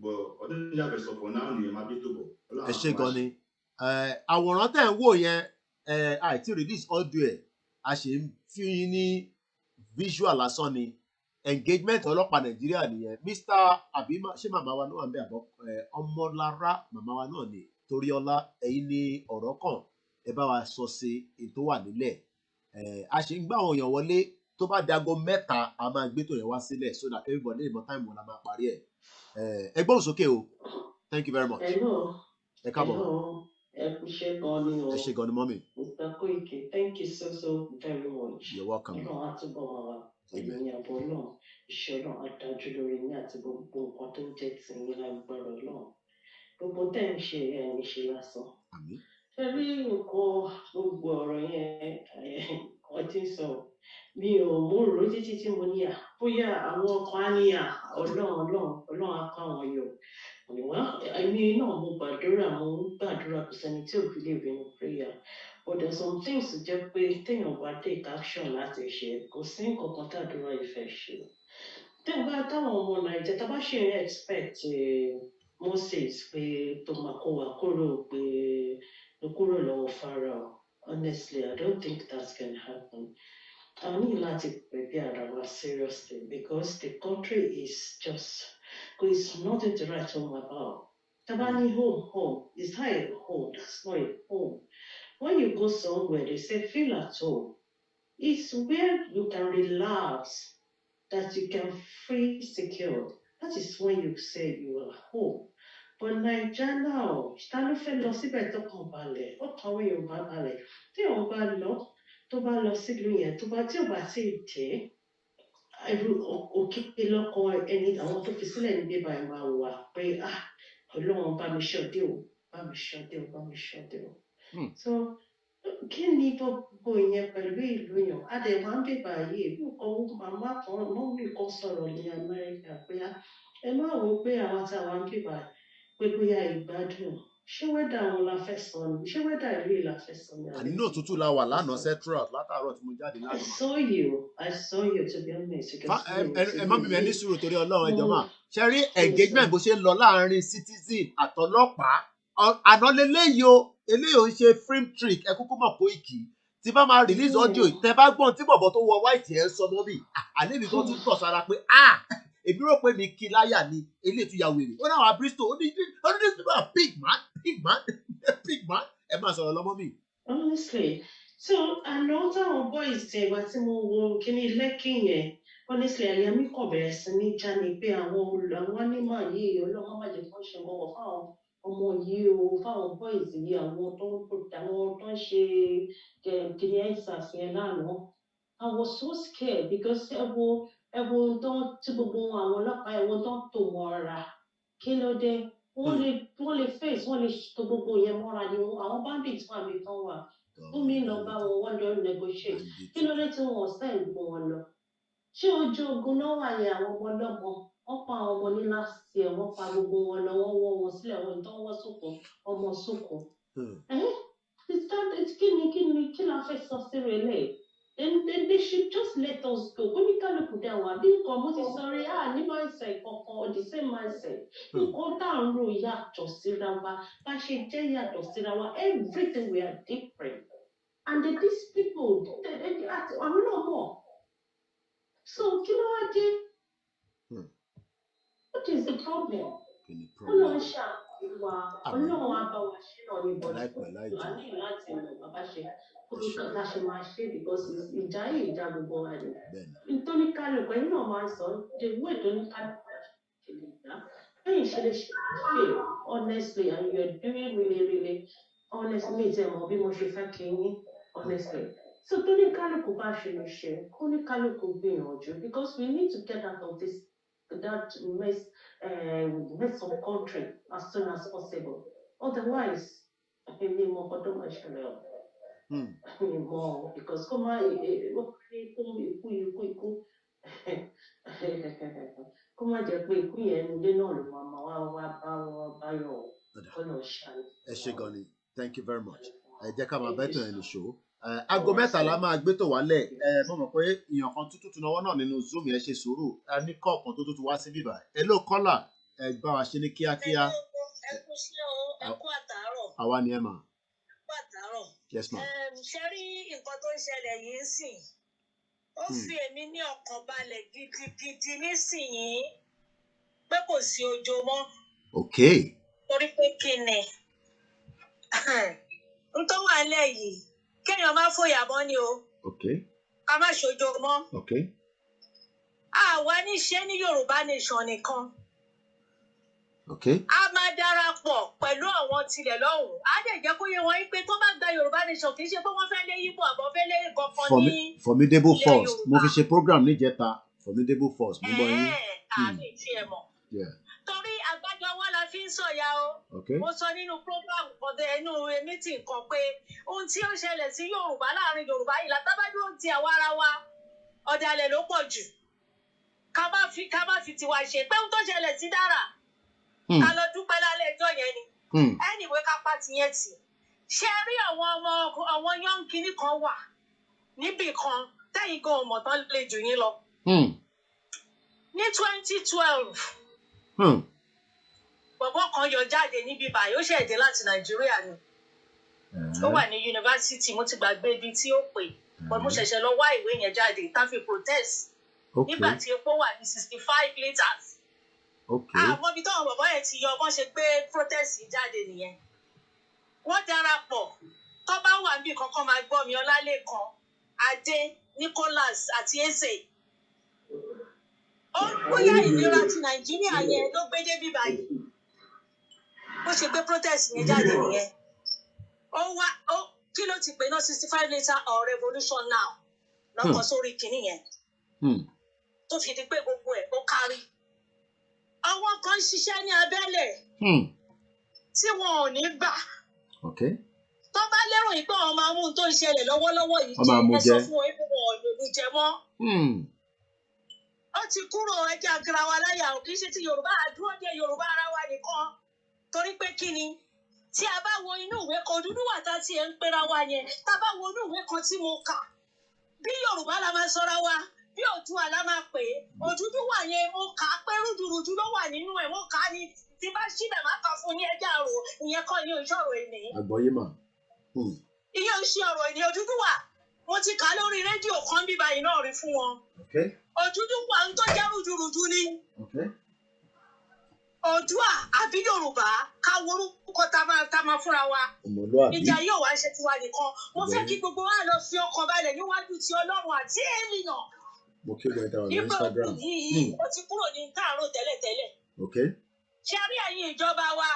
bọ̀ ọdún tó yàgbẹ́ sọ̀pọ̀ náà nìyẹn máa bí tó bọ̀. Ẹ ṣé gan ni àwòrán tẹ̀ ń wò yẹn àìtí release audio ẹ̀ a ṣe ń fi yín ní visual lásán ni engagement ọlọ́pàá Nàìjíríà nìyẹn Mr. àbí ṣé màmá wa náà wà ń bẹ àbọ̀ Ọmọlára màmá wa náà ni Toríọlá ẹ̀yin ní ọ̀rọ̀ kan ẹ bá wa sọ sí ètò wà nílẹ̀ a ṣe ń gbà àwọn èèyàn wọlé tó bá dago 3 a máa gbé tó yẹn wá sílẹ̀ so that everybody lè mọ time wọn la máa parí ẹ̀ ẹ gbóhùn sókè o thank you very much. Ẹ káàbọ̀. Ẹ gan ni o. Ẹ ṣé gan ni mọ́mì. Mr. Koiki, thank you so very much. You're welcome. Ọlọ́run á túbọ̀ máa wà pẹ̀lú ní àbọ̀ náà. Iṣẹ́ náà á dájú lórí ní àti gbogbo nǹkan tó ń jẹ́ tìyín lágbára náà. Gbogbo tẹ́ ń ṣe ẹ̀ ń ṣe lásán. Ṣé rí nǹkan gbogbo ọ̀rọ̀ yẹn ọtí sọ? Mi ò mú rò títí tí mo ní bóyá àwọn ọkọ̀ á ní Ọlọ́run á kọ́ àwọn yọ. Èmi náà mo gbàdúrà kò sẹ́ni tí ò fi lè rí ní prayer. But there are some things tó jẹ́ pé téèyàn bá take action láti ṣe kò sí nǹkan kan tàdúrà ìfẹ́ ṣe. Táwọn ọmọ Nàìjíríà tá bá ṣe expect Moses pé tó máa kó wa kúrò lọ́wọ́ Pharaoh. Honestly, I don't think that's gonna happen. I need láti prepare our seriously because the country is just it's nothing to write home about. Tabani home is not a home. That's not a home. When you go somewhere, they say feel at home. It's where you can relax, that you can feel secure. That is when you say you are home. But Nigeria now, ta ló fẹ́ lọ síbẹ̀ tó kàn balẹ̀, ó kàn wọ́n yóò bá balẹ̀. Tí wọ́n bá lọ, tó bá lọ sílùú yẹn, tí ò bá sì dé, òkè lọ́kọ̀ ẹni àwọn tó fi sílẹ̀ ní bíbá ẹ̀ máa wà pé Ọlọ́run bá mi ṣọ́dé o. So kí ni gbogbo ìyẹn pẹ̀lú ìlú yàn? Adẹ̀wà ń bèbà yìí nǹkan màmá kan mọ́mí kan sọ̀rọ̀ ní Amẹ́ríkà pé ẹ má wo pé àwọn táwa ń bèbà pé bóyá ìgbádùn ṣé wẹ́dà wọn la fẹ́ sọ ni ṣé wẹ́dà ìlú la fẹ́ sọ ni. àní náà tútù la wà lánàá central látàárọ̀ tí mo jáde lánàá. I saw you to be honest. ẹ má bí mi ẹni sùúrù torí Ọlọ́run ẹjọ́ mà ṣe rí engagement bó ṣe ń lọ láàrin citizen àtọlọ́pàá àná lélẹ́yìí o eléyìí ò ń ṣe film trick ẹ kúkú mọ̀ Koiki tí bá máa release audio tẹ bá gbọ́n tí bọ̀bọ̀ tó wọ white ẹ̀ ń sọ mọ́ bí àlẹ́ mi kan tún tọ̀ sára pé èmi rò pé mi kí láyà ni eléyìí tún ya wèrè ó náà wà Bristol ó ní big man ẹ máa sọ̀rọ̀ lọ́mọ́ mi. Honestly, so àná táwọn boys tẹ ìgbà tí mo wo kíní lẹ́kì yẹn honestly àyà mi kàn bẹ̀rẹ̀ sí ní já ni pé àwọn anímọ̀ yìí ọlọ́mọ má jẹ́ kó ṣe gbọ́wọ́ fáwọn ọmọ yìí o fáwọn boys yìí àwọn tó ń ṣe kíní EndSARS yẹn lánàá. I was so scared because ẹ̀wọ̀n tó tí gbogbo àwọn ọlọ́pàá ẹ̀wọ̀n tó tò mọ́ra kí ló dé wọ́n lè face wọ́n lè tó gbogbo yẹn mọ́ra ni àwọn bandits wà mí tán wà fún mi lọ bá wọn wọ́n jọ negotiate kí ló dé tí wọ́n send gbogbo wọn lọ ṣé ojú ogun náà wà ní àwọn ọmọ ọlọ́mọ wọ́n pa àwọn ọmọ ní last year wọ́n pa gbogbo wọn lọ wọ́n wọ́ wọn sílẹ̀ wọ́n tó wọ́ sókun ọmọ sókun kí la fẹ́ sọ sí rẹ̀ lẹ́yìn. Then they should just let us go. Oníkálukú dá wa bí nǹkan mo ti sọrí ní mindset kankan the same mindset. Nǹkan tá à ń rò yàtọ̀ síra wa bá ṣe jẹ́ yàtọ̀ síra wa everything we are different. And these people àwọn náà mọ̀. So kí ló wá dé? What is the problem? Ọlọ́run ṣàkóso Ọlọ́run á bá wa ṣe náà ní bọ́lá. A ní láti mọ̀ bàbá ṣe. La ṣe máa ṣe because ìjà yìí ìjà gbogbo wa ni. Nítorí kálukú ẹni náà máa ń sọ the way tó ní kálukú ṣe lè dá. Lẹ́yìn ṣe lè ṣe honestly and you are doing really honestly mi tẹ̀ mọ́ bí mo ṣe fẹ́ kí yín honestly. So tó ní kálukú bá ṣe lè ṣe kó ní kálukú gbìyànjú because we need to get out of that mess of country as soon as possible. Otherwise, èmi mọ̀ ọkọ̀ tó máa ṣẹlẹ̀ o. More because come on, come on, just wait. Thank you very much. Jẹ́ ká máa bẹ́tọ̀ ẹni ṣó. Aago mẹ́ta la máa gbé tó wálẹ̀. Mo mọ̀ pé èèyàn kan tuntun náwó náà nínú Zoom yẹn ṣe sùúrù. A ní kọ̀ọ̀kan tó tún wá sí bíbá. Hello caller, ẹ bá wa ṣe ní kíákíá. Ẹ kú sí o, ẹ kú àtàárọ̀. Àwa ni ẹ mà. Àtàárọ̀. Yes ma. Ṣé rí nǹkan tó ń ṣẹlẹ̀ yìí sìn? Ó fi èmi ní ọkàn balẹ̀ gidigidi nísìnyí pé kò sí òjò mọ́. Okay. Torí pé kí ni? N tó wà nílẹ̀ yìí, kéèyàn má fòyà mọ́ ni o. Okay. Ká má ṣojo mọ́. Okay. Àwa ní ṣe ní Yorùbá nation nìkan. Okay. A máa darapọ̀ pẹ̀lú àwọn tilẹ̀ lọ́hùn. A dẹ̀ jẹ́ kó yé wọn pé tó bá gba Yorùbá nation kì í ṣe pé wọ́n fẹ́ lé Yíbò àbọ̀ fẹ́ lé kankan ní Formidable Force. Mo fi ṣe program níjẹta Formidable Force. Mo gbọ́ yín. Àmì tí ẹ mọ̀. Torí àgbájọ wọn la fi ń sọ̀yà o. Mo sọ nínú program kan inú meeting kan pé ohun tí ó ṣẹlẹ̀ sí Yorùbá láàrin Yorùbá yìí látàbádúró ti àwa ara wa ọ̀dàlẹ̀ ló pọ̀ jù. Ká má fi tiwa ṣe pé ohun tó ṣẹlẹ̀ sí Dára. Ká lọ dúpẹ́ lálẹ́ ẹjọ́ yẹn ni. Anyway ká pa tiyẹn tì. Ṣé rí àwọn yọ́ǹkìní kan wà níbì kan tẹ́yìn gan ọmọ tán lè jù yín lọ. Ní 2012 bọ̀bọ́ kan yọ jáde níbí báyìí ó ṣẹ̀dé láti Nàìjíríà ni. Ó wà ní yunifásitì mo ti gbàgbé ibi tí ó pè but mo ṣẹ̀ṣẹ̀ lọ wá ìwé yẹn jáde tá fi protest nígbà tí epo wà ní 65 litres. Àmọ́ ibi táwọn bàbá yẹn ti yọ bọ́n ṣe gbé protest jáde nìyẹn. Wọ́n darapọ̀ tó bá wà níbi kankan máa gbọ́ mi Ọlálékan, Adé, Nicholas àti Eze. Ó bóyá ìnira ti Nàìjíríà yẹn ló gbé débi báyìí. Bó ṣe gbé protest yẹn jáde nìyẹn. Kí ló ti pè náà 65 later or revolution now? Lọ́kọ̀ sórí kìíní yẹn. Tó fi di pé gbogbo ẹ̀ ó kárí. Àwọn kan ṣiṣẹ́ ní abẹ́lẹ̀ tí wọn ò ní gbà. Tó bá lérò yìí pé àwọn máa mú un tó ń ṣẹlẹ̀ lọ́wọ́lọ́wọ́ yìí jẹ́ ẹ sọ fún wọn pé wọn ò lòlù jẹ mọ́. Ó ti kúrò ẹja garawa láyà ò kì í ṣe ti Yorùbá àdúró dé Yorùbá ara wa nìkan. torí pé kí ni tí a bá wo inú ìwé kan Odùduwà tá tí ẹ ń pera wa yẹn tá a bá wo inú ìwé kan tí mo kà bí Yorùbá la máa sọra wa bí Oòduà la máa pè é Odùduwà yẹn mo kà á pé rúdurùdu ló wà nínú ẹ̀ mo kà á ní tí bá síbẹ̀ má kà fún ní ẹja àrò ìyẹn kọ́ ni òṣòro ìní. àgbọ̀yé mà. ìyẹn ò ṣe ọ̀rọ̀ ìní Odùduwà mo ti kà á lórí rédíò kan bíbá yìí náà rí fún wọn. Odùduwà ń tó jẹ́ rúdurùdu ni. Oòduà àbí Yorùbá ká worúkọ tá máa fúnra wa. Ìjà yóò wá ṣe tiwa nìkan. Mo fẹ́ kí gbogbo wa lọ fi ọkàn balẹ̀ níwájú ti Ọlọ́run àti ènìyàn. Mo kí wọ́n ẹ̀dá ọ̀nà Nígbà Instagram. yìí ó ti kúrò ní káàárọ̀ tẹ́lẹ̀tẹ́lẹ̀. Ṣé rí ẹ̀yin ìjọba wa?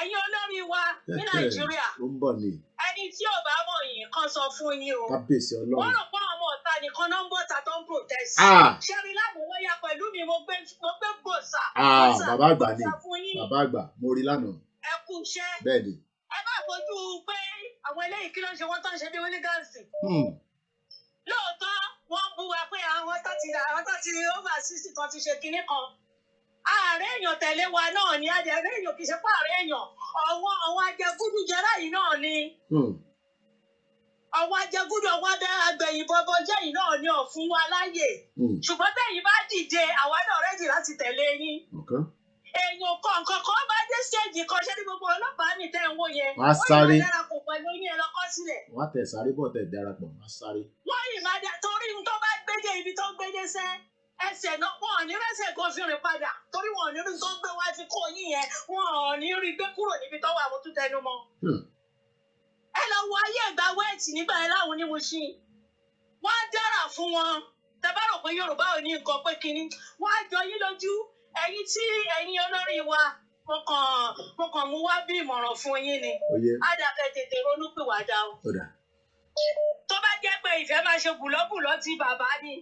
Ẹ̀yin olórí wa ní Nàìjíríà. Ó ń bọ̀ ni. Ẹni tí ò bá mọ̀ yìí kan sọ fún yín o. Kábíyèsí Ọlọ́run. Wọ́n rò pé ọmọ ọ̀tá nìkan náà ń bọ̀ ta tó ń protest. Ṣé rí láàbò lọ́yà pẹ̀lú mi mo gbé gbòòsà. Bàbá àgbà ni. Bàbá àgbà mo rí lánàá. Ẹ kú iṣẹ́. Bẹ́ẹ̀ ni. Ẹ bá fojú pé àwọn eléyìí kí ló ń ṣe wọ́n tó ń ṣe bí wínígánsì. Lóòótọ́ wọ́n bú wa pé àwọn tó ti over 60 tó ti ṣe kinní kan. Ààrẹ èèyàn tẹ̀lé wa náà ni ààrẹ èèyàn kì í ṣe pé ààrẹ èèyàn àwọn ajẹgúdú jẹrá yìí náà ni. Àwọn ajẹgúdú àwọn agbẹ̀yìnbọ̀bọ̀ jẹ́ yìí náà ni ọ̀fun wa láàyè. Ṣùgbọ́n tẹ̀yìn bá dìde àwa náà rẹ́dì láti tẹ̀lé yín. Èèyàn kọ̀ọ̀kan kan bá dé stéèjì kan ṣé ní gbogbo ọlọ́pàá mi tẹ̀ ń wò yẹn. Wọ́n á sáré. Wọ́n yìí máa darapọ̀ pẹ̀lú yín ẹ lọ́kọ́ sílẹ̀. Wọ́n á tẹ̀ sáré bọ̀ tẹ̀ darapọ̀ wọ́n á sáré. Wọ́n yìí máa torí tó bá gbédè ibi tó gbédè sẹ́ ẹsẹ̀ náà wọn ò ní rẹ́sẹ̀ kan fi rìn padà torí wọn ò ní rí tó gbé wá ti kó yín yẹn wọn ò ní rí gbé kúrò níbi tó wà mo tún tẹnu mọ́. Ẹ lọ wo ayé ìgbà wẹ́ẹ̀tì nígbà yẹn láwọn onímọ̀ṣí wọ́n á dára fún wọn tẹ bá rò pé Yorùbá ò ní nǹkan pé kínní wọ́n á jọ yín lójú ẹ̀yin tí ẹ̀yin olórí wa mo kàn mú wá bí ìmọ̀ràn fún yín ni àdàkẹ́ tètè ronú pìwàdà o. Tó bá jẹ́ pé ìfẹ́ máa ṣe bùlọ́bùlọ́ ti bàbá ni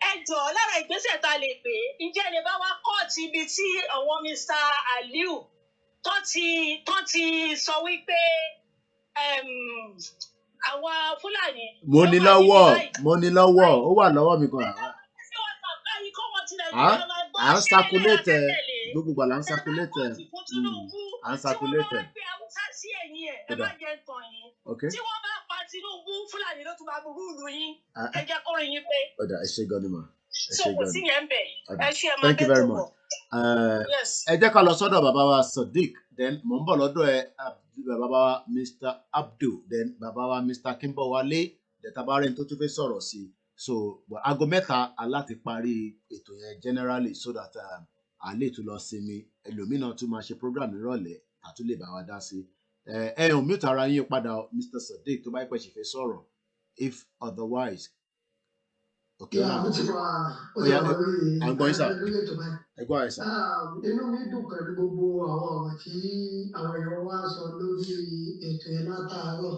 ẹ jọ̀ọ́ lára ìgbésẹ̀ tá a lè pè é ǹjẹ́ lè bá wa kóòtù ibi tí àwọn Mr. Aliu tó ti sọ wípé àwọn Fúlàní. Mo ní lọ́wọ́ ó wà lọ́wọ́ mi kan. À ń circulate gbogbo gbà là ń circulate à ń circulate. Tí wọ́n bá pa Tinubu Fúlàní ló tún bá burú ìlú yín ẹ jẹ́ kó rin yín pé. Ẹ ṣe gan ni mà. Thank you very much. Ẹ jẹ́ ká lọ sọ́dọ̀ bàbá wa Sadiq then mò ń bọ̀ lọ́dọ̀ bàbá wa Mr. Abdul then bàbá wa Mr. Kimbowale then tabarẹ́ni tó tún fẹ́ sọ̀rọ̀ sí so aago mẹ́ta aláti parí ètò yẹn generally so that a lè tún lọ sinmi ẹlòmíràn tún máa ṣe program ìrọ̀lẹ́ àtúlẹ̀ bá wa dá sí ò mute ara yín padà Mr. Sadiq tó bá pẹ́ ṣe fẹ́ sọ̀rọ̀ if otherwise. Okay. Àgbọ̀n sà. Ẹ̀gbọ́n àìsàn. Inú mi dùn pẹ̀lú gbogbo àwọn ọ̀rọ̀ tí àwọn èèyàn wá sọ lórí ètò yẹn látàárọ̀.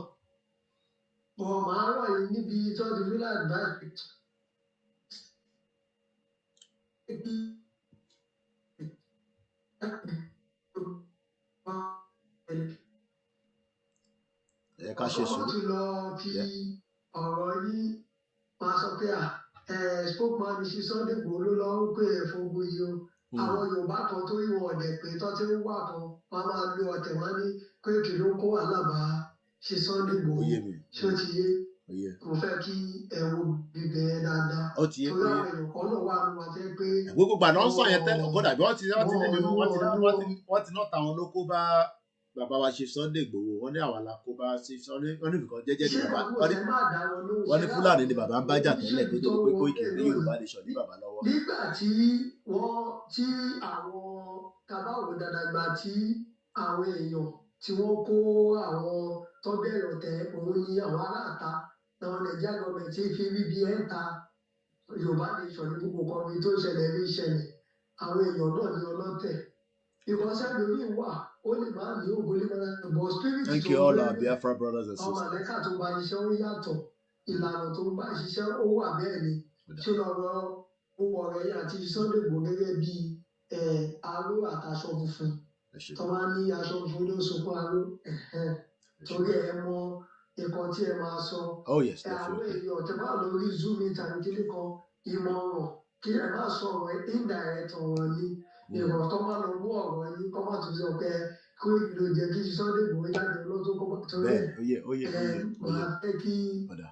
Màá rọ̀ yìí níbi tó ti fi láàbáyé. Ẹ ká ṣe sùúrù. Ọkọ̀ ti lọ fi ọ̀rọ̀ yìí máa sọ pé spokesman ní ṣe Sunday Igboho ló lọ ń pè é fún ogun yìí o àwọn Yorùbá kan tó yí wọn ọ̀dẹ̀ pé tó ti ń wà kan wọn máa lo ọ̀tẹ̀ wọn ní Koiki ló kó wàhálà bá ṣe Sunday Igboho ṣé ó ti yé mo fẹ́ kí ẹ wo bíbẹ̀ yẹn dáadáa torí àwọn èèyàn kan náà wà ní wọn jẹ́ pé. Gbogbo gbàdán sọ yẹn tẹ́lẹ̀ kódà bí wọ́n ti náà táwọn ló kó bá bàbá wa ṣe Sunday Igboho wọ́n ní àwọn alákó bá ṣe Sunday wọ́n ní nǹkan jẹ́jẹ́ ní bàbá wọ́n ní Fúlàní ni bàbá ń bájà tẹ́lẹ̀ pé tó pé Koiki ní Yorùbá nation ní bàbá lọ́wọ́. Nígbà tí àwọn tabawo dàdàgbà tí àwọn èèyàn tí wọ́n kó àwọn tó bẹ̀rẹ̀ ọ̀tẹ̀ òun ni àwọn aráàta náà Nàìjíríà gọọmẹ̀ntì fi bíbí ẹ̀ ń ta Yorùbá nation ní gbogbo kan bí tó ṣẹlẹ̀ rí ṣẹlẹ̀ àwọn èèyàn náà ní ọlọ́tẹ̀ ìkọsẹ́ lórí wà ó lè máa ní ògo lè máa bọ̀ spirit Thank you all our Biafra brothers and sisters. ọmọ àlẹ́kà tó bá ṣiṣẹ́ ó yàtọ̀ ìlànà tó bá ṣiṣẹ́ ó wà bẹ́ẹ̀ ni ṣé lọ́rọ̀ owó ọ̀rẹ́ àti Sunday Igboho gẹ́gẹ́ bí aró àtàṣọ funfun tó máa ní aṣọ funfun ló sunkún aró torí ẹ mọ nǹkan tí ẹ máa sọ àwọn èèyàn tẹ bá lórí Zoom ìtàgé kíní kan ìmọ̀ràn kí ẹ má sọ ọ̀rọ̀ indirect ọ̀rọ̀ ni ìrọ̀ tó máa lọ mú ọ̀rọ̀ yìí kọ́ máa tún sọ pé Koiki ló jẹ́ kí Sunday Igboho jáde lọ́tún kọ́ torí máa fẹ́ kí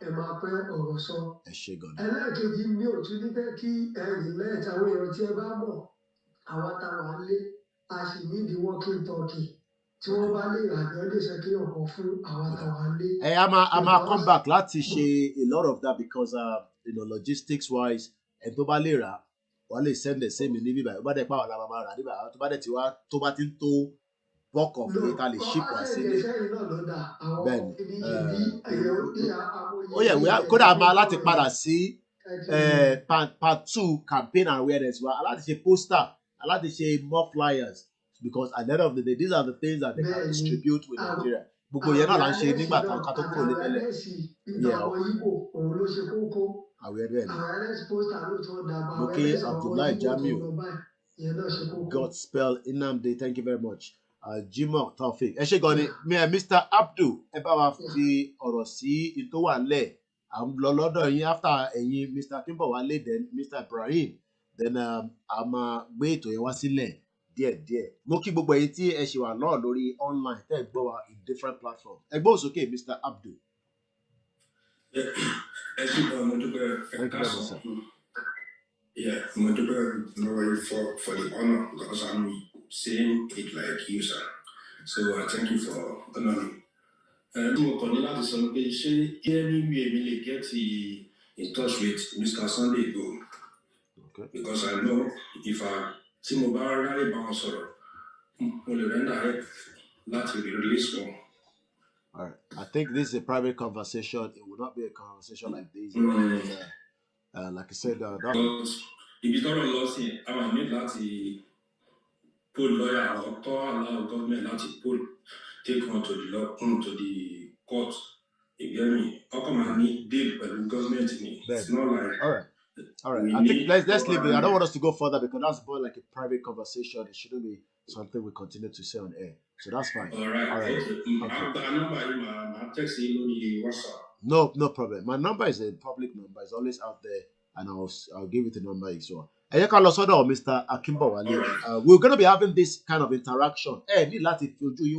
ẹ máa pẹ́ ọ̀rọ̀ sọ. ẹlẹ́ẹ̀kejì mi ò tún ní fẹ́ kí ẹ̀yìn lẹ́ẹ̀ta àwọn èèyàn tí ẹ bá mọ̀ àwa táwa lé a sì ní the working talking tí wọ́n bá lè rà ní ọdún ìṣẹ́kí ọ̀kan fún àwa táwa lé. a máa come back láti ṣe a lot of that because logistics wise ẹ̀ tó bá lè rà wọ́n lè send the same ní bíbá ìbá dẹ̀ pa àwọn làwọn máa rà níbà tó bá dẹ̀ ti wá tó bá ti ń tó bulk of it a lè ship wá sílé. Bẹ́ẹ̀ni kódà a máa láti padà sí part 2 campaign awareness wa láti ṣe poster láti ṣe more flyers because at the end of the day these are the things that they can distribute with Nigeria. Gbogbo yẹn náà là ń ṣe nígbà táwọn kan tó kúrò ní tẹ́lẹ̀. Moke Abdullahi Jamiu, Godspell Nnamdi, thank you very much. Jimoh Taufik, ẹ ṣé gan ni Mr. Abdul ẹ bá wa fi ọ̀rọ̀ sí ìtò wà lẹ̀ à ń lọ lọ́dọ̀ yín after ẹ̀yin Mr. Akínbọ̀wálé then Mr. Ibrahim then a máa gbé ètò yẹn wá sílẹ̀ díẹ̀díẹ̀. Mo kí gbogbo ẹ̀yin tí ẹ ṣì wà náà lórí online tẹ́ ẹ gbọ́ wa in different platforms. Ẹ gbọ́ òsókè Mr. Abdul. Ẹ ṣé gan mo dúpẹ́ ẹ káàsán. Yeah, mo dúpẹ́ lọ́wọ́ yìí for the honor because I'm saying it like you sir. So I thank you for honoring. Mo kàn ní láti sọ pé ṣé any way mi lè get in touch with Mr. Sunday Igboho because I know if tí mo bá ráyè bá wọn sọ̀rọ̀ mo lè render help láti release wọn. All right. I think this is a private conversation. It will not be a conversation like this. Like I said, if you don't lọ sí àwọn àmì láti pull lawyer or call allow government láti pull take one to the law to the court. Again, how come I need deal with the government? It's not like all right. I think let's leave it. I don't want us to go further because that's more like a private conversation. It shouldn't be something we continue to say on air. So that's fine. All right. Okay. No problem. My number is a public number. It's always out there, and I'll give you the number as well. Mr. Akínbọ̀wálé. We're going to be having this kind of interaction. Because we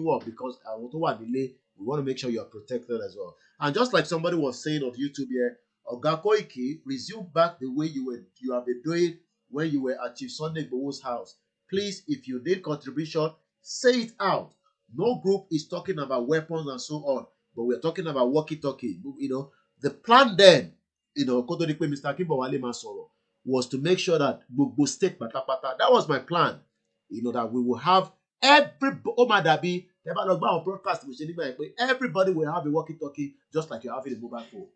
want to make sure you are protected as well. And just like somebody was saying on YouTube here, Oga Koiki, resume back the way you have been doing when you were at Chief Sunday Igboho's house. Please, if you did contribution, say it out. No group is talking about weapons and so on, but we're talking about walkie-talkie. The plan then, Mr. Akínbọ̀wálé Masoro, was to make sure that gbogbo state patapata. That was my plan. That we will have everybody will have a walkie-talkie just like you're having a mobile phone.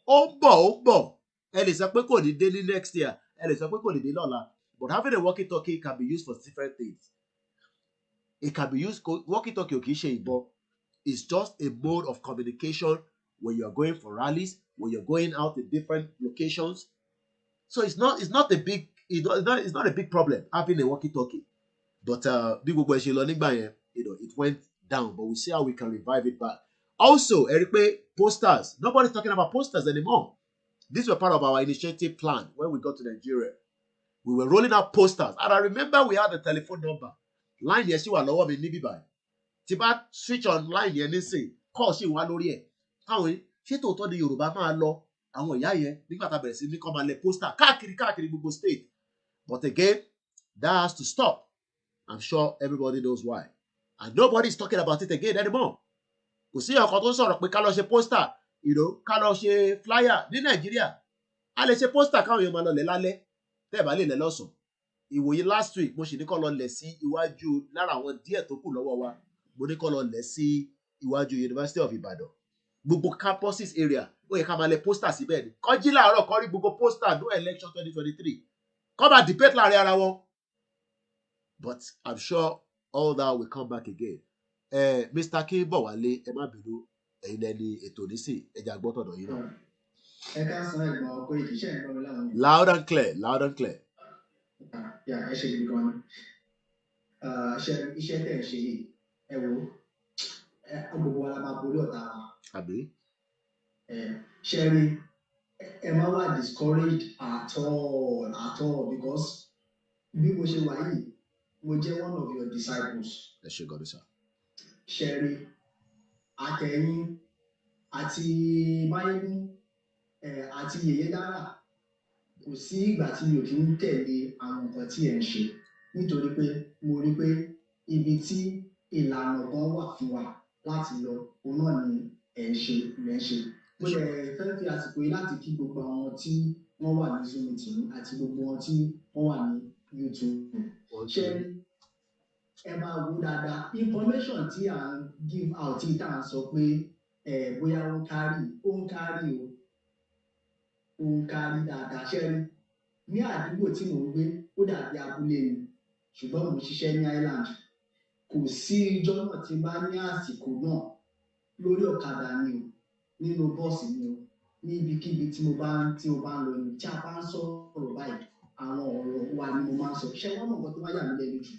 Ó bọ̀. Ẹ lè sọ pé kò ní dé ní next year. Ẹ lè sọ pé kò ní dé lọ́la. But having a walkie-talkie can be used for different things. It can be used. Walkie-talkie ò kì í ṣe ìbọn. It's just a mode of communication when you're going for rallies, when you're going out in different locations. So it's not a big problem having a walkie-talkie. But bí gbogbo ẹ ṣe lọ nígbà yẹn, it went down. But we see how we can revive it back. Also, Eripe, posters. Nobody's talking about posters anymore. These were part of our initiative plan when we got to Nigeria. We were rolling out posters. And I remember we had a telephone number. Line yẹn ṣì wà lọ́wọ́ mi níbí báyìí. Tí bá switch on line yẹn nísìn, call ṣì wà lórí ẹ̀. Káwọn ṣé tòótọ́ ni Yorùbá máa lọ àwọn ìyá yẹn nígbà tá a bẹ̀rẹ̀ sí ní kọ́ máa lẹ poster káàkiri gbogbo state. But again, that has to stop. I'm sure everybody knows why. And nobody is talking about it again anymore. Kò sí ọkọ̀ tó sọ̀rọ̀ pé ká lọ ṣe póstà ká lọ ṣe flyer ní Nàìjíríà a lè ṣe póstà káwọn èèyàn máa lọ lẹ̀ lálẹ́ tẹ́ ẹ̀ bá lè lẹ̀ lọ́sàn-án. Ìwòye last week mo sì ní kọ́ lọ lẹ̀ sí iwájú lára àwọn díẹ̀ tó kù lọ́wọ́ wa mo ní kọ́ lọ lẹ̀ sí iwájú University of Ibadan gbogbo campuses area ó yẹ ká máa lẹ̀ póstà síbẹ̀ ni kọjí láàárọ̀ kọ́ rí gbogbo póstà no election 2023 kọ́ máa debate láàrin ara wọn. But I'm sure all that will come back again. Mr. Akínbọ̀wálé ẹ má bínú ẹ̀yin lẹni ètò nísì ẹjà gbọ́tọ̀dọ̀ yìí náà. Ẹ ká san ẹ̀gbọ́n Koiki iṣẹ́ ìgbọ́n mi láwọn. Loud and clear. Ẹ ṣe gidi gan ni. Iṣẹ́ tẹ̀ ń ṣe yìí ẹ wo gbogbo wa la máa borí ọ̀tá wa. Àbí. Ṣé rí ẹ má wà discouraged at all because bí mo ṣe wà yìí mo jẹ́ one of your disciples. Ẹ ṣé God sir. Ṣẹ́rí àtẹ̀yìn àti Máyégún àti Yèyé Dára kò sí ìgbà tí mi ò kí ń tẹ̀lé àwọn nǹkan tí ẹ̀ ń ṣe nítorí pé mo rí pé ibi tí ìlànà gan wà fún wa láti lọ òun náà ni ẹ̀ ń ṣe. Mo lè fẹ́ fi àsìkò yìí láti kí gbogbo àwọn tí wọ́n wà ní Zoom meeting àti gbogbo wọn tí wọ́n wà ní YouTube. Ṣé ẹ máa wo dáadáa information tí à ń give out tí tá à ń sọ pé bóyá ó ń kárí dáadáa. Ṣé ní àdúgbò tí mò ń gbé ó dàbí abúlé ni ṣùgbọ́n mo ń ṣiṣẹ́ ní Island. Kò sí ijọ́ náà tí bá ní àsìkò náà lórí ọ̀kadà ni o nínú bọ́ọ̀sì ni o ní ibikíbi tí mo bá ń lọ ni tí a bá ń sọ̀rọ̀ báyìí àwọn ọ̀rọ̀ wa ni mo máa ń sọ. Ṣé wọ́n mọ̀ nǹkan tó máa yà mí lẹ́nu jù?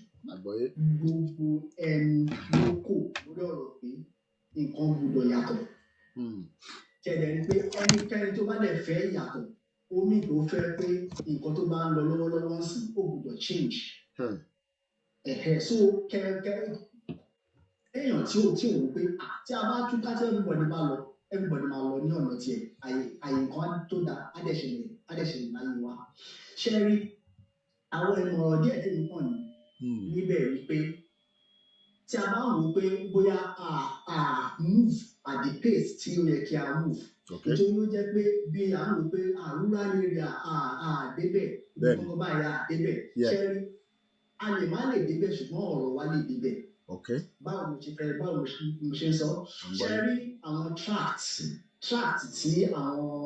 Gbogbo ẹnu ló kò lórí ọ̀rọ̀ pé nǹkan gbọdọ̀ yàtọ̀. Kẹ̀dẹ̀ ni pé ẹnikẹ́ni tó bá dẹ̀ fẹ́ yàtọ̀ omi tó fẹ́ pé nǹkan tó bá ń lọ lọ́wọ́lọ́wọ́ sí ó gbọdọ̀ change. So èèyàn tí ò wò pé tí a bá túká tí everybody máa lọ ní ọ̀nà tiẹ̀ àyè nǹkan tó dáa á dẹ̀ ṣẹlẹ̀ láyé wa. Ṣé rí àwọn ìmọ̀ràn díẹ̀ tí mo kàn níbẹ̀ rí pé tí a bá wò pé bóyá move at the pace tí ó yẹ kí a move nítorí ó jẹ́ pé bí a ń wò pé rural area débẹ̀ nǹkan báyìí débẹ̀. Ṣé rí a lè má lè débẹ̀ ṣùgbọ́n ọ̀rọ̀ wa lè débẹ̀. Báwo mo ṣe ń sọ? Ṣé rí àwọn tract tí àwọn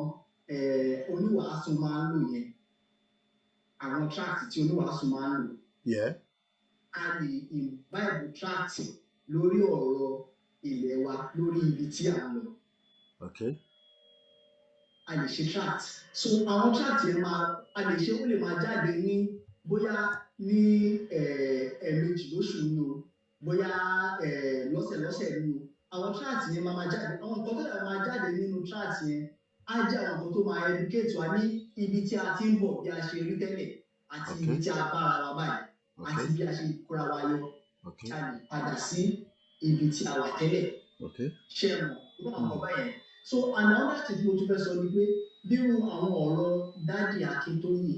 oníwàásù máa ń lò yẹn àwọn tract tí oníwàásù máa ń lò. A lè imbibe tract lórí ọ̀rọ̀ ilẹ̀ wa lórí ibi tí a lọ. A lè ṣe tract. So àwọn tract yẹn a lè ṣe ó lè máa jáde ní bóyá ní ẹ̀ẹ̀mejì lóṣù ni o bóyá lọ́sẹ̀ ni o. Àwọn tract yẹn máa jáde àwọn nǹkan tó yẹ máa jáde nínú tract yẹn á jẹ́ àwọn nǹkan tó máa educate wa ní ibi tí a ti ń bọ̀ bí a ṣe rí tẹ́lẹ̀ àti ibi tí a bára wa báyìí àti bí a ṣe kóra wa yọ ká lè padà sí ibi tí a wà tẹ́lẹ̀. Ṣé mọ̀ irú àwọn ọba yẹn? So another thing tí mo tún fẹ́ sọ ni pé bírú àwọn ọ̀rọ̀ Dádì Akíntóyè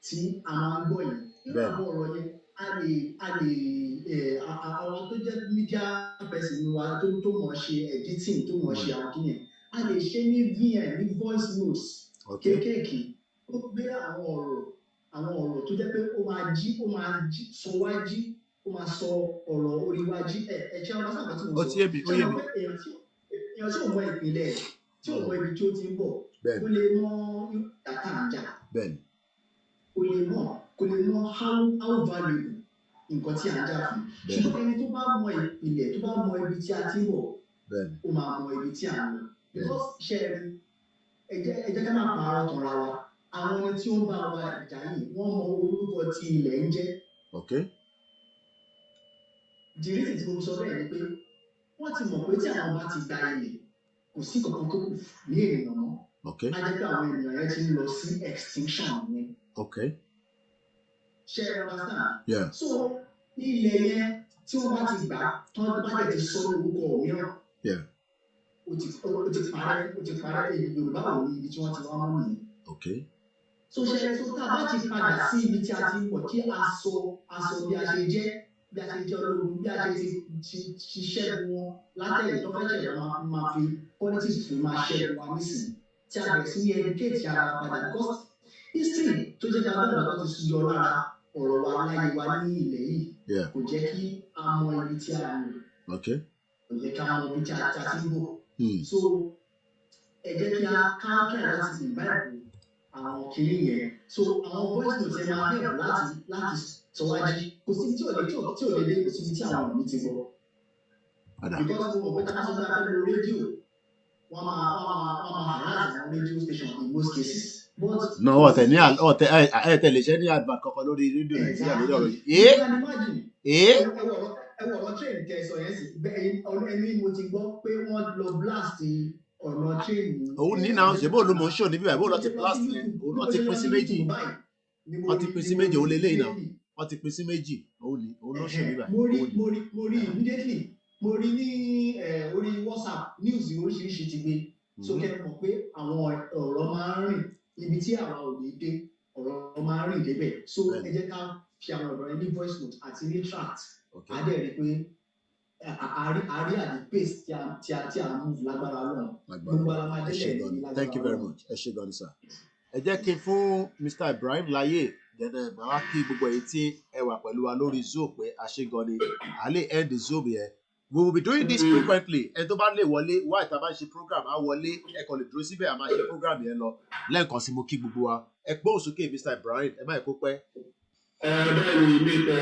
tí a máa ń gbọ́ yìí irú àwọn ọ̀rọ̀ yẹn àwọn tó jẹ́ media person wa tó mọ̀ ṣe editing tó mọ̀ ṣe àwọn kìnìyàn a lè ṣe ní VN ní voice notes kéékèèké ó gbé àwọn ọ̀rọ̀ tó jẹ́ pé ó máa sọ wájí ó máa sọ ọ̀rọ̀ orí wájí ẹ̀ṣẹ́ ọ̀rọ̀ sábà tí mo sọ èèyàn tí ò mọ ìpìlẹ̀ tí ò mọ ibi tí ó ti ń bọ̀ ó lè mọ dàtà àjà kò lè mọ how valuable nǹkan tí a ń jà fún ṣùgbọ́n ẹni tó bá mọ ìpìlẹ̀ tó bá mọ ibi tí a ti ń bọ̀ ó máa mọ ibi tí a ń lọ because ṣe ẹ jẹ́ ká máa pààrọ̀ tọ̀ra wa àwọn ẹni tí ó ń bá wa ìjà yìí wọ́n mọ orúkọ tí ilẹ̀ ń jẹ́. Dìrìsì tí mo sọ bẹ́ẹ̀ ni pé wọ́n ti mọ̀ pé tí àwọn bá ti gba ilẹ̀ kò sí kankan tó kù ní ènìyàn mọ́. A jẹ́ pé àwọn ènìyàn yẹn ti ń lọ sí extinction ni. Ṣé ẹ understand? So ilẹ̀ yẹn tí wọ́n bá ti gbà tán bá dẹ̀ ti sọ orúkọ mìíràn. Ó ti parẹ́ Yorùbá wò ní ibi tí wọ́n ti wá mọ́ nìyẹn. So ṣe tá a bá ti padà sí ibi tí a ti ń bọ̀ kí a sọ bí a ṣe jẹ́ ológun bí a ṣe ti ṣiṣẹ́ wọn látẹ̀lẹ̀ tó fẹ́ ṣẹ̀dá máa fi politics fi máa ṣẹ́ wa nísìnyí tí a bẹ̀rẹ̀ sí ní educate ara padà because history tó jẹ́ ká bẹ́ẹ̀ lọ́tọ́ ti yọ lára ọ̀rọ̀ wa láyé wa ní ilẹ̀ yìí kò jẹ́ kí a mọ ibi tí a ń lò kò jẹ́ kí a mọ ibi tí a ti ń bọ̀ so ẹ jẹ́ kí a káàkiri láti ìbáyìí àwọn kiri yẹn so àwọn voice notes ẹ máa bẹ̀rù láti sọwájú kò sí tí ò lè dé kò síbi tí àwọn òbí ti gbọ́ because mo mọ̀ pé tá a sọ pé a fẹ́ lo rédíò wọ́n máa harass àwọn radio station in most cases. No, tẹ̀lé iṣẹ́ ní advert kankan lórí rédíò Nàìjíríà lórí ọ̀rọ̀ yìí. Ẹ wọ̀ ọ̀rọ̀ train tẹ̀sán yẹn sì ẹni mo ti gbọ́ pé wọ́n lọ blast ọ̀nà train. Òun ní náà ṣe bó ló mọ̀ ń ṣò níbí báyìí bó lọ ti blast yẹn òun náà ti pín sí méjì wọ́n ti pín sí méjì òun lélẹ́yìn náà wọ́n ti pín sí méjì òun ló ṣe nígbà. mo rí immediately mo rí ní orí WhatsApp news oríṣiríṣi ti gbé so kẹ́ mọ̀ pé àwọn ọ̀rọ̀ máa ń rìn ibi tí àwa ò ní dé ọ̀rọ̀ máa ń rìn débẹ̀ so ẹ jẹ́ ká fi àwọn ọ̀rọ̀ ní voice note àti ní tract adé rí pé àrí àdí pace tí a move lágbára náà gbogbo ara máa délẹ̀ ní lágbára náà. Thank you very much ẹ ṣé gan sir. Ẹ jẹ́ kí n fún Mr. Ibrahim láyè dẹ̀dẹ̀ màá kí gbogbo èyí tí ẹ wà pẹ̀lú wa lórí Zoom pé a ṣé gan ni à lè end the Zoom yẹn. We will be doing this frequently. Ẹ tó bá lè wọlé wá ìta bá ń ṣe program á wọlé ẹ kàn lè dúró síbẹ̀ a máa ṣe program yẹn lọ lẹ́ẹ̀kan sí mo kí gbogbo wa ẹ gbóhùn sókè Mr. Ibrahim ẹ má yẹ kó pẹ́. Bẹ́ẹ̀ ni mi tẹ̀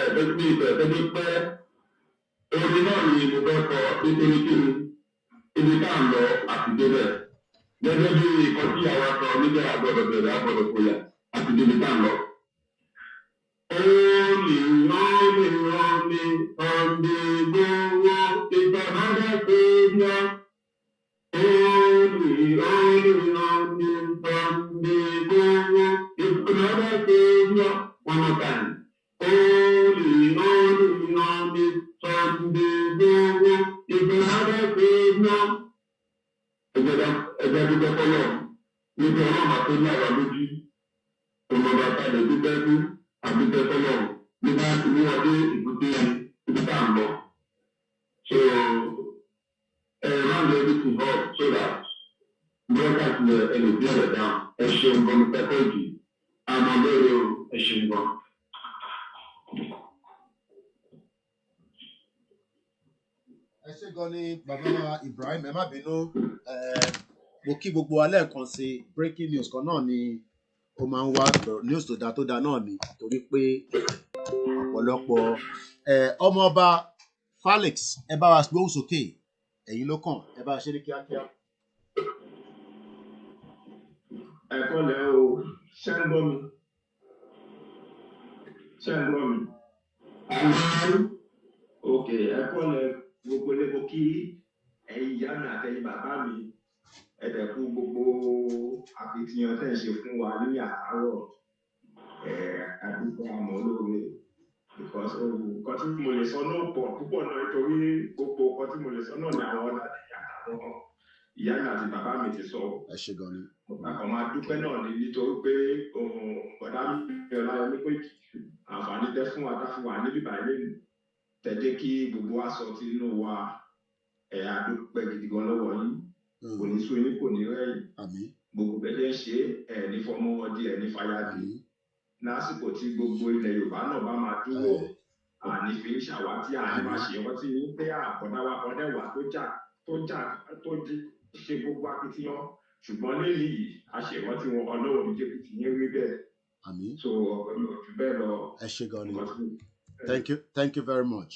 pẹ́ orin náà ni mo fẹ́ kọ nítorí kí ni ibi tá à ń lọ àti débẹ̀ gẹ́gẹ́ bí nǹkan tí àwa sọ níbẹ̀ àgbọ̀dọ̀ bẹ̀rẹ̀ àgbọ̀dọ̀ kóyà àti débi tá à ń lọ. One more time. Ẹgbẹ́ dúpẹ́ fọlọ́ níbi ọlọ́run àti ní àwa lójú ọmọdé àtàlẹ̀ dúpẹ́ fún àdúpẹ́ fọlọ́ nígbà tí wọ́n dé ìbúté ibi tá à ń lọ. So round everything up so that broadcast ẹni bí ọ̀rẹ́ dáhùn ẹ ṣeun gan Mr. Koiki àmọ́ lórí ẹ ṣeun gan. Ẹ ṣé gan ni bàbá Ibrahim ẹ má bínú mo kí gbogbo alẹ́ kan sí breaking news kan náà ni ó máa ń wá news tó dáa náà ni torí pé ọ̀pọ̀lọpọ̀ ọmọọba Felix ẹ bá wa gbóhùn sókè ẹ̀yin ló kàn ẹ bá wa ṣe ní kíákíá. Ẹ kọ́lẹ̀ o ṣé ń gbọ́ mi ok ẹ kọ́lẹ̀ gbogbo lẹ́kọ̀ọ́ kí ẹ̀yin ìyá mi àtẹ̀yin bàbá mi ẹ̀dẹ̀kú gbogbo akitiyan tẹ̀ ṣe fún wa ní àárọ̀ àdúgbò àmọ́ lóore because nǹkan tí mo lè sọ náà pọ̀ púpọ̀ náà nítorí gbogbo nǹkan tí mo lè sọ náà ni àwọn ọ̀dà àtàwọn ìyá mi àti bàbá mi ti sọ. Ẹ ṣé gan ni. Àkàn máa dúpẹ́ náà ní nítorí pé bọ̀dá mi Ọláyọm Koiki àǹfààní tẹ́ fún wa tá fún wa níbí báyìí lẹ́nu tẹ̀jẹ́ kí gbogbo wa sọ tí inú wa àdúpẹ́ gidi gan lọ́wọ́ yín kò ní sún yín kò ní rẹ́yìn gbogbo bẹ́ẹ̀ ṣe ní fọmọ ọdí ní fàyàdì lásìkò tí gbogbo ilẹ̀ Yorùbá náà bá máa dúró àní fi ń ṣàwátì àní máa ṣe wọ́n tí ń pé àkọ́dáwà ọ̀dẹ́wà tó ṣe gbogbo akitiyan ṣùgbọ́n lẹ́yìn yìí aṣèwọ́tí wọn ọlọ́wọ́ ní jẹ́pìtì yẹn rí bẹ́ẹ̀. So ọ̀rọ̀ bẹ́ẹ̀ lọ. Ẹ ṣé gan ni. Thank you very much.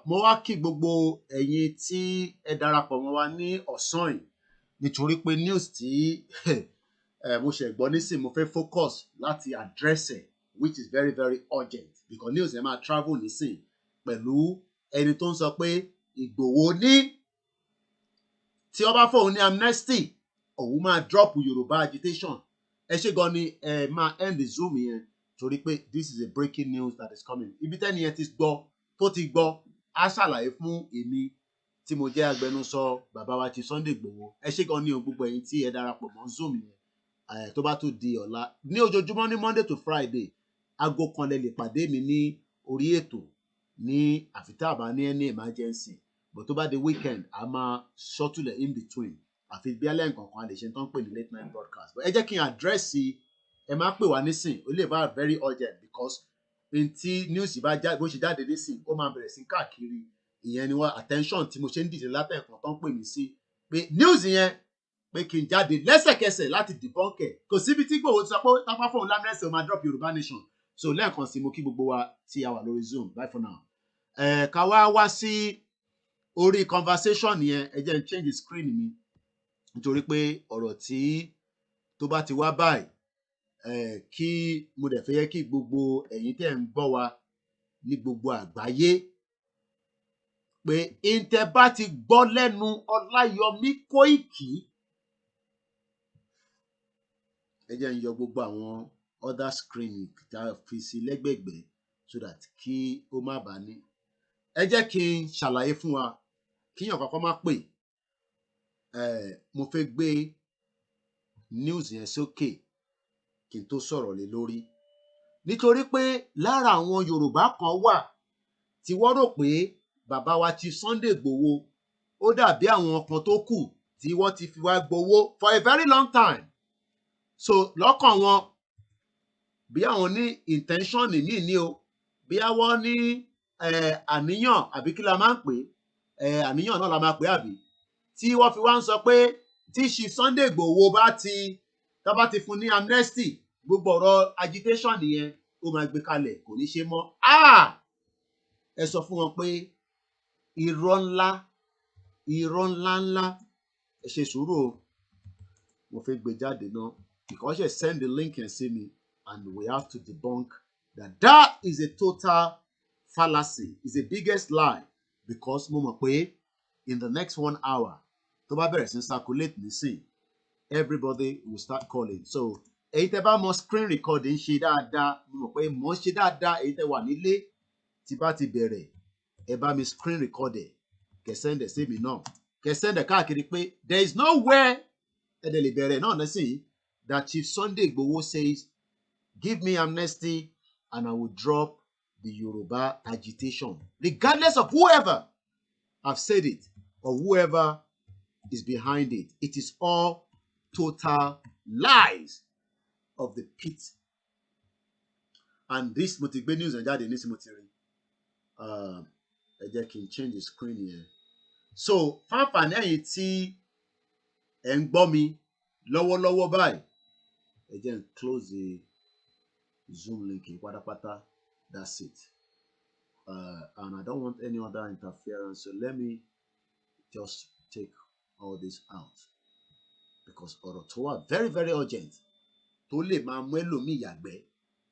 Mo wá kí gbogbo ẹ̀yin tí ẹ darapọ̀ mọ́ wa ní ọ̀sán yìí nítorí pé news tí mo ṣe gbọ́ nísìn mo fẹ́ focus láti address ẹ̀ which is very very urgent because news ẹ̀ máa travel nísìn pẹ̀lú ẹni tó ń sọ pé Ìgbòho ní tí ó bá fóun ní amnesty òun máa drop Yorùbá agitation ẹ ṣé gan ni ẹ máa end the Zoom yẹn torí pé this is a breaking news that is coming ibi tẹ́ni yẹn ti gbọ́ tó ti gbọ́ á ṣàlàyé fún èmi tí mo jẹ́ agbẹnusọ bàbá wa ti Sunday Igboho ẹ ṣé gan ni o gbogbo ẹ̀yin tí ẹ darapọ̀ mọ́ Zoom yẹn tó bá tún di ọ̀la ní ojoojúmọ́ ní Monday to Friday aago kan lẹ lè pàdé mi ní orí ètò ní àfitàbà ní any emergency but tó bá di weekend a máa shuttle in between àfi bí alẹ́ nǹkan kan a lè ṣe tán pè ní late night broadcast but ẹ jẹ́ kí n àdírẹ́sì ẹ máa pè wá nísìn ó lè bá very urgent because n tí news bá já bó ṣe jáde nísìn ó máa bẹ̀rẹ̀ sí káàkiri ìyẹn ni wọ́n attention tí mo ṣe ń dìde látẹ̀kàn tán pè mí sí pé news yẹn pé kí n jáde lẹ́sẹ̀kẹsẹ̀ láti debunk ẹ̀ kò síbi tí Ìgbòho ti sọ pé tápá fóun lámẹ́sẹ̀ ó máa drop Yorùbá nation so lẹ́ẹ̀kan sí mo kí gbogbo wa tí a wà lórí Zoom bye for now ká wá sí orí conversation yẹn ẹ jẹ́ n change the screen mi nítorí pé ọ̀rọ̀ tí tó bá ti wá báyìí kí mo dẹ̀ fẹ́ yẹ kí gbogbo ẹ̀yin tẹ́ ń gbọ́ wa ní gbogbo àgbáyé pé ìtẹ́ bá ti gbọ́ lẹ́nu Ọláyọm Koiki ẹ jẹ́ ń yọ gbogbo àwọn other screen tá a fi sí lẹ́gbẹ̀gbẹ̀ so that kí ó má bàa ní. Ẹ jẹ́ kí n ṣàlàyé fún wa kíyàn kankan má pè. Mo fẹ́ gbé news yẹn sókè kí n tó sọ̀rọ̀ lé lórí. Nítorí pé lára àwọn Yorùbá kan wà tí wọ́n rò pé bàbá wa Chief Sunday Igboho ó dàbí àwọn kan tó kù tí wọ́n ti fi wá gbowó for a very long time. So lọ́kàn wọn bí àwọn ní intention míì ní o, bí àwọn ní àníyàn àbí kí la máa ń pè àníyàn náà la máa pè àbí, tí wọ́n fi wá ń sọ pé tí Chief Sunday Igboho bá ti fún ní amnesty, gbogbo ọ̀rọ̀ agitation nìyẹn ó máa gbé kalẹ̀, kò ní ṣe mọ́. Ẹ sọ fún wọn pé irọ́ ńlá ẹ ṣe sùúrù o, mo fẹ́ gbé jáde náà because you send the link and see me and we have to debunk that is a total fallacy, is the biggest lie, because mo mọ̀ pé in the next 1 hour tó bá bẹ̀rẹ̀ sí circulate nísìn everybody will start calling. So èyí tẹ́ bá mọ screen recording ṣe dáadáa, mo mọ̀ pé mo ń ṣe dáadáa. Èyí tẹ́ wà nílé tí bá ti bẹ̀rẹ̀ ẹ bá mi screen record ẹ̀ kẹ́ send ẹ̀ sí mi náà, kẹ́ send ẹ̀ káàkiri pé there is nowhere ẹ dẹ̀ lè bẹ̀rẹ̀ náà nísìn that Chief Sunday Igboho says give me amnesty and I will drop the Yoruba agitation, regardless of whoever have said it or whoever is behind it. It is all total lies of the pit. And this motivate news and jáde ní simotiri. Ẹ jẹ́ kí n change the screen here. So fáfàní ẹ̀yin tí ẹ ń gbọ́ mi lọ́wọ́lọ́wọ́ báyìí, ẹ jẹ́ n close the Zoom link pátápátá. That's it. And I don't want any other interference, so let me just take all this out because ọ̀rọ̀ tó wà very very urgent tó lè máa mú ẹlòmíì yàgbẹ́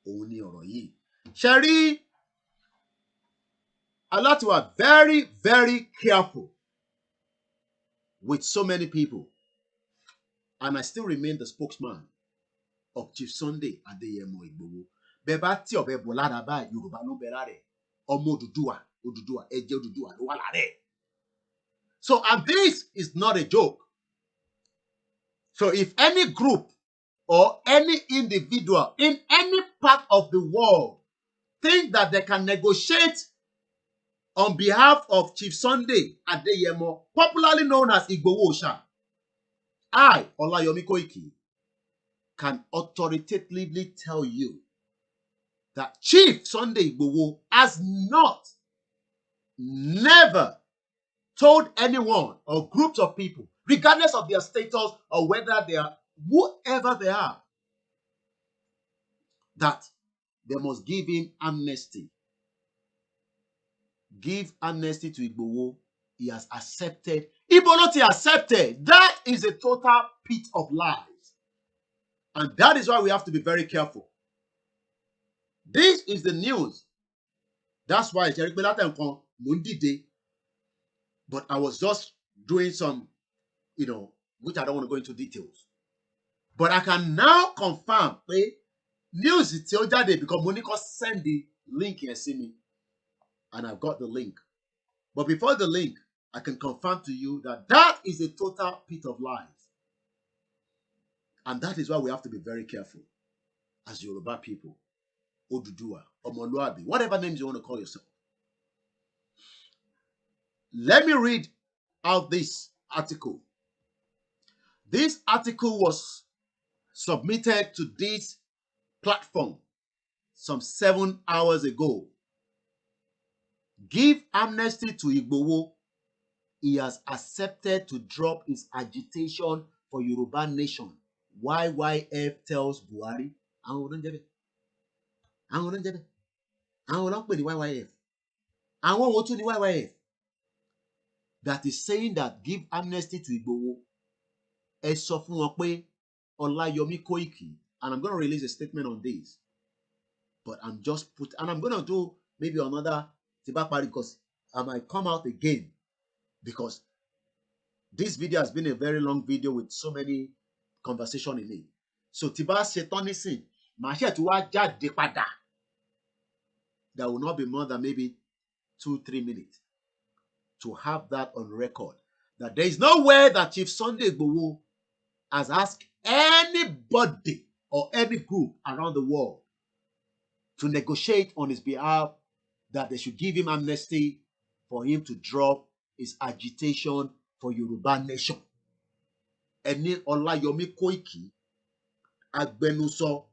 òun ni ọ̀rọ̀ yìí. Ṣe rí aláti wà very very careful with so many people, and I still remain the spokesman of Chief Sunday Adeyemo Igboho. Bẹ́ẹ̀ bá tí ọ̀bẹ bọ̀ lára báyìí Yorùbá ló bẹ lára ẹ̀, ọmọ Odùduwà ẹ̀jẹ̀ Odùduwà ló wà lára ẹ̀. So and this is not a joke. So if any group or any individual in any part of the world think that they can negotiate on behalf of Chief Sunday Adeyemo, popularly known as Igboho Osha, I, Olayom Koiki, can authoritatively tell you that Chief Sunday Igboho has never told anyone or groups of people, regardless of their status or whether they are whoever they are, that they must give him amnesty. Give amnesty to Igboho. He has accepted. Igboho accepted. That is a total pit of lies. And that is why we have to be very careful. This is the news. That's why but I was just doing some, which I don't want to go into details. But I can now confirm, news is still jáde because Monica send the link here, see me. And I've got the link. But before the link, I can confirm to you that is a total pit of lies. And that is why we have to be very careful as Yoruba people. Oduduwa, Omoluabi, whatever names you want to call yourself. Let me read out this article. This article was submitted to this platform some 7 hours ago. Give amnesty to Igboho. He has accepted to drop his agitation for Yoruba nation. YYF tells Buhari. YYF. That is saying that give amnesty to Igboho. Ẹ sọ fún wọn pé Olayom Koiki, and I'm going to release a statement on this. But I'm going to do maybe another Tibapari because I might come out again because this video has been a very long video with so many conversations in it. So Tiba Setonisin, Mashe to wa jáde padà there will not be more than maybe 2-3 minutes to have that on record. That there is no way that Chief Sunday Igboho has asked anybody or any group around the world to negotiate on his behalf that they should give him amnesty for him to drop his agitation for Yoruba nation. Ẹni Olayom Koiki, agbẹnusọ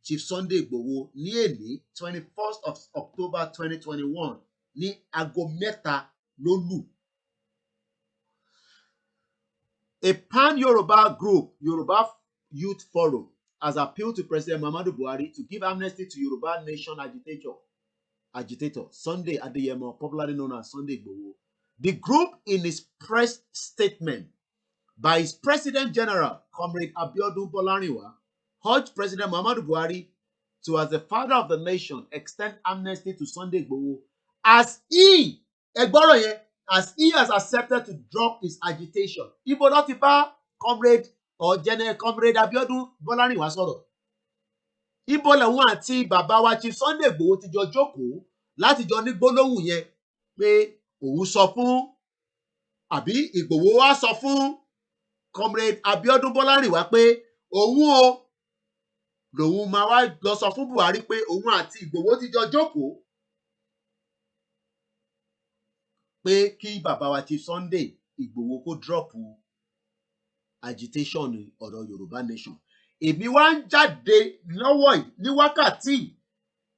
Chief Sunday Igboho ní èní 21st of October 2021 ní aago mẹ́ta ló lù. A pan-Yoruba group, Yoruba Youth Forum, has appealed to President Muhammadu Buhari to give amnesty to Yoruba nation agitator Sunday Adeyemo, popularly known as Sunday Igboho. The group, in its press statement by its President General, Comrade Abiodun Bolarinwa, urged President Muhammadu Buhari to, as the father of the nation, extend amnesty to Sunday Igboho as he has accepted to drop his agitation. Ibo ló ti bá Comrade or General Comrade Abiodun Bolarinwa sọ̀rọ̀. Ibo lòun àti bàbá wa Chief Sunday Igboho ti jọ jókòó láti jọ ní gbólóhùn yẹn pé òun sọ fún àbí Igboho wá sọ fún Comrade Abiodun Bolarinwa pé òun o lòun máa wá lọ sọ fún Buhari pé òun àti Igboho ti jọ jókòó pé kí bàbá wa Chief Sunday Igboho kó drop agitation ọ̀rọ̀ Yorùbá nation. Èmi wá ń jáde lọ́wọ́ yìí ní wákàtí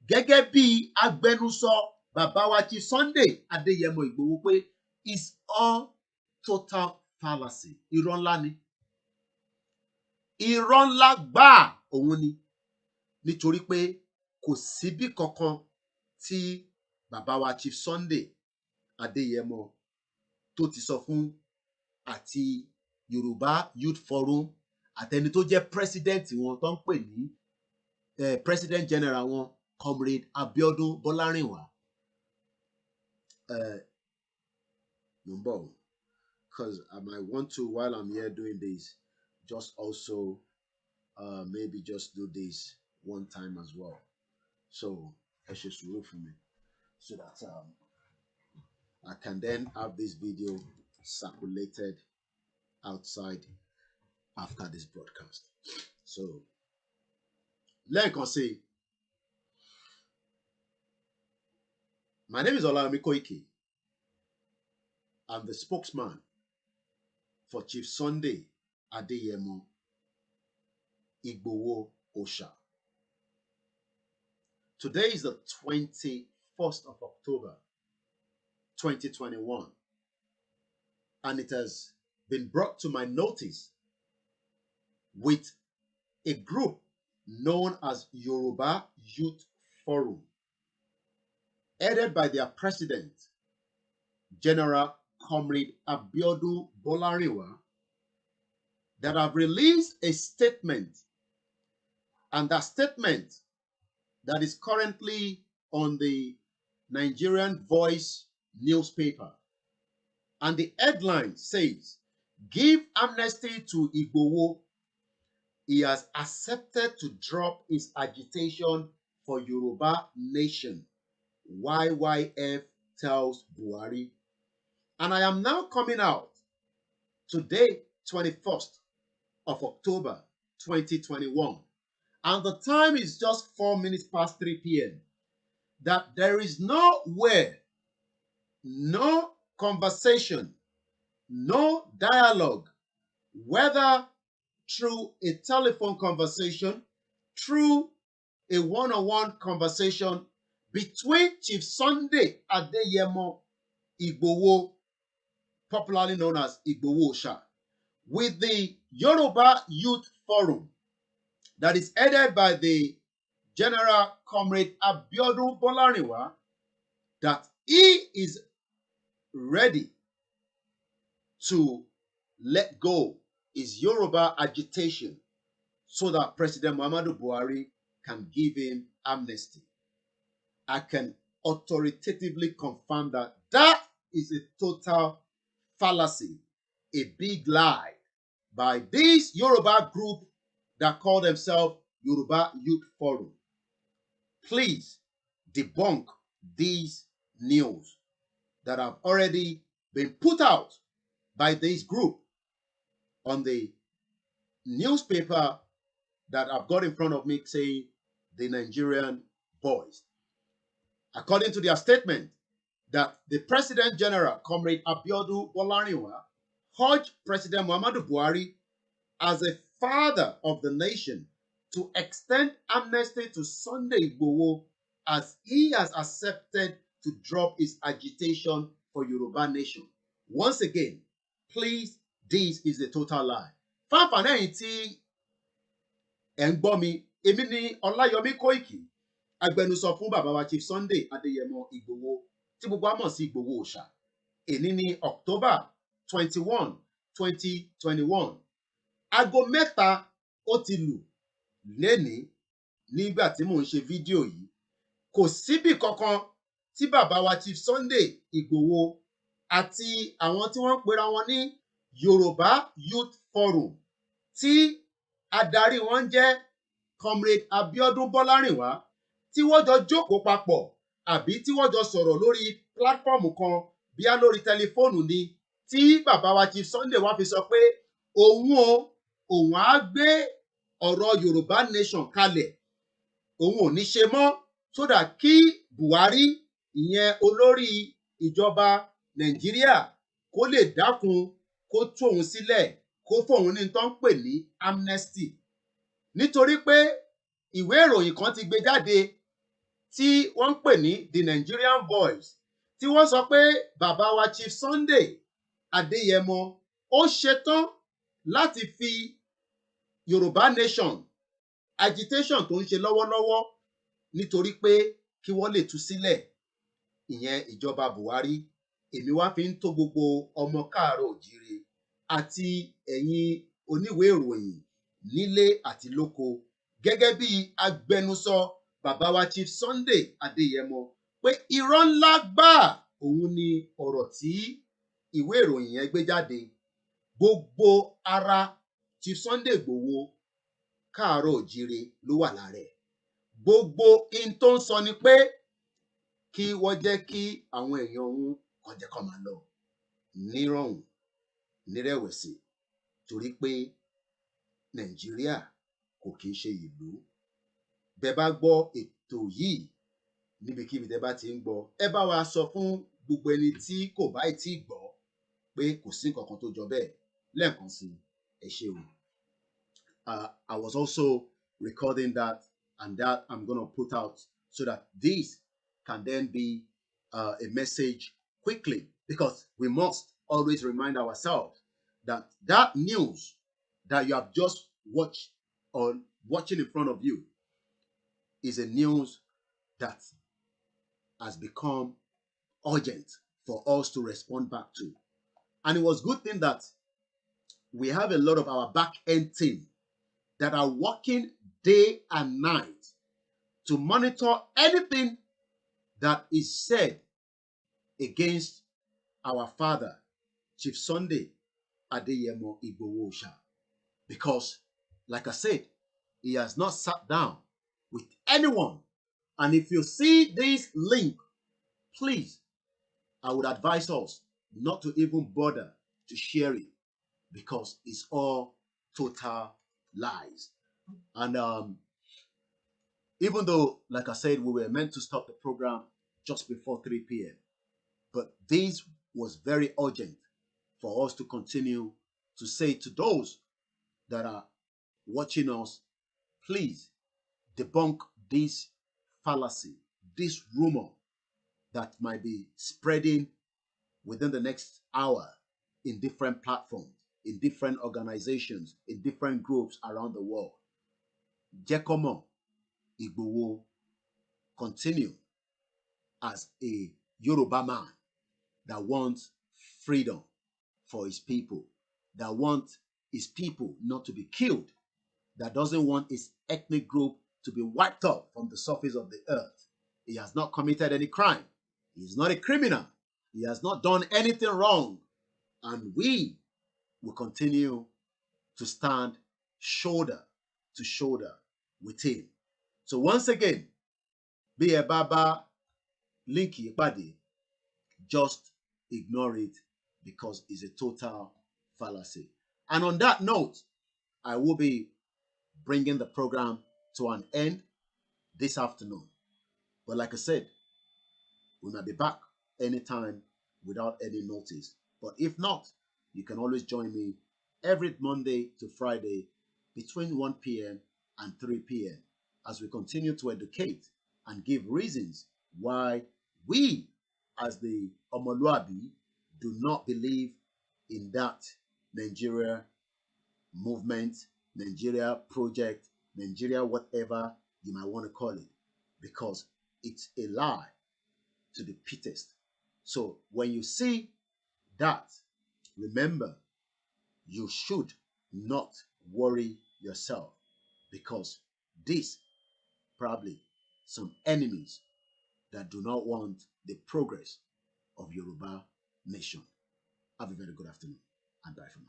gẹ́gẹ́ bí agbẹnusọ bàbá wa Chief Sunday Adéyẹmọ Ìgbòho pé it's all total fallacy. Irọ́ ńlá ni. Irọ́ ńlá gbáà òun ni. Nítorí pé kò síbí kankan tí bàbá wa Chief Sunday Adéyẹmọ tó ti sọ fún àti Yorùbá Youth Forum àtẹni tó jẹ́ president wọn tó ń pè ní president general wọn Comrade Abiodun Bolarinwa. Because I might want to, while I'm here doing this, just also maybe just do this one time as well. So ẹ ṣe sùúrù fún mi so that I can then have this video circulated outside after this broadcast. So lẹ́ẹ̀kan sí, my name is Olayom Koiki. I'm the spokesman for Chief Sunday Adeyemo Igboho Osha. Today is the 21st of October 2021, and it has been brought to my notice with a group known as Yoruba Youth Forum, headed by their president, General Comrade Abiodun Bolarinwa, that have released a statement, and that statement that is currently on the Nigerian Voice newspaper. And the headline says, "Give amnesty to Igboho. He has accepted to drop his agitation for Yoruba nation. YYF tells Buhari." And I am now coming out today, 21st of October 2021. And the time is just 4 minutes past 3 p.m. That there is no word, no conversation, no dialogue, whether through a telephone conversation, through a one-on-one conversation between Chief Sunday Adeyemo Igboho, popularly known as Igboho Osha, with the Yoruba Youth Forum that is headed by the General Comrade Abiodun Bolarinwa, that he is ready to let go his Yoruba agitation so that President Muhammadu Buhari can give him amnesty. I can authoritatively confirm that that is a total fallacy, a big lie by this Yoruba group that call themselves Yoruba Youth Forum. Please debunk these news that have already been put out by this group on the newspaper that I've got in front of me, saying the Nigerian boys. According to their statement, that the President General, Comrade Abiodun Bolariwa, urged President Muhammadu Buhari as a father of the nation to extend amnesty to Sunday Igboho as he has accepted to drop his agitation for Yoruba nation. Once again, please, this is a total lie. Fanfani tí ẹ̀ ń gbọ́ mi, èmi ni Olayom Koiki, agbẹnusọ fún bàbá wa Chief Sunday Adéyẹmọ Igboho, tí gbogbo wa mọ̀ sí Igboho Òòṣà. Èní ní October 21, 2021. Aago mẹ́ta ó ti lù lénìí nígbà tí mò ń ṣe fídíò yìí. Kò síbì kankan tí bàbá wa Chief Sunday Igboho àti àwọn tí wọ́n ń pera wọn ní Yoruba Youth Forum tí adarí wọn jẹ́ Comrade Abiodun Bolariwa tí wọ́n jọ jókòó papọ̀ àbí tí wọ́n jọ sọ̀rọ̀ lórí pílátífọ́ọ̀mù kan bíá lórí tẹlifóònù ni tí bàbá wa Chief Sunday wá fi sọ pé òun á gbé ọ̀rọ̀ Yorùbá nation kalẹ̀, òun ò ní ṣe mọ́ sódà kí Buhari ìyẹn olórí ìjọba Nàìjíríà kó lè dákun kó tú òun sílẹ̀ kó fóun ní tó ń pè ní amnesty. Nítorí pé ìwé ìròyìn kan ti gbé jáde tí wọ́n ń pè ní The Nigerian Boys tí wọ́n sọ pé bàbá wa Chief Sunday Adéyẹmọ ó ṣetán láti fi Yorùbá nation agitation tó ń ṣe lọ́wọ́lọ́wọ́ nítorí pé kí wọ́n lè tú sílẹ̀ ìyẹn ìjọba Buhari. Èmi wá fi ń tó gbogbo ọmọ káàárọ̀ òjíire àti ẹ̀yin oníwèé ìròyìn nílé àti lóko gẹ́gẹ́ bí agbẹnusọ bàbá wa Chief Sunday Adéyẹmọ pé irọ́ ńlá gbáà òun ni ọ̀rọ̀ tí ìwé ìròyìn yẹn gbé jáde. Gbogbo ara Chief Sunday Igboho káàárọ̀ òjíire ló wà lára ẹ̀. Gbogbo in tó ń sọ ni pé kí wọ́n jẹ́ kí àwọn èèyàn òun kàn jẹ́ kó máa lọ nírọ̀rùn nírẹ̀wẹ̀sì torí pé Nàìjíríà kò kí ń ṣe ìlú. Bẹ́ bá gbọ́ ètò yìí níbikíbi tẹ́ bá ti ń gbọ́, ẹ bá wa sọ fún gbogbo ẹni tí kò bá tí gbọ́ pé kò sí nǹkan kan tó jọ bẹ́ẹ̀. Lẹ́ẹ̀kan sí ẹ ṣé o. I was also recording that, and that I'm going to put out so that this can then be a message quickly, because we must always remind ourselves that that news that you have just watched or watching in front of you is a news that has become urgent for us to respond back to. And it was a good thing that we have a lot of our back-end team that are working day and night to monitor anything that is said against our father, Chief Sunday Adéyẹmọ Igboho Òòṣà. Because, like I said, he has not sat down with anyone. And if you see this link, please, I would advise us not to even bother to share it, because it's all total lies. And even though, like I said, we were meant to stop the program just before 3 p.m., but this was very urgent for us to continue to say to those that are watching us, please debunk this fallacy, this rumor that might be spreading within the next hour in different platforms, in different organizations, in different groups around the world. Jekomo Igboho continue as a Yoruba man that wants freedom for his people, that wants his people not to be killed, that doesn't want his ethnic group to be wiped out from the surface of the earth. He has not committed any crime. He is not a criminal. He has not done anything wrong. And we will continue to stand shoulder to shoulder with him. So once again, bí ẹ bá bá Linky Badi, just ignore it because it's a total fallacy. And on that note, I will be bringing the program to an end this afternoon. But like I said, we might be back anytime without any notice. But if not, you can always join me every Monday to Friday between 1 p.m. and 3 p.m. as we continue to educate and give reasons why we, as the Omoluabi, do not believe in that Nigeria movement, Nigeria project, Nigeria whatever you might want to call it, because it's a lie to the pittest. So when you see that, remember, you should not worry yourself, because these probably some enemies that do not want the progress of Yoruba nation. Have a very good afternoon and bye for now.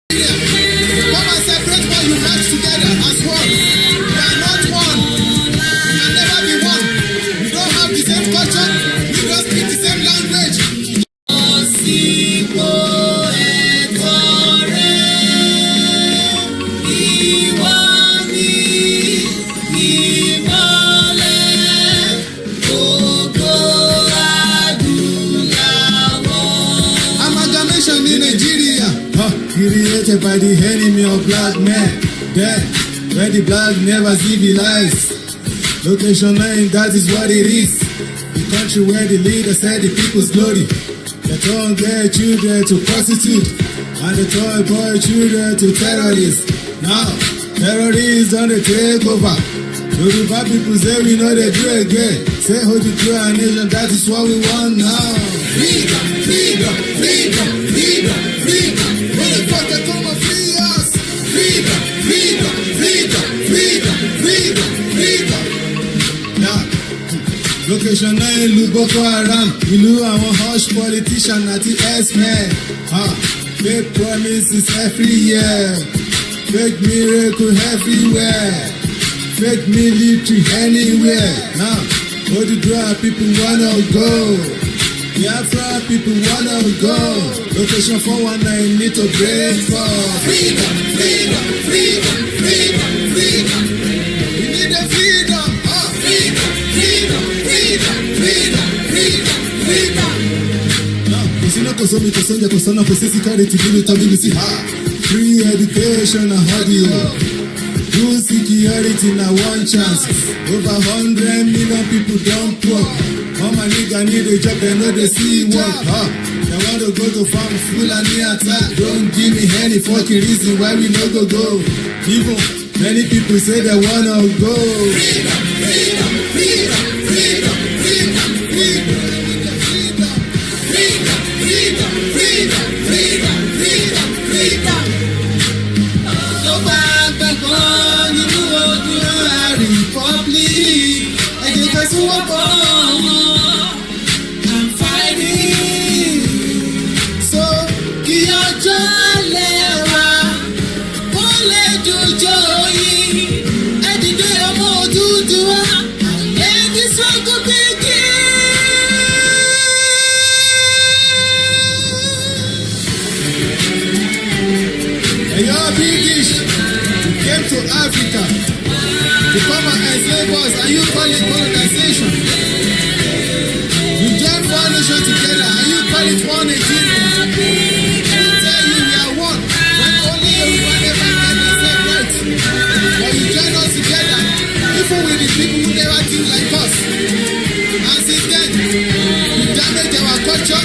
Come and separate what you match together as one. We are not one. We can never be one. We don't have the same culture. We don't speak the same language. Amalgamation in Nigeria. Created by the enemy of black men. Then, where the black never civilize. Location line, that is what it is. The country where the leader said the people's glory. They turn their children to prostitute, and they turn boy children to terrorists. Now, terrorists on the takeover. Yoruba people say we know they do again. Say hold the true our nation, that is what we want now. Freedom, freedom, freedom, freedom, freedom. When the fuck they come and free us? Freedom, freedom, freedom, freedom, freedom, freedom. Now, location 9 ìlú Boko Haram, ìlú àwọn hush politician àti S-men. Fake promises every year, fake miracle everywhere, fake military anywhere. Now, all the dry people wanna go. Biafra people wanna go. Location 419 need to break for freedom, freedom, freedom, freedom, freedom. We need the freedom, freedom, freedom, freedom, freedom, freedom, freedom. Now, kusina kusomi kusonja kusona kusi security bilu tabilu si ha. Free education and audio. Good security na one chance. Over 100 million people don't poor. All my nigga need a job, they know they see work. They want to go to farm full and near attack. Don't give me any fucking reason why we no go. Even many people say they wanna go. Freedom, freedom, freedom, freedom, freedom, freedom, freedom, freedom, freedom, freedom, freedom, freedom, freedom. So bad, but gone, you know to our republic. And you guys who are born. To Africa to come and enslave us, and you call it colonization. You join one nation together, and you call it one Nigeria. I tell you we are one, when only Yoruba never get themselves right. But you join us together, even with the people who never think like us. And since then, we damage our culture,